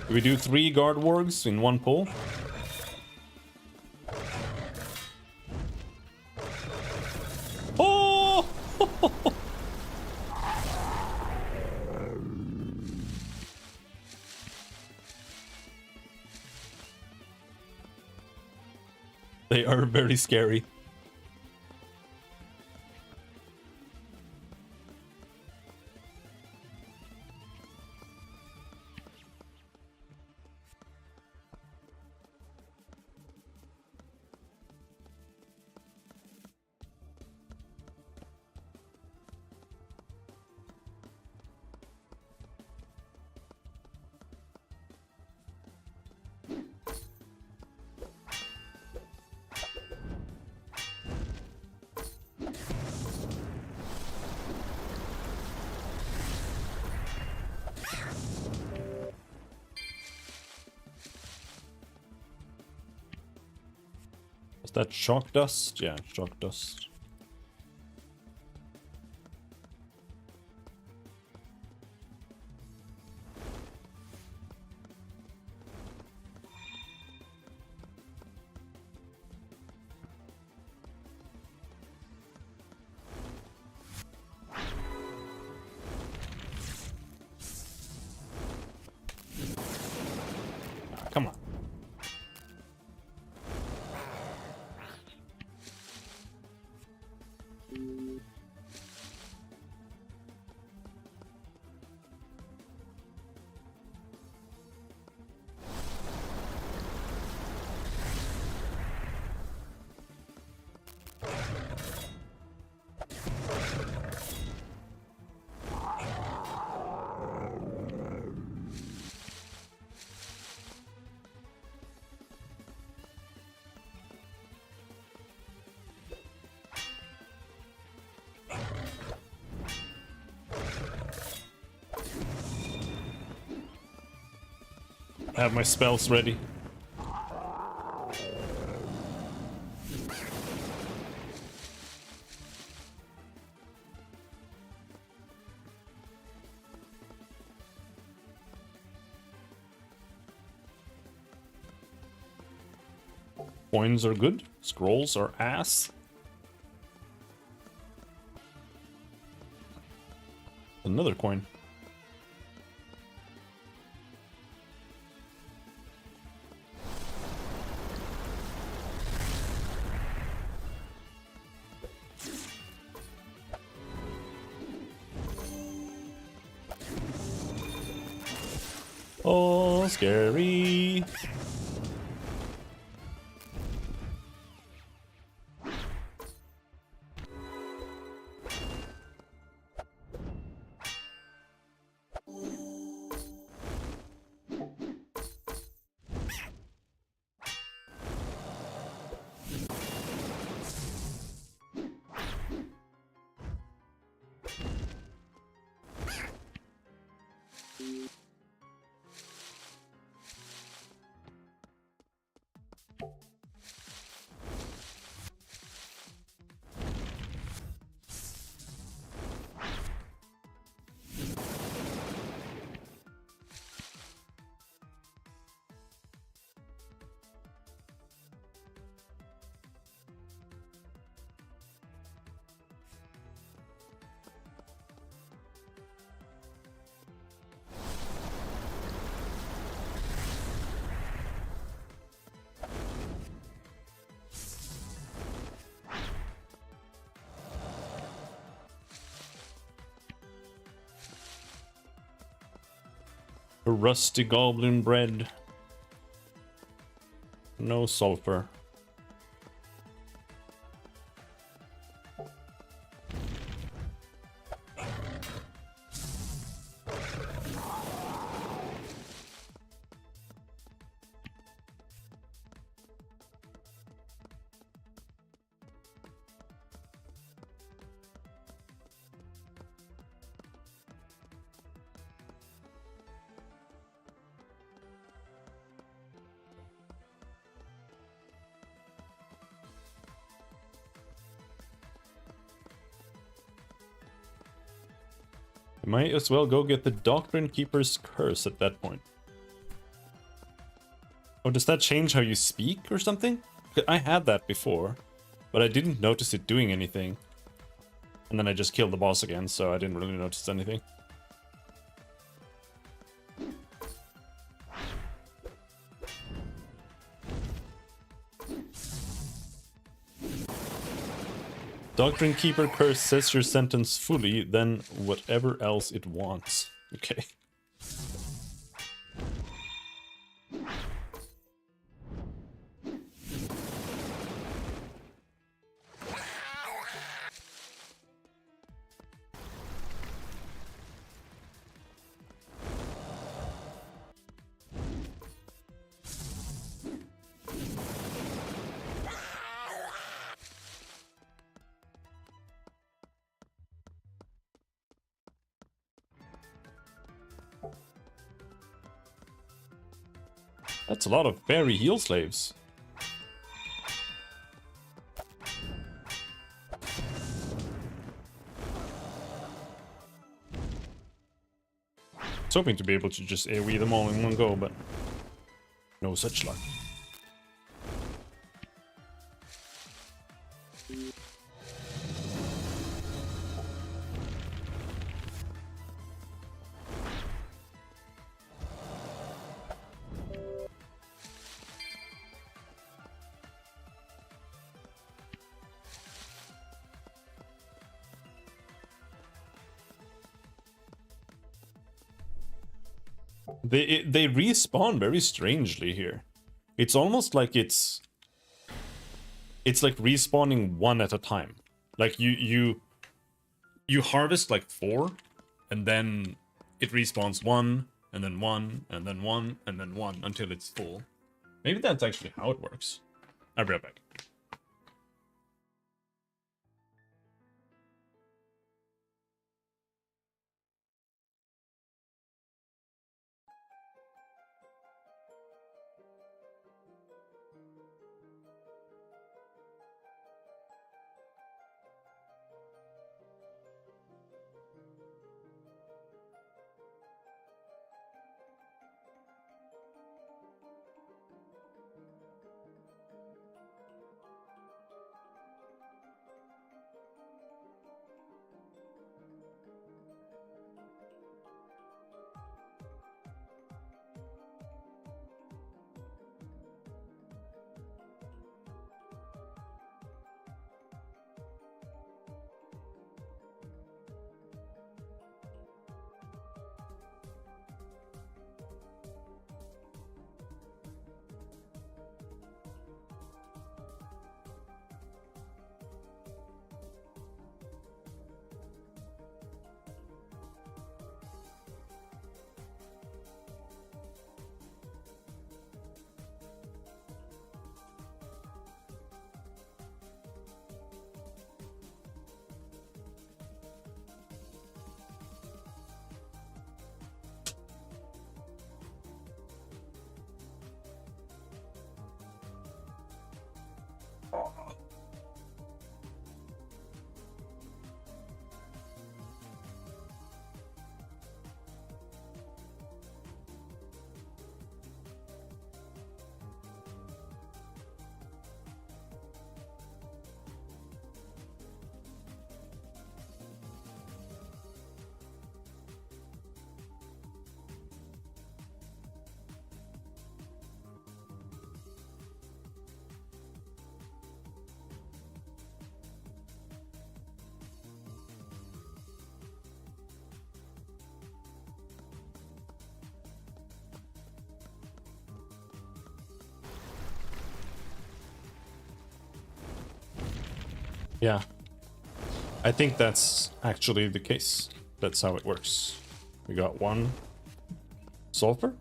Do we do 3 guard wargs in one pull? Oh! They are very scary. Is that shock dust? Yeah, shock dust. have my spells ready. Coins are good. Scrolls are ass. Another coin. Oh, scary. A rusty goblin bread. No sulfur. I might as well go get the Doctrine Keeper's Curse at that point. Oh, does that change how you speak or something? I had that before, but I didn't notice it doing anything. And then I just killed the boss again, so I didn't really notice anything. Doctrine Keeper Curse says your sentence fully, then whatever else it wants. Okay. That's a lot of fairy heal slaves. I was hoping to be able to just AoE them all in one go, but no such luck. They respawn very strangely here. It's almost like it's like respawning one at a time. Like you harvest like 4, and then it respawns 1, and then 1, and then 1, and then 1 until it's full. Maybe that's actually how it works. I'll be right back. Yeah. I think that's actually the case. That's how it works. We got one sulfur.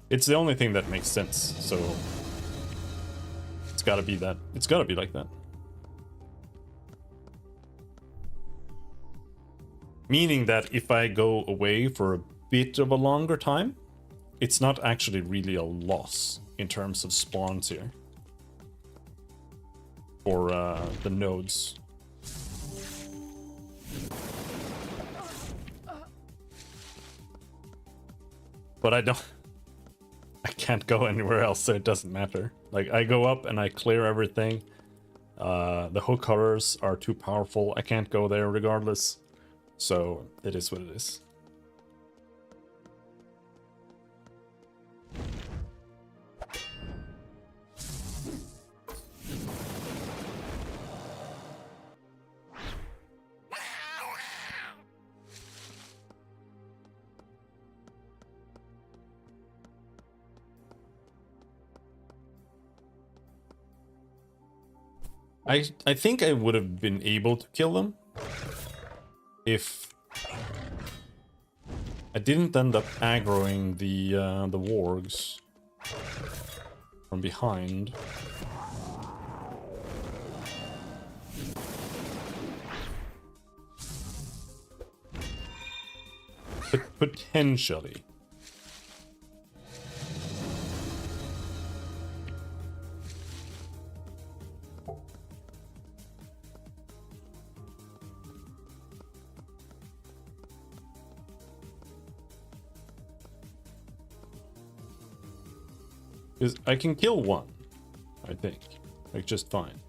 It's the only thing that makes sense, so it's gotta be that. It's gotta be like that. Meaning that if I go away for a bit of a longer time, it's not actually really a loss in terms of spawns here. For the nodes. But I can't go anywhere else, so it doesn't matter. Like, I go up and I clear everything. The hook horrors are too powerful. I can't go there regardless. So, it is what it is. I think I would have been able to kill them if I didn't end up aggroing the wargs from behind. But potentially. Because I can kill one, I think. Like, just fine.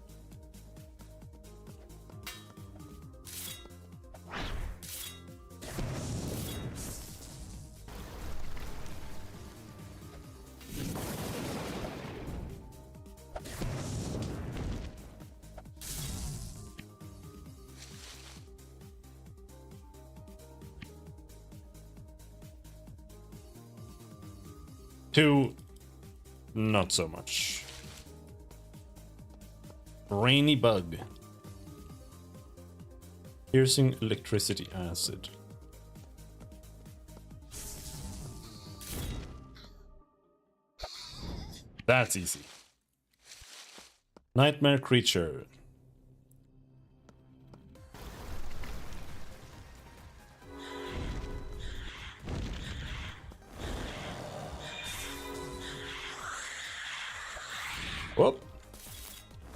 Two, not so much. Rainy bug. Piercing electricity acid. That's easy. Nightmare creature. Whoop.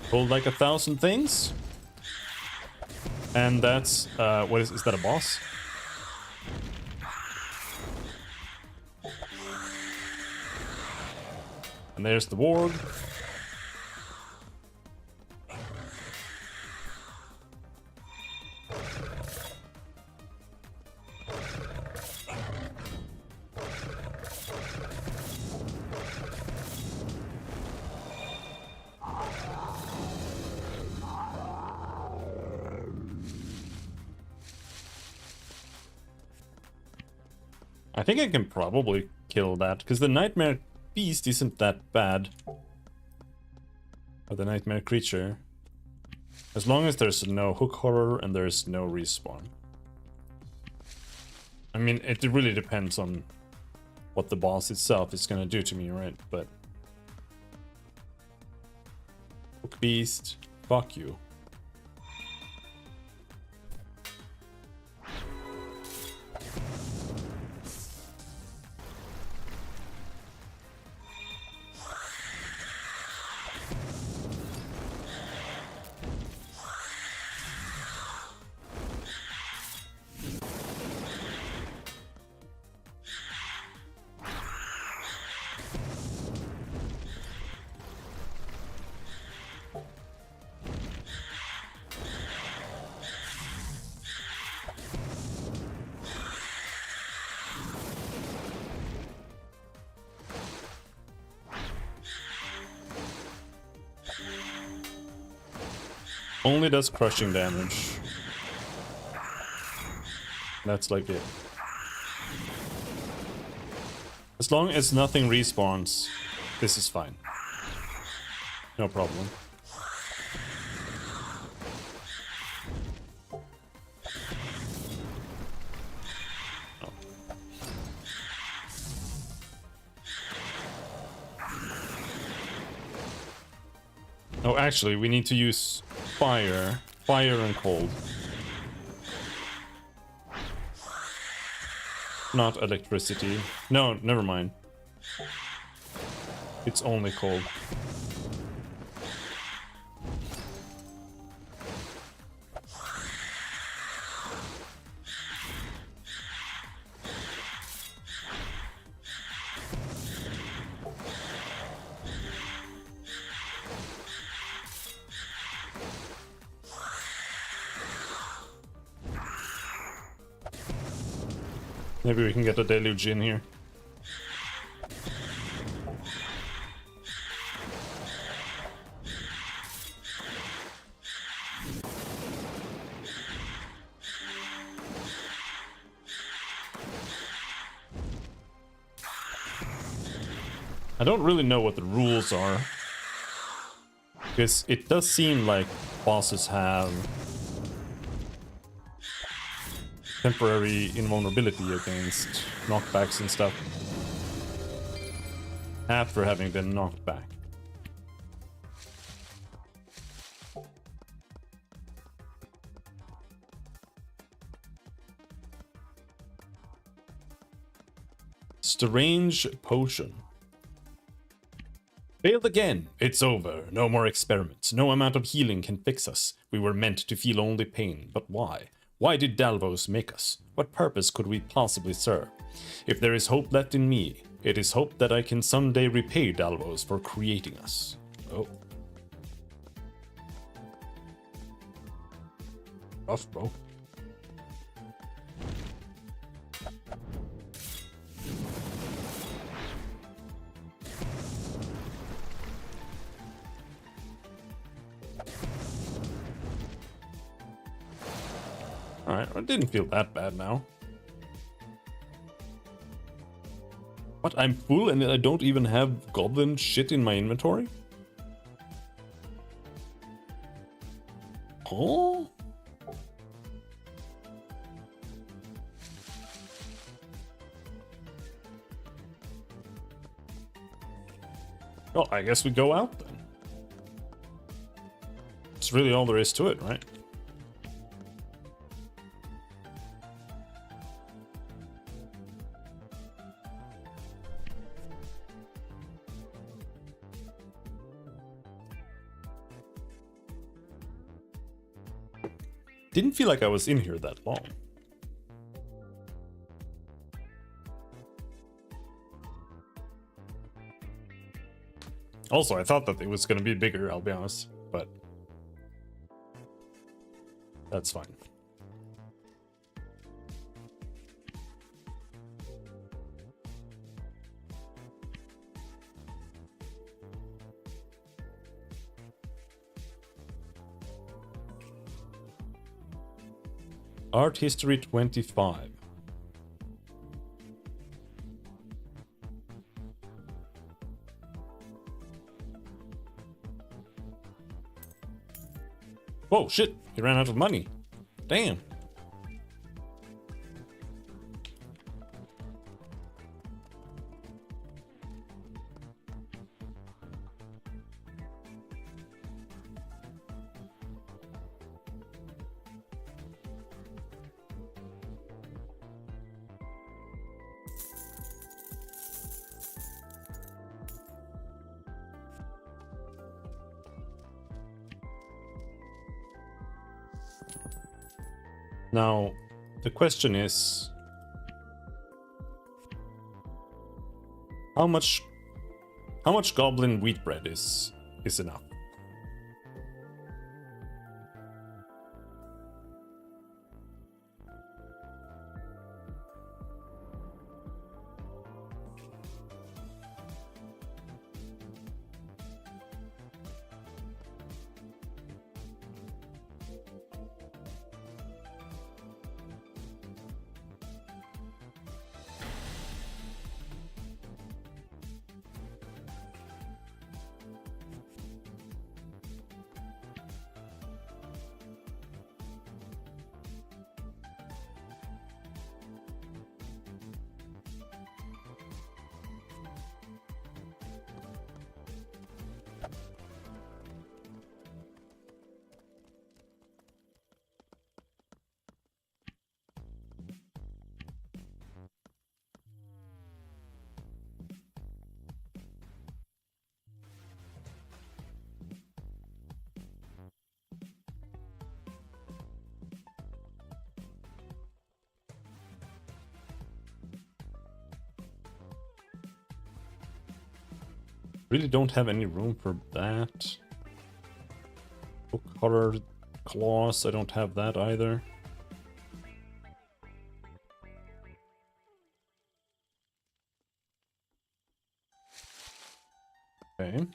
Pulled like 1,000 things. And that's, what is that a boss? And there's the warg. I think I can probably kill that, because the Nightmare Beast isn't that bad. Or the Nightmare Creature. As long as there's no hook horror and there's no respawn. I mean, it really depends on what the boss itself is gonna do to me, right? But... Hook Beast, fuck you. Only does crushing damage. That's like it. As long as nothing respawns, This is fine. No problem. Oh. Oh, actually, we need to use fire. Fire and cold. Not electricity. No, never mind. It's only cold. Maybe we can get a deluge in here. I don't really know what the rules are, because it does seem like bosses have temporary invulnerability against knockbacks and stuff after having been knocked back. Strange potion. Failed again. It's over. No more experiments. No amount of healing can fix us. We were meant to feel only pain. But why? Why did Dalvos make us? What purpose could we possibly serve? If there is hope left in me, it is hope that I can someday repay Dalvos for creating us. Oh. Rough, bro. Alright, it didn't feel that bad now. What, I'm full and I don't even have goblin shit in my inventory? Oh? Well, I guess we go out then. That's really all there is to it, right? Didn't feel like I was in here that long. Also, I thought that it was going to be bigger, I'll be honest, but that's fine. Art History 25. Whoa, shit, he ran out of money. Damn. Now, the question is, how much goblin wheat bread is enough? Really don't have any room for that. Book horror claws, I don't have that either. Okay.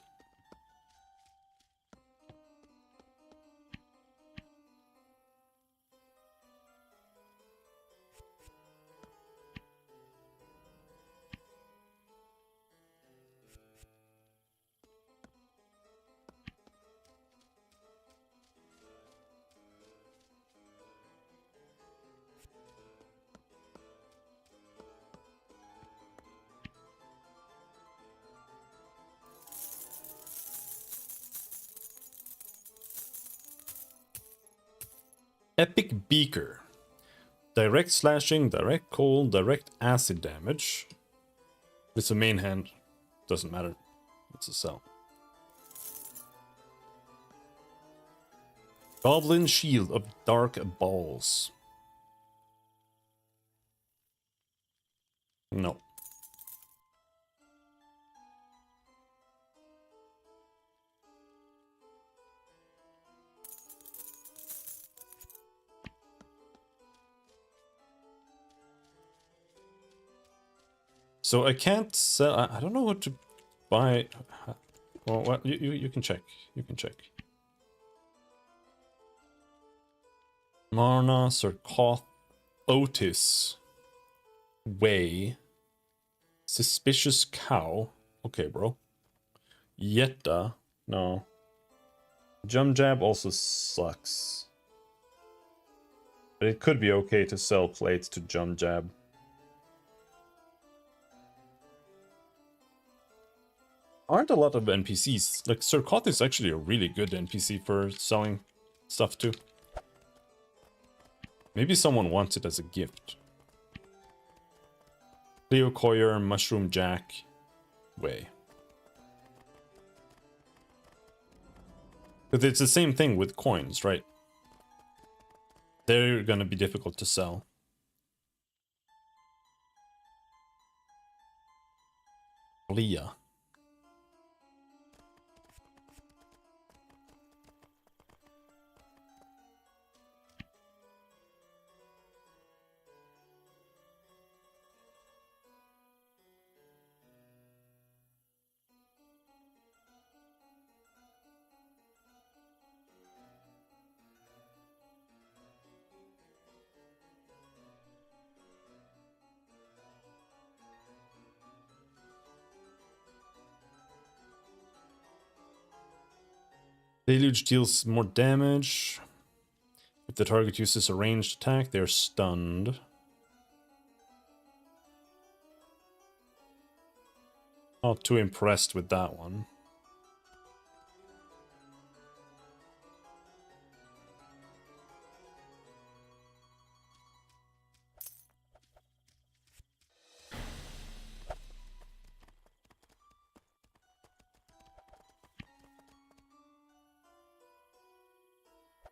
Epic Beaker. Direct slashing, direct cold, direct acid damage. It's a main hand. Doesn't matter. It's a cell. Goblin Shield of Dark Balls. No. So I can't sell. I don't know what to buy. Well, you can check. You can check. Marna, Sarkoth, Otis, Way, Suspicious Cow. Okay, bro. Yetta. No. Jump Jab also sucks. But it could be okay to sell plates to Jump Jab. Aren't a lot of NPCs. Like, Sarkoth is actually a really good NPC for selling stuff to. Maybe someone wants it as a gift. Leo Coyer, Mushroom Jack, Way. Because it's the same thing with coins, right? They're gonna be difficult to sell. Leah. Deluge deals more damage. If the target uses a ranged attack, they're stunned. Not too impressed with that one.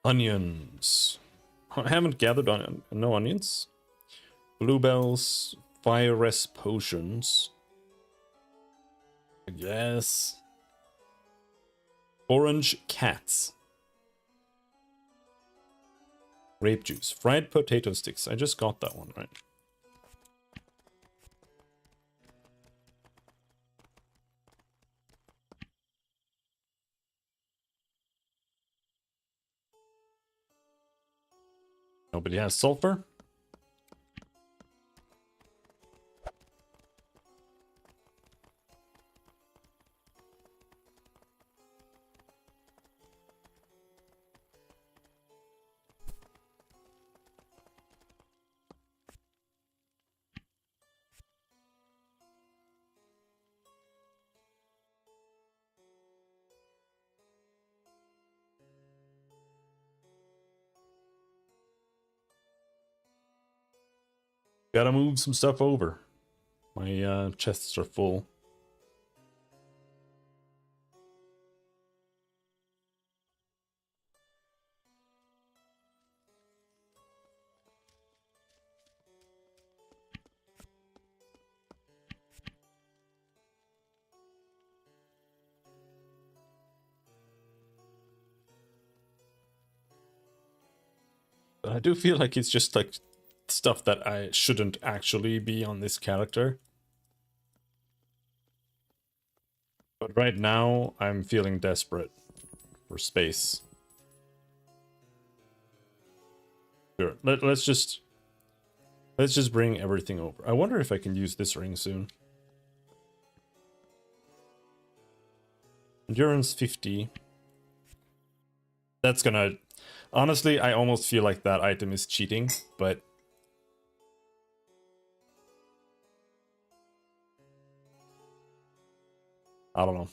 Onions. I haven't gathered no onions. Bluebells, fire rest potions. I guess. Orange cats. Grape juice. Fried potato sticks. I just got that one, right? Nobody has sulfur. Gotta move some stuff over. My chests are full. But I do feel like it's just like stuff that I shouldn't actually be on this character. But right now, I'm feeling desperate for space. Sure, let's just bring everything over. I wonder if I can use this ring soon. Endurance 50. That's gonna... Honestly, I almost feel like that item is cheating, but... I don't know.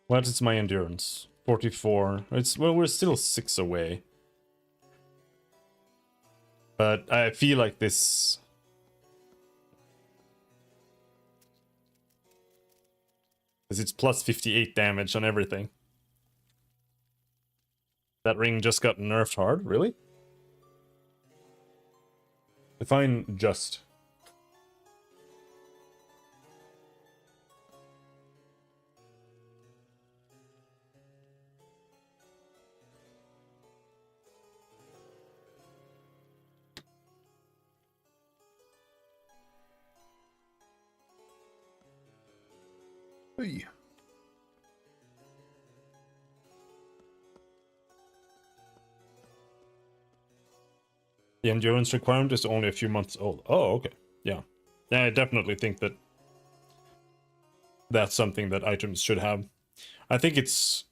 What is my endurance? 44. It's, well, we're still 6 away. But I feel like this... Because it's plus 58 damage on everything. That ring just got nerfed hard? Really? Define just. Hey. The endurance requirement is only a few months old. Oh, okay. Yeah. Yeah, I definitely think that that's something that items should have. I think it's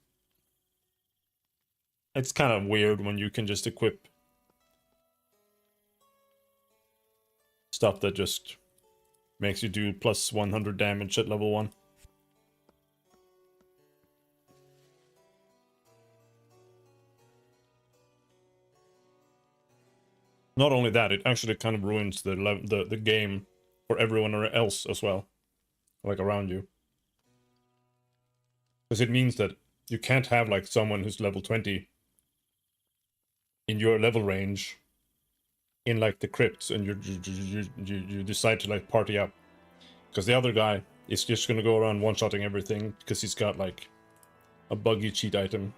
kind of weird when you can just equip stuff that just makes you do plus 100 damage at level 1. Not only that, it actually kind of ruins the game for everyone else as well, like around you. Because it means that you can't have like someone who's level 20 in your level range in like the crypts, and you decide to like party up, because the other guy is just gonna go around one-shotting everything because he's got like a buggy cheat item.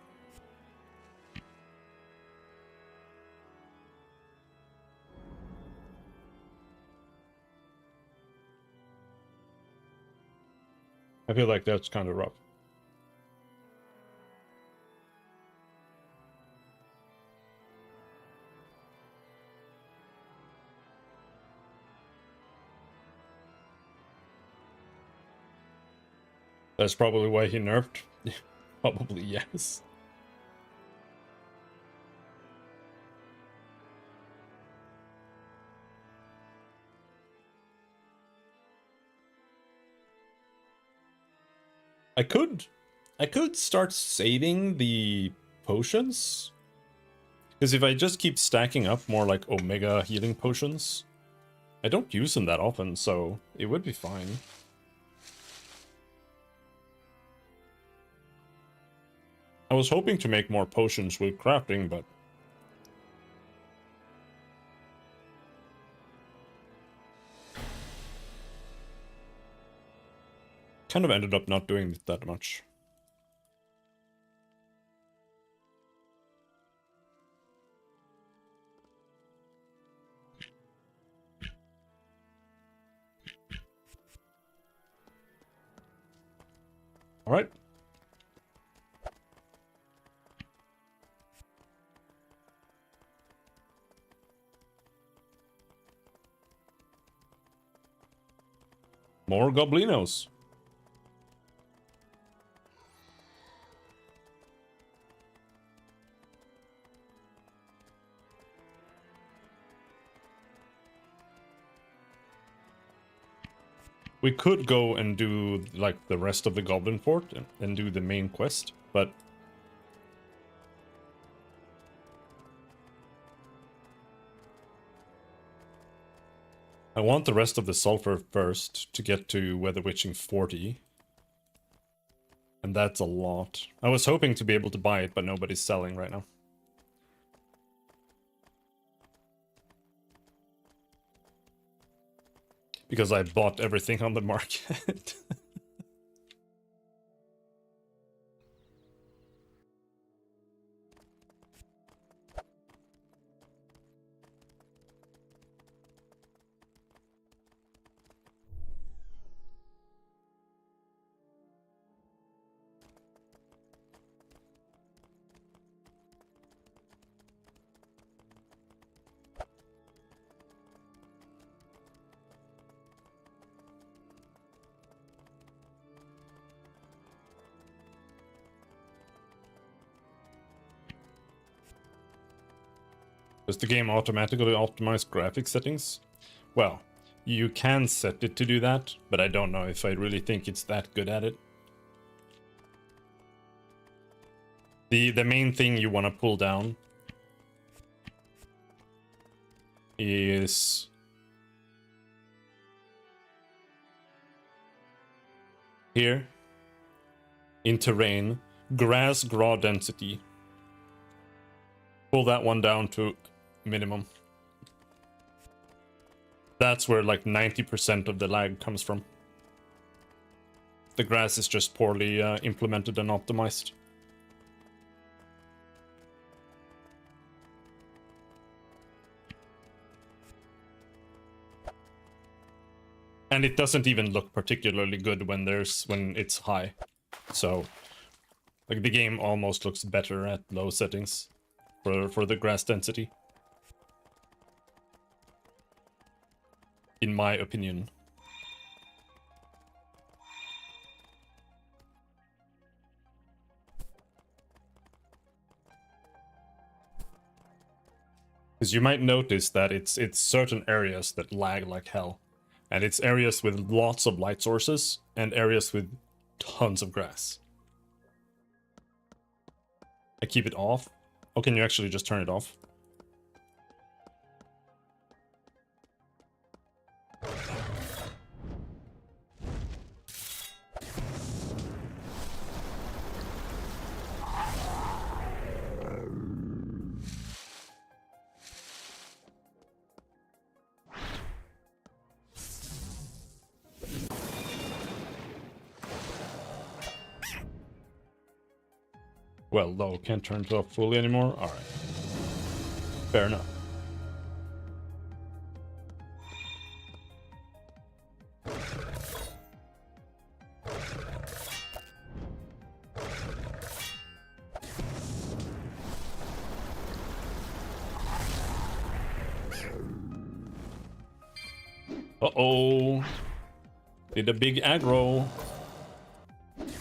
I feel like that's kind of rough. That's probably why he nerfed. Probably, yes. I could start saving the potions. Because if I just keep stacking up more like Omega healing potions, I don't use them that often, so it would be fine. I was hoping to make more potions with crafting, but... kind of ended up not doing it that much. Alright. More goblinos. We could go and do like the rest of the Goblin Fort and do the main quest, but I want the rest of the sulfur first to get to Weather Witching 40. And that's a lot. I was hoping to be able to buy it, but nobody's selling right now. because I bought everything on the market. Does the game automatically optimize graphics settings? Well, you can set it to do that, but I don't know if I really think it's that good at it. The main thing you want to pull down is here in terrain, grass graw density. Pull that one down to minimum. That's where like 90% of the lag comes from. The grass is just poorly implemented and optimized. And it doesn't even look particularly good when it's high. So like the game almost looks better at low settings for the grass density. In my opinion. Because you might notice that it's certain areas that lag like hell. And it's areas with lots of light sources and areas with tons of grass. I keep it off. Oh, can you actually just turn it off? Well, no, can't turn it off fully anymore. All right. Fair enough. Uh-oh. Did a big aggro.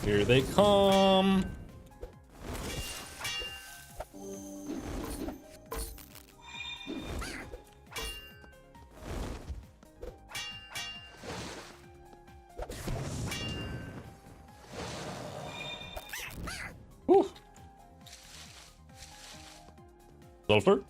Here they come. Whew. Sulfur?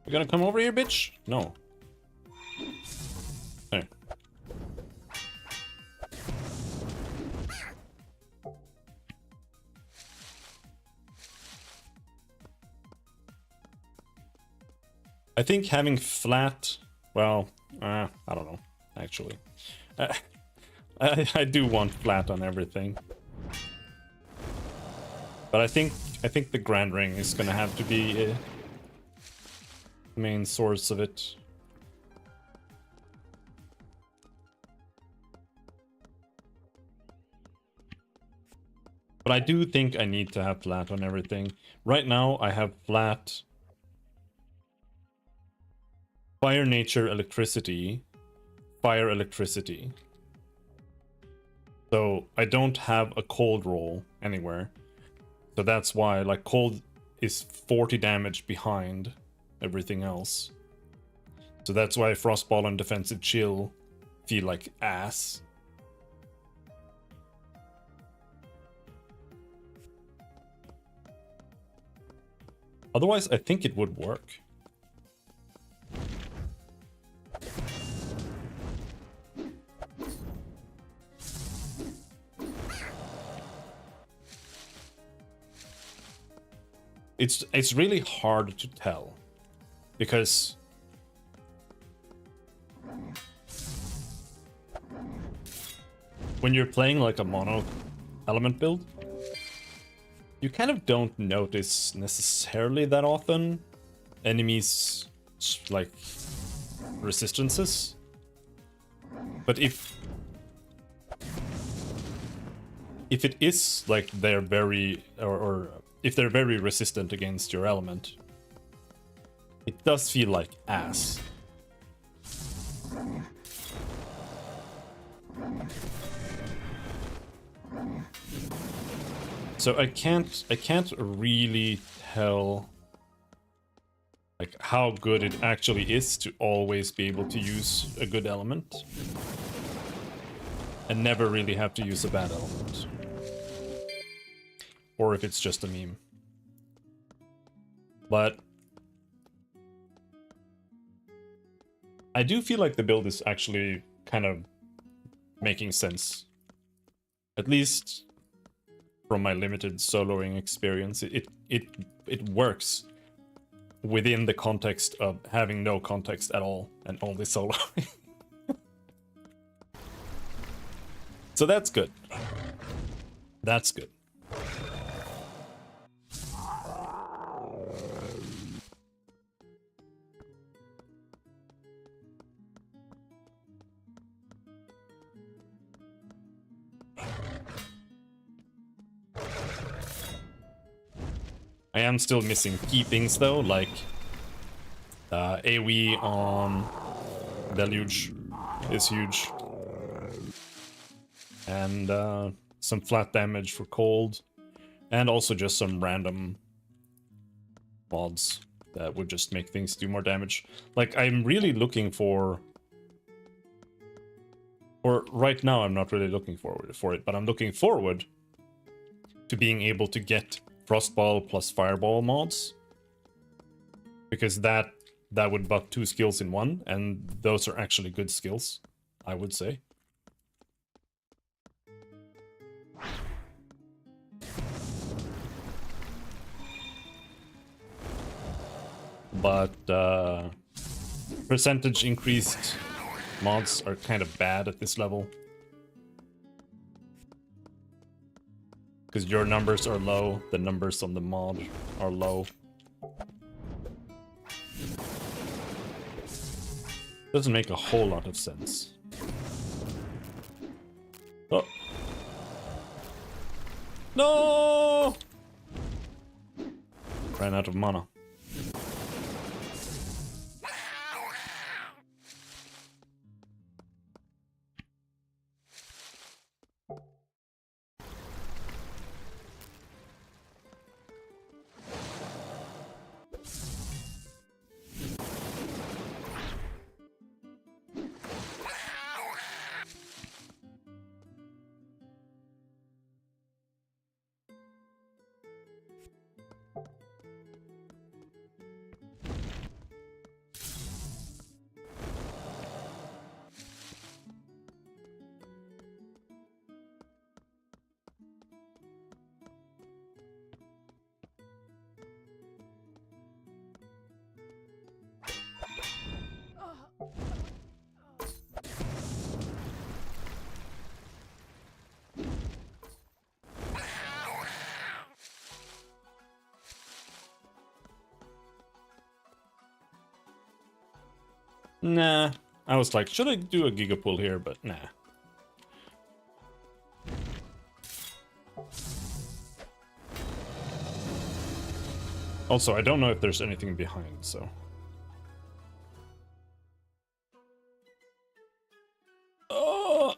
You gonna come over here, bitch? No. Hey. I think having flat, well, I don't know, actually. I do want flat on everything. But I think the Grand Ring is gonna have to be main source of it. But I do think I need to have flat on everything. Right now I have flat fire, nature, electricity, fire, electricity. So I don't have a cold roll anywhere. So that's why like cold is 40 damage behind everything else. So that's why Frostball and Defensive Chill feel like ass. Otherwise, I think it would work. It's really hard to tell, because when you're playing like a mono element build, you kind of don't notice necessarily that often enemies like resistances. But if it is like they're very or if they're very resistant against your element, it does feel like ass. So I can't really tell like how good it actually is to always be able to use a good element and never really have to use a bad element. Or if it's just a meme. But I do feel like the build is actually kind of making sense. At least from my limited soloing experience, it works within the context of having no context at all and only soloing. So that's good. That's good. I am still missing key things though, like AoE on Deluge is huge. And some flat damage for cold. And also just some random mods that would just make things do more damage. Like, I'm really looking for... Or right now I'm not really looking forward for it, but I'm looking forward to being able to get Frostball plus Fireball mods. Because that would buff 2 skills in one, and those are actually good skills, I would say. But percentage increased mods are kind of bad at this level. Because your numbers are low, the numbers on the mod are low. Doesn't make a whole lot of sense. Oh. No! Ran out of mana. Nah. I was like, should I do a Giga Pull here? But nah. Also, I don't know if there's anything behind, so... Oh!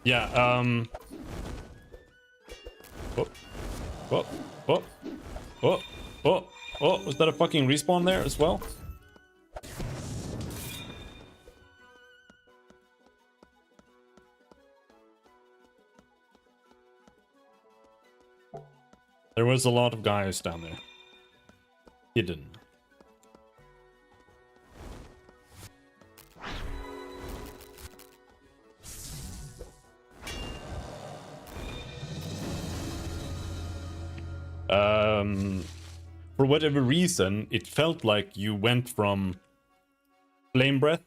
Yeah, Oh, oh, oh, oh, oh. Oh, was that a fucking respawn there as well? There was a lot of guys down there. Hidden. For whatever reason, it felt like you went from Flame Breath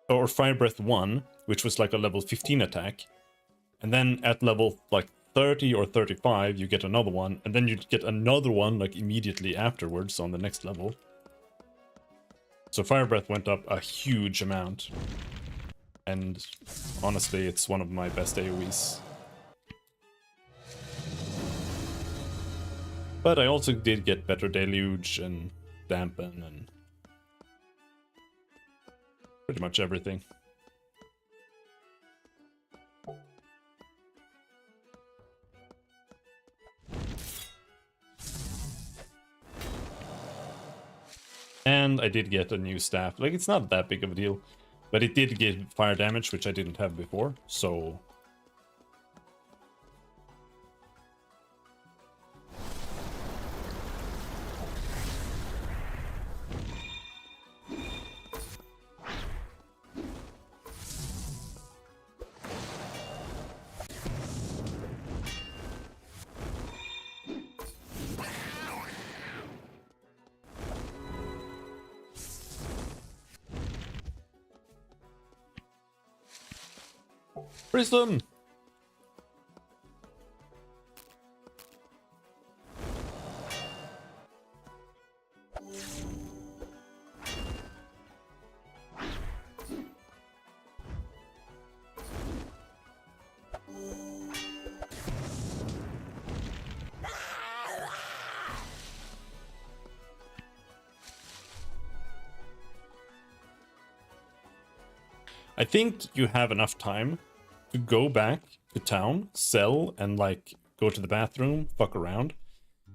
or Fire Breath 1, which was like a level 15 attack, and then at level like 30 or 35 you get another one, and then you get another one like immediately afterwards on the next level. So Fire Breath went up a huge amount, and honestly it's one of my best AoEs. But I also did get better Deluge and Dampen and pretty much everything. And I did get a new staff. Like, it's not that big of a deal, but it did give fire damage, which I didn't have before, so... Prism! I think you have enough time to go back to town, sell, and like go to the bathroom, fuck around,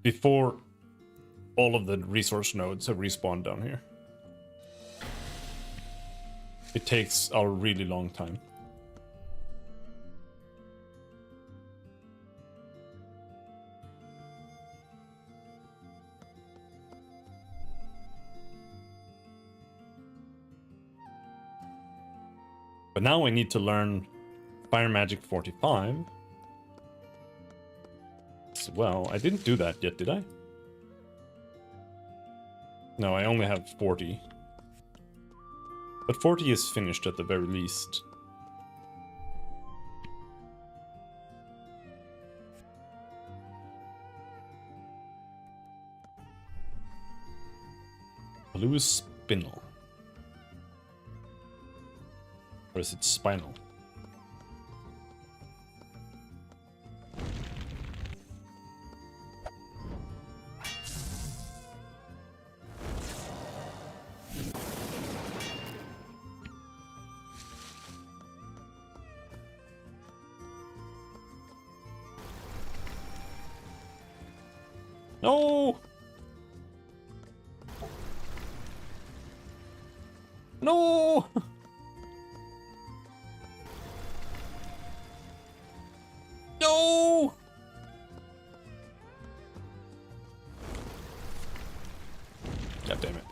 before all of the resource nodes have respawned down here. It takes a really long time. But now I need to learn Fire Magic 45. Well, I didn't do that yet, did I? No, I only have 40. But 40 is finished at the very least. Blue Spinel. Or is it Spinal? No! No! No! God damn it.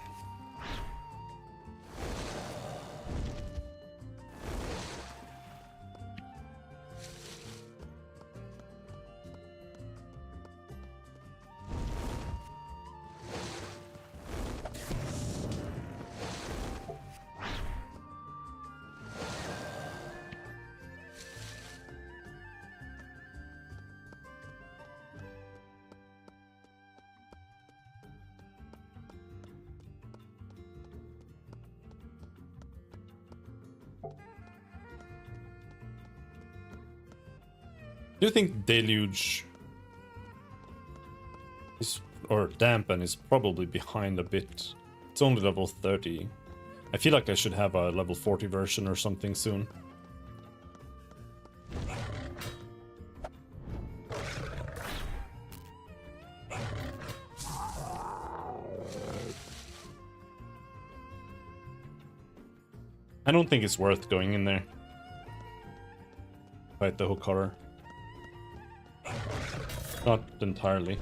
Do you think Deluge is, or Dampen is probably behind a bit? It's only level 30. I feel like I should have a level 40 version or something soon. I don't think it's worth going in there. Fight the hook horror. Not entirely.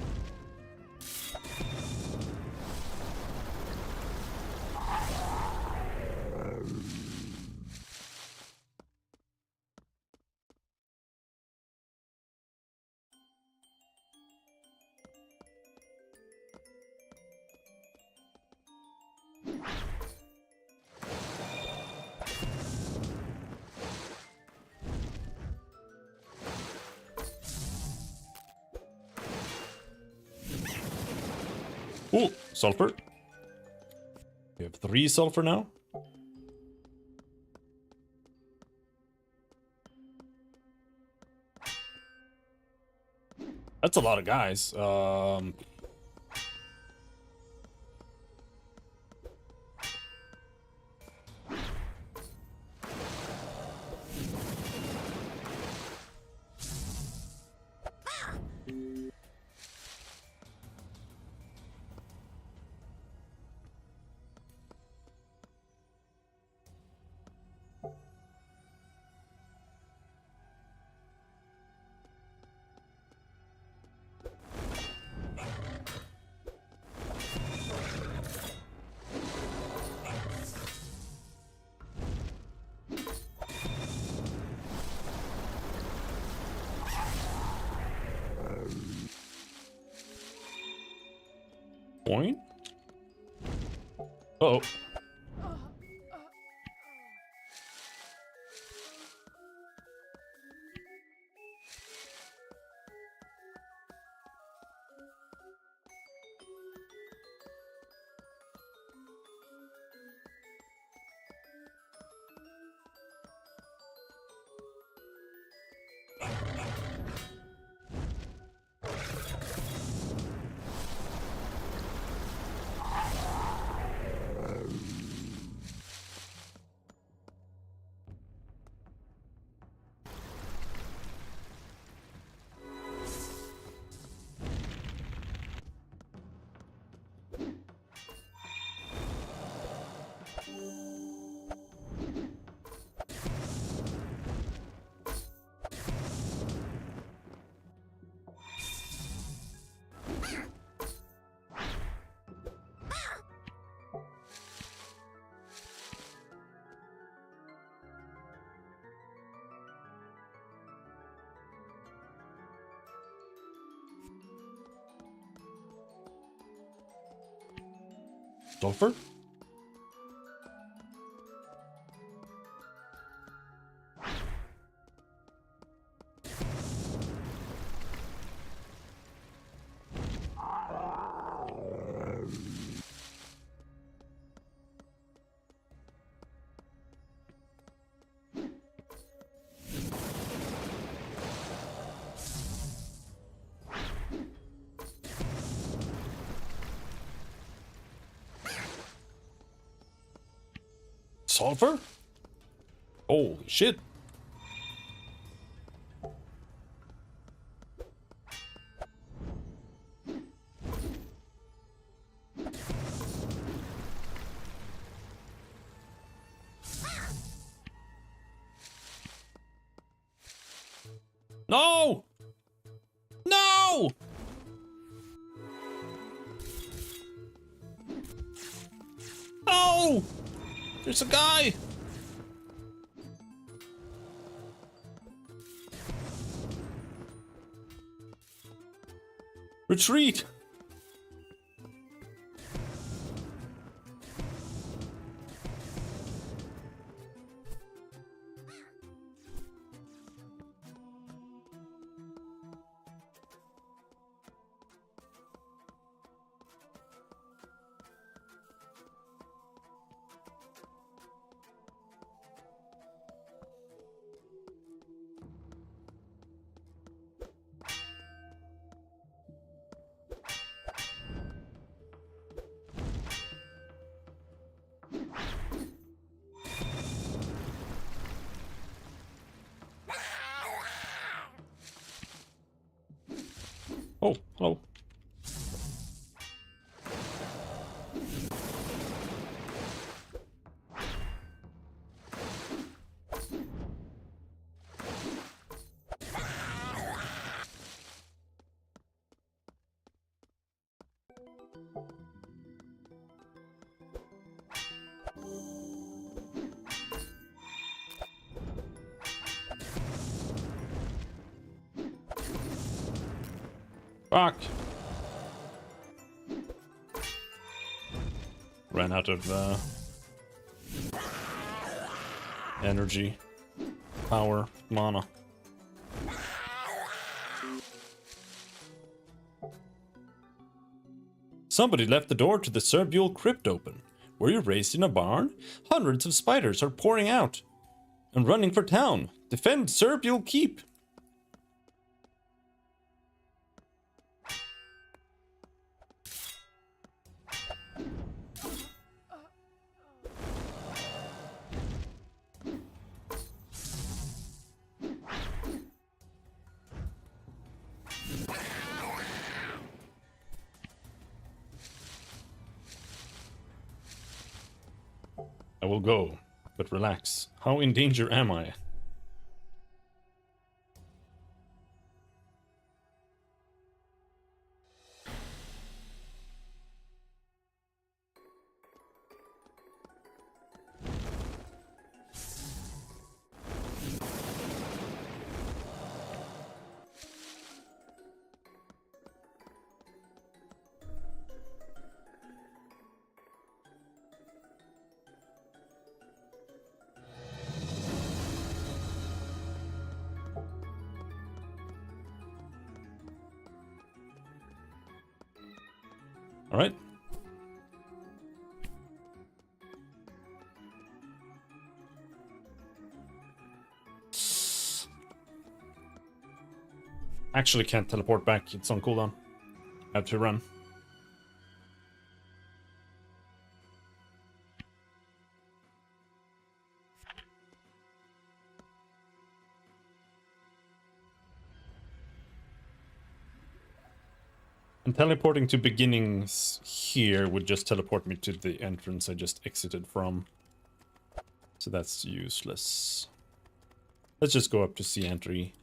Ooh, sulfur. We have 3 sulfur now. That's a lot of guys. Point? Uh-oh. Sulfur? Sulfur? Holy shit. No! No! No! There's a guy! Retreat! Oh, oh. Fuck! Ran out of energy, power, mana. Somebody left the door to the Cerbule crypt open. Were you raised in a barn? Hundreds of spiders are pouring out and running for town. Defend Cerbule Keep. I will go, but relax. How in danger am I? All right. Actually can't teleport back. It's on cooldown. I have to run. And teleporting to beginnings here would just teleport me to the entrance I just exited from. So that's useless. Let's just go up to sea entry.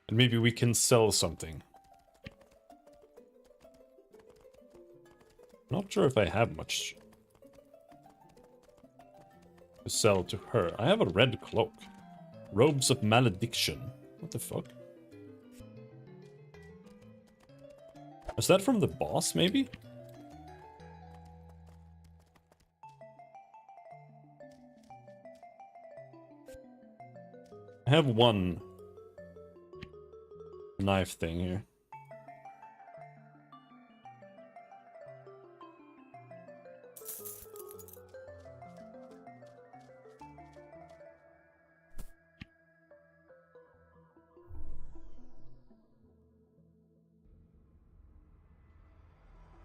And maybe we can sell something. Not sure if I have much to sell to her. I have a red cloak. Robes of Malediction. What the fuck? Is that from the boss, maybe? I have one knife thing here.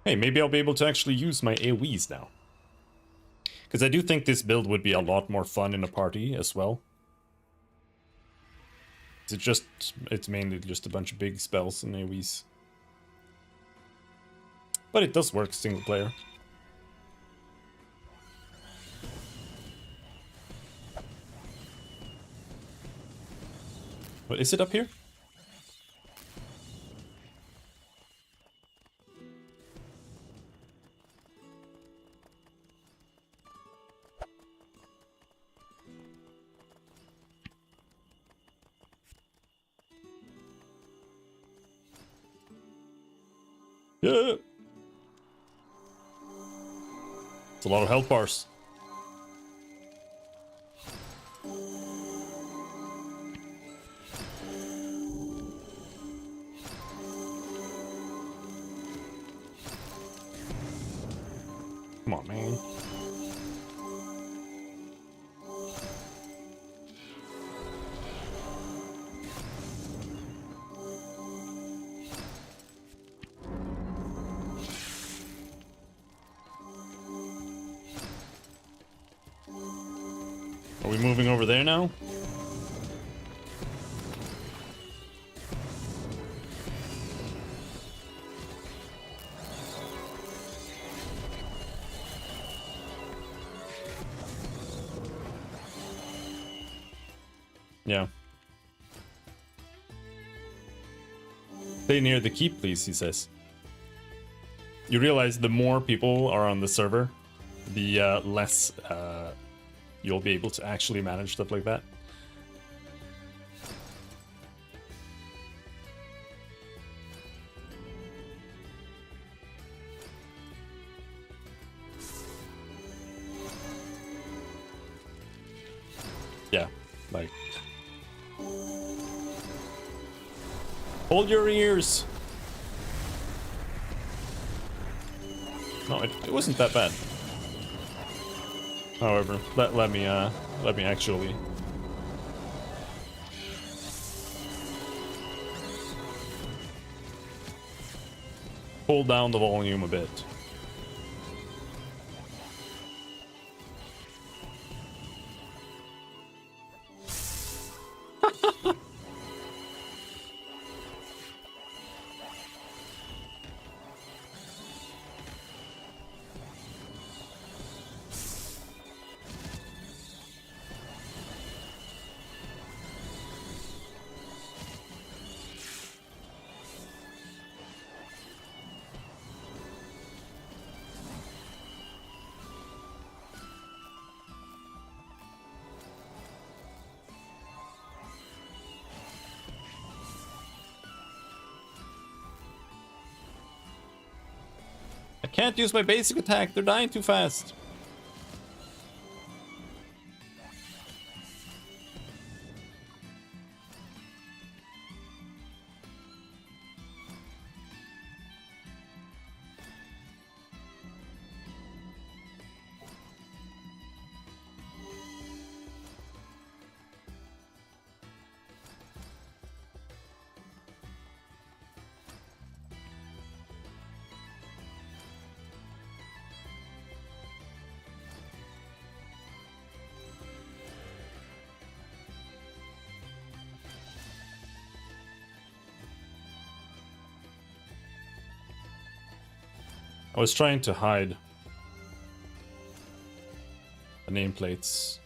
Hey, maybe I'll be able to actually use my AoEs now. Because I do think this build would be a lot more fun in a party as well. It's mainly just a bunch of big spells and AoEs. But it does work single player. What, is it up here? Yeah. It's a lot of health bars. Come on, man. Are we moving over there now? Yeah. Stay near the keep, please, he says. You realize the more people are on the server, the less you'll be able to actually manage stuff like that. Yeah, like... Hold your ears! No, it wasn't that bad. However, let me actually... pull down the volume a bit. I can't use my basic attack, they're dying too fast. I was trying to hide the nameplates.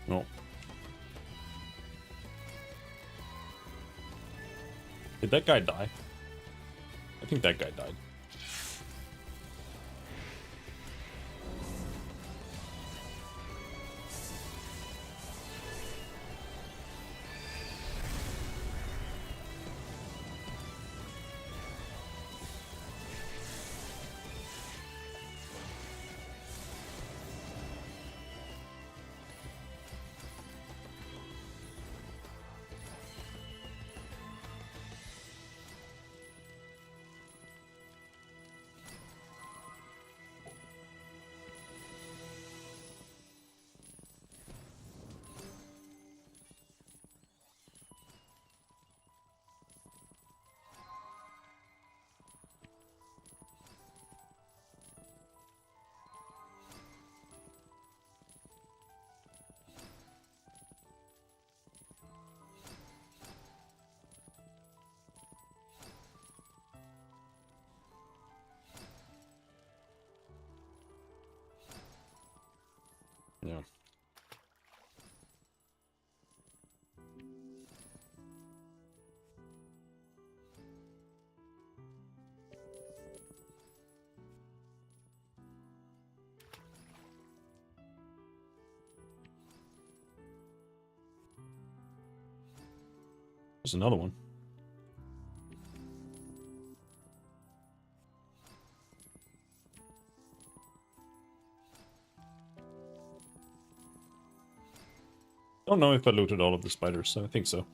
No. Did that guy die? I think that guy died. Yeah. There's another one. Don't know if I looted all of the spiders, I think so.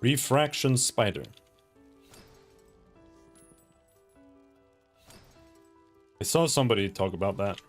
Refraction spider. I saw somebody talk about that.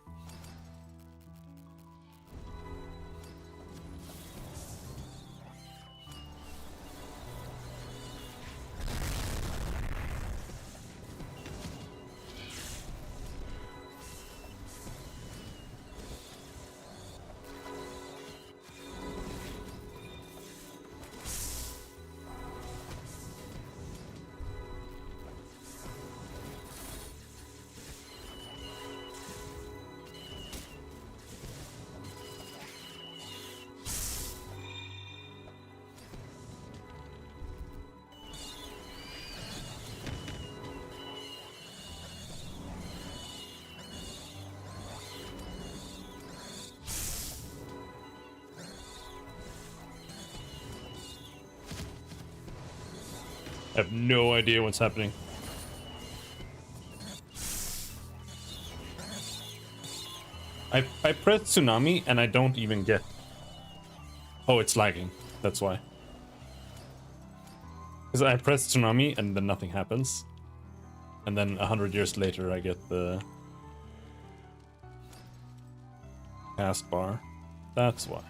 I have no idea what's happening. I press tsunami and I don't even get... Oh, it's lagging. That's why. Because I press tsunami and then nothing happens. And then 100 years later I get the... cast bar. That's why.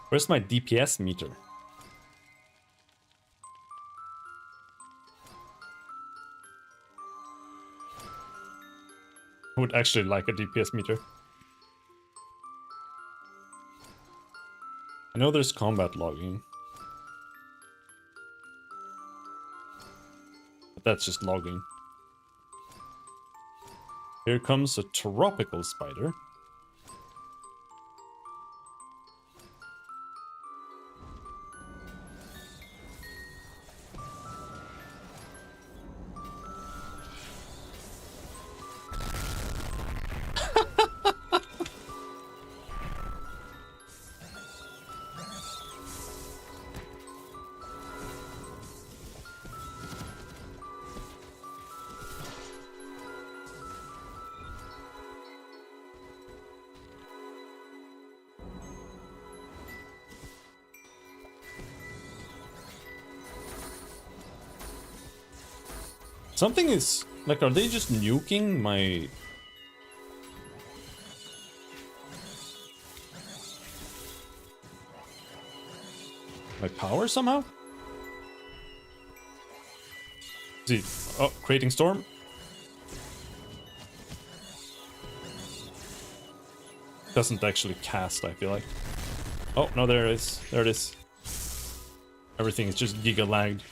Where's my DPS meter? I would actually like a DPS meter. I know there's combat logging. But that's just logging. Here comes a tropical spider. Something is... like, are they just nuking my... my power somehow? See, oh, creating storm. Doesn't actually cast, I feel like. Oh, no, there it is. There it is. Everything is just giga lagged.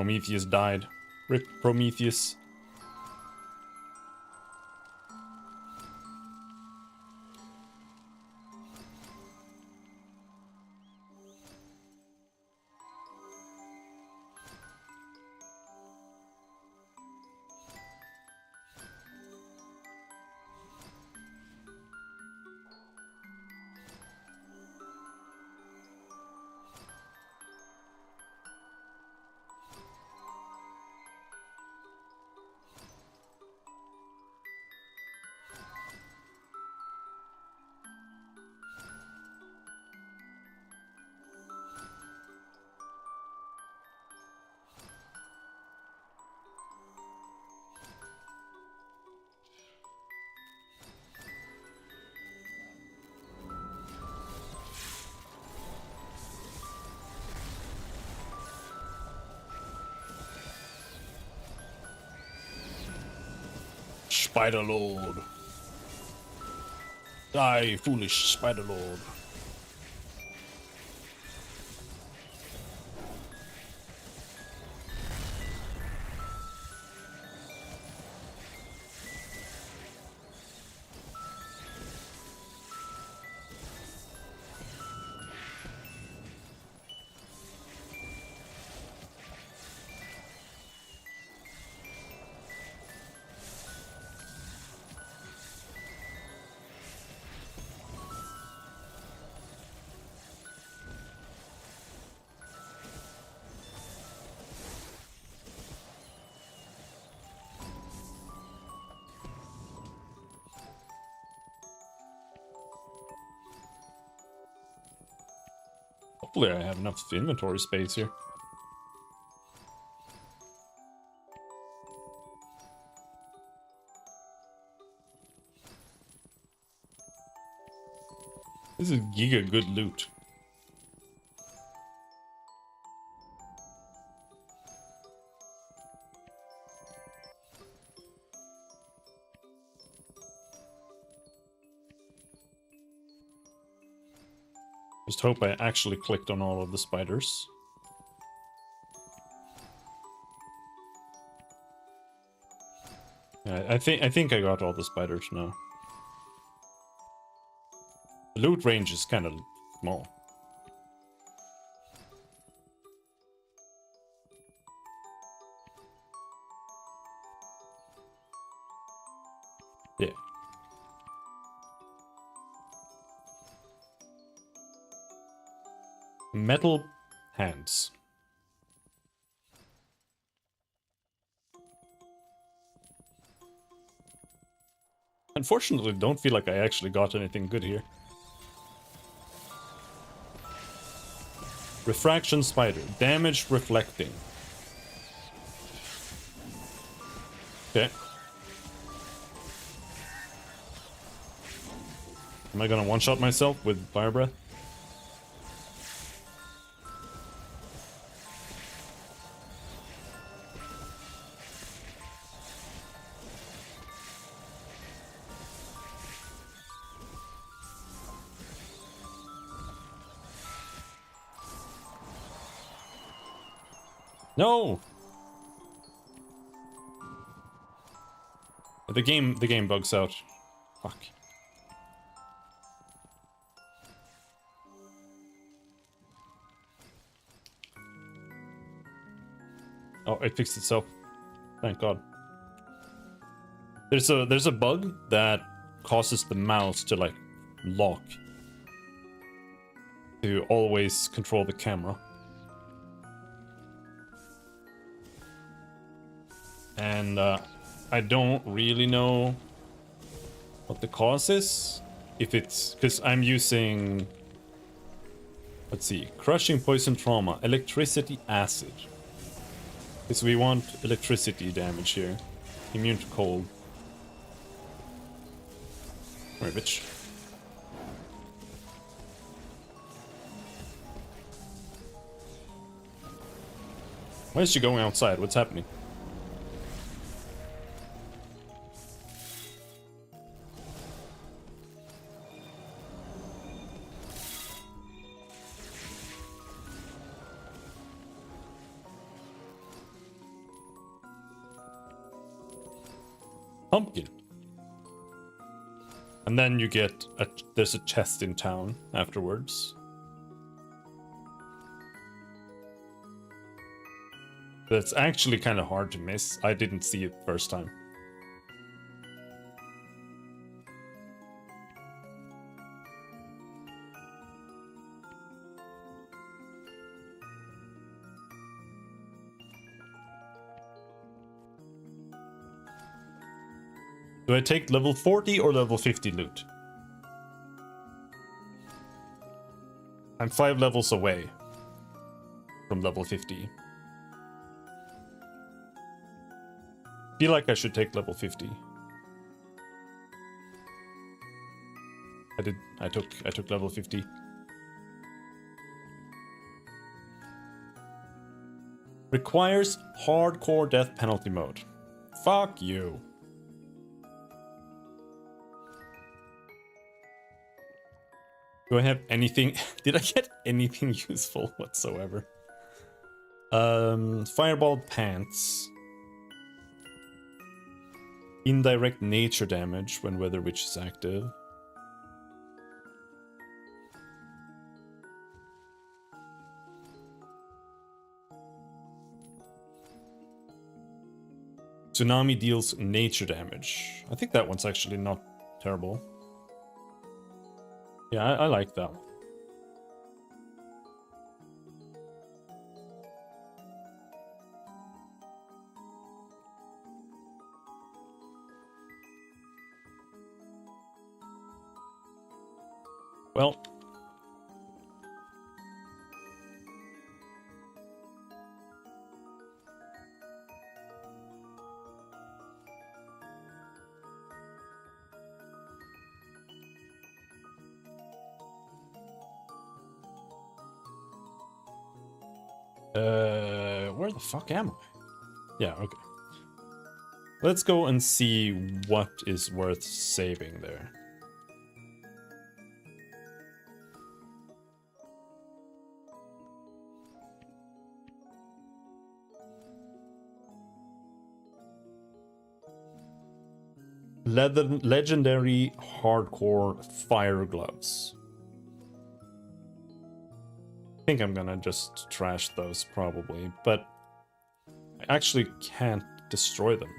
Prometheus died. Rip Prometheus. Spider Lord. Die, foolish Spider Lord. Hopefully I have enough inventory space here. This is giga good loot. Just hope I actually clicked on all of the spiders. I think I got all the spiders now. The loot range is kind of small. Yeah. Metal hands. Unfortunately, don't feel like I actually got anything good here. Refraction spider. Damage reflecting. Okay. Am I gonna one-shot myself with fire breath? No! The game bugs out. Fuck. Oh, it fixed itself. Thank God. There's a bug that causes the mouse to like lock to always control the camera. And I don't really know what the cause is. If it's because I'm using, let's see, crushing poison trauma, electricity acid. Because we want electricity damage here. Immune to cold. Alright, bitch. Why is she going outside? What's happening? Pumpkin. And then you get there's a chest in town afterwards. That's actually kind of hard to miss. I didn't see it first time. Do I take level 40 or level 50 loot? I'm 5 levels away from level 50. Feel like I should take level 50. I took level 50. Requires hardcore death penalty mode. Fuck you. Do I have anything? Did I get anything useful whatsoever? Fireball pants. Indirect nature damage when Weather Witch is active. Tsunami deals nature damage. I think that one's actually not terrible. Yeah, I like that one. Well. Where the fuck am I? Yeah, okay. Let's go and see what is worth saving there. legendary hardcore fire gloves. I think I'm gonna just trash those probably, but I actually can't destroy them.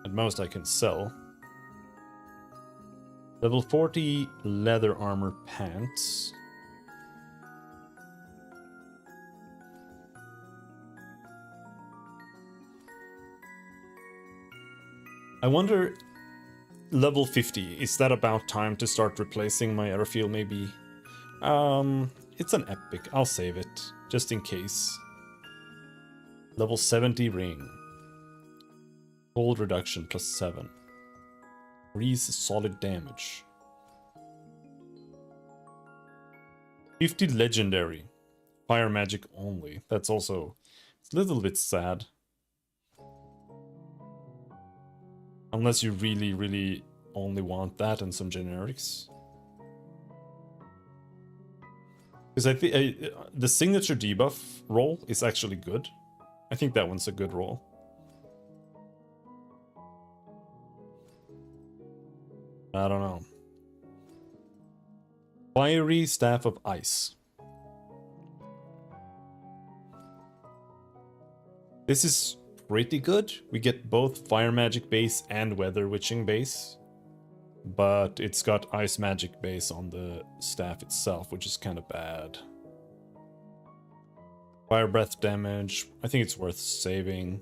At most I can sell. Level 40 leather armor pants. I wonder, level 50, is that about time to start replacing my airfield maybe? It's an epic, I'll save it, just in case. Level 70 ring. Cold reduction plus 7. Increase solid damage. 50 legendary. Fire magic only. That's also a little bit sad. Unless you really, really only want that and some generics. Because I think the signature debuff roll is actually good. I think that one's a good roll. I don't know. Fiery Staff of Ice. This is pretty good. We get both Fire Magic base and Weather Witching base. But it's got Ice Magic base on the staff itself, which is kind of bad. Fire Breath damage. I think it's worth saving.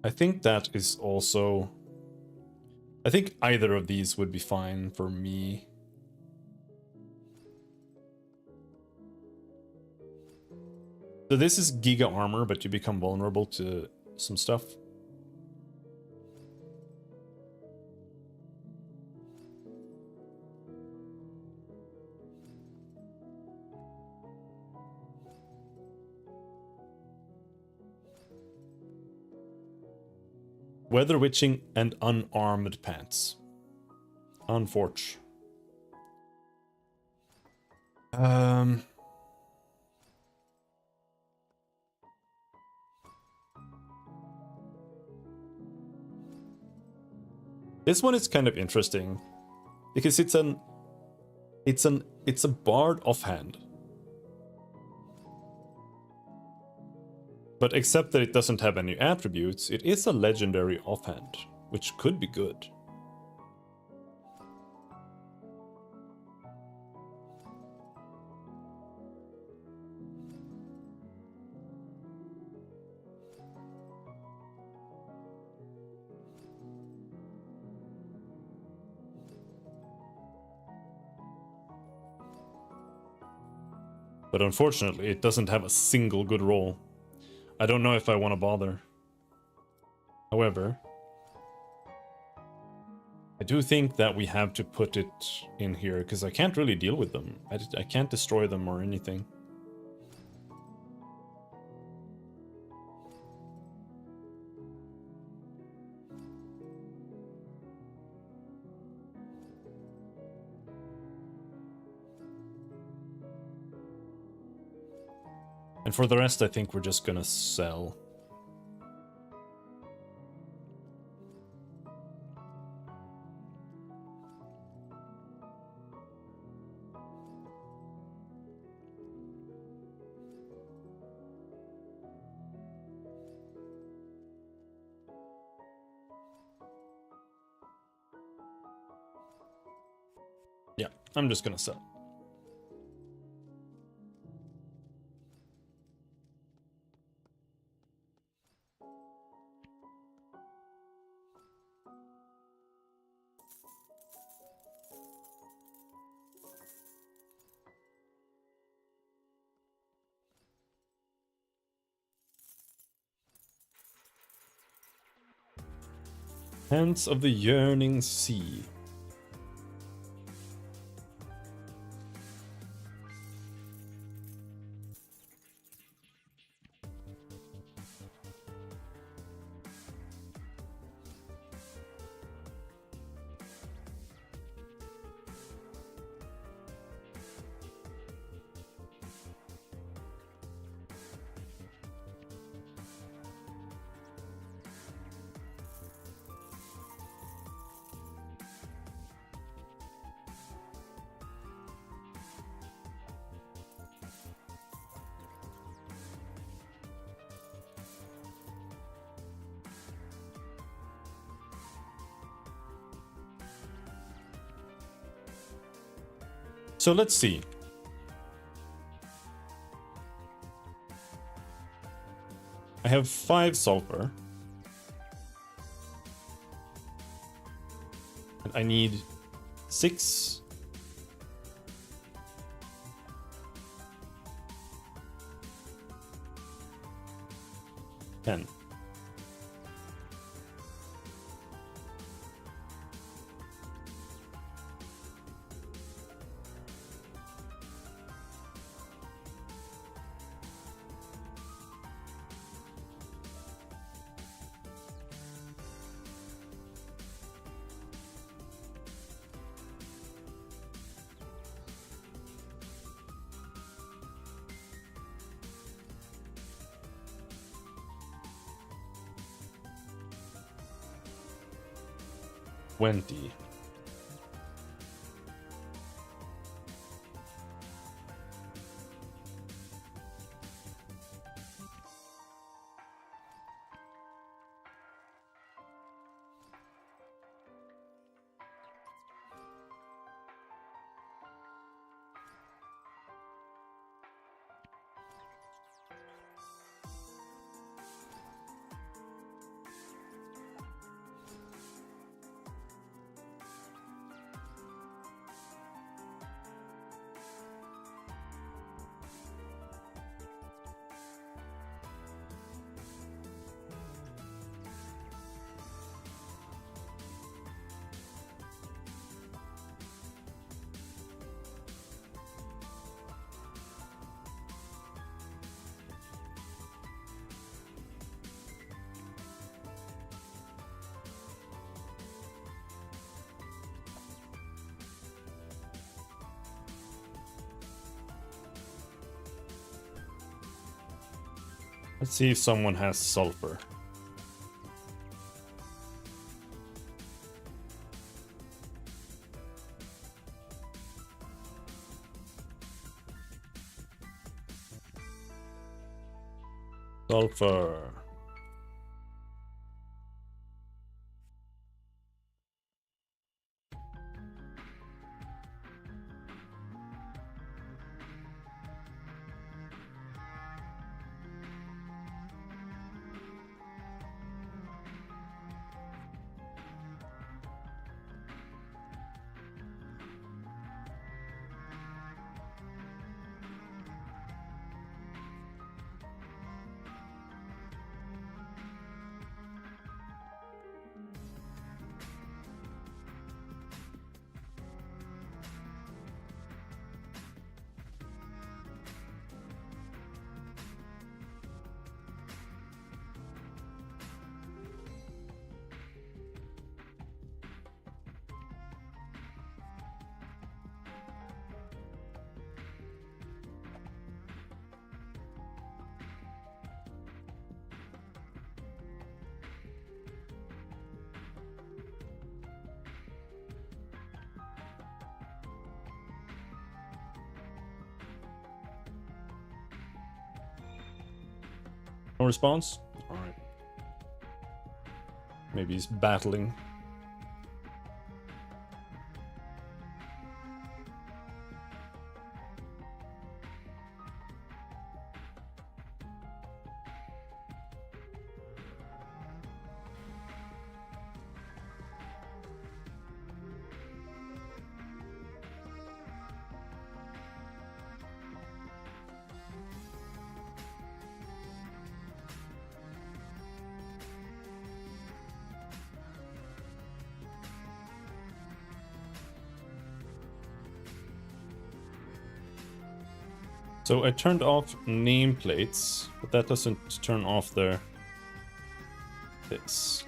I think that is also... I think either of these would be fine for me. So this is Giga Armor, but you become vulnerable to some stuff. Weather Witching and Unarmed Pants. Unforge. This one is kind of interesting because it's a bard offhand. But except that it doesn't have any attributes, it is a legendary offhand, which could be good. But unfortunately, it doesn't have a single good roll. I don't know if I want to bother. However, I do think that we have to put it in here, because I can't really deal with them. I can't destroy them or anything. And for the rest, I think we're just gonna sell. Yeah, I'm just gonna sell. Hands of the Yearning Sea. So let's see. I have 5 sulfur. And I need 6. 10. $20. Let's see if someone has sulfur. Sulfur. No response? Alright. Maybe he's battling. So I turned off nameplates, but that doesn't turn off their this.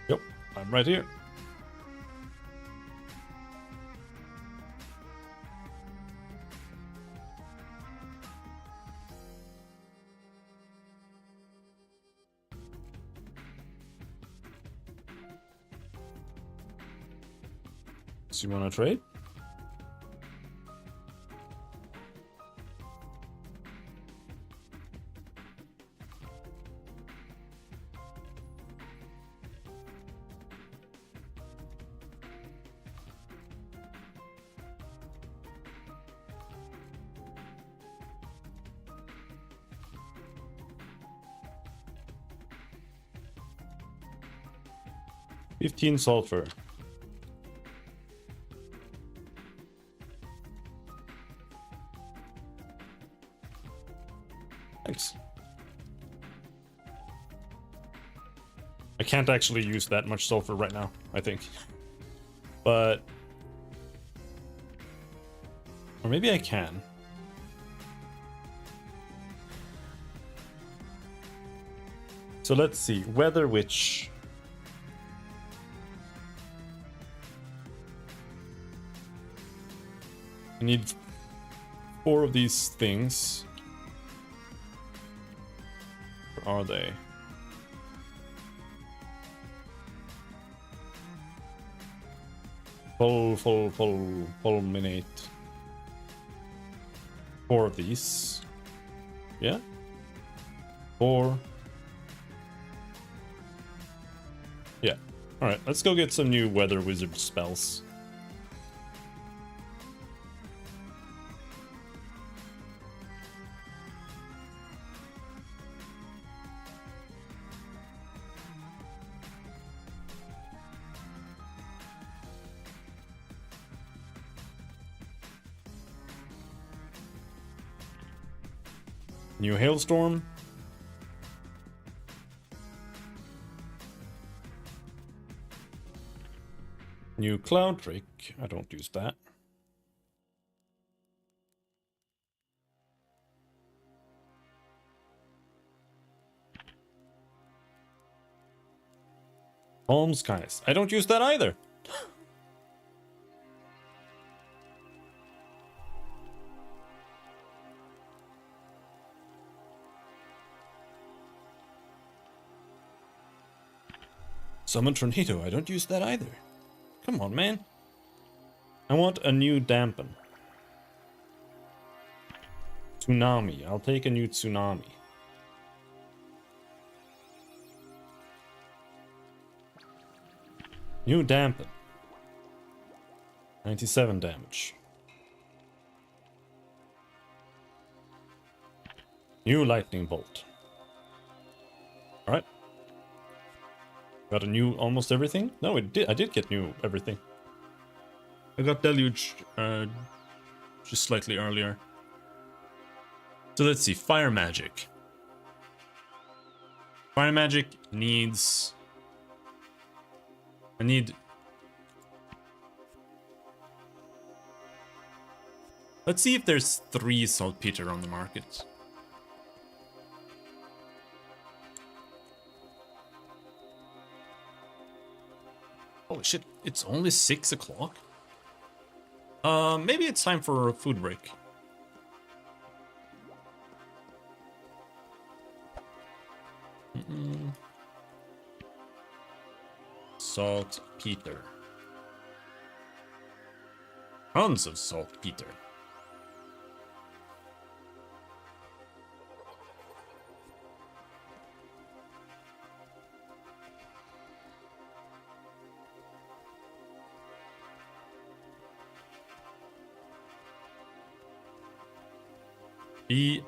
Yep, I'm right here. So you want to trade? $15 sulfur. Thanks. I can't actually use that much sulfur right now, I think. But... or maybe I can. So let's see. Weather Witch. I need 4 of these things. Where are they? Fulminate. 4 of these. Yeah? 4. Yeah. Alright, let's go get some new weather wizard spells. New hailstorm. New cloud trick. I don't use that. Calm skies. I don't use that either. Summon tornado. I don't use that either. Come on, man. I want a new dampen. Tsunami. I'll take a new tsunami. New dampen. 97 damage. New lightning bolt. Alright. Got a new almost everything? No, I did get new everything. I got deluge just slightly earlier. So let's see, fire magic. Fire magic needs... I need... Let's see if there's 3 saltpeter on the market. Holy shit, it's only 6 o'clock? Maybe it's time for a food break. Saltpeter. Tons of saltpeter. B8.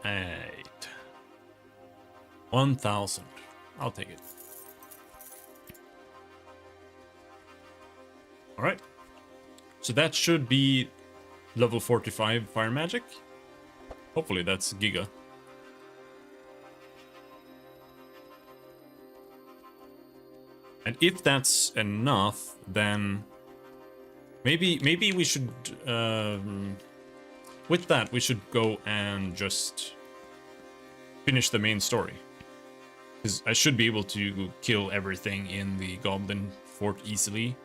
1,000. I'll take it. Alright. So that should be level 45 fire magic. Hopefully that's Giga. And if that's enough, then maybe we should with that we should go and just finish the main story. Because I should be able to kill everything in the Goblin Fort easily.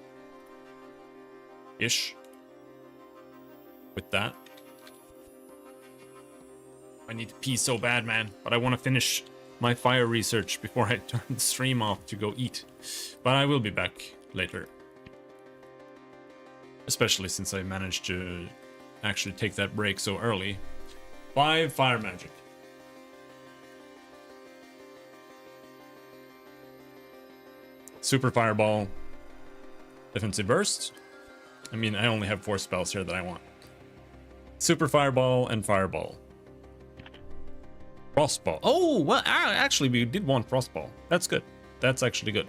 Ish. With that. I need to pee so bad, man. But I want to finish my fire research before I turn the stream off to go eat. But I will be back later. especially since I managed to actually take that break so early. 5 fire magic. Super fireball. Defensive burst. I mean, I only have 4 spells here that I want. Super fireball and fireball. Frostball. Oh, well, actually, we did want frostball. That's good. That's actually good.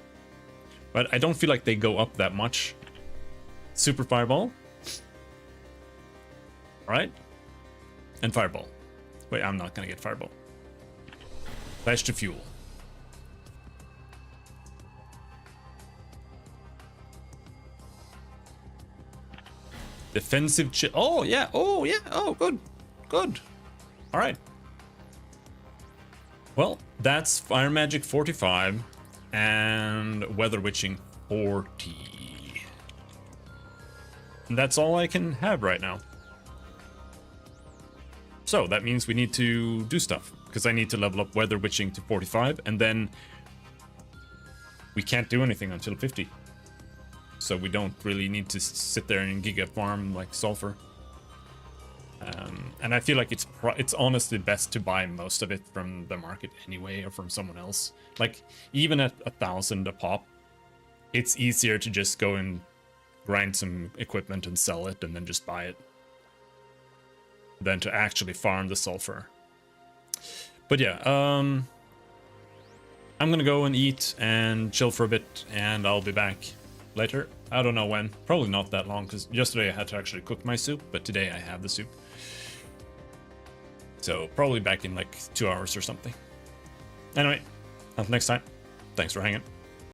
But I don't feel like they go up that much. Super fireball. Alright. And fireball. Wait, I'm not gonna get fireball. Flash to fuel. Defensive chill. Oh, yeah. Oh, yeah. Oh, good. Good. Alright. Well, that's Fire Magic 45 and Weather Witching 40. And that's all I can have right now. So that means we need to do stuff, because I need to level up Weather Witching to 45, and then we can't do anything until 50. So we don't really need to sit there and giga farm like sulfur. And I feel like it's honestly best to buy most of it from the market anyway, or from someone else. Like, even at 1,000 a pop, it's easier to just go and grind some equipment and sell it and then just buy it, than to actually farm the sulfur. But yeah, I'm gonna go and eat and chill for a bit, and I'll be back later. I don't know when. Probably not that long, because yesterday I had to actually cook my soup, but today I have the soup. So probably back in like 2 hours or something. Anyway, until next time, thanks for hanging.